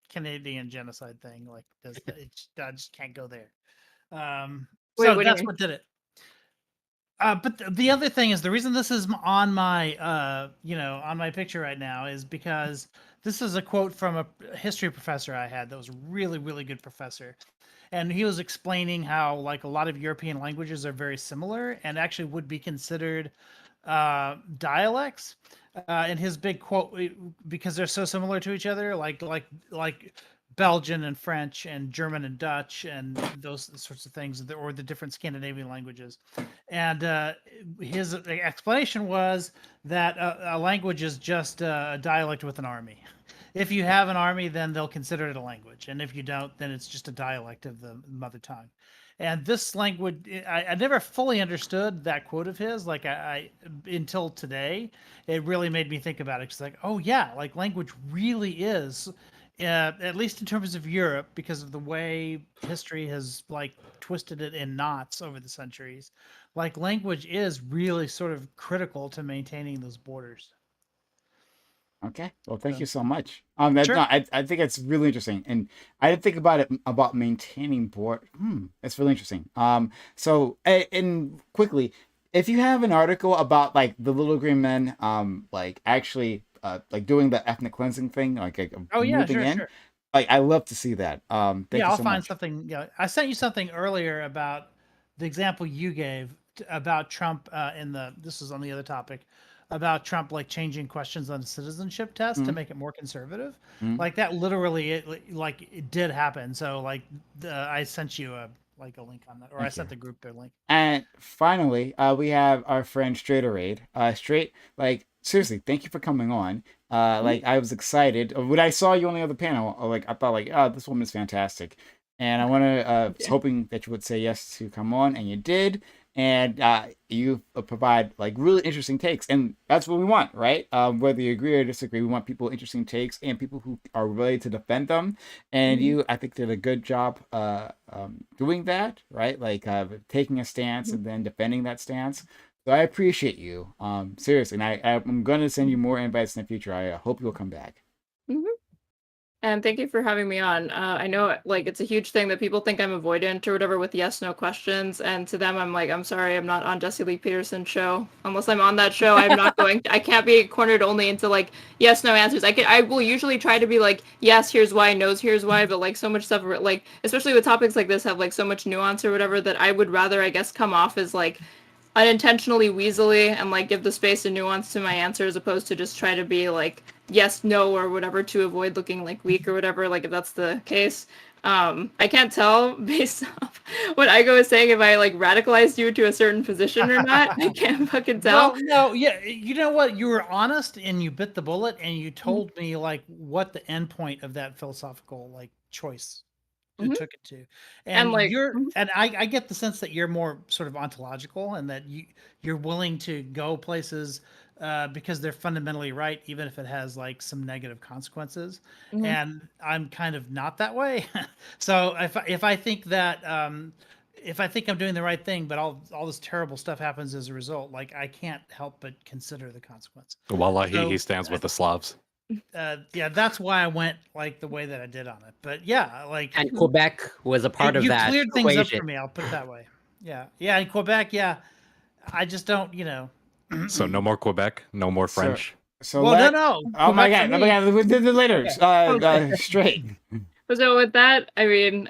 Canadian genocide thing, like I just can't go there. So that's what did it. But the other thing is the reason this is on my on my picture right now is because this is a quote from a history professor I had that was a really, really good professor. And he was explaining how like a lot of European languages are very similar and actually would be considered dialects. And his big quote, because they're so similar to each other, like Belgian and French and German and Dutch and those sorts of things, or the different Scandinavian languages. And his explanation was that a language is just a dialect with an army. if you have an army, then they'll consider it a language, and if you don't, then it's just a dialect of the mother tongue. And this language, I never fully understood that quote of his. Like I until today, it really made me think about it. It's like, oh yeah, like language really is, at least in terms of Europe, because of the way history has like twisted it in knots over the centuries. Like language is really sort of critical to maintaining those borders. Okay. Well, thank So, you so much. That, sure. no, I think it's really interesting, and I didn't think about it about maintaining board. It's really interesting. So and quickly, if you have an article about like the Little Green Men, like actually, like doing the ethnic cleansing thing, like Oh yeah, moving sure, in, sure. like I love to see that. Thank Yeah, you I'll so find much. something. Yeah, I sent you something earlier about the example you gave about Trump in the. This is on the other topic about Trump like changing questions on the citizenship test to make it more conservative. Like that literally, it did happen. So like, I sent you a link on that, or I sent the group their link. And finally, we have our friend Straighterade. Straight, like seriously, thank you for coming on. Like I was excited when I saw you on the other panel. Like I thought, like, oh, this woman's fantastic, and I was hoping that you would say yes to come on, and you did. And you provide like really interesting takes, and that's what we want, right? Whether you agree or disagree, we want people with interesting takes and people who are ready to defend them. And you, I think, did a good job doing that, right? Like taking a stance and then defending that stance. So I appreciate you, seriously. And I'm going to send you more invites in the future. I hope you'll come back. And thank you for having me on. I know like it's a huge thing that people think I'm avoidant or whatever with yes/no questions, and to them I'm like, I'm sorry, I'm not on Jesse Lee Peterson's show. Unless I'm on that show, I'm not going. I can't be cornered only into like yes/no answers. I will usually try to be like yes, here's why, no's, here's why, but like so much stuff like especially with topics like this have like so much nuance or whatever that I would rather I guess come off as like unintentionally weaselly and like give the space and nuance to my answer as opposed to just try to be like yes, no, or whatever to avoid looking like weak or whatever, like if that's the case. I can't tell based off what Igo is saying if I like radicalized you to a certain position or not. I can't fucking tell. Well, no, yeah, you know what? You were honest and you bit the bullet and you told me like what the end point of that philosophical like choice took it to. And like and I get the sense that you're more sort of ontological and that you're willing to go places because they're fundamentally right, even if it has like some negative consequences. And I'm kind of not that way. So if I think that if I think I'm doing the right thing, but all this terrible stuff happens as a result, like I can't help but consider the consequence. Well, he stands with the Slavs. Yeah, that's why I went like the way that I did on it. But yeah, like and Quebec was a part of you that. You cleared things up for me. I'll put it that way. Yeah, in Quebec, yeah, I just don't, So no more Quebec, no more French. So well, no. Oh my god! We did it later. Straight. So with that, I mean,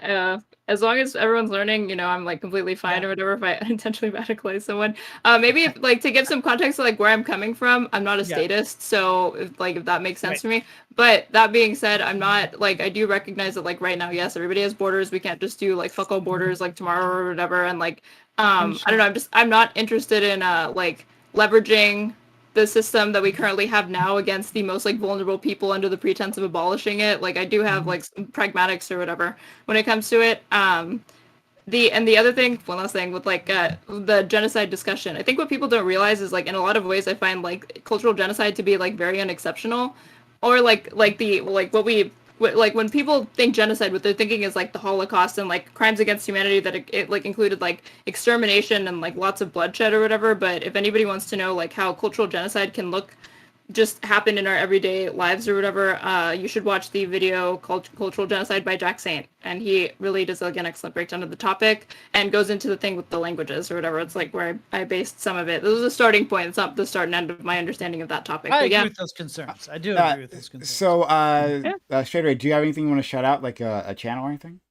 as long as everyone's learning, I'm like completely fine or whatever if I unintentionally radicalize someone. Maybe if, like to give some context to like where I'm coming from, I'm not a statist, so if that makes sense to me. But that being said, I'm not like I do recognize that like right now, yes, everybody has borders. We can't just do like fuck all borders like tomorrow or whatever. And like I don't know, I'm not interested in like leveraging the system that we currently have now against the most like vulnerable people under the pretense of abolishing it. Like I do have like some pragmatics or whatever when it comes to it. The other thing, one last thing with like the genocide discussion, I think what people don't realize is like in a lot of ways I find like cultural genocide to be like very unexceptional, or like when people think genocide, what they're thinking is like the Holocaust and like crimes against humanity that it like included like extermination and like lots of bloodshed or whatever. But if anybody wants to know like how cultural genocide can just happen in our everyday lives or whatever, you should watch the video called Cultural Genocide by Jack Saint. And he really does like an excellent breakdown of the topic and goes into the thing with the languages or whatever. It's like where I based some of it. This is a starting point. It's not the start and end of my understanding of that topic. I agree with those concerns. I do agree with those concerns. So, Straighterade, do you have anything you want to shout out, like a channel or anything?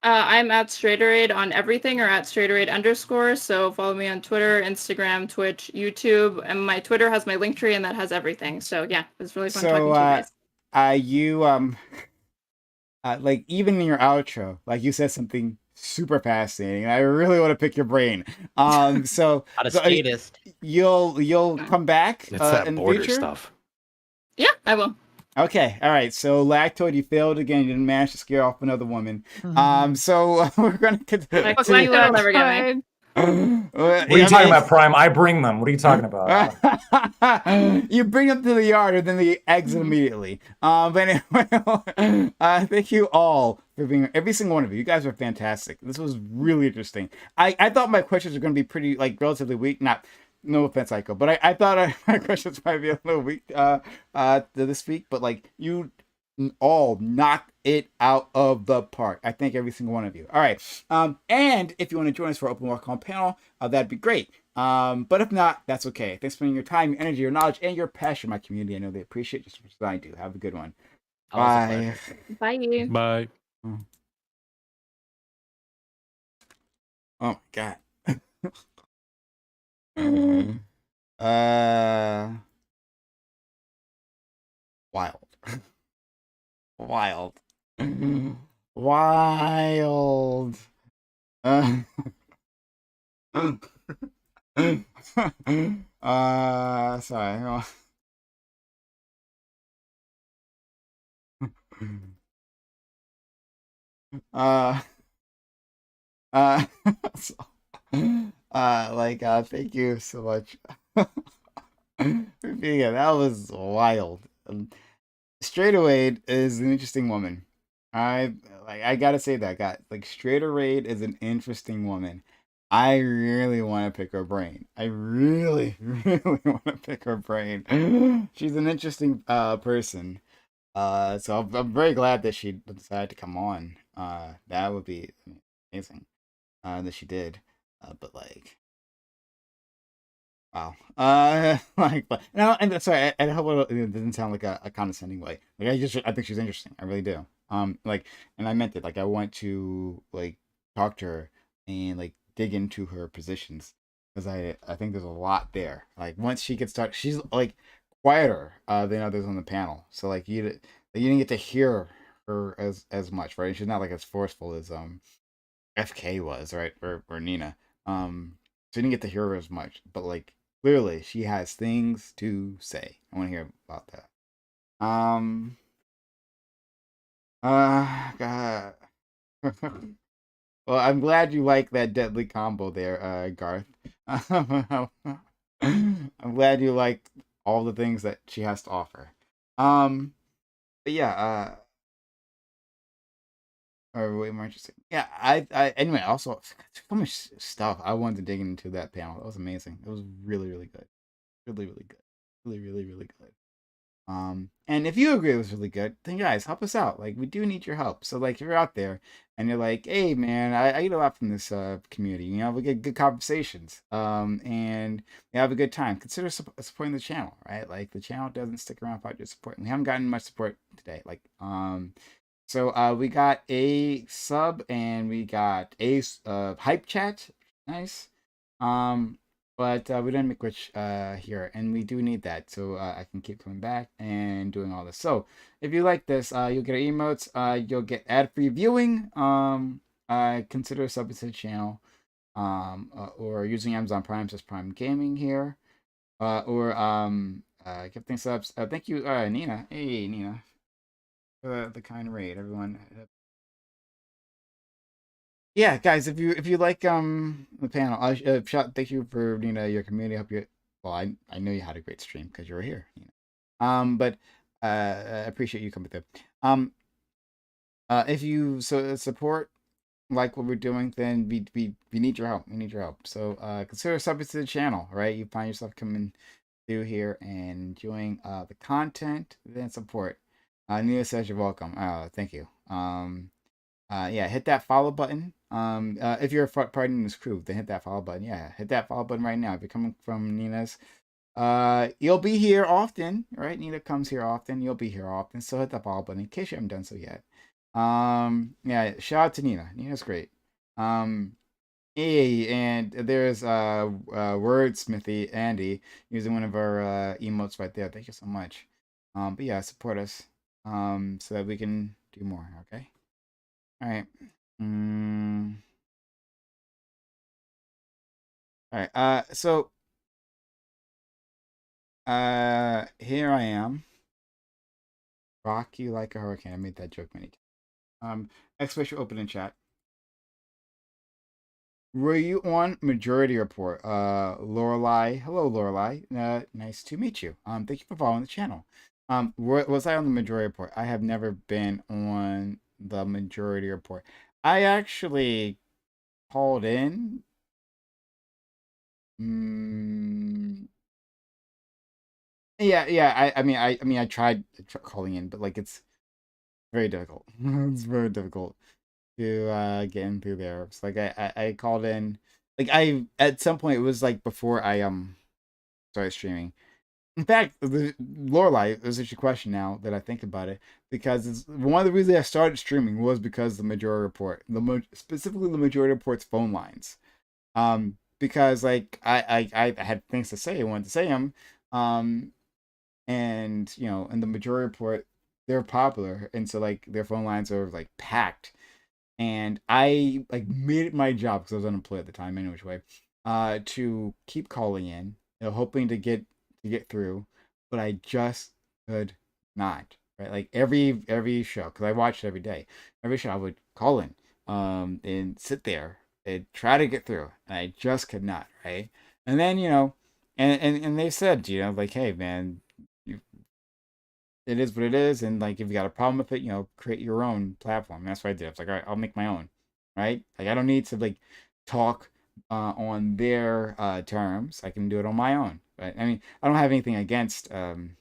I'm at Straighterade on everything or at Straighterade_. So follow me on Twitter, Instagram, Twitch, YouTube, and my Twitter has my link tree and that has everything. So yeah, it's really fun talking to you guys. Like even in your outro, like you said something super fascinating. I really want to pick your brain. So not a statist. You'll come back it's that in the border future? stuff. Yeah, I will. Okay, all right. So Lactoid, you failed again. You didn't manage to scare off another woman. So we're gonna continue. Lactoid will never get me. What are you talking about, Prime? I bring them. What are you talking about? You bring them to the yard and then they exit immediately. But anyway, thank you all for being every single one of you. You guys are fantastic. This was really interesting. I thought my questions were going to be pretty like relatively weak. No offense, Aiko, but I thought my questions might be a little weak this week. But like you all knocked it out of the park. I thank every single one of you. All right. And if you want to join us for Open Walk on panel, that'd be great. But if not, that's okay. Thanks for spending your time, your energy, your knowledge, and your passion, my community. I know they appreciate just as I do. Have a good one. Bye. Bye. Bye. Oh my god. Wild. Wild. Wild. Sorry. So, thank you so much. Yeah, that was wild. Straighter Raid is an interesting woman. I gotta say that, guy. Like Straighter Raid is an interesting woman. I really want to pick her brain. I really, really want to pick her brain. She's an interesting person. So I'm very glad that she decided to come on. That would be amazing. That she did. But like, wow. But no, and sorry. I hope it doesn't sound like a condescending way. Like I think she's interesting. I really do. And I meant it. Like I want to like talk to her and like dig into her positions because I think there's a lot there. Like once she gets started, she's like quieter than others on the panel. So like you didn't get to hear her as much, right? She's not like as forceful as FK was, right? Or Nina. So you didn't get to hear her as much, but like clearly she has things to say. I want to hear about that. God. Well, I'm glad you like that deadly combo there, Garth. I'm glad you like all the things that she has to offer. But yeah, or way more interesting. Yeah, anyway, also so much stuff I wanted to dig into that panel. That was amazing. It was really, really good. Really, really good. Really, really, really good. And if you agree it was really good, then guys, help us out. Like we do need your help. So like if you're out there and you're like, hey man, I get a lot from this community. You know, we get good conversations. And we have a good time. Consider supporting the channel, right? Like the channel doesn't stick around without your support. We haven't gotten much support today. Like so we got a sub and we got a hype chat. Nice. But we didn't make much here, and we do need that so I can keep coming back and doing all this. So if you like this, you'll get emotes, you'll get ad-free viewing. Consider subbing to the channel, or using Amazon Prime says Prime Gaming here, or gifting subs. Thank you, Nina. Hey, Nina, for the kind raid, everyone. Yeah, guys, if you like the panel, thank you for your community. I hope you well, I know you had a great stream because you were here. But I appreciate you coming through. If you support like what we're doing, then we need your help. We need your help. So consider subbing to the channel, right? You find yourself coming through here and enjoying the content, then support. Nia says you're welcome. Thank you. Yeah, hit that follow button. If you're part of Nina's crew, then hit that follow button. Yeah, hit that follow button right now. If you're coming from Nina's, you'll be here often, right? Nina comes here often. You'll be here often. So hit that follow button in case you haven't done so yet. Yeah, shout out to Nina. Nina's great. Hey, and there's Wordsmithy Andy using one of our emotes right there. Thank you so much. But yeah, support us so that we can do more. Okay. All right. All right. So here I am. rock you like a hurricane. I made that joke many times. Exclamation open in chat. Were you on Majority Report? Lorelai. Hello, Lorelai. Nice to meet you. Thank you for following the channel. Was I on the Majority Report? I have never been on the Majority Report. I actually called in. Yeah. I mean, I tried calling in, but like it's very difficult. It's very difficult to get in through there. It's like I called in, like I at some point it was like before I started streaming. In fact, the Lorelai is actually a question now that I think about it, because it's one of the reasons I started streaming was because the Majority Report, specifically the Majority Report's phone lines. Because like I had things to say, I wanted to say them, and you know, in the Majority Report, they're popular, and so like their phone lines are like packed, and I like made it my job because I was unemployed at the time, anyway, to keep calling in, you know, hoping to get through, but I just could not. Right, like every show, because I watched every day, every show I would call in, and sit there and try to get through, and I just could not. Right, and then you know, and they said, you know, like, hey man, it is what it is, and like if you got a problem with it, you know, create your own platform. And that's what I did. I was like, all right, I'll make my own. Right, like I don't need to like talk on their terms. I can do it on my own. Right, I mean, I don't have anything against Sam,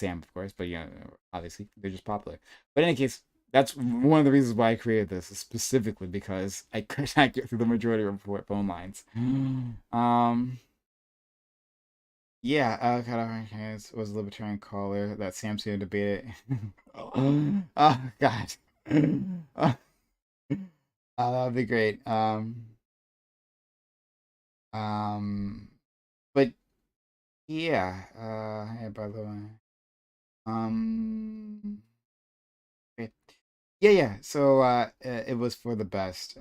of course, but you know, obviously they're just popular. But in any case, that's one of the reasons why I created this, specifically because I could not get through the Majority Report phone lines. Yeah, kind of was a libertarian caller that Sam's gonna debate it. Oh God. That'd be great. But yeah. Hey, by the way. Okay. Yeah. So, it was for the best.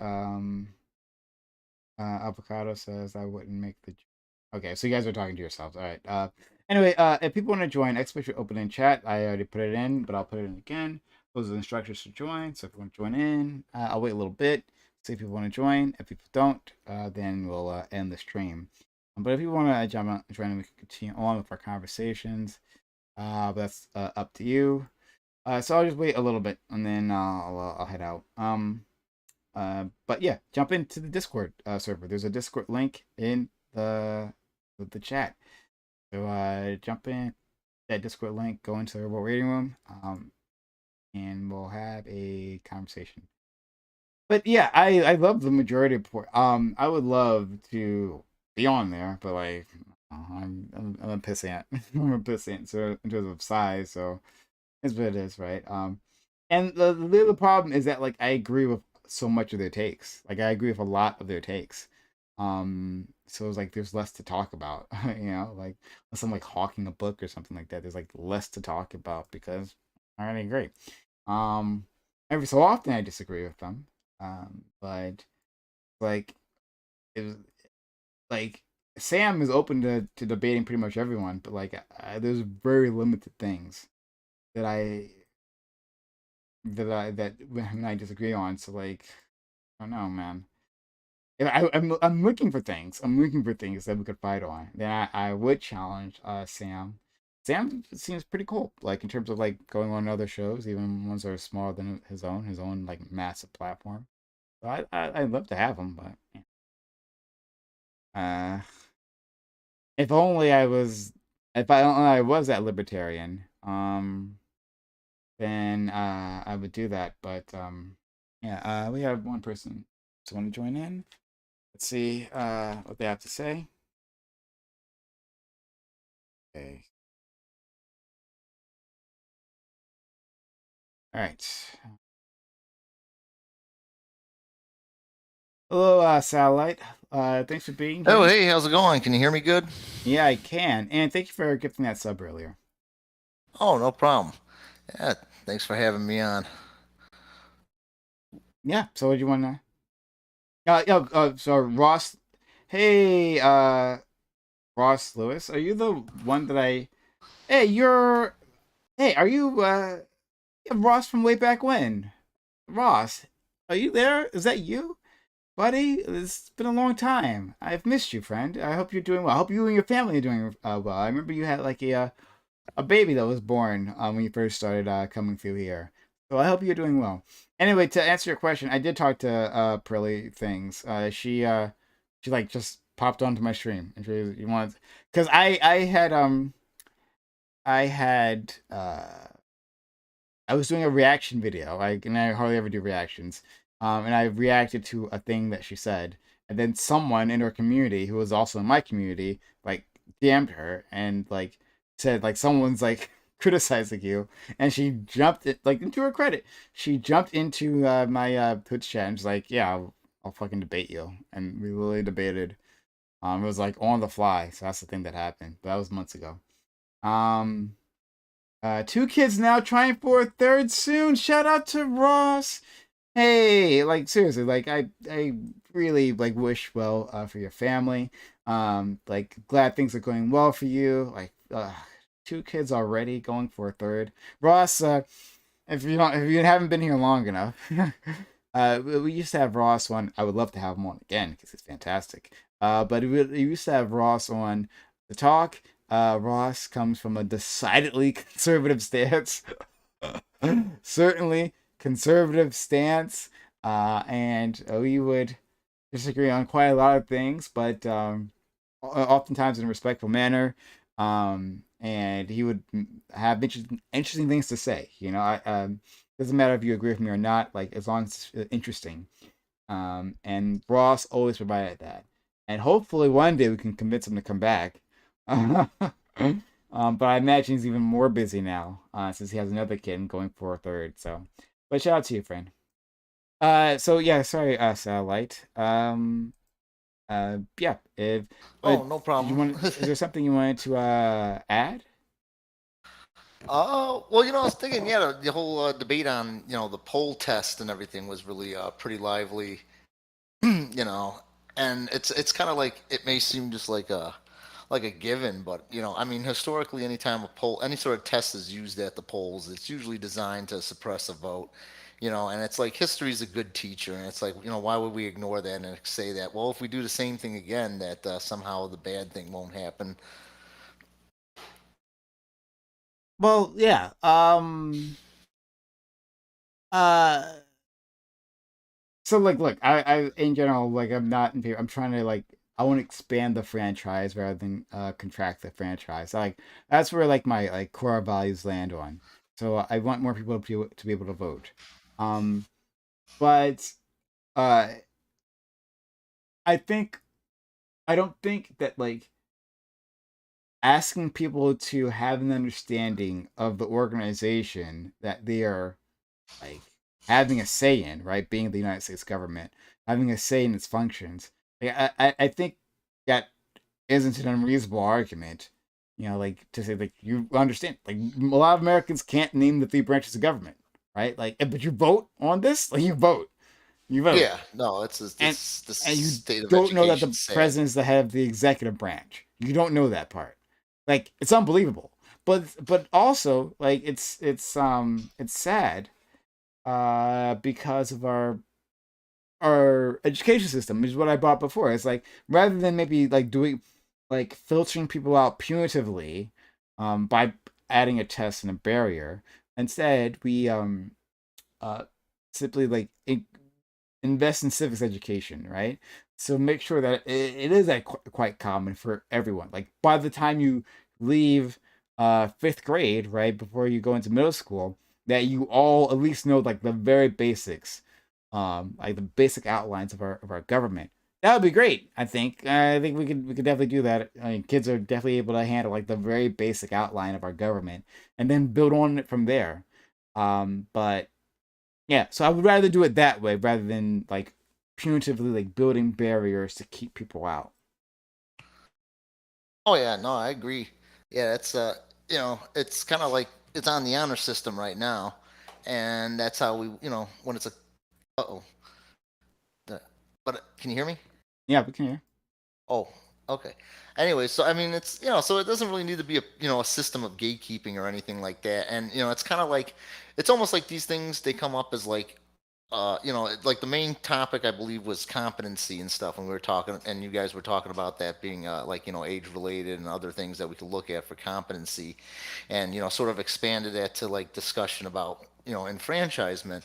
Avocado says I wouldn't make the. Okay, so you guys are talking to yourselves. All right. Anyway, if people want to join, expect open in chat. I already put it in, but I'll put it in again. Those are the instructions to join. So if you want to join in, I'll wait a little bit, see if people want to join. If people don't, then we'll end the stream. But if you want to join in, we can continue on with our conversations. But that's up to you. So I'll just wait a little bit, and then I'll head out. But yeah, jump into the Discord server. There's a Discord link in the chat. So jump in that Discord link, go into the Remote Reading Room, and we'll have a conversation. But yeah, I love the Majority Report. I would love to be on there, but like I'm a pissant. I'm a pissant. So in terms of size, so it's what it is, right? And the problem is that like I agree with so much of their takes. Like I agree with a lot of their takes. So it's like there's less to talk about, you know, like unless I'm like hawking a book or something like that, there's like less to talk about because I already agree. Every so often I disagree with them. But like it was like Sam is open to debating pretty much everyone, but like there's very limited things that that when I disagree on. So like I don't know, man. If I'm looking for things. I'm looking for things that we could fight on. Then I would challenge Sam. Sam seems pretty cool, like in terms of like going on other shows, even ones that are smaller than his own like massive platform. So I'd love to have him, but if only I was, if I only I was that libertarian, then I would do that. But yeah, we have one person who want to join in. Let's see what they have to say. Okay. All right. Hello, Satellite. Thanks for being here. Oh, hey, how's it going? Can you hear me good? Yeah, I can. And thank you for gifting that sub earlier. Oh, no problem. Yeah, thanks for having me on. Yeah, so what do you want to... so Ross... Hey, Ross Lewis, are you the one that I... Hey, you're... Hey, are you, Yeah, Ross from way back when. Ross, are you there? Is that you? Buddy, it's been a long time. I've missed you, friend. I hope you're doing well. I hope you and your family are doing well. I remember you had like a baby that was born when you first started coming through here. So I hope you're doing well. Anyway, to answer your question, I did talk to Pearly Things. She like just popped onto my stream and you wanted because I had I was doing a reaction video, like, and I hardly ever do reactions. And I reacted to a thing that she said, and then someone in her community who was also in my community, like, DM'd her and like said like someone's like criticizing you, and she jumped it like into her credit. She jumped into my Twitch chat and was like, "Yeah, I'll fucking debate you," and we literally debated. It was like on the fly, so that's the thing that happened. But that was months ago. Um, 2 kids now, trying for a third soon. Shout out to Ross. Hey, like seriously, like I really like wish well for your family. Like glad things are going well for you. Like 2 kids already, going for a third. Ross, if you haven't been here long enough, we used to have Ross on. I would love to have him on again because it's fantastic. But we used to have Ross on the talk. Ross comes from a decidedly conservative stance. Certainly conservative stance. And we would disagree on quite a lot of things, but oftentimes in a respectful manner. And he would have interesting things to say. You know, doesn't matter if you agree with me or not, like as long as it's interesting. And Ross always provided that. And hopefully one day we can convince him to come back. But I imagine he's even more busy now, since he has another kid and going for a third. So, but shout out to you, friend. So yeah, sorry, Satellite. Yeah. No problem. Is there something you wanted to add? Well, I was thinking, yeah, the whole debate on, the poll test and everything was really pretty lively, and it's kind of like it may seem just like a given, but I mean, historically, anytime any sort of test is used at the polls, it's usually designed to suppress a vote, and it's like history is a good teacher, and it's like, why would we ignore that and say that, well, if we do the same thing again, that somehow the bad thing won't happen. Well, yeah. So like, look, I in general, like, I'm not in favor. I'm trying to like, I want to expand the franchise rather than contract the franchise. Like, that's where like my like core values land on. So I want more people to be able to vote. But uh, I don't think that like asking people to have an understanding of the organization that they are like having a say in, right? Being the United States government, having a say in its functions. Like, I think that isn't an unreasonable argument. Like to say like you understand, like a lot of Americans can't name the 3 branches of government, right? Like, but you vote on this, like you vote. Yeah, no, it's the and you state of don't know that the sad. president is the head of the executive branch. You don't know that part. Like, it's unbelievable. But also like it's sad because of our education system, is what I brought before. It's like rather than maybe like doing like filtering people out punitively by adding a test and a barrier, instead we simply like invest in civics education, right? So make sure that it is like quite common for everyone. Like by the time you leave 5th grade, right, before you go into middle school, that you all at least know like the very basics, like the basic outlines of our government. That would be great. I think we could definitely do that. I mean, kids are definitely able to handle like the very basic outline of our government and then build on it from there. But yeah, so I would rather do it that way rather than like punitively like building barriers to keep people out. Oh yeah, no, I agree. Yeah, it's it's kind of like it's on the honor system right now, and that's how we, when it's a uh-oh. But can you hear me? Yeah, we can hear. Oh, Okay. Anyway, so I mean, it's so it doesn't really need to be a system of gatekeeping or anything like that. And it's kind of like, it's almost like these things, they come up as like, like the main topic I believe was competency and stuff when we were talking, and you guys were talking about that being like age related and other things that we could look at for competency, and sort of expanded that to like discussion about enfranchisement.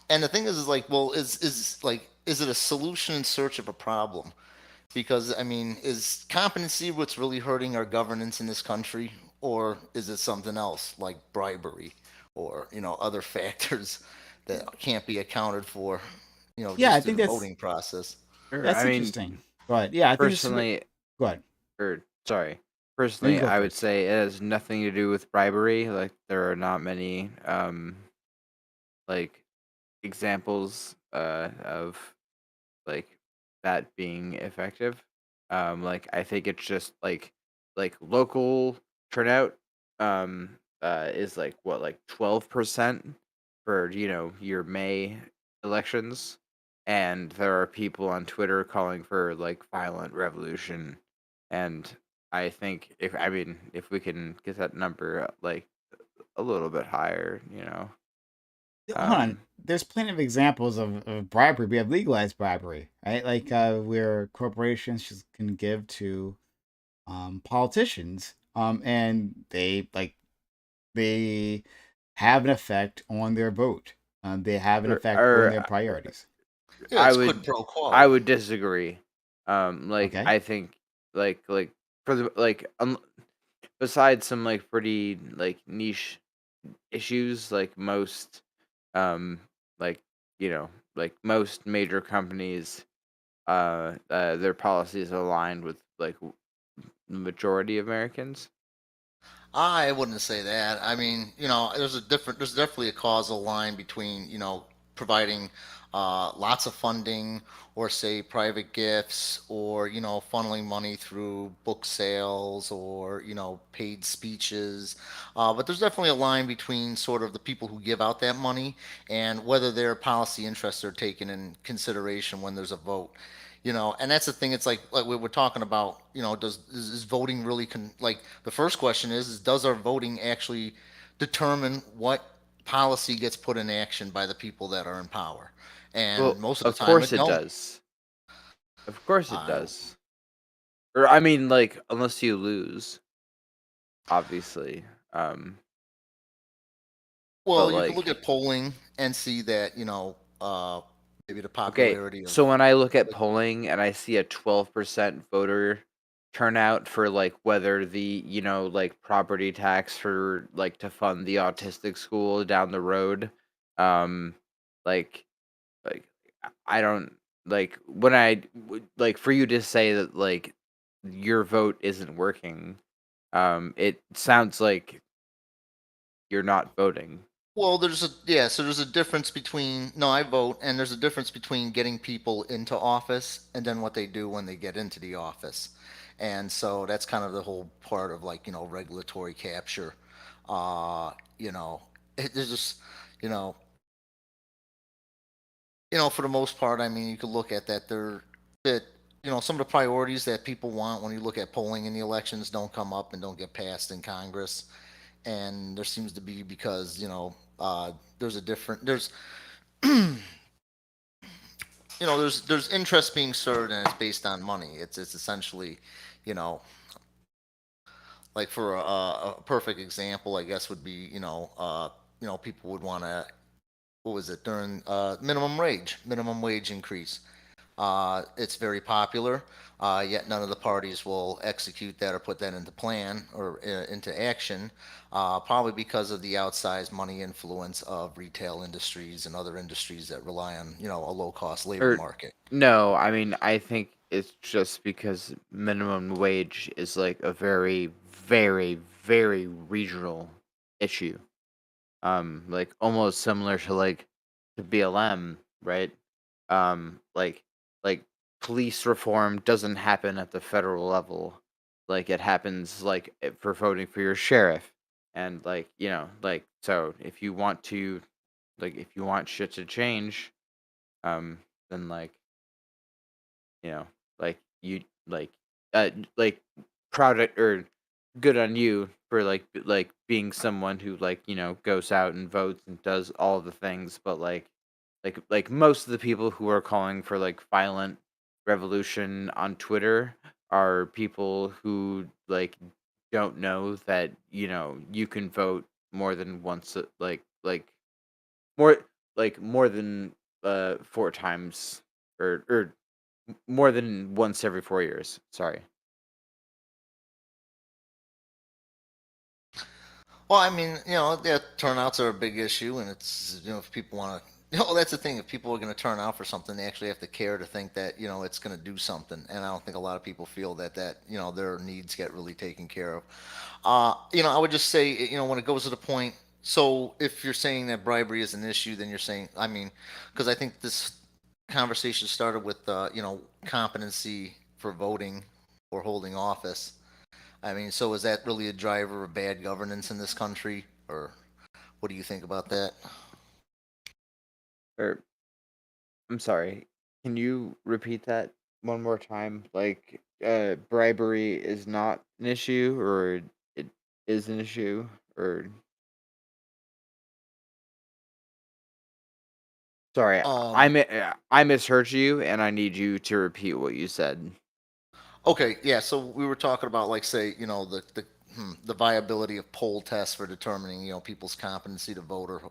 And the thing is like, well, is it a solution in search of a problem? Because I mean, is competency what's really hurting our governance in this country, or is it something else like bribery, or other factors that can't be accounted for, Yeah, I just through think the that's voting process? that's I mean, interesting. But yeah, I think personally, go ahead. or sorry, No, you personally, go I would first. say it has nothing to do with bribery. Like there are not many like examples of like that being effective. Like I think it's just like local turnout is like what, like 12% for your May elections, and there are people on Twitter calling for like violent revolution, and I think if we can get that number like a little bit higher, Hold on. There's plenty of examples of bribery. We have legalized bribery, right? Like where corporations just can give to politicians, and they have an effect on their vote. They have an effect on their priorities. Yeah, I it's quid would pro quo. I would disagree. Like Okay. I think like for the besides some like pretty like niche issues, like most like like most major companies, their policies aligned with like the majority of Americans. I wouldn't say that. I mean, there's definitely a causal line between, providing lots of funding, or say private gifts, or, funneling money through book sales, or, paid speeches. But there's definitely a line between sort of the people who give out that money and whether their policy interests are taken in consideration when there's a vote. And that's the thing. It's like we were talking about. Is voting really like the first question is does our voting actually determine what policy gets put in action by the people that are in power? Well, And most of the of time course it it don't. does. Of course it Uh, does. Or I mean, like unless you lose, obviously. But well, you can look like at polling and see that maybe the okay, popularity of so when I look at like, polling and I see a 12% voter turnout for like whether the like property tax for like to fund the autistic school down the road, um, like like I don't like when like for you to say that like your vote isn't working, it sounds like you're not voting. well, so there's a difference between no, I vote, and there's a difference between getting people into office and then what they do when they get into the office. And so that's kind of the whole part of like, regulatory capture. Uh, you know, there's just, you know, for the most part, I mean, you could look at that some of the priorities that people want when you look at polling in the elections don't come up and don't get passed in Congress. And there seems to be because, there's a different, there's interest being served and it's based on money. It's essentially, you know, like for a perfect example, I guess would be, people would want to, what was it during minimum wage increase. It's very popular, yet none of the parties will execute that or put that into plan or into action, probably because of the outsized money influence of retail industries and other industries that rely on, a low cost labor Or market. no, I mean I think it's just because minimum wage is like a very, very, very regional issue. Like almost similar to like the BLM, right? Like police reform doesn't happen at the federal level. Like it happens like for voting for your sheriff. And like, like so if you want to if you want shit to change, then like, you know, like you like like proud or good on you for like being someone who like goes out and votes and does all the things, but like most of the people who are calling for like violent revolution on Twitter are people who like don't know that you can vote more than once, more more than 4 times, or more than once every 4 years. Sorry. Well, I mean, yeah, turnouts are a big issue, and it's if people want to, that's the thing. If people are going to turn out for something, they actually have to care to think that it's going to do something. And I don't think a lot of people feel that their needs get really taken care of. I would just say, when it goes to the point. So if you're saying that bribery is an issue, then you're saying, I mean, because I think this conversation started with competency for voting or holding office. I mean, so is that really a driver of bad governance in this country, or what do you think about that? Or I'm sorry. Can you repeat that one more time? Like, bribery is not an issue, or it is an issue, or sorry, Um, I misheard you, and I need you to repeat what you said. Okay, yeah. So we were talking about, like, say, the viability of poll tests for determining, people's competency to vote, or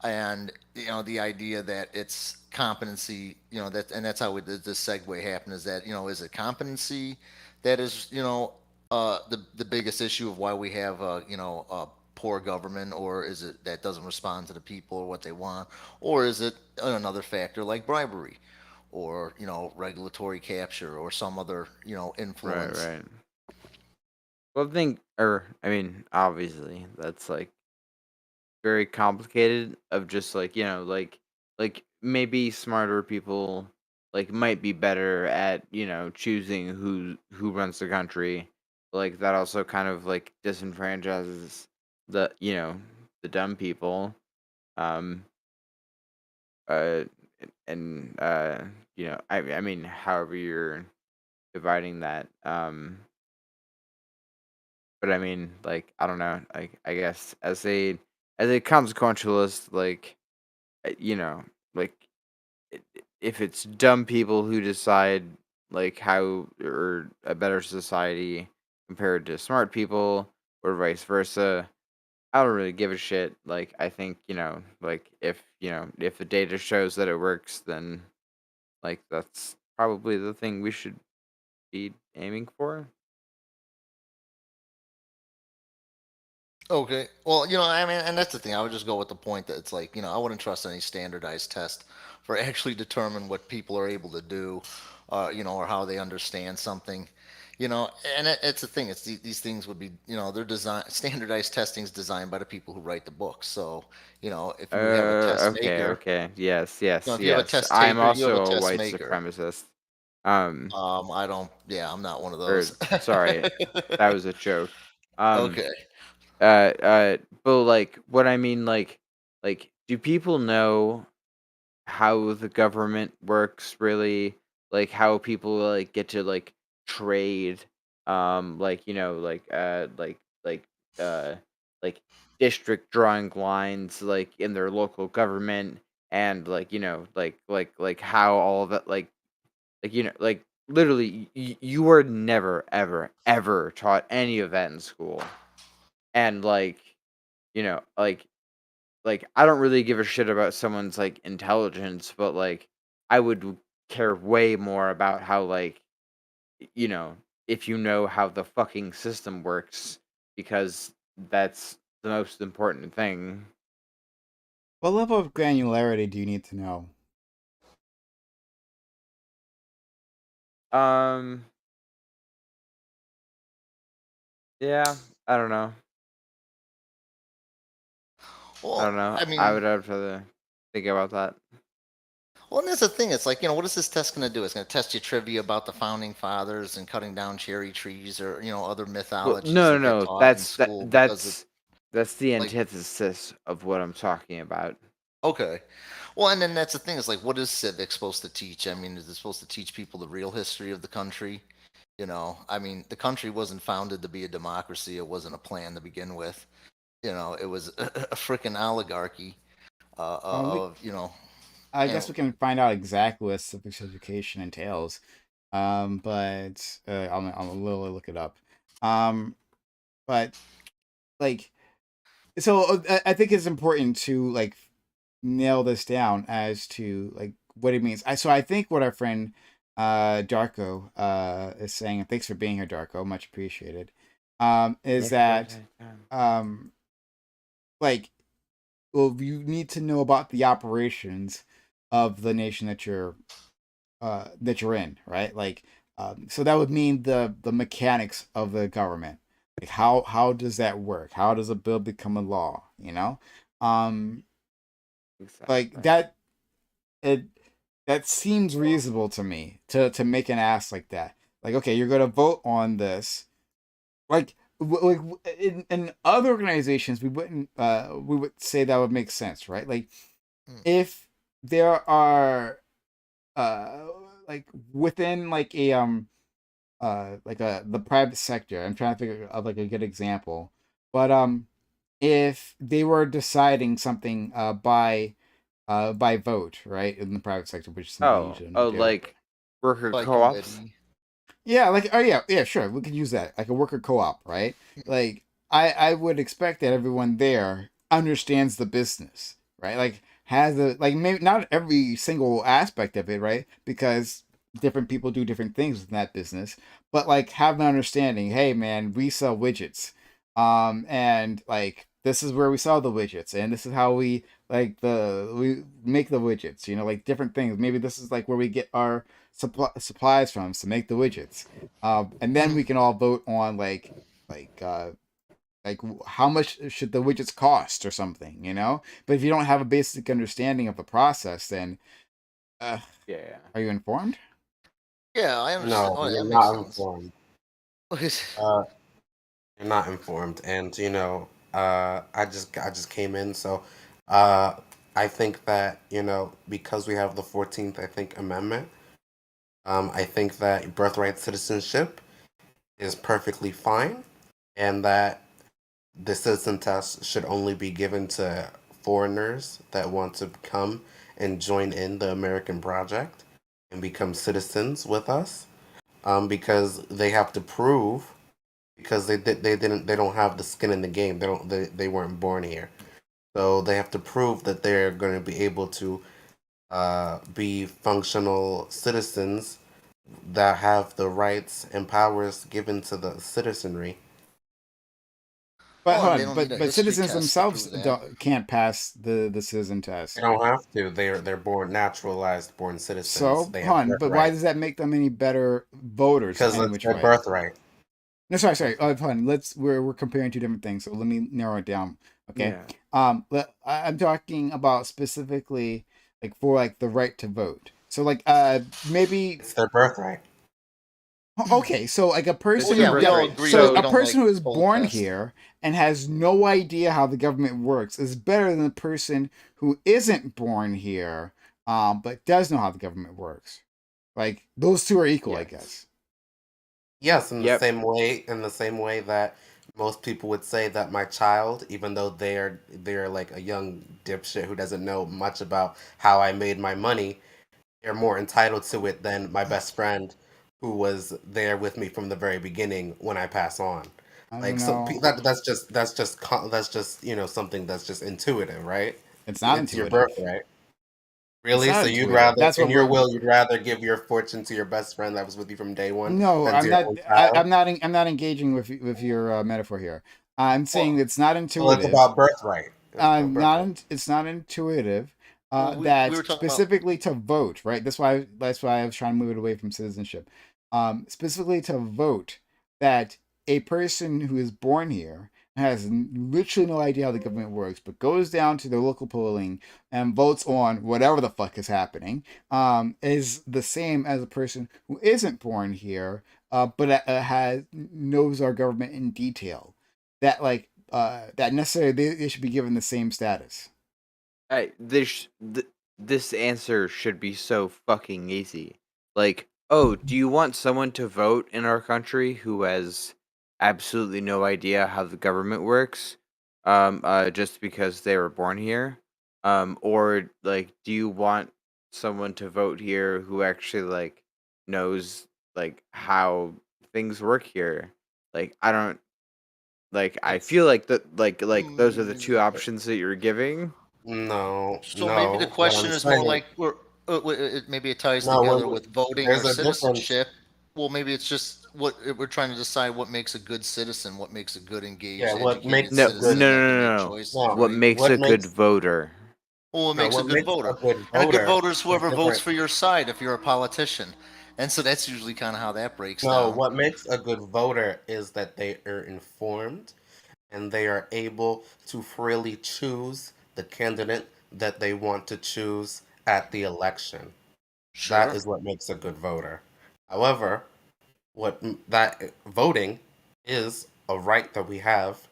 and the idea that it's competency, and that's how this segue happened, is that is it competency that is the biggest issue of why we have poor government, or is it that doesn't respond to the people or what they want, or is it another factor like bribery? Or regulatory capture or some other influence. Right. Well, I mean, obviously, that's like very complicated. Of just like like maybe smarter people like might be better at choosing who runs the country. Like that also kind of like disenfranchises the dumb people. Um. Uh. And I mean, however you're dividing that. But I mean, like, I don't know. I guess as a consequentialist, like, you know, like if it's dumb people who decide like how or a better society compared to smart people or vice versa, I don't really give a shit. Like, I think like if the data shows that it works, then like that's probably the thing we should be aiming for. Okay. Well, I mean, and that's the thing. I would just go with the point that it's like, I wouldn't trust any standardized test for actually determine what people are able to do, or how they understand something. And it's the thing. It's these things would be, they're designed. Standardized testing is designed by the people who write the books. So, if you have a test maker, Okay. Yes, if you have a yes. test I'm taker, you have a also a test white maker. supremacist. Um, I don't. Yeah, I'm not one of or those. sorry, that was a joke. Um, Okay. but like, what I mean, like, do people know how the government works really? Like, how people like get to like trade, like uh, like district drawing lines like in their local government, and like like how all of that like like literally you were never ever taught any of that in school. And like like I don't really give a shit about someone's like intelligence, but like I would care way more about how like you know if you know how the fucking system works, because that's the most important thing. What level of granularity do you need to know? um yeah, I don't know. I don't Well, know. I I mean, would have to think about that. well, and that's the thing. It's like, what is this test going to do? It's going to test you trivia about the founding fathers and cutting down cherry trees, or, other Well, mythologies no, that get no, no. taught in That's school, because it's that's the like, antithesis of what I'm talking about. okay. Well, and then that's the thing. It's like, what is civics supposed to teach? I mean, is it supposed to teach people the real history of the country? You know, I mean, the country wasn't founded to be a democracy. It wasn't a plan to begin with. You know, it was a freaking oligarchy of, you know. I guess we can find out exactly what civics education entails. But I'll literally look it up. But like, so I think it's important to like nail this down as to like what it means. I think what our friend Darko is saying, and thanks for being here, Darko, much appreciated. Is that like, well, you need to know about the operations of the nation that you're in, right? Like, so that would mean the mechanics of the government. Like, how does that work? How does a bill become a law? You know, like that. It that seems reasonable to me to make an ask like that. Like, okay, you're gonna vote on this. Like, in other organizations, we would say that would make sense, right? Like, if there are like within like a the private sector. I'm trying to think of like a good example, but if they were deciding something by vote, right, in the private sector, which is something you shouldn't do. Like worker co-ops. Yeah, like yeah, sure, we could use that like a worker co-op, right? Like I would expect that everyone there understands the business, right? Like has a like maybe not every single aspect of it, right? Because different people do different things in that business, but like have an understanding. Hey, man, we sell widgets, and like this is where we sell the widgets, and this is how we we make the widgets. You know, like different things. Maybe this is like where we get our supplies from to make the widgets, and then we can all vote on like how much should the widgets cost or something, you know. But if you don't have a basic understanding of the process, then yeah, are you informed? Yeah, I understand. No, you're not informed. You're not informed, and you know, I just came in, so I think that because we have the 14th, I think amendment. I think that birthright citizenship is perfectly fine, and that the citizen test should only be given to foreigners that want to come and join in the American project and become citizens with us, because they have to prove because they don't have the skin in the game. They weren't born here, so they have to prove that they're going to be able to be functional citizens that have the rights and powers given to the citizenry. But but citizens themselves can't pass the citizen test. They don't have to. They're born naturalized, born citizens. So, but why does that make them any better voters? Because it's their birthright. No, sorry. We're comparing two different things. So let me narrow it down. Okay. Yeah. I'm talking about specifically like for like the right to vote. So like maybe it's their birthright. Okay, so like a person who is born here and has no idea how the government works is better than the person who isn't born here, but does know how the government works. Like those two are equal, I guess. Yes, in the same way that most people would say that my child, even though they're like a young dipshit who doesn't know much about how I made my money, they're more entitled to it than my best friend who was there with me from the very beginning when I pass on. Like that's just something that's just intuitive, right? It's not intuitive. Your birthright. Really? So you'd rather, in your will, you'd rather give your fortune to your best friend that was with you from day one? No, I'm not. I'm not engaging with your metaphor here. I'm saying it's not intuitive. Well, it's about birthright. It's not intuitive. That specifically to vote, right? That's why I was trying to move it away from citizenship. Specifically to vote, that a person who is born here has literally no idea how the government works, but goes down to the local polling and votes on whatever the fuck is happening, is the same as a person who isn't born here, but knows our government in detail. That that necessarily they should be given the same status. This answer should be so fucking easy. Like Oh, do you want someone to vote in our country who has absolutely no idea how the government works, just because they were born here? Or like, do you want someone to vote here who actually like knows like how things work here? Like, I don't like. I feel like that like those are the two options that you're giving. No, So maybe the no. What question I'm is more saying, like, maybe it ties no, together with voting there's or a difference. citizenship. Well, maybe it's just what we're trying to decide what makes a good citizen, what makes a good, Yeah, engaged, what educated makes No, a no, good citizen that no, can make no, no. choices, no, What right? makes what a good makes voter? Well, what no, makes a what good makes a voter? good And a good voter voter is is whoever votes different. for your side if you're a politician. And so that's usually kind of how that breaks No, down. what makes a good voter is that they are informed and they are able to freely choose the candidate that they want to choose at the election. That Sure. is what makes a good voter. However, that voting is a right that we have,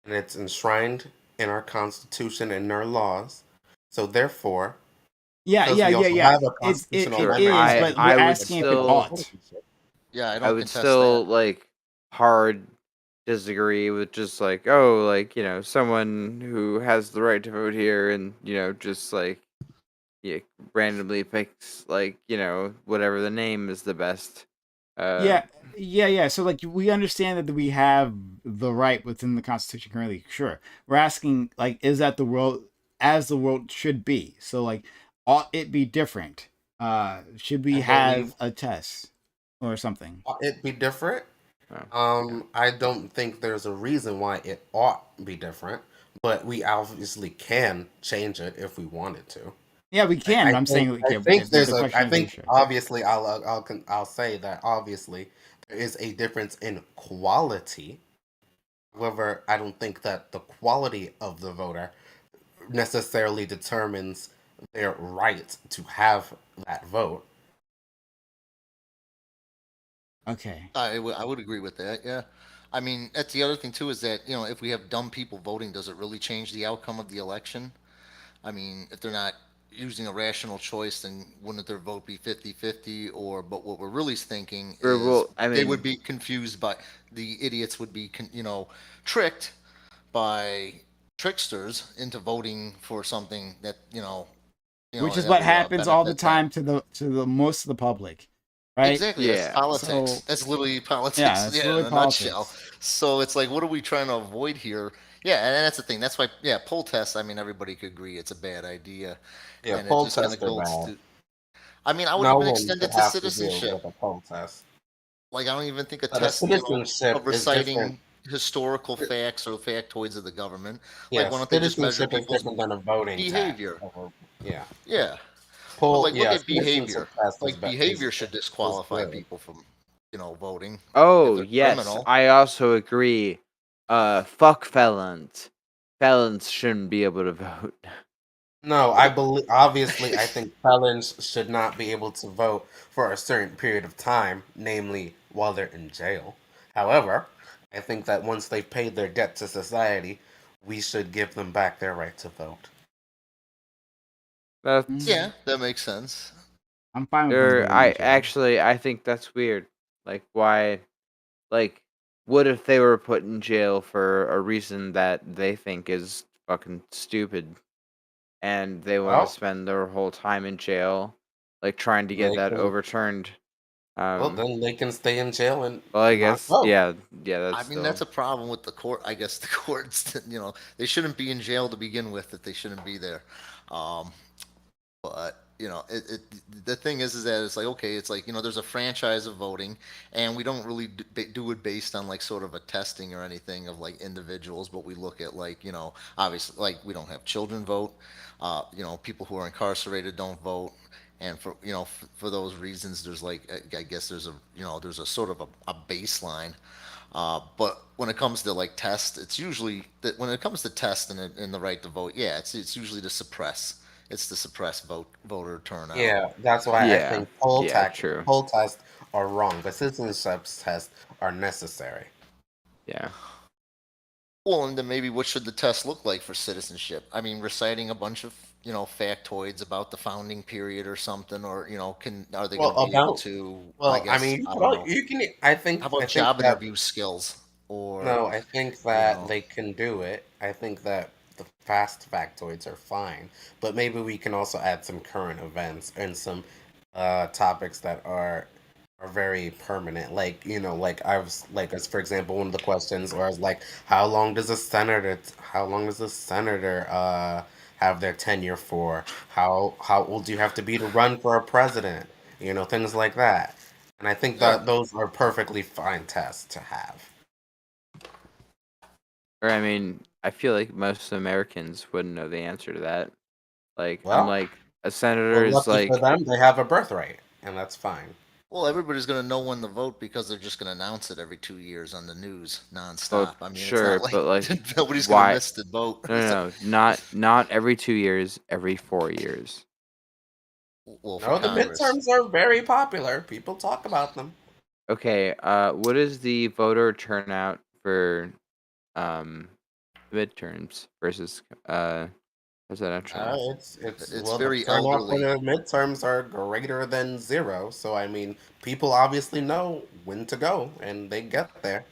and it's enshrined in our Constitution and our laws. So therefore, because we also Yeah. have a constitutional It Sure, amendment is, that but we're I would asking if it establishes still ought. citizenship. Yeah, I I don't would contest that. still like hard disagree with just like, oh, like, someone who has the right to vote here and, just like, yeah, randomly picks like, whatever the name is the best. Uh, Yeah. So like we understand that we have the right within the Constitution currently. Sure, we're asking like, is that the world as the world should be? So like, ought it be different? Should we I believe have a test or something? it be different. oh, yeah. I don't think there's a reason why it ought be different, but we obviously can change it if we wanted to. Yeah, we can. I But I'm think saying, I okay, think there's the a I question is, think sure. obviously I'll say that obviously there is a difference in quality. However, I don't think that the quality of the voter necessarily determines their right to have that vote. Okay. I would agree with that. Yeah. I mean, that's the other thing too is that, if we have dumb people voting, does it really change the outcome of the election? I mean, if they're not using a rational choice, then wouldn't their vote be 50-50? But what we're really thinking Or, is well, I they would mean, be confused by the idiots would be, tricked by tricksters into voting for something that, Which is that what will happens all the benefit them. time to the most of the public, right? Exactly, that's yeah. politics. So That's literally yeah, politics, it's yeah, really in a nutshell. politics. So it's like, what are we trying to avoid here? Yeah, and that's the thing. That's why, yeah, poll tests. I mean, everybody could agree it's a bad idea, Yeah, and it poll just kind tests of are goes bad. to. I mean, I would No even one extend should it to have to deal citizenship. with a poll test. Like, I don't even think a But a test, citizenship of is different. reciting historical facts or factoids of the government. Like, why Yes, don't they just measure citizenship is people's different than a voting test. behavior? Yeah. Yeah. But like, look Yeah, at citizenship behavior. test Like, behavior should is disqualify good. people from, voting if Oh, they're yes, criminal. I also agree. Fuck felons. Felons shouldn't be able to vote. No, I believe obviously I think felons should not be able to vote for a certain period of time, namely while they're in jail. However, I think that once they've paid their debt to society, we should give them back their right to vote. That's Yeah, that makes sense. I'm fine with them or going I to jail. actually I think that's weird. Like, why? Like, what if they were put in jail for a reason that they think is fucking stupid, and they want to Well, spend their whole time in jail, like trying to get they that can. overturned? Well, then they can stay in jail and Well, I not guess, vote. yeah, that's I mean, still that's a problem with the court. I guess the courts, they shouldn't be in jail to begin with. That they shouldn't be there. Um, but the thing is that it's like, okay, it's like, there's a franchise of voting, and we don't really do it based on like sort of a testing or anything of like individuals, but we look at like, obviously, like, we don't have children vote. People who are incarcerated don't vote. And for those reasons, there's like, I guess there's a sort of a baseline. But when it comes to like test, it's usually that when it comes to test and the right to vote, yeah, it's usually to suppress. It's to suppress voter turnout. Yeah, that's why I yeah, think yeah, true, poll tests are wrong, but citizenship tests are necessary. yeah. Well, and then maybe what should the test look like for citizenship? I mean, reciting a bunch of factoids about the founding period or something, or are they Well, going to be able about to? I well, I guess mean, I don't know. you can. How I about think job that interview skills, or no, I think you that know? they can do it. I think that the fast factoids are fine, but maybe we can also add some current events and some topics that are very permanent. Like like I was like as for example, one of the questions was like, how long does a senator have their tenure for? How old do you have to be to run for a president? Things like that. And I think Yeah. that those are perfectly fine tests to have. Or I mean, I feel like most Americans wouldn't know the answer to that. Like, I'm Well, like, a senator is lucky for like, them, they have a birthright, and that's fine. Well, everybody's going to know when to vote because they're just going to announce it every 2 years on the news well, nonstop. I mean, it's sure, not like but like, nobody's going to why? miss the vote. No, no, no, not every 2 years, every 4 years. Well, for No, the Congress. midterms are very popular. People talk about them. Okay, what is the voter turnout for midterms versus presidential? It's Well, the very turnout for elderly. the midterms are greater than zero. So I mean, people obviously know when to go, and they get there.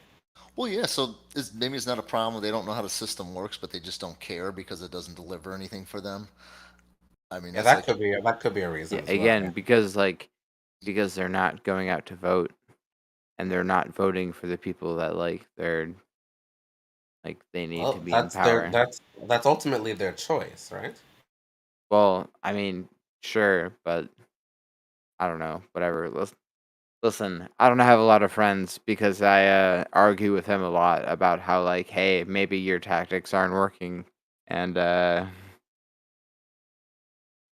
Well, yeah. So maybe it's not a problem. They don't know how the system works, but they just don't care because it doesn't deliver anything for them. I mean, Yeah, that's like that could be a reason Yeah, as well. again, because they're not going out to vote, and they're not voting for the people that they need to Well, be in power. that's ultimately their choice, right? Well, I mean, sure, but I don't know. Whatever. Listen, I don't have a lot of friends because I argue with him a lot about how hey, maybe your tactics aren't working, and I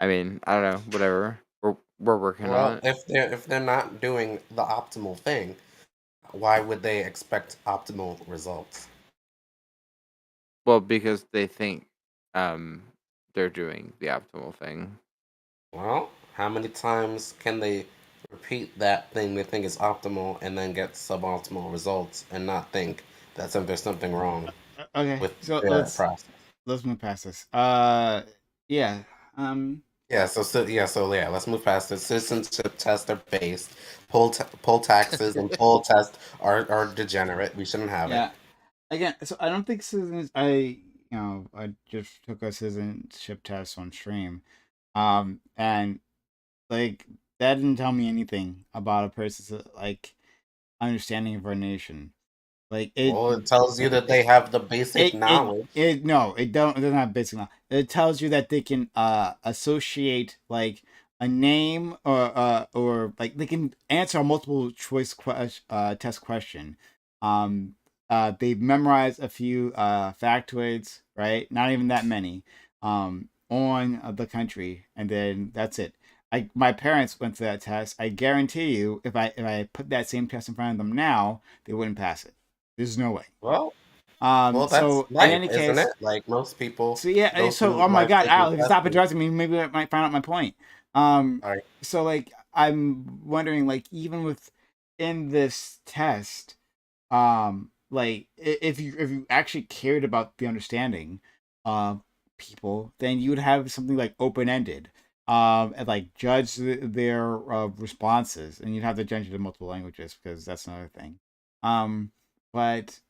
mean, I don't know. Whatever. We're working on Well, it. if they're not doing the optimal thing, why would they expect optimal results? Well, because they think they're doing the optimal thing. Well, how many times can they repeat that thing they think is optimal and then get suboptimal results and not think that there's something wrong Okay, with so their process? let's move past this. Yeah. Yeah, let's move past it. Citizenship tests are based. Poll taxes and poll tests are degenerate. We shouldn't have it. Yeah. Again, so I don't think citizens. I just took a citizenship test on stream, and like that didn't tell me anything about a person's understanding of our nation. Like Well, it tells you that they have the basic knowledge. it doesn't have basic knowledge. It tells you that they can associate like a name or like they can answer a multiple choice test question. They've memorized a few factoids, right? Not even that many. On the country, and then that's it. My parents went through that test. I guarantee you, if I put that same test in front of them now, they wouldn't pass it. There's no way. Well, that's So in life, any isn't case, it? Like most people so yeah, go so through oh my life god, taking Al, if you tests. stop interrupting me, maybe I might find out my point. All right. So like I'm wondering, like even within this test, like if you actually cared about the understanding of people, then you would have something like open ended, and like judge their responses, and you'd have to judge it in multiple languages because that's another thing. But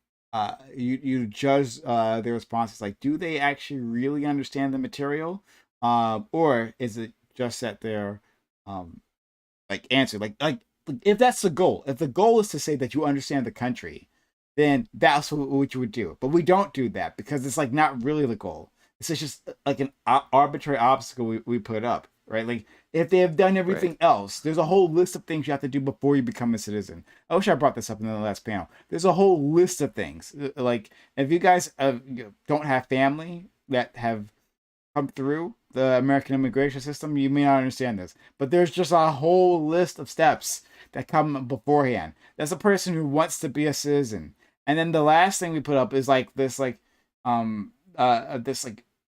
you judge their responses, like do they actually really understand the material, or is it just that they're like answer like if that's the goal, if the goal is to say that you understand the country, then that's what you would do. But we don't do that because it's like not really the goal. It's just like an arbitrary obstacle we put up, right? Like if they have done everything Right. else, there's a whole list of things you have to do before you become a citizen. I wish I brought this up in the last panel. There's a whole list of things. Like if you guys don't have family that have come through the American immigration system, you may not understand this. But there's just a whole list of steps that come beforehand. That's a person who wants to be a citizen. And then the last thing we put up is like this like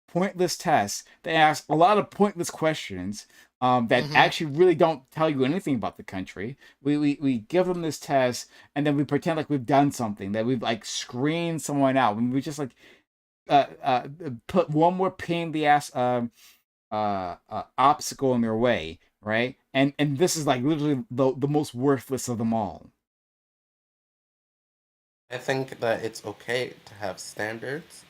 pointless test. They ask a lot of pointless questions that actually really don't tell you anything about the country. We give them this test and then we pretend like we've done something, that we've like screened someone out. And we just like put one more pain in the ass obstacle in their way, right? And this is like literally the most worthless of them all. I think that it's okay to have standards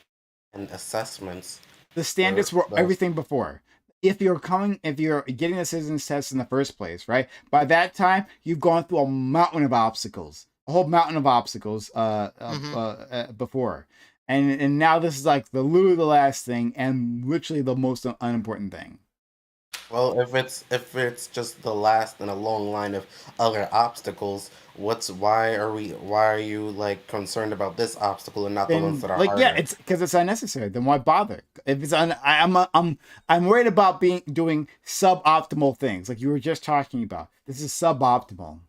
and assessments. The standards were everything before. If you're getting a citizens test in the first place, right? By that time, you've gone through a mountain of obstacles, a whole mountain of obstacles before, and now this is like literally the last thing, and literally the most unimportant thing. Well, if it's just the last in a long line of other obstacles, why are you like concerned about this obstacle and not the ones that are like harder? Yeah, it's because it's unnecessary. Then why bother? If it's I'm worried about doing suboptimal things like you were just talking about. This is suboptimal.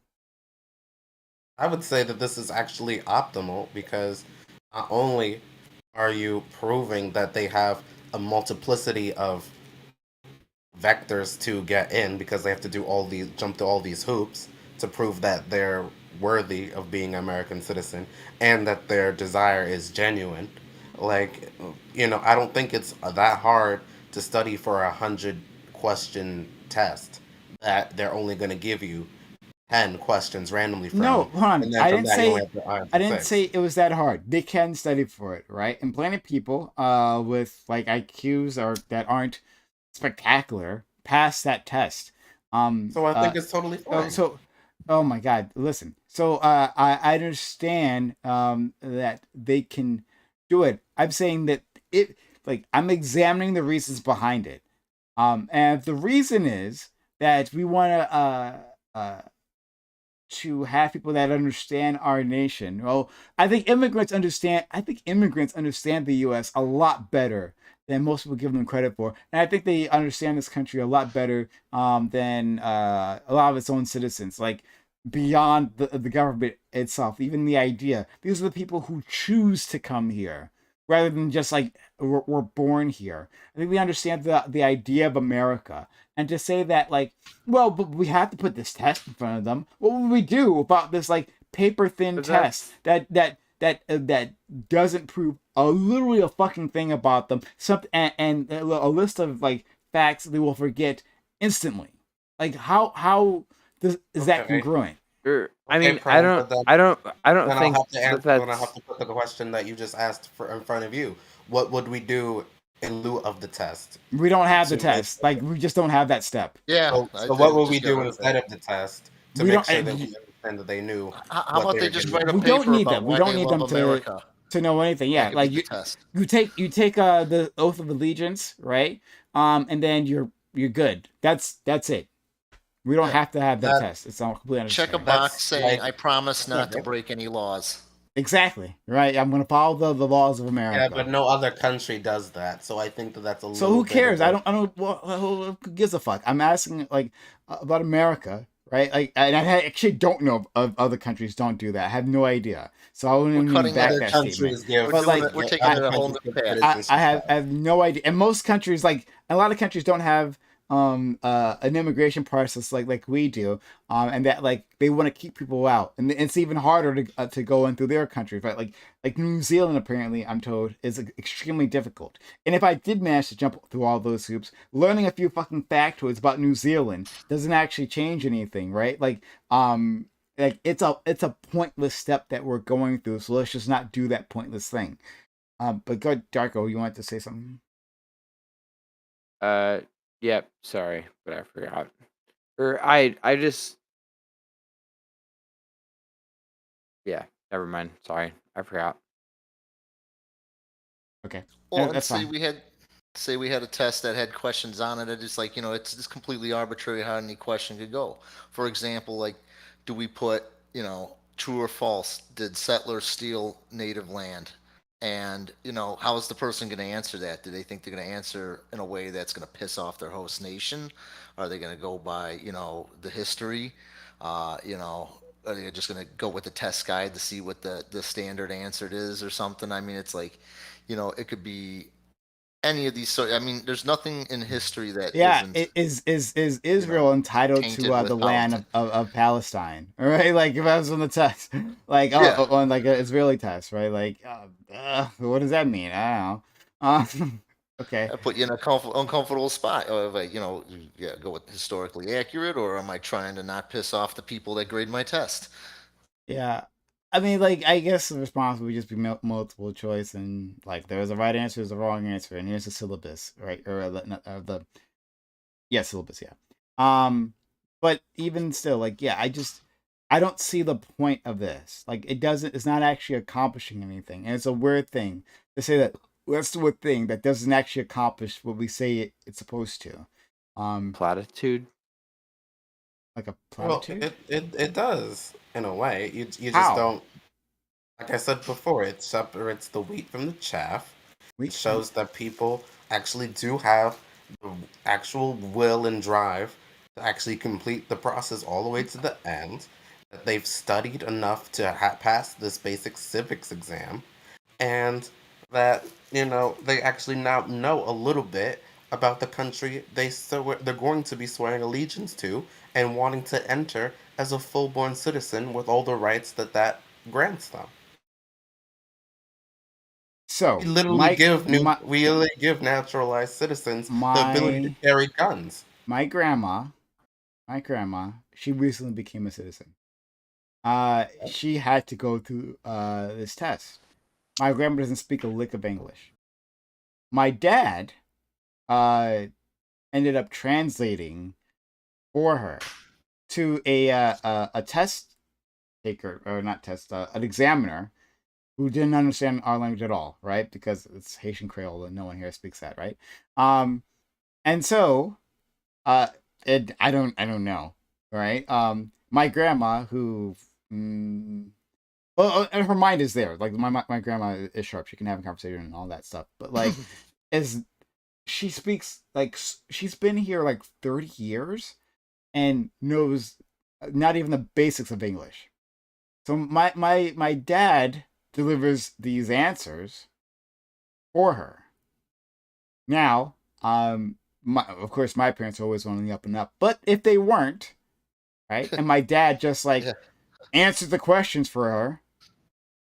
I would say that this is actually optimal because not only are you proving that they have a multiplicity of vectors to get in because they have to jump through all these hoops to prove that they're worthy of being an American citizen and that their desire is genuine. Like, I don't think it's that hard to study for 100-question test that they're only going to give you 10 questions randomly from. No, hold on. And then I from didn't that, you say only have to answer I didn't 6. say it was that hard. They can study for it, right? And plenty of people with like IQs that aren't spectacular pass that test. So I think it's totally fine. Oh my God, listen. So I understand that they can do it. I'm saying that I'm examining the reasons behind it. And if the reason is that we want to have people that understand our nation. Well, I think immigrants understand the US a lot better than most people give them credit for. And I think they understand this country a lot better than a lot of its own citizens. Like beyond the government itself, even the idea. These are the people who choose to come here rather than just like we're born here. I think we understand the idea of America. And to say that like, well, but we have to put this test in front of them. What would we do about this like paper thin test that doesn't prove literally a fucking thing about them? Something and a list of like facts they will forget instantly. Like how is that congruent? I mean, I don't think then I have to put the question that you just asked in front of you. What would we do in lieu of the test? We don't have the test. Like we just don't have that step. Yeah. So what would we do instead of the test to make sure that we understand that they knew? How about they just write a we paper don't need about them. We why don't they need love them America? to know anything. Yeah, like you take the oath of allegiance, right? And then you're good. That's it. We don't have to have that test. It's all completely unnecessary. Check a box saying, I promise not to break any laws. Exactly. Right. I'm going to follow the laws of America. Yeah, but no other country does that. So I think that's a little. So who cares? I don't. Who gives a fuck? I'm asking like about America, right? Like, and I actually don't know of other countries don't do that. I have no idea. So I wouldn't even back that statement. But like, we're taking it a whole new path. I have no idea. And most countries, like a lot of countries, don't have an immigration process like we do, and that like they want to keep people out, and it's even harder to go in through their country. But like New Zealand, apparently, I'm told, is extremely difficult. And if I did manage to jump through all those hoops, learning a few fucking factoids about New Zealand doesn't actually change anything, right? Like it's a pointless step that we're going through. So let's just not do that pointless thing. But go, Darko, you wanted to say something? Yep, sorry, but I forgot. Or I just yeah, never mind. Sorry, I forgot. Okay. Well, and say we had a test that had questions on it. It's like, it's just completely arbitrary how any question could go. For example, like, do we put, true or false? Did settlers steal native land? And, how is the person going to answer that? Do they think they're going to answer in a way that's going to piss off their host nation? Are they going to go by, the history? Are they just going to go with the test guide to see what the standard answer is or something? I mean, it's like, it could be any of these. So, I mean, there's nothing in history that is Israel entitled to the land of Palestine, right? Like if I was on the test, like on like an Israeli test, right? Like what does that mean? I don't know. Okay. I put you in a uncomfortable spot. Or like, go with historically accurate, or am I trying to not piss off the people that grade my test? Yeah. I mean, like, I guess the response would just be multiple choice, and like, there's a right answer, there's a wrong answer, and here's the syllabus, right? Or the syllabus, yeah. But even still, like, yeah, I don't see the point of this. Like, it's not actually accomplishing anything, and it's a weird thing to say that let's do a thing that doesn't actually accomplish what we say it's supposed to. Platitude. Like a Well, platitude. it does in a way. You just How? don't. Like I said before, it separates the wheat from the chaff. It shows that people actually do have the actual will and drive to actually complete the process all the way to the end. That they've studied enough to pass this basic civics exam, and that they actually now know a little bit about the country they're going to be swearing allegiance to and wanting to enter as a full-born citizen with all the rights that grants them. So We literally give naturalized citizens the ability to carry guns. My grandma, she recently became a citizen. She had to go through this test. My grandma doesn't speak a lick of English. My dad ended up translating for her to a test taker, or not test, an examiner who didn't understand our language at all, right? Because it's Haitian Creole and no one here speaks that, right? And so I don't know, right? My grandma, who, well, and her mind is there. Like my grandma is sharp. She can have a conversation and all that stuff. But like, is she speaks like she's been here like 30 years and knows not even the basics of English. So my dad delivers these answers for her. Now, of course, my parents are always on the up and up. But if they weren't, right, and my dad just like answered the questions for her,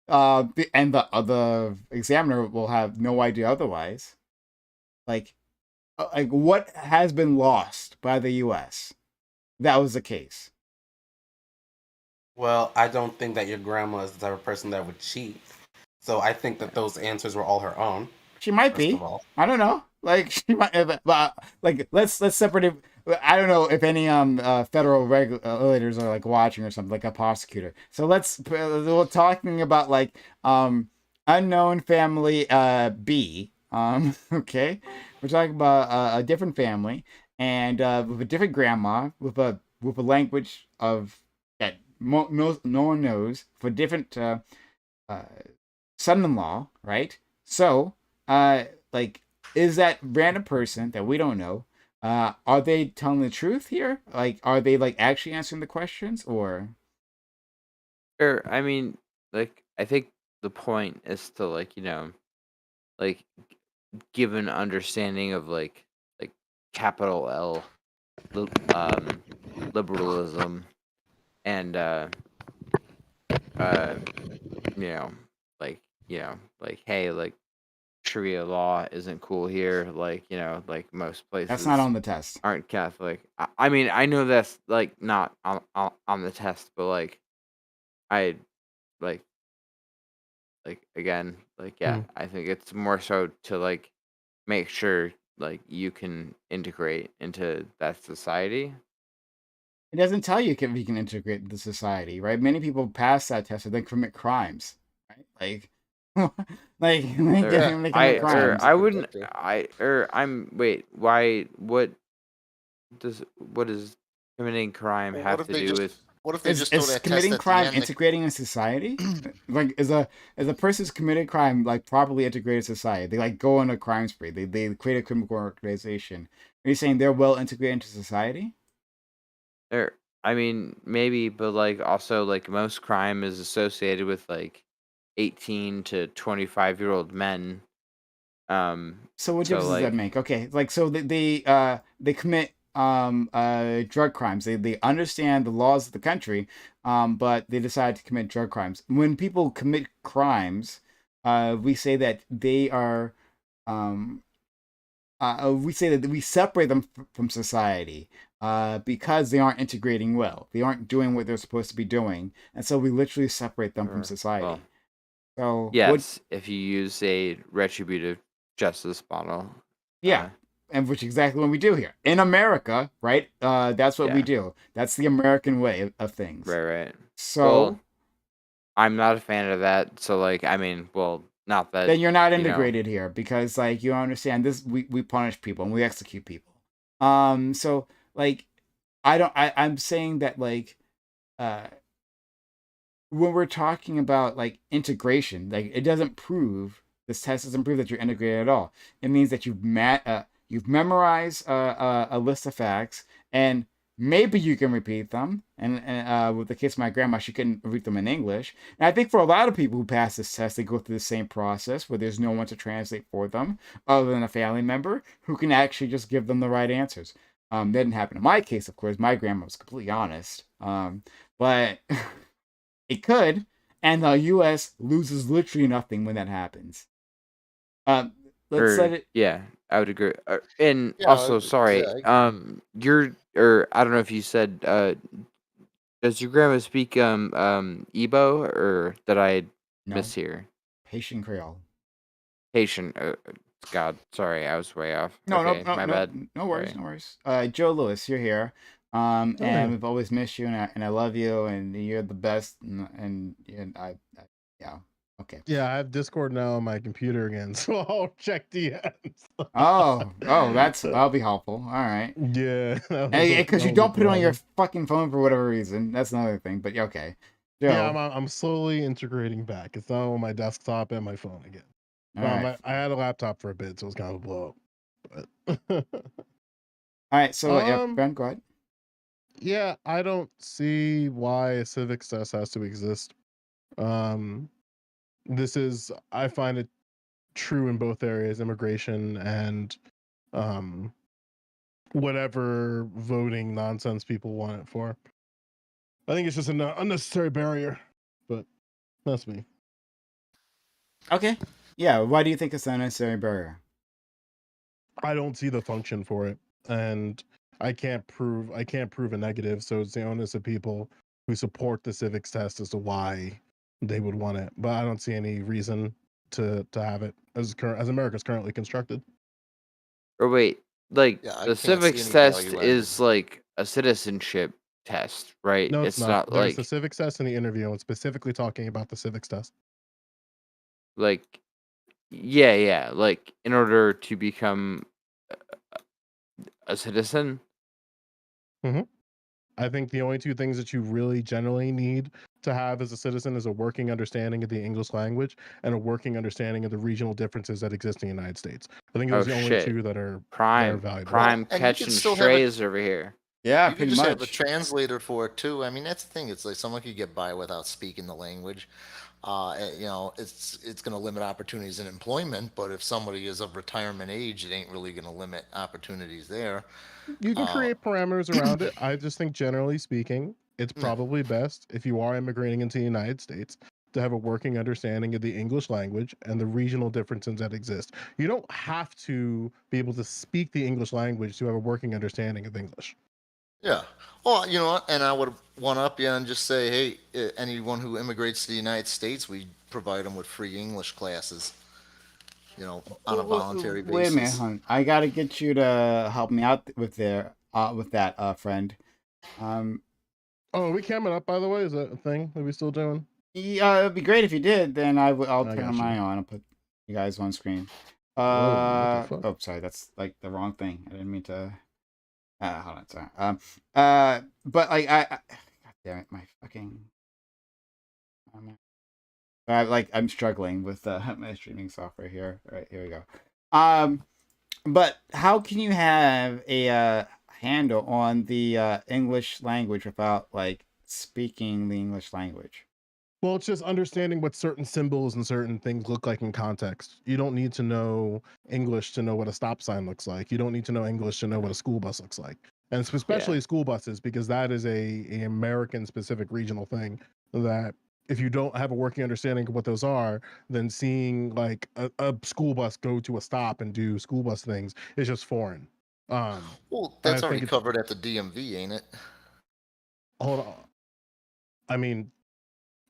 and the examiner will have no idea otherwise. Like what has been lost by the U.S. That was the case. Well, I don't think that your grandma is the type of person that would cheat. So I think that those answers were all her own. She might be. I don't know. Like she might, like let's separate it. I don't know if any federal regulators are like watching or something, like a prosecutor. So we're talking about like unknown family B. Okay, we're talking about a different family and with a different grandma with a language of that no one knows, for different son-in-law, right? So like, is that random person that we don't know, are they telling the truth here? Like, are they like actually answering the questions, or I mean, like, I think the point is to, like, like, give an understanding of like capital L liberalism, and like, like, hey, like, Sharia law isn't cool here. Like, like most places. That's not on the test. Aren't Catholic. I mean, I know that's like not on the test, but like, I like again, like, yeah, I think it's more so to like make sure like you can integrate into that society. It doesn't tell you if you can integrate the society, right? Many people pass that test and then commit crimes, right? Like, like they commit crimes. I wouldn't. I'm wait. Why? What does committing crime have to do with? What if they just is committing crime integrating in society? Like, is a person's committed crime like properly integrated society? They like go on a crime spree. They create a criminal organization. Are you saying they're well integrated into society? I mean, maybe, but like also like most crime is associated with like 18 to 25-year-old men. So what difference does that make? Okay, like, so they commit drug crimes. They understand the laws of the country, but they decide to commit drug crimes. When people commit crimes, we say that they are we say that we separate them from society because they aren't integrating well. They aren't doing what they're supposed to be doing, and so we literally separate them from society. So yes, if you use a retributive justice model. Yeah, and which exactly what we do here in America, right? That's what we do. That's the American way of things. Right. So well, I'm not a fan of that. So like, I mean, well, not that. Then you're not integrated here because like you understand this. We punish people and we execute people. So like, I'm saying that like, when we're talking about like integration, like it doesn't prove this test doesn't prove that you're integrated at all. It means that you've memorized a list of facts and maybe you can repeat them. And with the case of my grandma, she couldn't read them in English. And I think for a lot of people who pass this test, they go through the same process where there's no one to translate for them other than a family member who can actually just give them the right answers. That didn't happen in my case, of course. My grandma was completely honest. But it could, and the U.S. loses literally nothing when that happens. Let's let it. Yeah, I would agree. And also, sorry, you're or I don't know if you said, does your grandma speak Igbo or did I mishear? Haitian Creole. Haitian. God, sorry, I was way off. No, okay, my bad. No worries, no worries. Joe Lewis, you're here. And we've always missed you, and I love you, and you're the best, and I yeah, okay. Yeah, I have Discord now on my computer again, so I'll check DMs. That'll be helpful. All right. Yeah. Because you don't put it on your fucking phone for whatever reason. That's another thing, but okay. Joe. Yeah, I'm slowly integrating back. It's not on my desktop and my phone again. I had a laptop for a bit, so it was kind of a blow up. But all right, so Ben, go ahead. Yeah, I don't see why a civics test has to exist. This is, I find it true in both areas, immigration and whatever voting nonsense people want it for. I think it's just an unnecessary barrier, but that's me. Okay. Yeah, why do you think it's an unnecessary barrier? I don't see the function for it, and I can't prove a negative, so it's the onus of people who support the civics test as to why they would want it. But I don't see any reason to have it as America's currently constructed. Or wait, like the civics test is like a citizenship test, right? No, it's not. There's like the civics test and the interview, and specifically talking about the civics test. Like, yeah, like in order to become a citizen. Mm-hmm. I think the only two things that you really generally need to have as a citizen is a working understanding of the English language and a working understanding of the regional differences that exist in the United States. I think those are the only two that are valuable. Prime catching strays over here. Yeah, you can just have a translator for it too. I mean, that's the thing. It's like someone could get by without speaking the language. It's going to limit opportunities in employment, but if somebody is of retirement age, it ain't really going to limit opportunities there. You can create parameters around it. I just think, generally speaking, it's probably best if you are immigrating into the United States to have a working understanding of the English language and the regional differences that exist. You don't have to be able to speak the English language to have a working understanding of English. Yeah. Well, you know what? And I would one up you and just say, hey, anyone who immigrates to the United States, we provide them with free English classes. On a voluntary basis. Wait a minute, hon. I gotta get you to help me out with that, friend. Are we camming up, by the way? Is that a thing? Are we still doing? Yeah, it'd be great if you did. Then I'll turn mine on and put you guys on screen. Oh, sorry, that's like the wrong thing. I didn't mean to. Hold on, sorry. But like God damn it, my fucking. I'm struggling with my streaming software here. All right, here we go. But how can you have a handle on the English language without like speaking the English language? Well, it's just understanding what certain symbols and certain things look like in context. You don't need to know English to know what a stop sign looks like. You don't need to know English to know what a school bus looks like. And especially school buses, because that is a American specific regional thing that if you don't have a working understanding of what those are, then seeing like a school bus go to a stop and do school bus things is just foreign. Well, that's already covered at the DMV, ain't it? Hold on. I mean,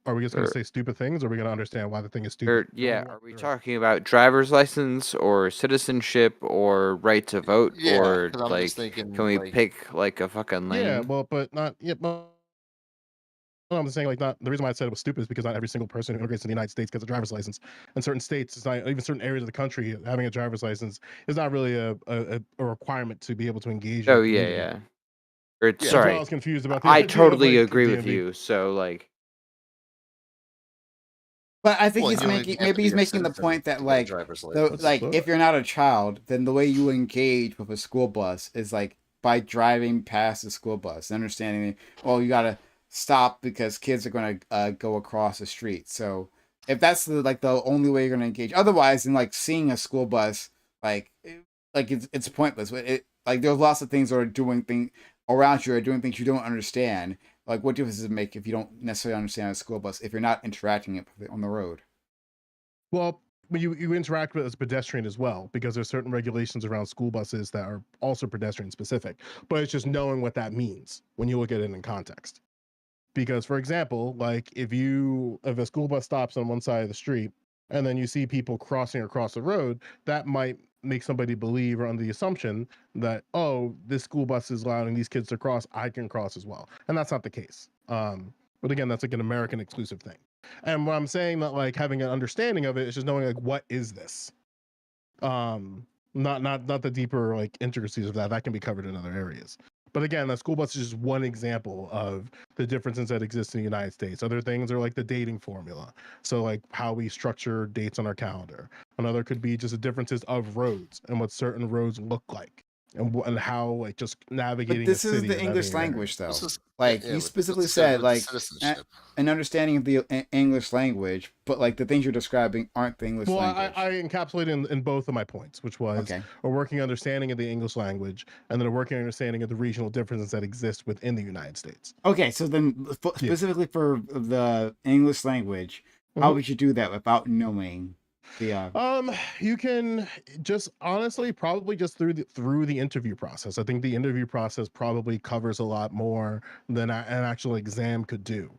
are we just going to say stupid things, or are we going to understand why the thing is stupid? Yeah, are we talking about driver's license or citizenship or right to vote, or I'm like, just thinking, can we like, pick like a fucking lane? Yeah, well, but not. Yeah, well, I'm just saying, like, not the reason why I said it was stupid is because not every single person who immigrates to the United States gets a driver's license. In certain states, it's not even certain areas of the country having a driver's license is not really a requirement to be able to engage. Oh in yeah, community. yeah. Or, That's sorry, why I was confused about the I idea of, totally like, agree with DMV. you. So like, But I think Well, he's you don't making even have to maybe he's be a making the citizen point that to get a like driver's the license. like if you're not a child, then the way you engage with a school bus is like by driving past the school bus, understanding, oh, you gotta stop because kids are gonna go across the street. So if that's the only way you're gonna engage, otherwise, then like seeing a school bus, it's pointless. Like there's lots of things that are doing things around you, or doing things you don't understand. Like, what difference does it make if you don't necessarily understand a school bus if you're not interacting it on the road? Well, when you interact with as a pedestrian as well, because there's certain regulations around school buses that are also pedestrian specific. But it's just knowing what that means when you look at it in context. Because, for example, like if a school bus stops on one side of the street and then you see people crossing across the road, that might make somebody believe or under the assumption that, oh, this school bus is allowing these kids to cross, I can cross as well. And that's not the case. But again, that's like an American exclusive thing. And what I'm saying that like having an understanding of it is just knowing like what is this? Not the deeper like intricacies of that. That can be covered in other areas. But again, the school bus is just one example of the differences that exist in the United States. Other things are like the dating formula. So like how we structure dates on our calendar. Another could be just the differences of roads and what certain roads look like. And how like just navigating. But this is the English language, though. Like you but specifically this is gotta said, do with like citizenship. an understanding of the English language, but like the things you're describing aren't the English Well, language. I encapsulated in both of my points, which was a working understanding of the English language and then a working understanding of the regional differences that exist within the United States. Okay, so then specifically for the English language, how would you do that without knowing the? You can just honestly probably just through the interview process. I think the interview process probably covers a lot more than an actual exam could do.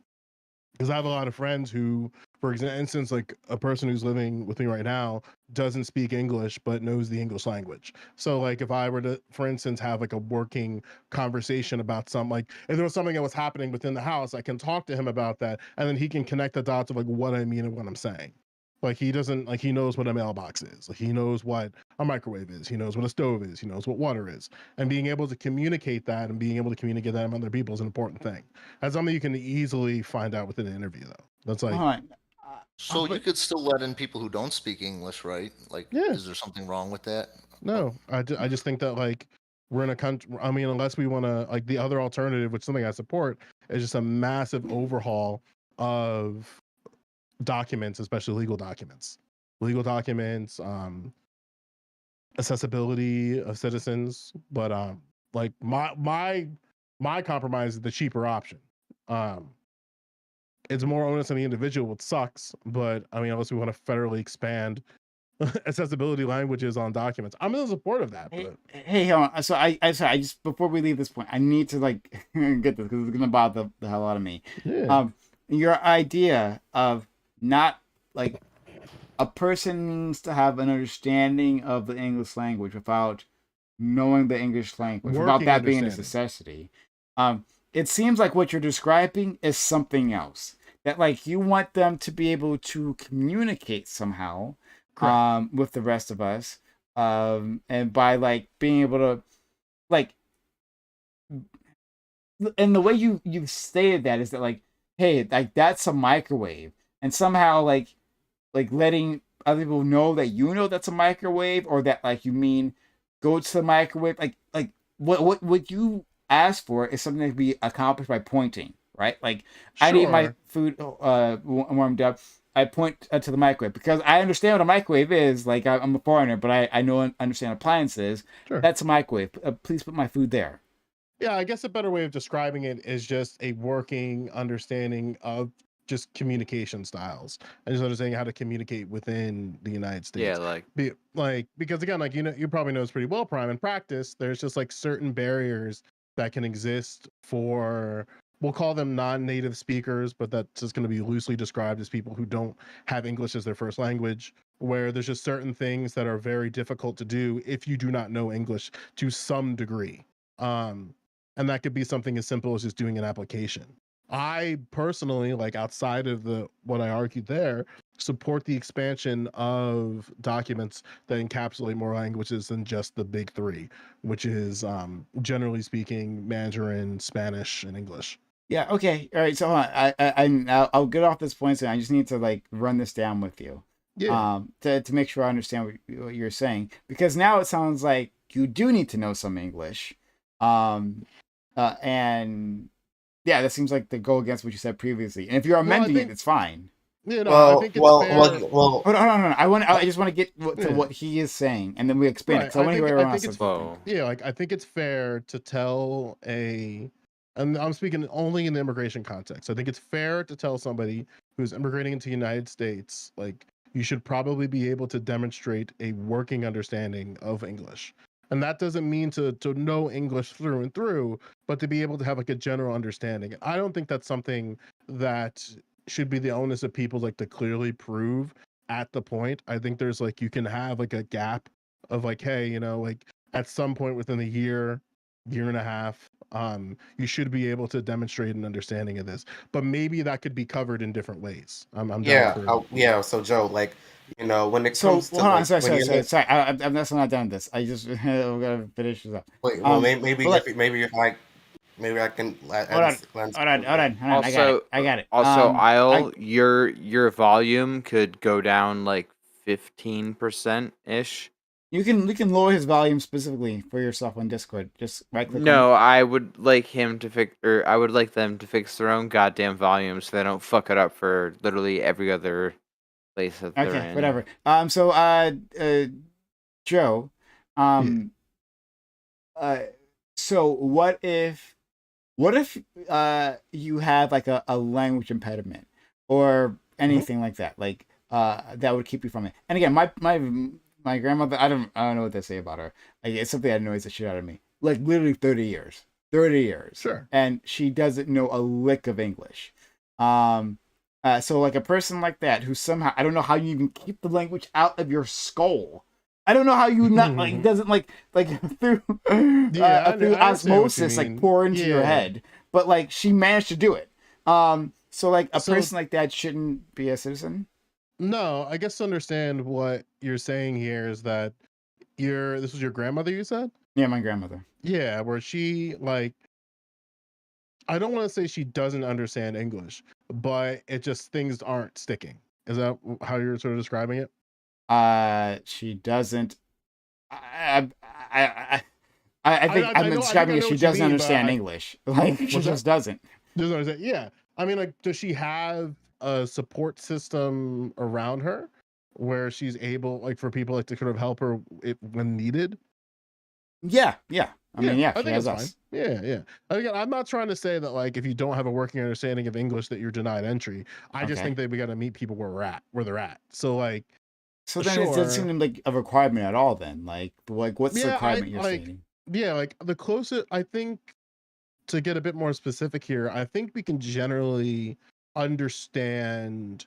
Because I have a lot of friends who, for instance, like a person who's living with me right now doesn't speak English but knows the English language. So like if I were to, for instance, have like a working conversation about something, like if there was something that was happening within the house, I can talk to him about that, and then he can connect the dots of like what I mean and what I'm saying. Like he doesn't like he knows what a mailbox is. Like he knows what a microwave is. He knows what a stove is. He knows what water is. And being able to communicate that and being able to communicate that with other people is an important thing. That's something you can easily find out within an interview, though. That's like. So you could still let in people who don't speak English, right? Like, is there something wrong with that? No, I just think that like we're in a country. I mean, unless we want to like the other alternative, which is something I support, is just a massive overhaul of documents, especially legal documents, accessibility of citizens. But like my compromise is the cheaper option. It's more onus on the individual, which sucks. But I mean, unless we want to federally expand accessibility languages on documents, I'm in support of that. But Hey, hold on. So I just before we leave this point, I need to like get this because it's gonna bother the hell out of me. Yeah. Your idea of not like a person needs to have an understanding of the English language without knowing the English language, without that being a necessity. It seems like what you're describing is something else. That like you want them to be able to communicate somehow with the rest of us. And by like being able to like, and the way you've stated that is that like, hey, like that's a microwave, and somehow like letting other people know that you know that's a microwave, or that like you mean go to the microwave, like what you ask for is something that can be accomplished by pointing, right? Like I need my food warmed up. I point to the microwave because I understand what a microwave is. Like I'm a foreigner, but I know understand appliances. That's a microwave. Please put my food there. Yeah, I guess a better way of describing it is just a working understanding of just communication styles and just understanding how to communicate within the United States. Because again, like, you probably know this pretty well, Prime. In practice, there's just like certain barriers that can exist for, we'll call them non-native speakers, but that's just going to be loosely described as people who don't have English as their first language, where there's just certain things that are very difficult to do if you do not know English to some degree. And that could be something as simple as just doing an application. I personally, like, outside of what I argued there, support the expansion of documents that encapsulate more languages than just the big three, which is generally speaking Mandarin, Spanish, and English. Yeah. Okay. All right. So hold on. I'll get off this point. So I just need to like run this down with you. Yeah. To make sure I understand what you're saying, because now it sounds like you do need to know some English. And yeah, that seems like to go against what you said previously. And if you're amending it, it's fine. Yeah, no, I think it's fair. Hold on. I just want to get to what he is saying, and then we expand it. So I want to hear everyone else. Yeah, like I think it's fair to tell and I'm speaking only in the immigration context. I think it's fair to tell somebody who's immigrating into the United States, like, you should probably be able to demonstrate a working understanding of English. And that doesn't mean to know English through and through, but to be able to have like a general understanding. I don't think that's something that should be the onus of people like to clearly prove at the point. I think there's like, you can have like a gap of like, hey, like at some point within a year and a half, you should be able to demonstrate an understanding of this, but maybe that could be covered in different ways. Yeah. So Joe, like, when it comes to, hold on, sorry. I'm not done with this. I just we're gonna finish this up. Wait, well, maybe if like, maybe I can. Hold on. Also, I got it. Also, your volume could go down like 15% ish. You can lower his volume specifically for yourself on Discord. Just right click. No, I would like him to fix, or I would like them to fix their own goddamn volume so they don't fuck it up for literally every other place that they're in. Okay, whatever. So Joe, so what if you have like a language impediment or anything like that, like that would keep you from it? And again, my grandmother, I don't know what to say about her. Like, it's something that annoys the shit out of me. Like, literally 30 years. Sure. And she doesn't know a lick of English. So like a person like that who somehow, I don't know how you even keep the language out of your skull. I don't know how you not like doesn't like through through osmosis like pour into your head. But like she managed to do it. So like a person like that shouldn't be a citizen. No, I guess to understand what you're saying here is that this was your grandmother, you said? Yeah, my grandmother. Yeah, where she, like, I don't want to say she doesn't understand English, but it just, things aren't sticking. Is that how you're sort of describing it? She doesn't. I'm describing it. She doesn't understand English. Like, she just doesn't. Doesn't understand. Yeah. I mean, like, does she have a support system around her where she's able, like, for people like to sort of help her when needed? Yeah. I mean, yeah, I think it's fine. Yeah. Again, I'm not trying to say that, like, if you don't have a working understanding of English that you're denied entry. I just think that we got to meet people where they're at. So, like, so then it doesn't seem like a requirement at all. Then, like what's the requirement you're stating? Yeah, like the closest, I think, to get a bit more specific here, I think we can generally understand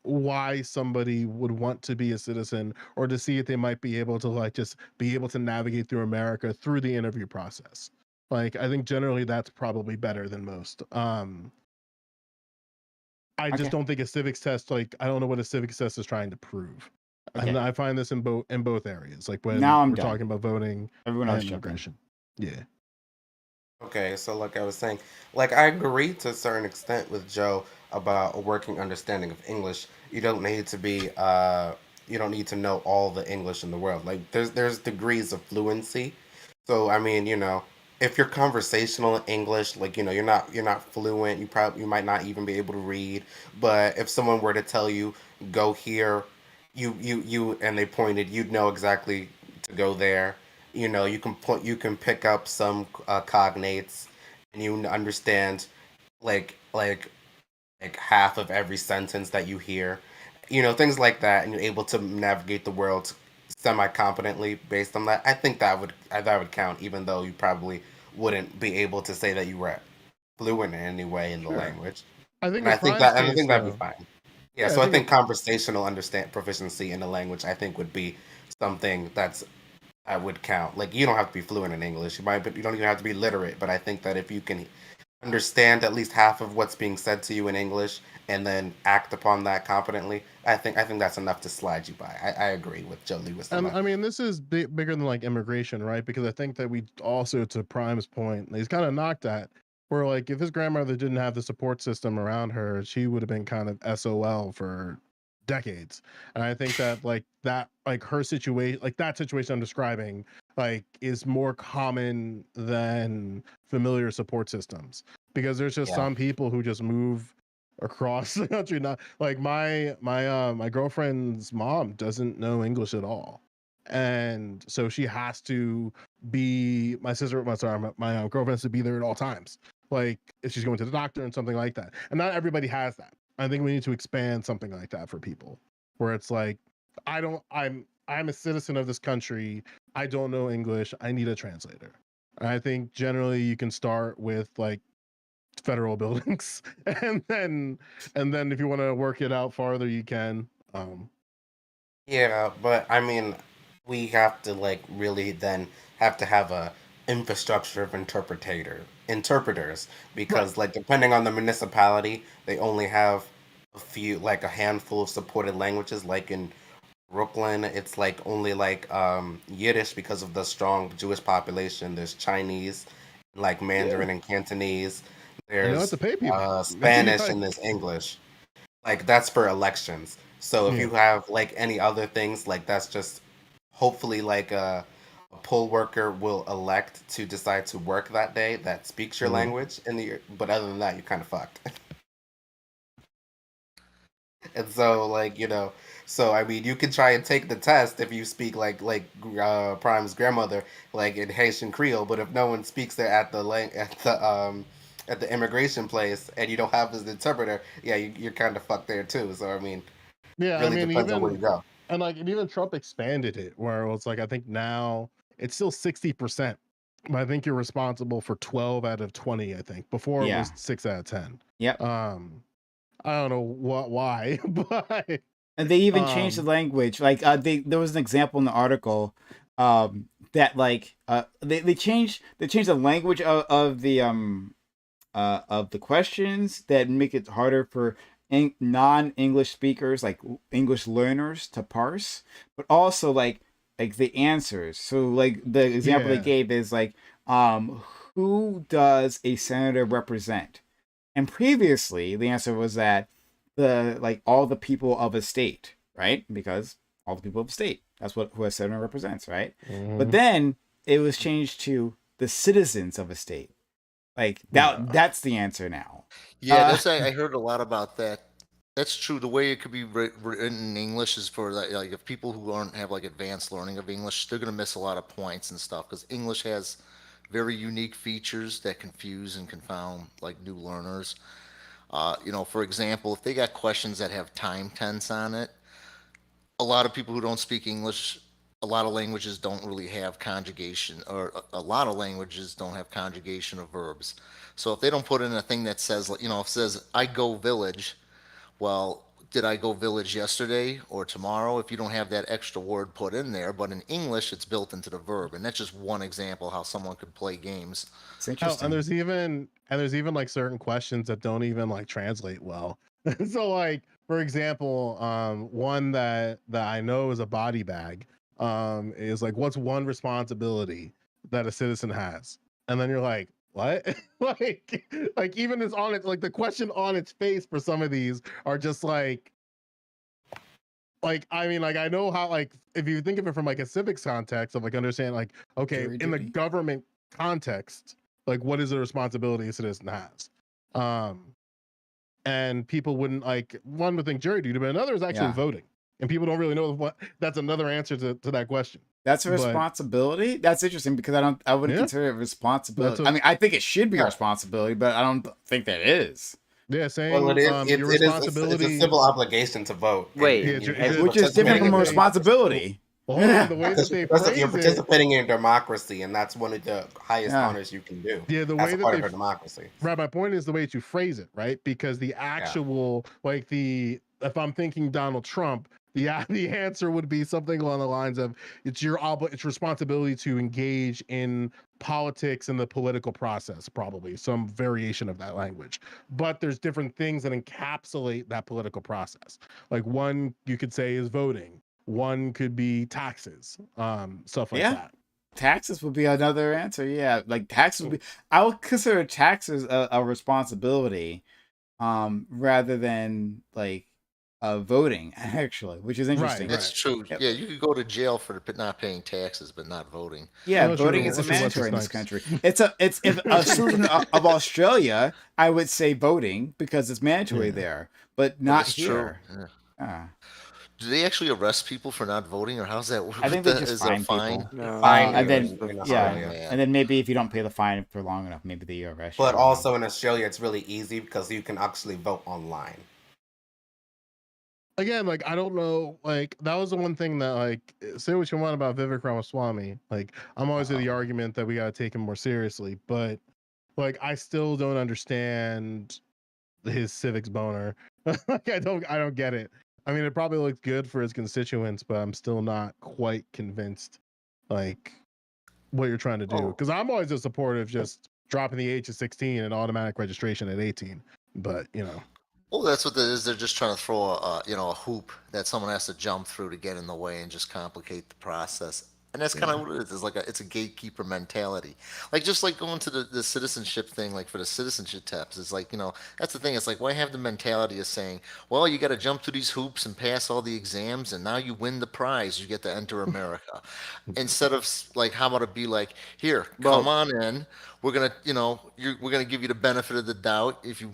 why somebody would want to be a citizen or to see if they might be able to, like, just be able to navigate through America through the interview process. Like, I think generally that's probably better than most. I just don't think a civics test, like, I don't know what a civics test is trying to prove. And I find this in both areas, like when we're talking about voting and immigration. Yeah. Okay, so like I was saying, like I agree to a certain extent with Joe about a working understanding of English. You don't need to be you don't need to know all the English in the world. Like there's degrees of fluency. So I mean, if you're conversational in English, like you're not fluent, you might not even be able to read. But if someone were to tell you go here, you and they pointed, you'd know exactly to go there. You can pick up some cognates, and you understand like like half of every sentence that you hear, things like that, and you're able to navigate the world semi-competently based on that. I think that would count, even though you probably wouldn't be able to say that you were fluent in any way in the language. I think And in Prime's I case, think that'd be though. fine. Yeah, so I think conversational proficiency in the language, I think, would be something that would count. Like, you don't have to be fluent in English. You don't even have to be literate, but I think that if you can understand at least half of what's being said to you in English and then act upon that competently, I think that's enough to slide you by. I agree with Joe Lewis on that. I mean, this is bigger than like immigration, right? Because I think that we also, to Prime's point, he's kind of knocked at where, like, if his grandmother didn't have the support system around her, she would have been kind of SOL for decades. And I think that her situation, like that situation I'm describing, like, is more common than familiar support systems, because there's just some people who just move across the country. Not like my girlfriend's mom doesn't know English at all, and so she has to be my girlfriend has to be there at all times, like if she's going to the doctor and something like that. And not everybody has that. I think we need to expand something like that for people, where it's like, I'm a citizen of this country, I don't know English, I need a translator. And I think generally you can start with like federal buildings, and then if you want to work it out farther, you can. Yeah, but I mean, we have to like really then have to have a infrastructure of interpreters, because like depending on the municipality, they only have a handful of supported languages. Like in Brooklyn, it's like only like Yiddish because of the strong Jewish population. There's Chinese, like Mandarin and Cantonese. You don't have There's to pay people. Spanish and there's English. Like that's for elections. So if you have like any other things, like that's just hopefully like a poll worker will elect to decide to work that day that speaks your language but other than that, you're kind of fucked. And so like, so I mean, you can try and take the test if you speak like Prime's grandmother, like in Haitian Creole, but if no one speaks there at the immigration place and you don't have this interpreter, yeah, you're kind of fucked there too. So I mean, yeah, really depends on where you go. And like, and even Trump expanded it, where it's like, I think now it's still 60%, but I think you're responsible for 12 out of 20. I think before it was 6 out of 10. Yep. I don't know why, but and they even changed the language. Like there was an example in the article that like they changed the language of the questions that make it harder for non-English speakers, like English learners, to parse, but also like the answers. So like the example they gave is like who does a senator represent? And previously, the answer was that all the people of a state, right? Because all the people of a state, that's who a senator represents, right? Mm-hmm. But then it was changed to the citizens of a state. Like that's the answer now. Yeah, I heard a lot about that. That's true. The way it could be written in English is for that, like if people who aren't have like advanced learning of English, they're gonna miss a lot of points and stuff, because English has very unique features that confuse and confound like new learners. For example, if they got questions that have time tense on it, a lot of people who don't speak English, a lot of languages don't really have conjugation, or a lot of languages don't have conjugation of verbs. So if they don't put in a thing that says, if it says I go village, well, did I go village yesterday or tomorrow? If you don't have that extra word put in there, but in English it's built into the verb, and that's just one example how someone could play games. It's interesting. And there's even like certain questions that don't even like translate well. So like, for example, one that I know is a body bag, is like, what's one responsibility that a citizen has? And then you're like, what? like even it's on it, like the question on its face for some of these are just like I mean, like I know how, like if you think of it from like a civics context of like understanding, like, okay, in the government context, like what is the responsibility a citizen has? And people wouldn't, like, one would think jury duty, but another is actually voting. And people don't really know what that's another answer to that question. That's a responsibility. That's interesting, because I wouldn't consider it a responsibility. I mean, I think it should be a responsibility, but I don't think that it is. Yeah, saying Well, it is. your responsibility. It's a civil obligation to vote. Wait, which is different from a responsibility. Well, hold on, the way that they phrase you're participating in democracy, and that's one of the highest honors you can do. Yeah, the as way a that part they of a democracy. Right, my point is the way to phrase it, right? Because the actual, like if I'm thinking Donald Trump, the answer would be something along the lines of it's it's responsibility to engage in politics and the political process, probably some variation of that language. But there's different things that encapsulate that political process. Like one you could say is voting. One could be taxes, stuff like that. Taxes would be another answer. Yeah, like taxes would be. I would consider taxes a responsibility, rather than like voting. Actually, which is interesting. That's true. Yeah, you could go to jail for not paying taxes, but not voting. Yeah, voting is mandatory in this country. It's if a citizen of Australia, I would say voting because it's mandatory there, but not here. True. Do they actually arrest people for not voting, or how's that work? I think they just fine people. No. And then and then maybe if you don't pay the fine for long enough, maybe they arrest you. But also in Australia, it's really easy because you can actually vote online. Again, like I don't know, like that was the one thing that, like, say what you want about Vivek Ramaswamy, like I'm always of the argument that we got to take him more seriously, but like I still don't understand his civics boner. Like I don't get it. I mean, it probably looks good for his constituents, but I'm still not quite convinced, like, what you're trying to do. Because I'm always a supporter of just dropping the age to 16 and automatic registration at 18. But well, that's what it is. They're just trying to throw a hoop that someone has to jump through to get in the way and just complicate the process. And that's kind of what it is. It's like it's a gatekeeper mentality. Like just like going to the citizenship thing, like for the citizenship taps, it's like, that's the thing. It's like, why have the mentality of saying, well, you got to jump through these hoops and pass all the exams, and now you win the prize. You get to enter America. Instead of like, how about it be like, here, come on in. We're gonna, we're gonna give you the benefit of the doubt if you,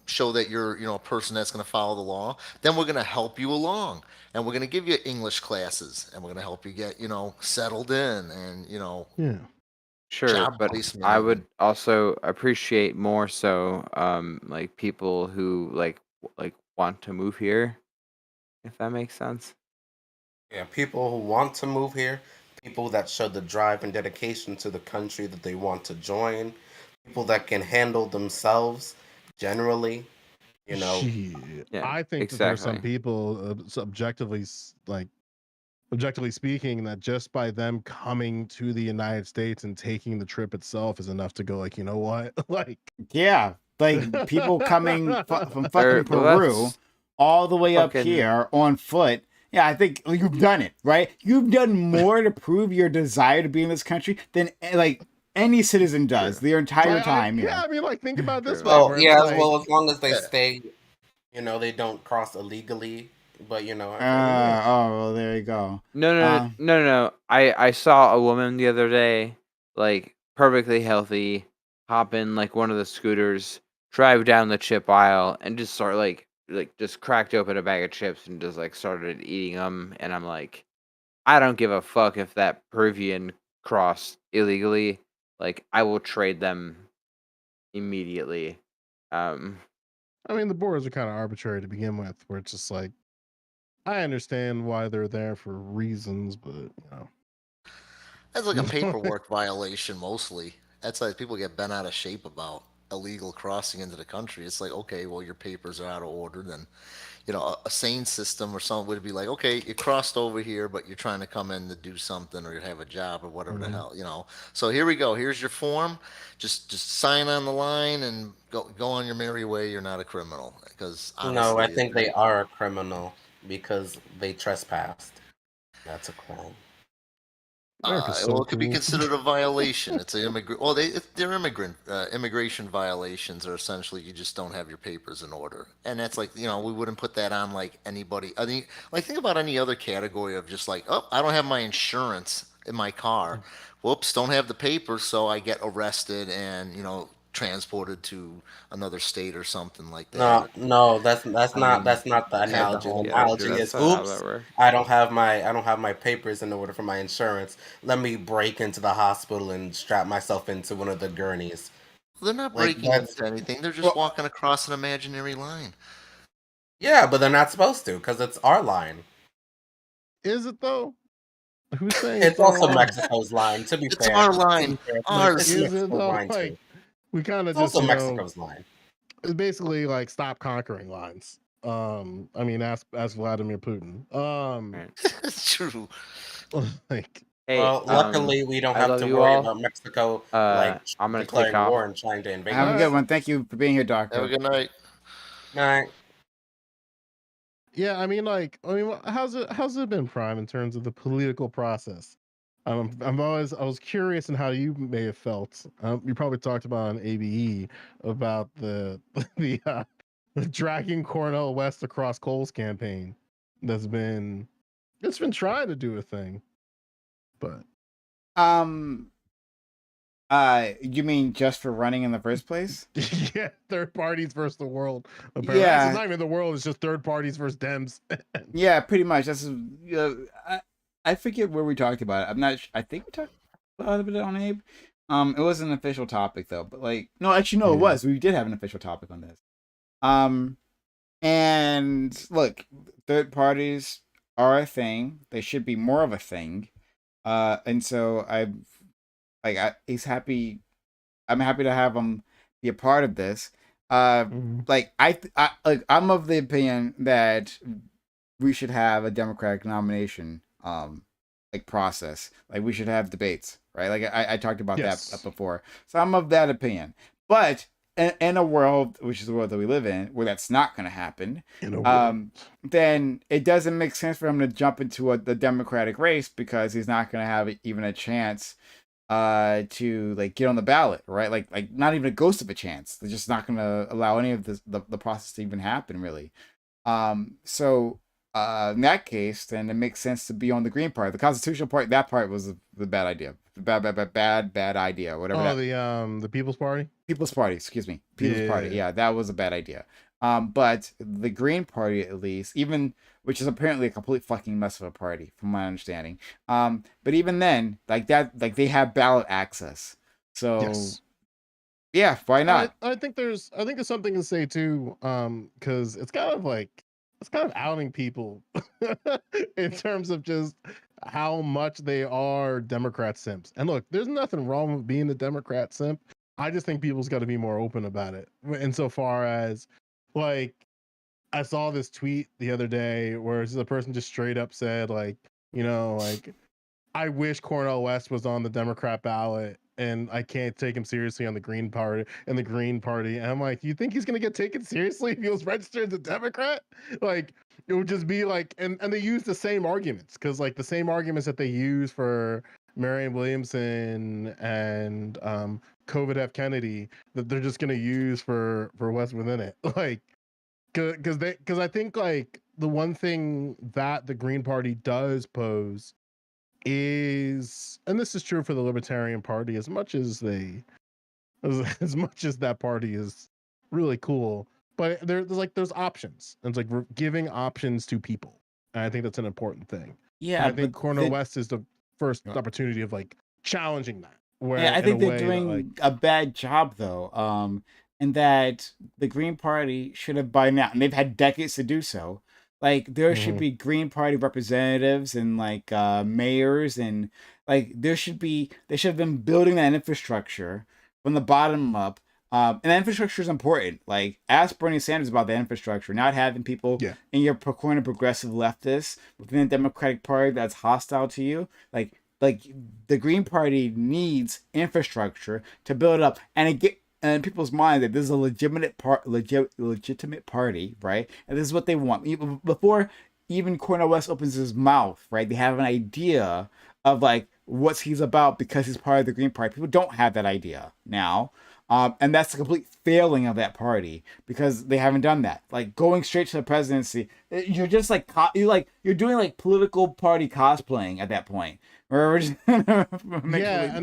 show that you're, a person that's gonna follow the law. Then we're gonna help you along, and we're gonna give you English classes, and we're gonna help you get, settled in, and Sure, but I would also appreciate more so, like people who like want to move here, if that makes sense. Yeah, people who want to move here, people that show the drive and dedication to the country that they want to join, people that can handle themselves generally, Yeah, I think that there's some people objectively speaking, that just by them coming to the United States and taking the trip itself is enough to go like, you know what? Like like people coming from fucking Peru all the way up here on foot. Yeah, I think you've done it, right? You've done more to prove your desire to be in this country than like any citizen does their entire time. I mean, like think about this. Well, as long as they stay, they don't cross illegally. But well, there you go. No. I saw a woman the other day, like perfectly healthy, hop in like one of the scooters, drive down the chip aisle, and just start like just cracked open a bag of chips and just like started eating them. And I'm like, I don't give a fuck if that Peruvian crossed illegally. Like I will trade them immediately. I mean, the borders are kind of arbitrary to begin with, where it's just like, I understand why they're there for reasons, but that's like a paperwork violation mostly. That's like people get bent out of shape about illegal crossing into the country. It's like, okay, well, your papers are out of order. Then, a sane system or something would be like, okay, you crossed over here, but you're trying to come in to do something or have a job or whatever the hell, So here we go. Here's your form. Just sign on the line and go on your merry way. You're not a criminal. Because no, I think they are a criminal because they trespassed. That's a crime. It could be considered a violation. It's an immigrant. Well, they're immigration violations are essentially you just don't have your papers in order, and that's like we wouldn't put that on like anybody. I mean, like think about any other category of just like, oh, I don't have my insurance in my car. Whoops, don't have the papers, so I get arrested and transported to another state or something like that. No, that's not the analogy. The analogy is, oops, I don't have my papers in order for my insurance. Let me break into the hospital and strap myself into one of the gurneys. They're not Like, breaking that's into anything. They're just walking across an imaginary line. yeah, but they're not supposed to because it's our line. Is it though? Who's saying It's our also line? Mexico's line. To be It's fair, our To line. be fair, Ours. it's Is it Mexico's though? line too. Like, we kind of It's just, also Mexico's line. it's basically like stop conquering lines. I mean, ask Vladimir Putin. It's true. Like, Hey, Well, luckily we don't I have love to you worry all. about Mexico like I'm gonna take declaring off. war and trying to invade Have a us. good one. Thank you for being here, Doctor. Have a good night. Night. yeah, I mean, how's it been, Prime, in terms of the political process? I was curious in how you may have felt. You probably talked about on ABE about the the dragging Cornel West across Cole's campaign. It's been trying to do a thing, but You mean just for running in the first place? yeah, third parties versus the world. Apparently, Yeah. it's not even the world; it's just third parties versus Dems. Yeah, pretty much. That's I forget where we talked about it. I'm not. I think we talked about it on Abe. It wasn't an official topic though. But like, no, actually, no, it was. We did have an official topic on this. And look, third parties are a thing. They should be more of a thing. And so he's happy. I'm happy to have him be a part of this. Like I'm of the opinion that we should have a democratic nomination like process. Like we should have debates, right? Like I talked about that before. So I'm of that opinion. But in a world, which is the world that we live in, where that's not going to happen, then it doesn't make sense for him to jump into the Democratic race because he's not going to have even a chance to like get on the ballot, right? Like not even a ghost of a chance. They're just not going to allow any of the process to even happen, really. So in that case, then it makes sense to be on the Green Party. The Constitutional Party, that part was the bad idea. Bad idea. Whatever. The People's Party. People's Party. Excuse me. People's Party. Yeah, that was a bad idea. But the Green Party, at least, which is apparently a complete fucking mess of a party, from my understanding. But even then, like they have ballot access. So yeah, why not? I think there's something to say too, because it's kind of outing people in terms of just how much they are Democrat simps. And look, there's nothing wrong with being a Democrat simp. I just think people's got to be more open about it. Insofar as, like, I saw this tweet the other day where the person just straight up said, like, I wish Cornel West was on the Democrat ballot and I can't take him seriously on the Green Party and the Green Party. And I'm like, you think he's gonna get taken seriously if he was registered as a Democrat? Like, it would just be like, and they use the same arguments, because like the same arguments that they use for Marianne Williamson and COVID F. Kennedy, that they're just gonna use for West within it. Like, because I think like the one thing that the Green Party does pose is, and this is true for the Libertarian Party, as much as that party is really cool, but there's options, and it's like we're giving options to people, and I think that's an important thing. Yeah, and I think Cornel West is the first opportunity of like challenging that. I think they're doing a bad job though, and that the Green Party should have by now, and they've had decades to do so. Like there should be Green Party representatives and like mayors, and like they should have been building that infrastructure from the bottom up. And that infrastructure is important. Like ask Bernie Sanders about the infrastructure, not having people in your corner progressive leftists within the Democratic Party that's hostile to you. Like the Green Party needs infrastructure to build up, and it get in people's mind that this is a legitimate party, right? And this is what they want. Even before even Cornel West opens his mouth, right? They have an idea of like what he's about because he's part of the Green Party. People don't have that idea now. And that's a complete failing of that party because they haven't done that. Like going straight to the presidency, you're just like you're doing like political party cosplaying at that point. Where we're just and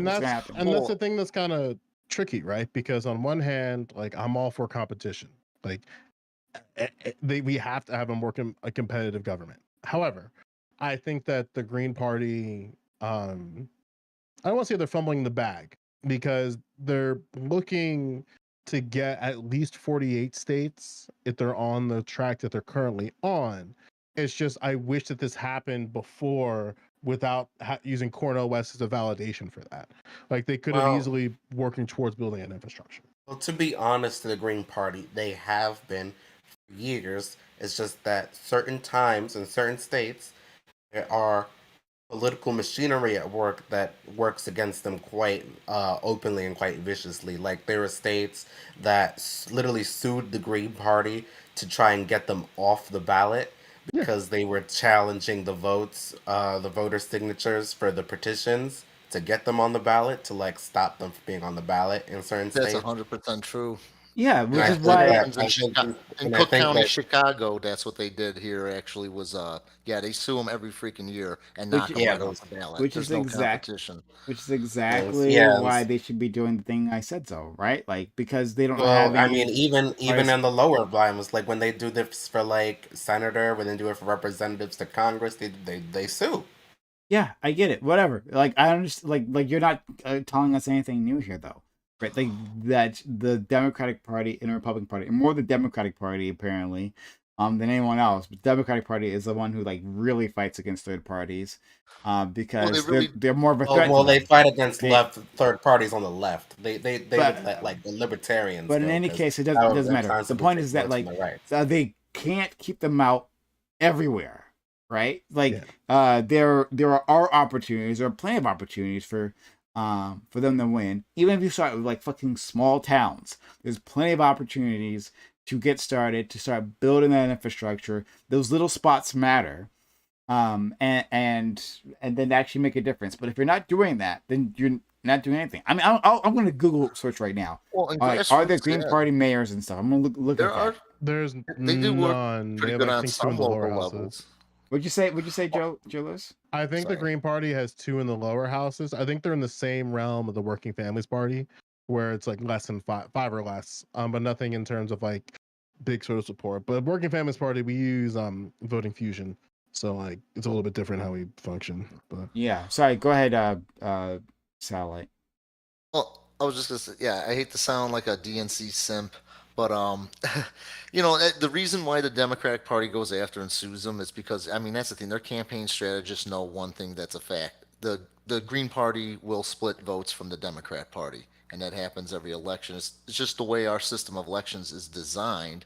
that's the thing that's kind of tricky, right? Because on one hand, like I'm all for competition. Like we have to have a more a competitive government. However, I think that the Green Party, I don't want to say they're fumbling the bag, because they're looking to get at least 48 states if they're on the track that they're currently on. It's just I wish that this happened before without using Cornel West as a validation for that. Like they could have easily working towards building an infrastructure. Well, to be honest, to the Green Party, they have been for years. It's just that certain times in certain states there are political machinery at work that works against them quite openly and quite viciously. Like there are states that literally sued the Green Party to try and get them off the ballot because they were challenging the votes, the voter signatures for the petitions to get them on the ballot to like stop them from being on the ballot in certain That's states. 100% true. Yeah, which is That why happens in Cook County, Chicago. That's what they did here. Actually, was they sue them every freaking year and knock them right off the ballot. Which There's is no competition. Which is exactly why they should be doing the thing I said so, right? Like because they don't have. I mean, even in the lower volumes, like when they do this for like senator, when they do it for representatives to Congress, they sue. Yeah, I get it. Whatever. Like I understand. Like you're not telling us anything new here, though. Right, like that the Democratic Party and the Republican Party, and more the Democratic Party apparently, than anyone else. But the Democratic Party is the one who like really fights against third parties, because they're more of a threat. Well, they fight against third parties on the left. They would let like the libertarians. But in any case, it doesn't matter. The point is that like they can't keep them out everywhere, right? Like there are opportunities, there are plenty of opportunities for them to win. Even if you start with like fucking small towns, there's plenty of opportunities to get started, to start building that infrastructure. Those little spots matter, and then actually make a difference. But if you're not doing that, then you're not doing anything. I mean, I'm going to Google search right now. Well, are there Green Party mayors and stuff? I'm going to look at that. There's they do work none. pretty They good have, I on think, some two in the lower local houses. levels. What'd you say, Joe Lewis? I think the Green Party has two in the lower houses. I think they're in the same realm of the Working Families Party, where it's like less than five or less, but nothing in terms of like big sort of support. But Working Families Party, we use voting fusion, so like it's a little bit different how we function. But yeah, sorry, go ahead, Satellite. Well, I was just gonna say, I hate to sound like a DNC simp, but the reason why the Democratic Party goes after and sues them is because I mean that's the thing. Their campaign strategists know one thing that's a fact: the Green Party will split votes from the Democrat Party, and that happens every election. It's just the way our system of elections is designed.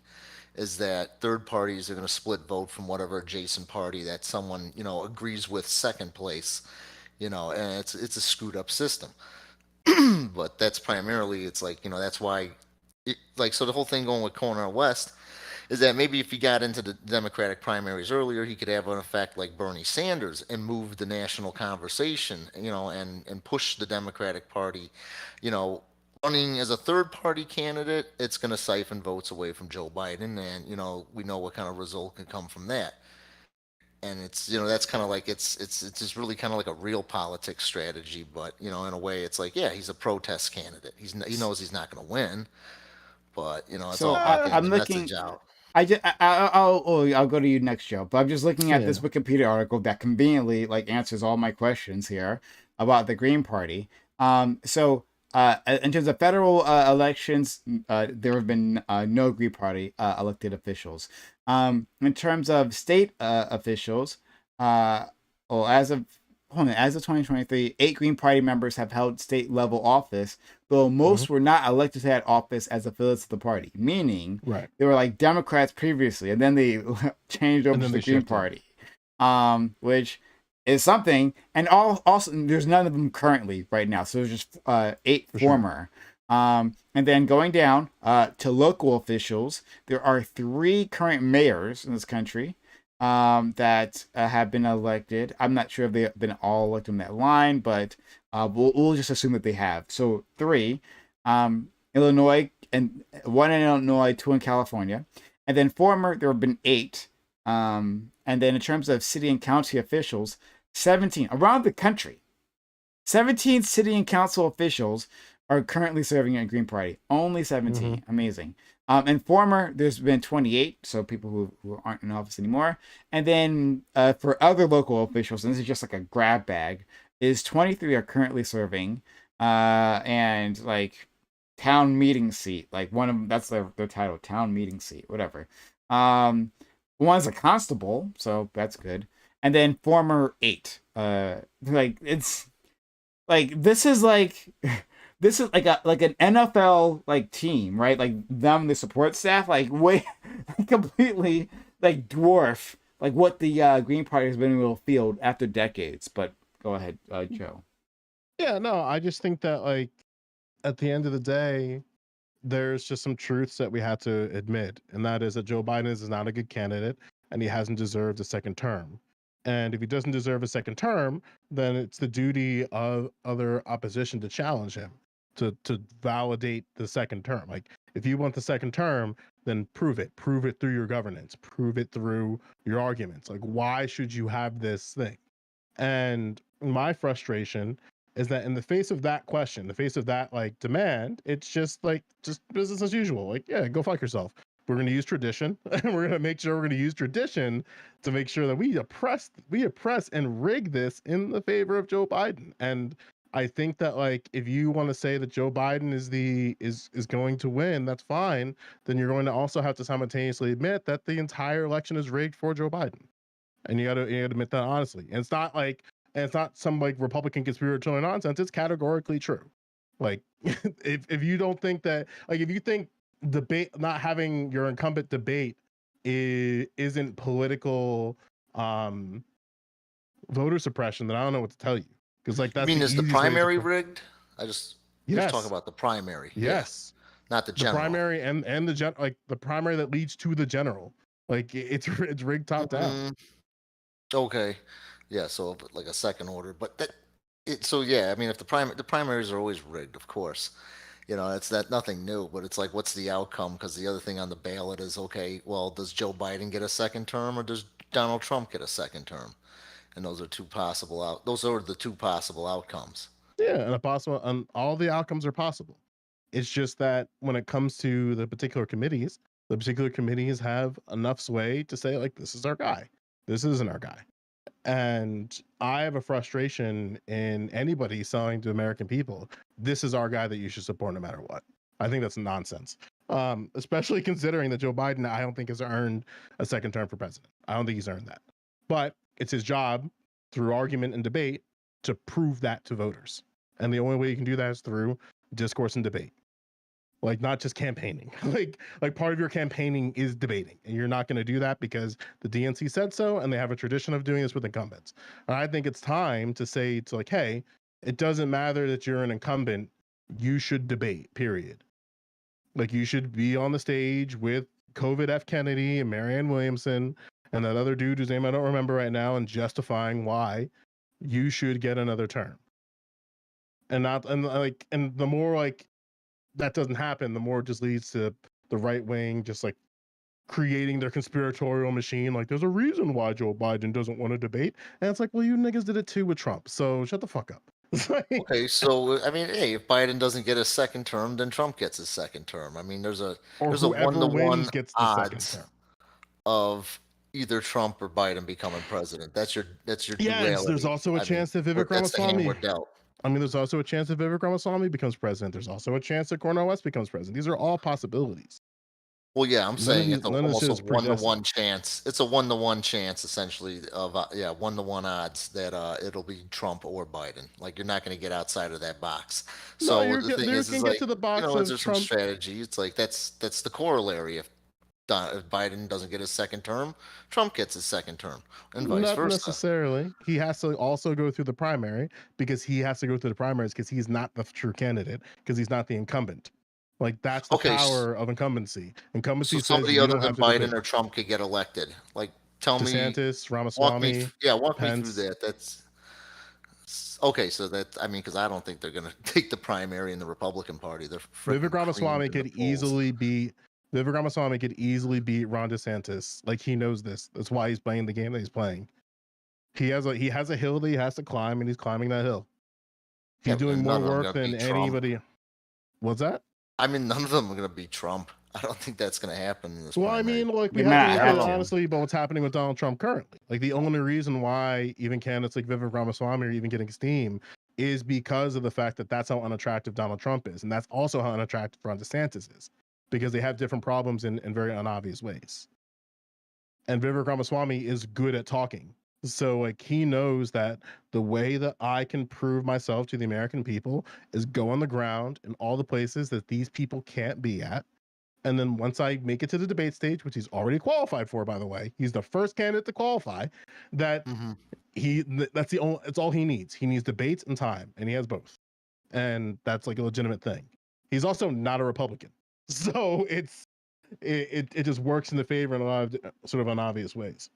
Is that third parties are going to split vote from whatever adjacent party that someone agrees with second place, and it's a screwed up system. But that's primarily it's like that's why so the whole thing going with Cornel West is that maybe if he got into the Democratic primaries earlier, he could have an effect like Bernie Sanders and move the national conversation, and push the Democratic Party, running as a third party candidate. It's going to siphon votes away from Joe Biden, and we know what kind of result can come from that. And it's that's kind of like it's just really kind of like a real politics strategy, but in a way it's like he's a protest candidate. He knows he's not going to win, but it's all about getting the message out. I'll go to you next, Joe. But I'm just looking at this Wikipedia article that conveniently like answers all my questions here about the Green Party. So in terms of federal elections, there have been no Green Party elected officials. In terms of state officials, as of 2023, 8 Green Party members have held state level office, though most were not elected to that office as affiliates of the party, meaning they were like Democrats previously, and then they changed over to the Green Party, which is something. And also, there's none of them currently right now, so there's just 8 former. And then going down to local officials, there are 3 current mayors in this country that have been elected. I'm not sure if they've been all elected in that line, but we'll just assume that they have. So 3, Illinois, and 1 in Illinois, 2 in California, and then former there have been 8. And then in terms of city and county officials, 17 around the country. 17 city and council officials are currently serving in Green Party. Only 17. Amazing. And former, there's been 28, so people who aren't in office anymore. And then for other local officials, and this is just like a grab bag, is 23 are currently serving. and like town meeting seat, like one of them, that's their title, town meeting seat, whatever. One's a constable, so that's good. And then former 8. Like it's like this is like this is like an NFL like team, right? Like them, the support staff, like way completely like dwarf like what the Green Party has been able to field after decades. But go ahead, Joe. Yeah, no, I just think that like at the end of the day, there's just some truths that we had to admit, and that is that Joe Biden is not a good candidate, and he hasn't deserved a second term. And if he doesn't deserve a second term, then it's the duty of other opposition to challenge him, to validate the second term. Like if you want the second term, then prove it. Prove it through your governance. Prove it through your arguments. Like why should you have this thing? And my frustration is that in the face of that question, the face of that like demand, it's just business as usual. Like, yeah, go fuck yourself. We're going to use tradition, and we're going to make sure we're going to use tradition to make sure that we oppress and rig this in the favor of Joe Biden. And I think that like if you want to say that Joe Biden is going to win, that's fine. Then you're going to also have to simultaneously admit that the entire election is rigged for Joe Biden. And you gotta admit that honestly. And it's not some like Republican conspiratorial nonsense. It's categorically true. Like if you don't think that, like if you think debate, not having your incumbent debate isn't political voter suppression, then I don't know what to tell you. Because like that's I mean, is the easiest way to primary rigged? Just Yes. talk about the primary. Yes. Not the The general. primary and the like the primary that leads to the general. Like it's rigged top down. Okay. Yeah, so like a second order, but so yeah, I mean if the primaries are always rigged, of course. You know, it's nothing new, but it's like what's the outcome? Because the other thing on the ballot is okay, well, does Joe Biden get a second term or does Donald Trump get a second term? And those are those are the two possible outcomes. Yeah, and all the outcomes are possible. It's just that when it comes to the particular committees have enough sway to say like this is our guy, this isn't our guy. And I have a frustration in anybody selling to American people, this is our guy that you should support no matter what. I think that's nonsense. Especially considering that Joe Biden, I don't think has earned a second term for president. I don't think he's earned that. But it's his job through argument and debate to prove that to voters. And the only way you can do that is through discourse and debate. Like not just campaigning. like part of your campaigning is debating, and you're not going to do that because the DNC said so, and they have a tradition of doing this with incumbents. And I think it's time to say to like, hey, it doesn't matter that you're an incumbent, you should debate. Period. Like you should be on the stage with COVID F. Kennedy and Marianne Williamson and that other dude whose name I don't remember right now, and justifying why you should get another term. And the more like that doesn't happen, the more it just leads to the right wing just like creating their conspiratorial machine. Like there's a reason why Joe Biden doesn't want to debate. And it's like, well, you niggas did it too with Trump. So shut the fuck up. Okay, so I mean, hey, if Biden doesn't get a second term, then Trump gets his second term. I mean, there's a 1-to-1 odds of either Trump or Biden becoming president. That's your yes. duality. There's also a chance that Vivek Ramaswamy. I mean, there's also a chance that Vivek Ramaswamy becomes president. There's also a chance that Cornel West becomes president. These are all possibilities. Well, yeah, I'm saying it's almost a 1-to-1 chance. It's a 1-to-1 chance, essentially, of 1-to-1 odds that it'll be Trump or Biden. Like you're not going to get outside of that box. So no, the thing is like, to the box there's some strategy. It's like that's the corollary. If Biden doesn't get his second term, Trump gets his second term, and vice versa. Not necessarily. He has to also go through the primary because he has to go through the primaries because he's not the true candidate because he's not the incumbent. Like that's the power of incumbency. Incumbency so somebody other than Biden or Trump could get elected. Like tell DeSantis, Ramaswamy, walk me through that. That's okay. So that because I don't think they're going to take the primary in the Republican Party. Vivek Ramaswamy could easily beat Ron DeSantis. Like he knows this. That's why he's playing the game that he's playing. He has a hill that he has to climb, and he's climbing that hill. He's doing more work than anybody. What's that? I mean, none of them are going to beat Trump. I don't think that's going to happen in this primary. I mean, like we have to look honestly about what's happening with Donald Trump currently. Like the only reason why even candidates like Vivek Ramaswamy are even getting steam is because of the fact that that's how unattractive Donald Trump is. And that's also how unattractive Ron DeSantis is, because they have different problems in very unobvious ways. And Vivek Ramaswamy is good at talking. So like he knows that the way that I can prove myself to the American people is go on the ground in all the places that these people can't be at. And then once I make it to the debate stage, which he's already qualified for, by the way, he's the first candidate to qualify, that that's the only, it's all he needs. He needs debates and time, and he has both. And that's like a legitimate thing. He's also not a Republican. So it just works in the favor in a lot of sort of unobvious ways.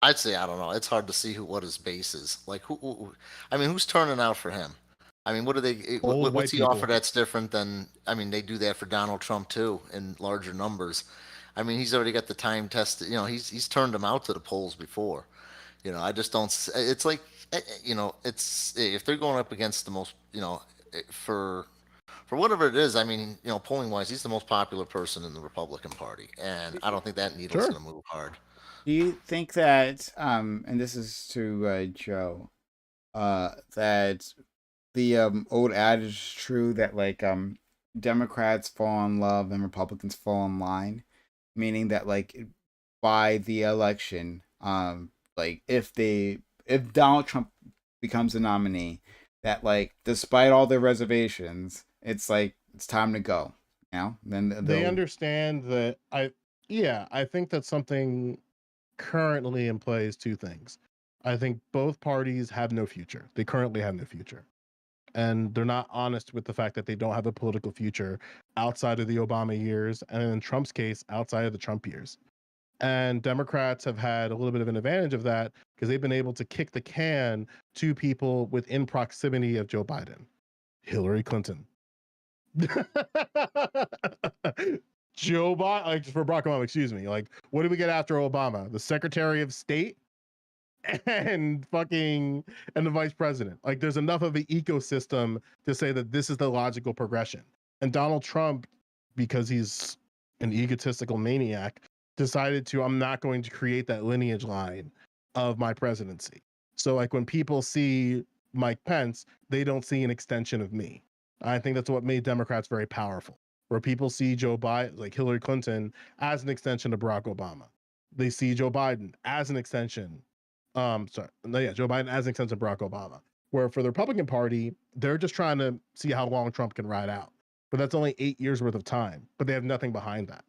I'd say I don't know. It's hard to see what his base is. Like who I mean, who's turning out for him? I mean, what do they? What's he offer that's different than? I mean, they do that for Donald Trump too in larger numbers. I mean, he's already got the time tested. You know, he's turned them out to the polls before. You know, I just don't. It's like, you know, it's if they're going up against the most, you know, for whatever it is. I mean, you know, polling wise, he's the most popular person in the Republican Party, and I don't think that needle's going to move hard. Do you think that, and this is to Joe, that the old adage is true that like Democrats fall in love and Republicans fall in line, meaning that like by the election, like if Donald Trump becomes a nominee, that like despite all their reservations, it's like it's time to go. You know, then they understand that. I think that's something currently in play is two things. I think both parties have no future. They currently have no future. And they're not honest with the fact that they don't have a political future outside of the Obama years, and in Trump's case, outside of the Trump years. And Democrats have had a little bit of an advantage of that because they've been able to kick the can to people within proximity of Joe Biden. Hillary Clinton. Joe Biden, like for Barack Obama, excuse me. Like, what did we get after Obama? The Secretary of State and the Vice President. Like, there's enough of an ecosystem to say that this is the logical progression. And Donald Trump, because he's an egotistical maniac, decided I'm not going to create that lineage line of my presidency. So, like, when people see Mike Pence, they don't see an extension of me. I think that's what made Democrats very powerful, where people see Joe Biden, like Hillary Clinton, as an extension of Barack Obama. They see Joe Biden as an extension. Joe Biden as an extension of Barack Obama. Where for the Republican Party, they're just trying to see how long Trump can ride out. But that's only 8 years worth of time. But they have nothing behind that.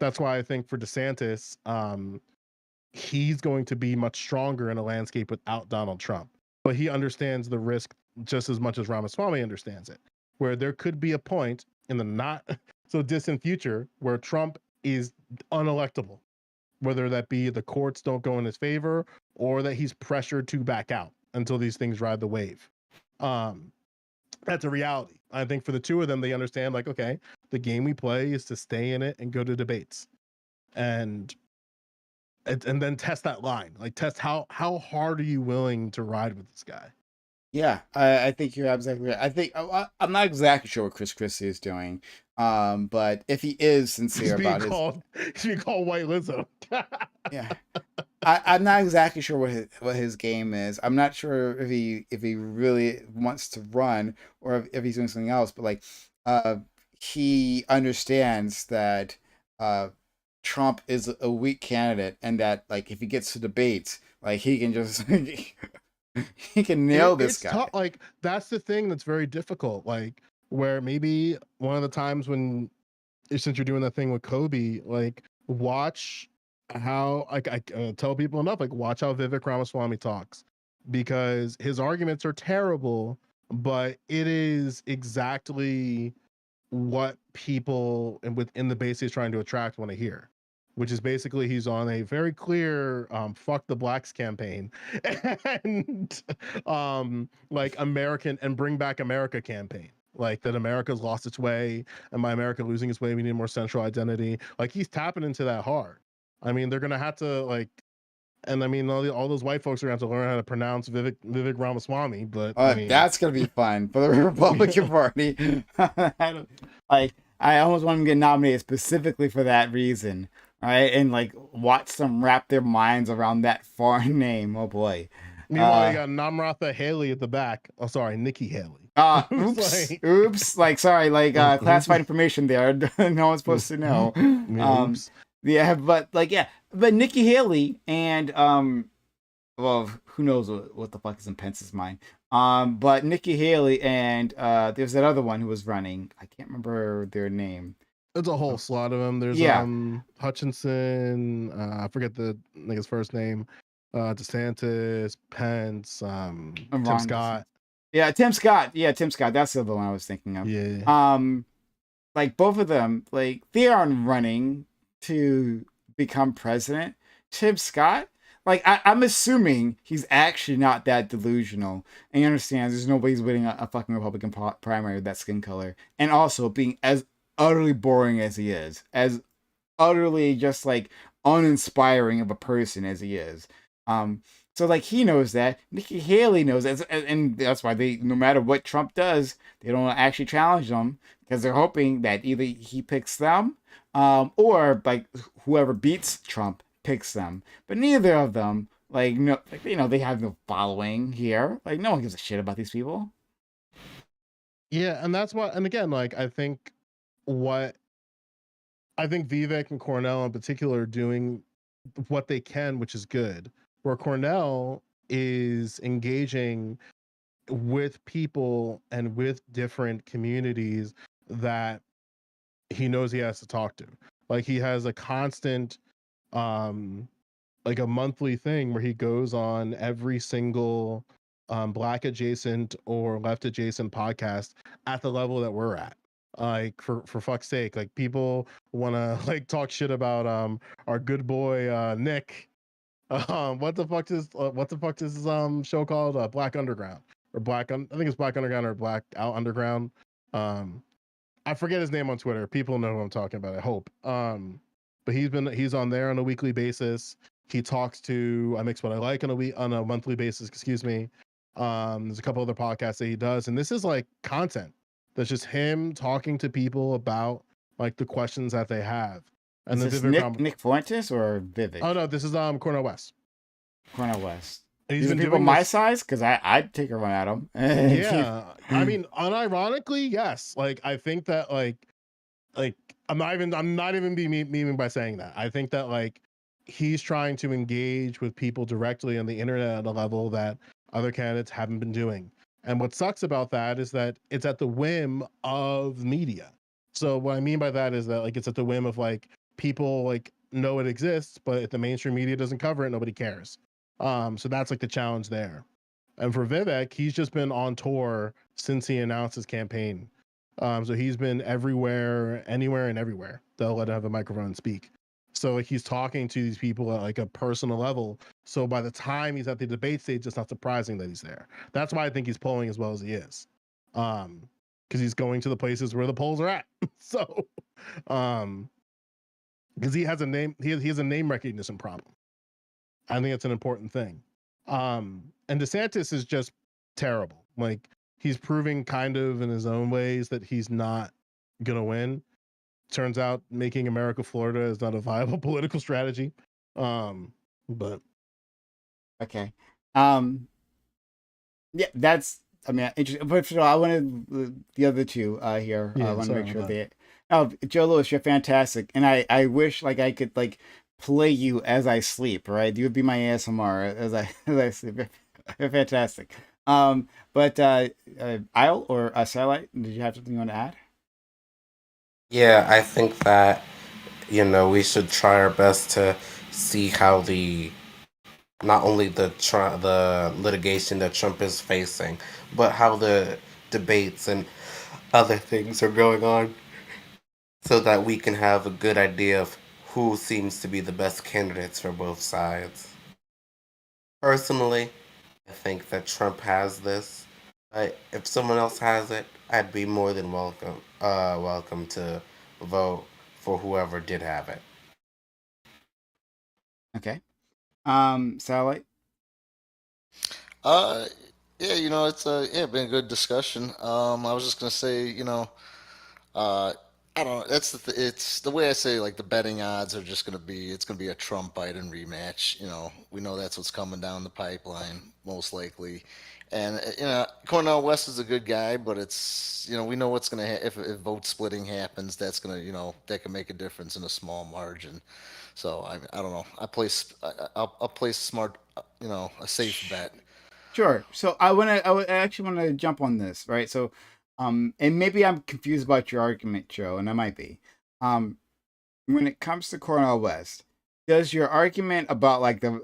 That's why I think for DeSantis, he's going to be much stronger in a landscape without Donald Trump. But he understands the risk just as much as Ramaswamy understands it, where there could be a point in the not so distant future where Trump is unelectable, whether that be the courts don't go in his favor or that he's pressured to back out until these things ride the wave. That's a reality. I think for the two of them, they understand like, okay, the game we play is to stay in it and go to debates and then test that line, like test how hard are you willing to ride with this guy? Yeah, I think you're exactly right. I think I'm not exactly sure what Chris Christie is doing, but if he is sincere about he's being called White Lizzo. Yeah, I'm not exactly sure what his game is. I'm not sure if he really wants to run or if he's doing something else. But like, he understands that Trump is a weak candidate, and that like if he gets to debates, like he can just. He can nail this guy. Like that's the thing that's very difficult. Like where maybe one of the times when, since you're doing that thing with Kobe, like watch how like I tell people enough, like watch how Vivek Ramaswamy talks, because his arguments are terrible, but it is exactly what people within the base he's trying to attract want to hear. Which is basically he's on a very clear fuck the blacks campaign and like American and bring back America campaign. Like that America's lost its way, and by America losing its way, we need more central identity. Like he's tapping into that hard. I mean, they're gonna have to like, and I mean, all those white folks are gonna have to learn how to pronounce Vivek Ramaswamy. But I mean, that's gonna be fun for the Republican Party. I almost want him to get nominated specifically for that reason. right? And like watch them wrap their minds around that foreign name. Oh boy. Meanwhile, you got Namratha Haley at the back. Oh, sorry, Nikki Haley. Oops. Like, sorry, like classified information there. No one's supposed to know. Oops. Yeah, but like, yeah, but Nikki Haley and well, who knows what the fuck is in Pence's mind. But Nikki Haley and there's that other one who was running. I can't remember their name. There's a whole slot of them. There's Hutchinson. I forget the nigga's first name. DeSantis, Pence, Tim Scott. Yeah, Tim Scott. Yeah, Tim Scott. That's the other one I was thinking of. Yeah. Like both of them, like they aren't running to become president. Tim Scott, like I'm assuming he's actually not that delusional, and he understands there's nobody's winning a fucking Republican primary with that skin color, and also being as utterly boring as he is, as utterly just like uninspiring of a person as he is. So like he knows that. Nikki Haley knows that, and that's why they, no matter what Trump does, they don't actually challenge them because they're hoping that either he picks them, or like whoever beats Trump picks them. But neither of them, like no, like, you know, they have no following here. Like no one gives a shit about these people. Yeah, and that's why. And again, like I think Vivek and Cornell in particular are doing what they can, which is good. Where Cornell is engaging with people and with different communities that he knows he has to talk to. Like he has a constant, like a monthly thing where he goes on every single Black adjacent or left adjacent podcast at the level that we're at. Like for fuck's sake, like people want to like talk shit about our good boy Nick. What the fuck is this show called? Black Underground or I think it's Black Underground or Black Out Underground. I forget his name on Twitter. People know who I'm talking about, I hope. But he's on there on a weekly basis. He talks to I Mix What I Like on a monthly basis, excuse me. There's a couple other podcasts that he does, and this is like content that's just him talking to people about like the questions that they have. And is this Nick Fuentes or Vivek? Oh no, this is Cornel West. Cornel West. These are people my size, because I'd take a run at him. Yeah, I mean, unironically, yes. Like I think that like I'm not even being memeing by saying that. I think that like he's trying to engage with people directly on the internet at a level that other candidates haven't been doing. And what sucks about that is that it's at the whim of media. So what I mean by that is that like it's at the whim of like people like know it exists, but if the mainstream media doesn't cover it, nobody cares. So that's like the challenge there. And for Vivek, he's just been on tour since he announced his campaign. So he's been everywhere, anywhere and everywhere. They'll let him have a microphone and speak. So like he's talking to these people at like a personal level. So by the time he's at the debate stage, it's not surprising that he's there. That's why I think he's polling as well as he is. Because he's going to the places where the polls are at. So because he has a name, he has a name recognition problem. I think it's an important thing. And DeSantis is just terrible. Like he's proving kind of in his own ways that he's not gonna win. Turns out making America Florida is not a viable political strategy. But okay. Yeah, that's interesting. But I wanted the other two here. I want to make sure they. Oh, Joe Lewis, you're fantastic, and I wish like I could like play you as I sleep. Right, you would be my ASMR as I sleep. You're fantastic. But Isle or Satellite, did you have something you want to add? Yeah, I think that we should try our best to see how not only the litigation that Trump is facing, but how the debates and other things are going on, so that we can have a good idea of who seems to be the best candidates for both sides. Personally, I think that Trump has this. If someone else has it, I'd be more than welcome to vote for whoever did have it. Okay. Satellite. Yeah, it's been a good discussion. I was just gonna say, I I don't know. That's it's the way I say, like, the betting odds are just it's gonna be a Trump Biden rematch. We know that's what's coming down the pipeline most likely, and Cornel West is a good guy, but we know what's gonna if vote splitting happens, that's gonna that can make a difference in a small margin. So I don't know. I'll play smart, a safe bet. Sure. So I actually want to jump on this, right? So, and maybe I'm confused about your argument, Joe, and I might be. When it comes to Cornel West, does your argument about the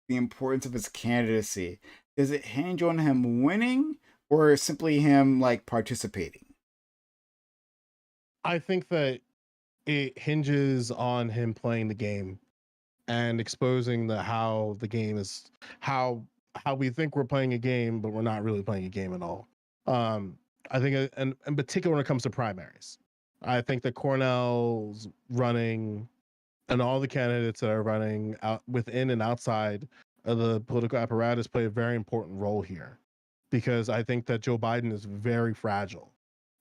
importance of his candidacy, does it hinge on him winning or simply him like participating? I think that it hinges on him playing the game and exposing how the game is, how we think we're playing a game, but we're not really playing a game at all. I think, in particular, when it comes to primaries, I think that Cornell's running, and all the candidates that are running out within and outside of the political apparatus play a very important role here, because I think that Joe Biden is very fragile.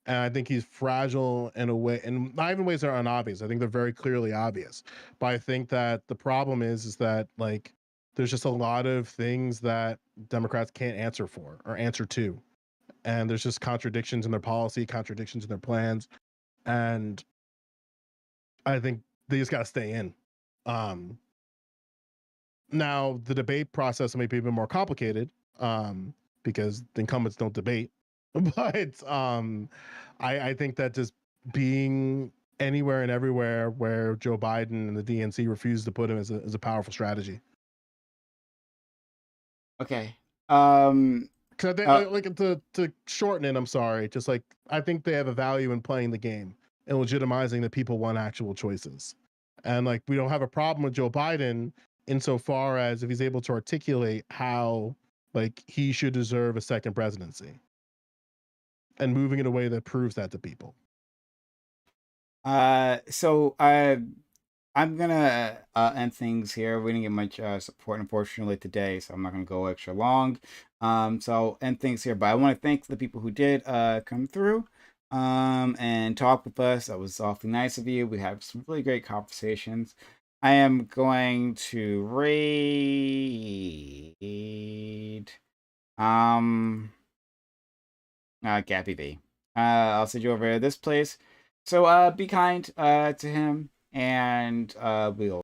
And I think he's fragile in a way, and not even ways that are unobvious. I think they're very clearly obvious. But I think that the problem is that, like, there's just a lot of things that Democrats can't answer for or answer to. And there's just contradictions in their policy, contradictions in their plans. And I think they just got to stay in. Now, the debate process may be even more complicated, because the incumbents don't debate. But I think that just being anywhere and everywhere where Joe Biden and the DNC refuse to put him is a powerful strategy. Okay. Because like to shorten it, I'm sorry. Just like, I think they have a value in playing the game and legitimizing that people want actual choices. And like, we don't have a problem with Joe Biden insofar as if he's able to articulate how like he should deserve a second presidency and moving in a way that proves that to people. So I'm gonna end things here. We didn't get much support, unfortunately, today, so I'm not gonna go extra long. So I'll end things here. But I want to thank the people who did come through and talk with us. That was awfully nice of you. We had some really great conversations. I am going to raid Gabby V. I'll send you over to this place. So be kind to him, and we'll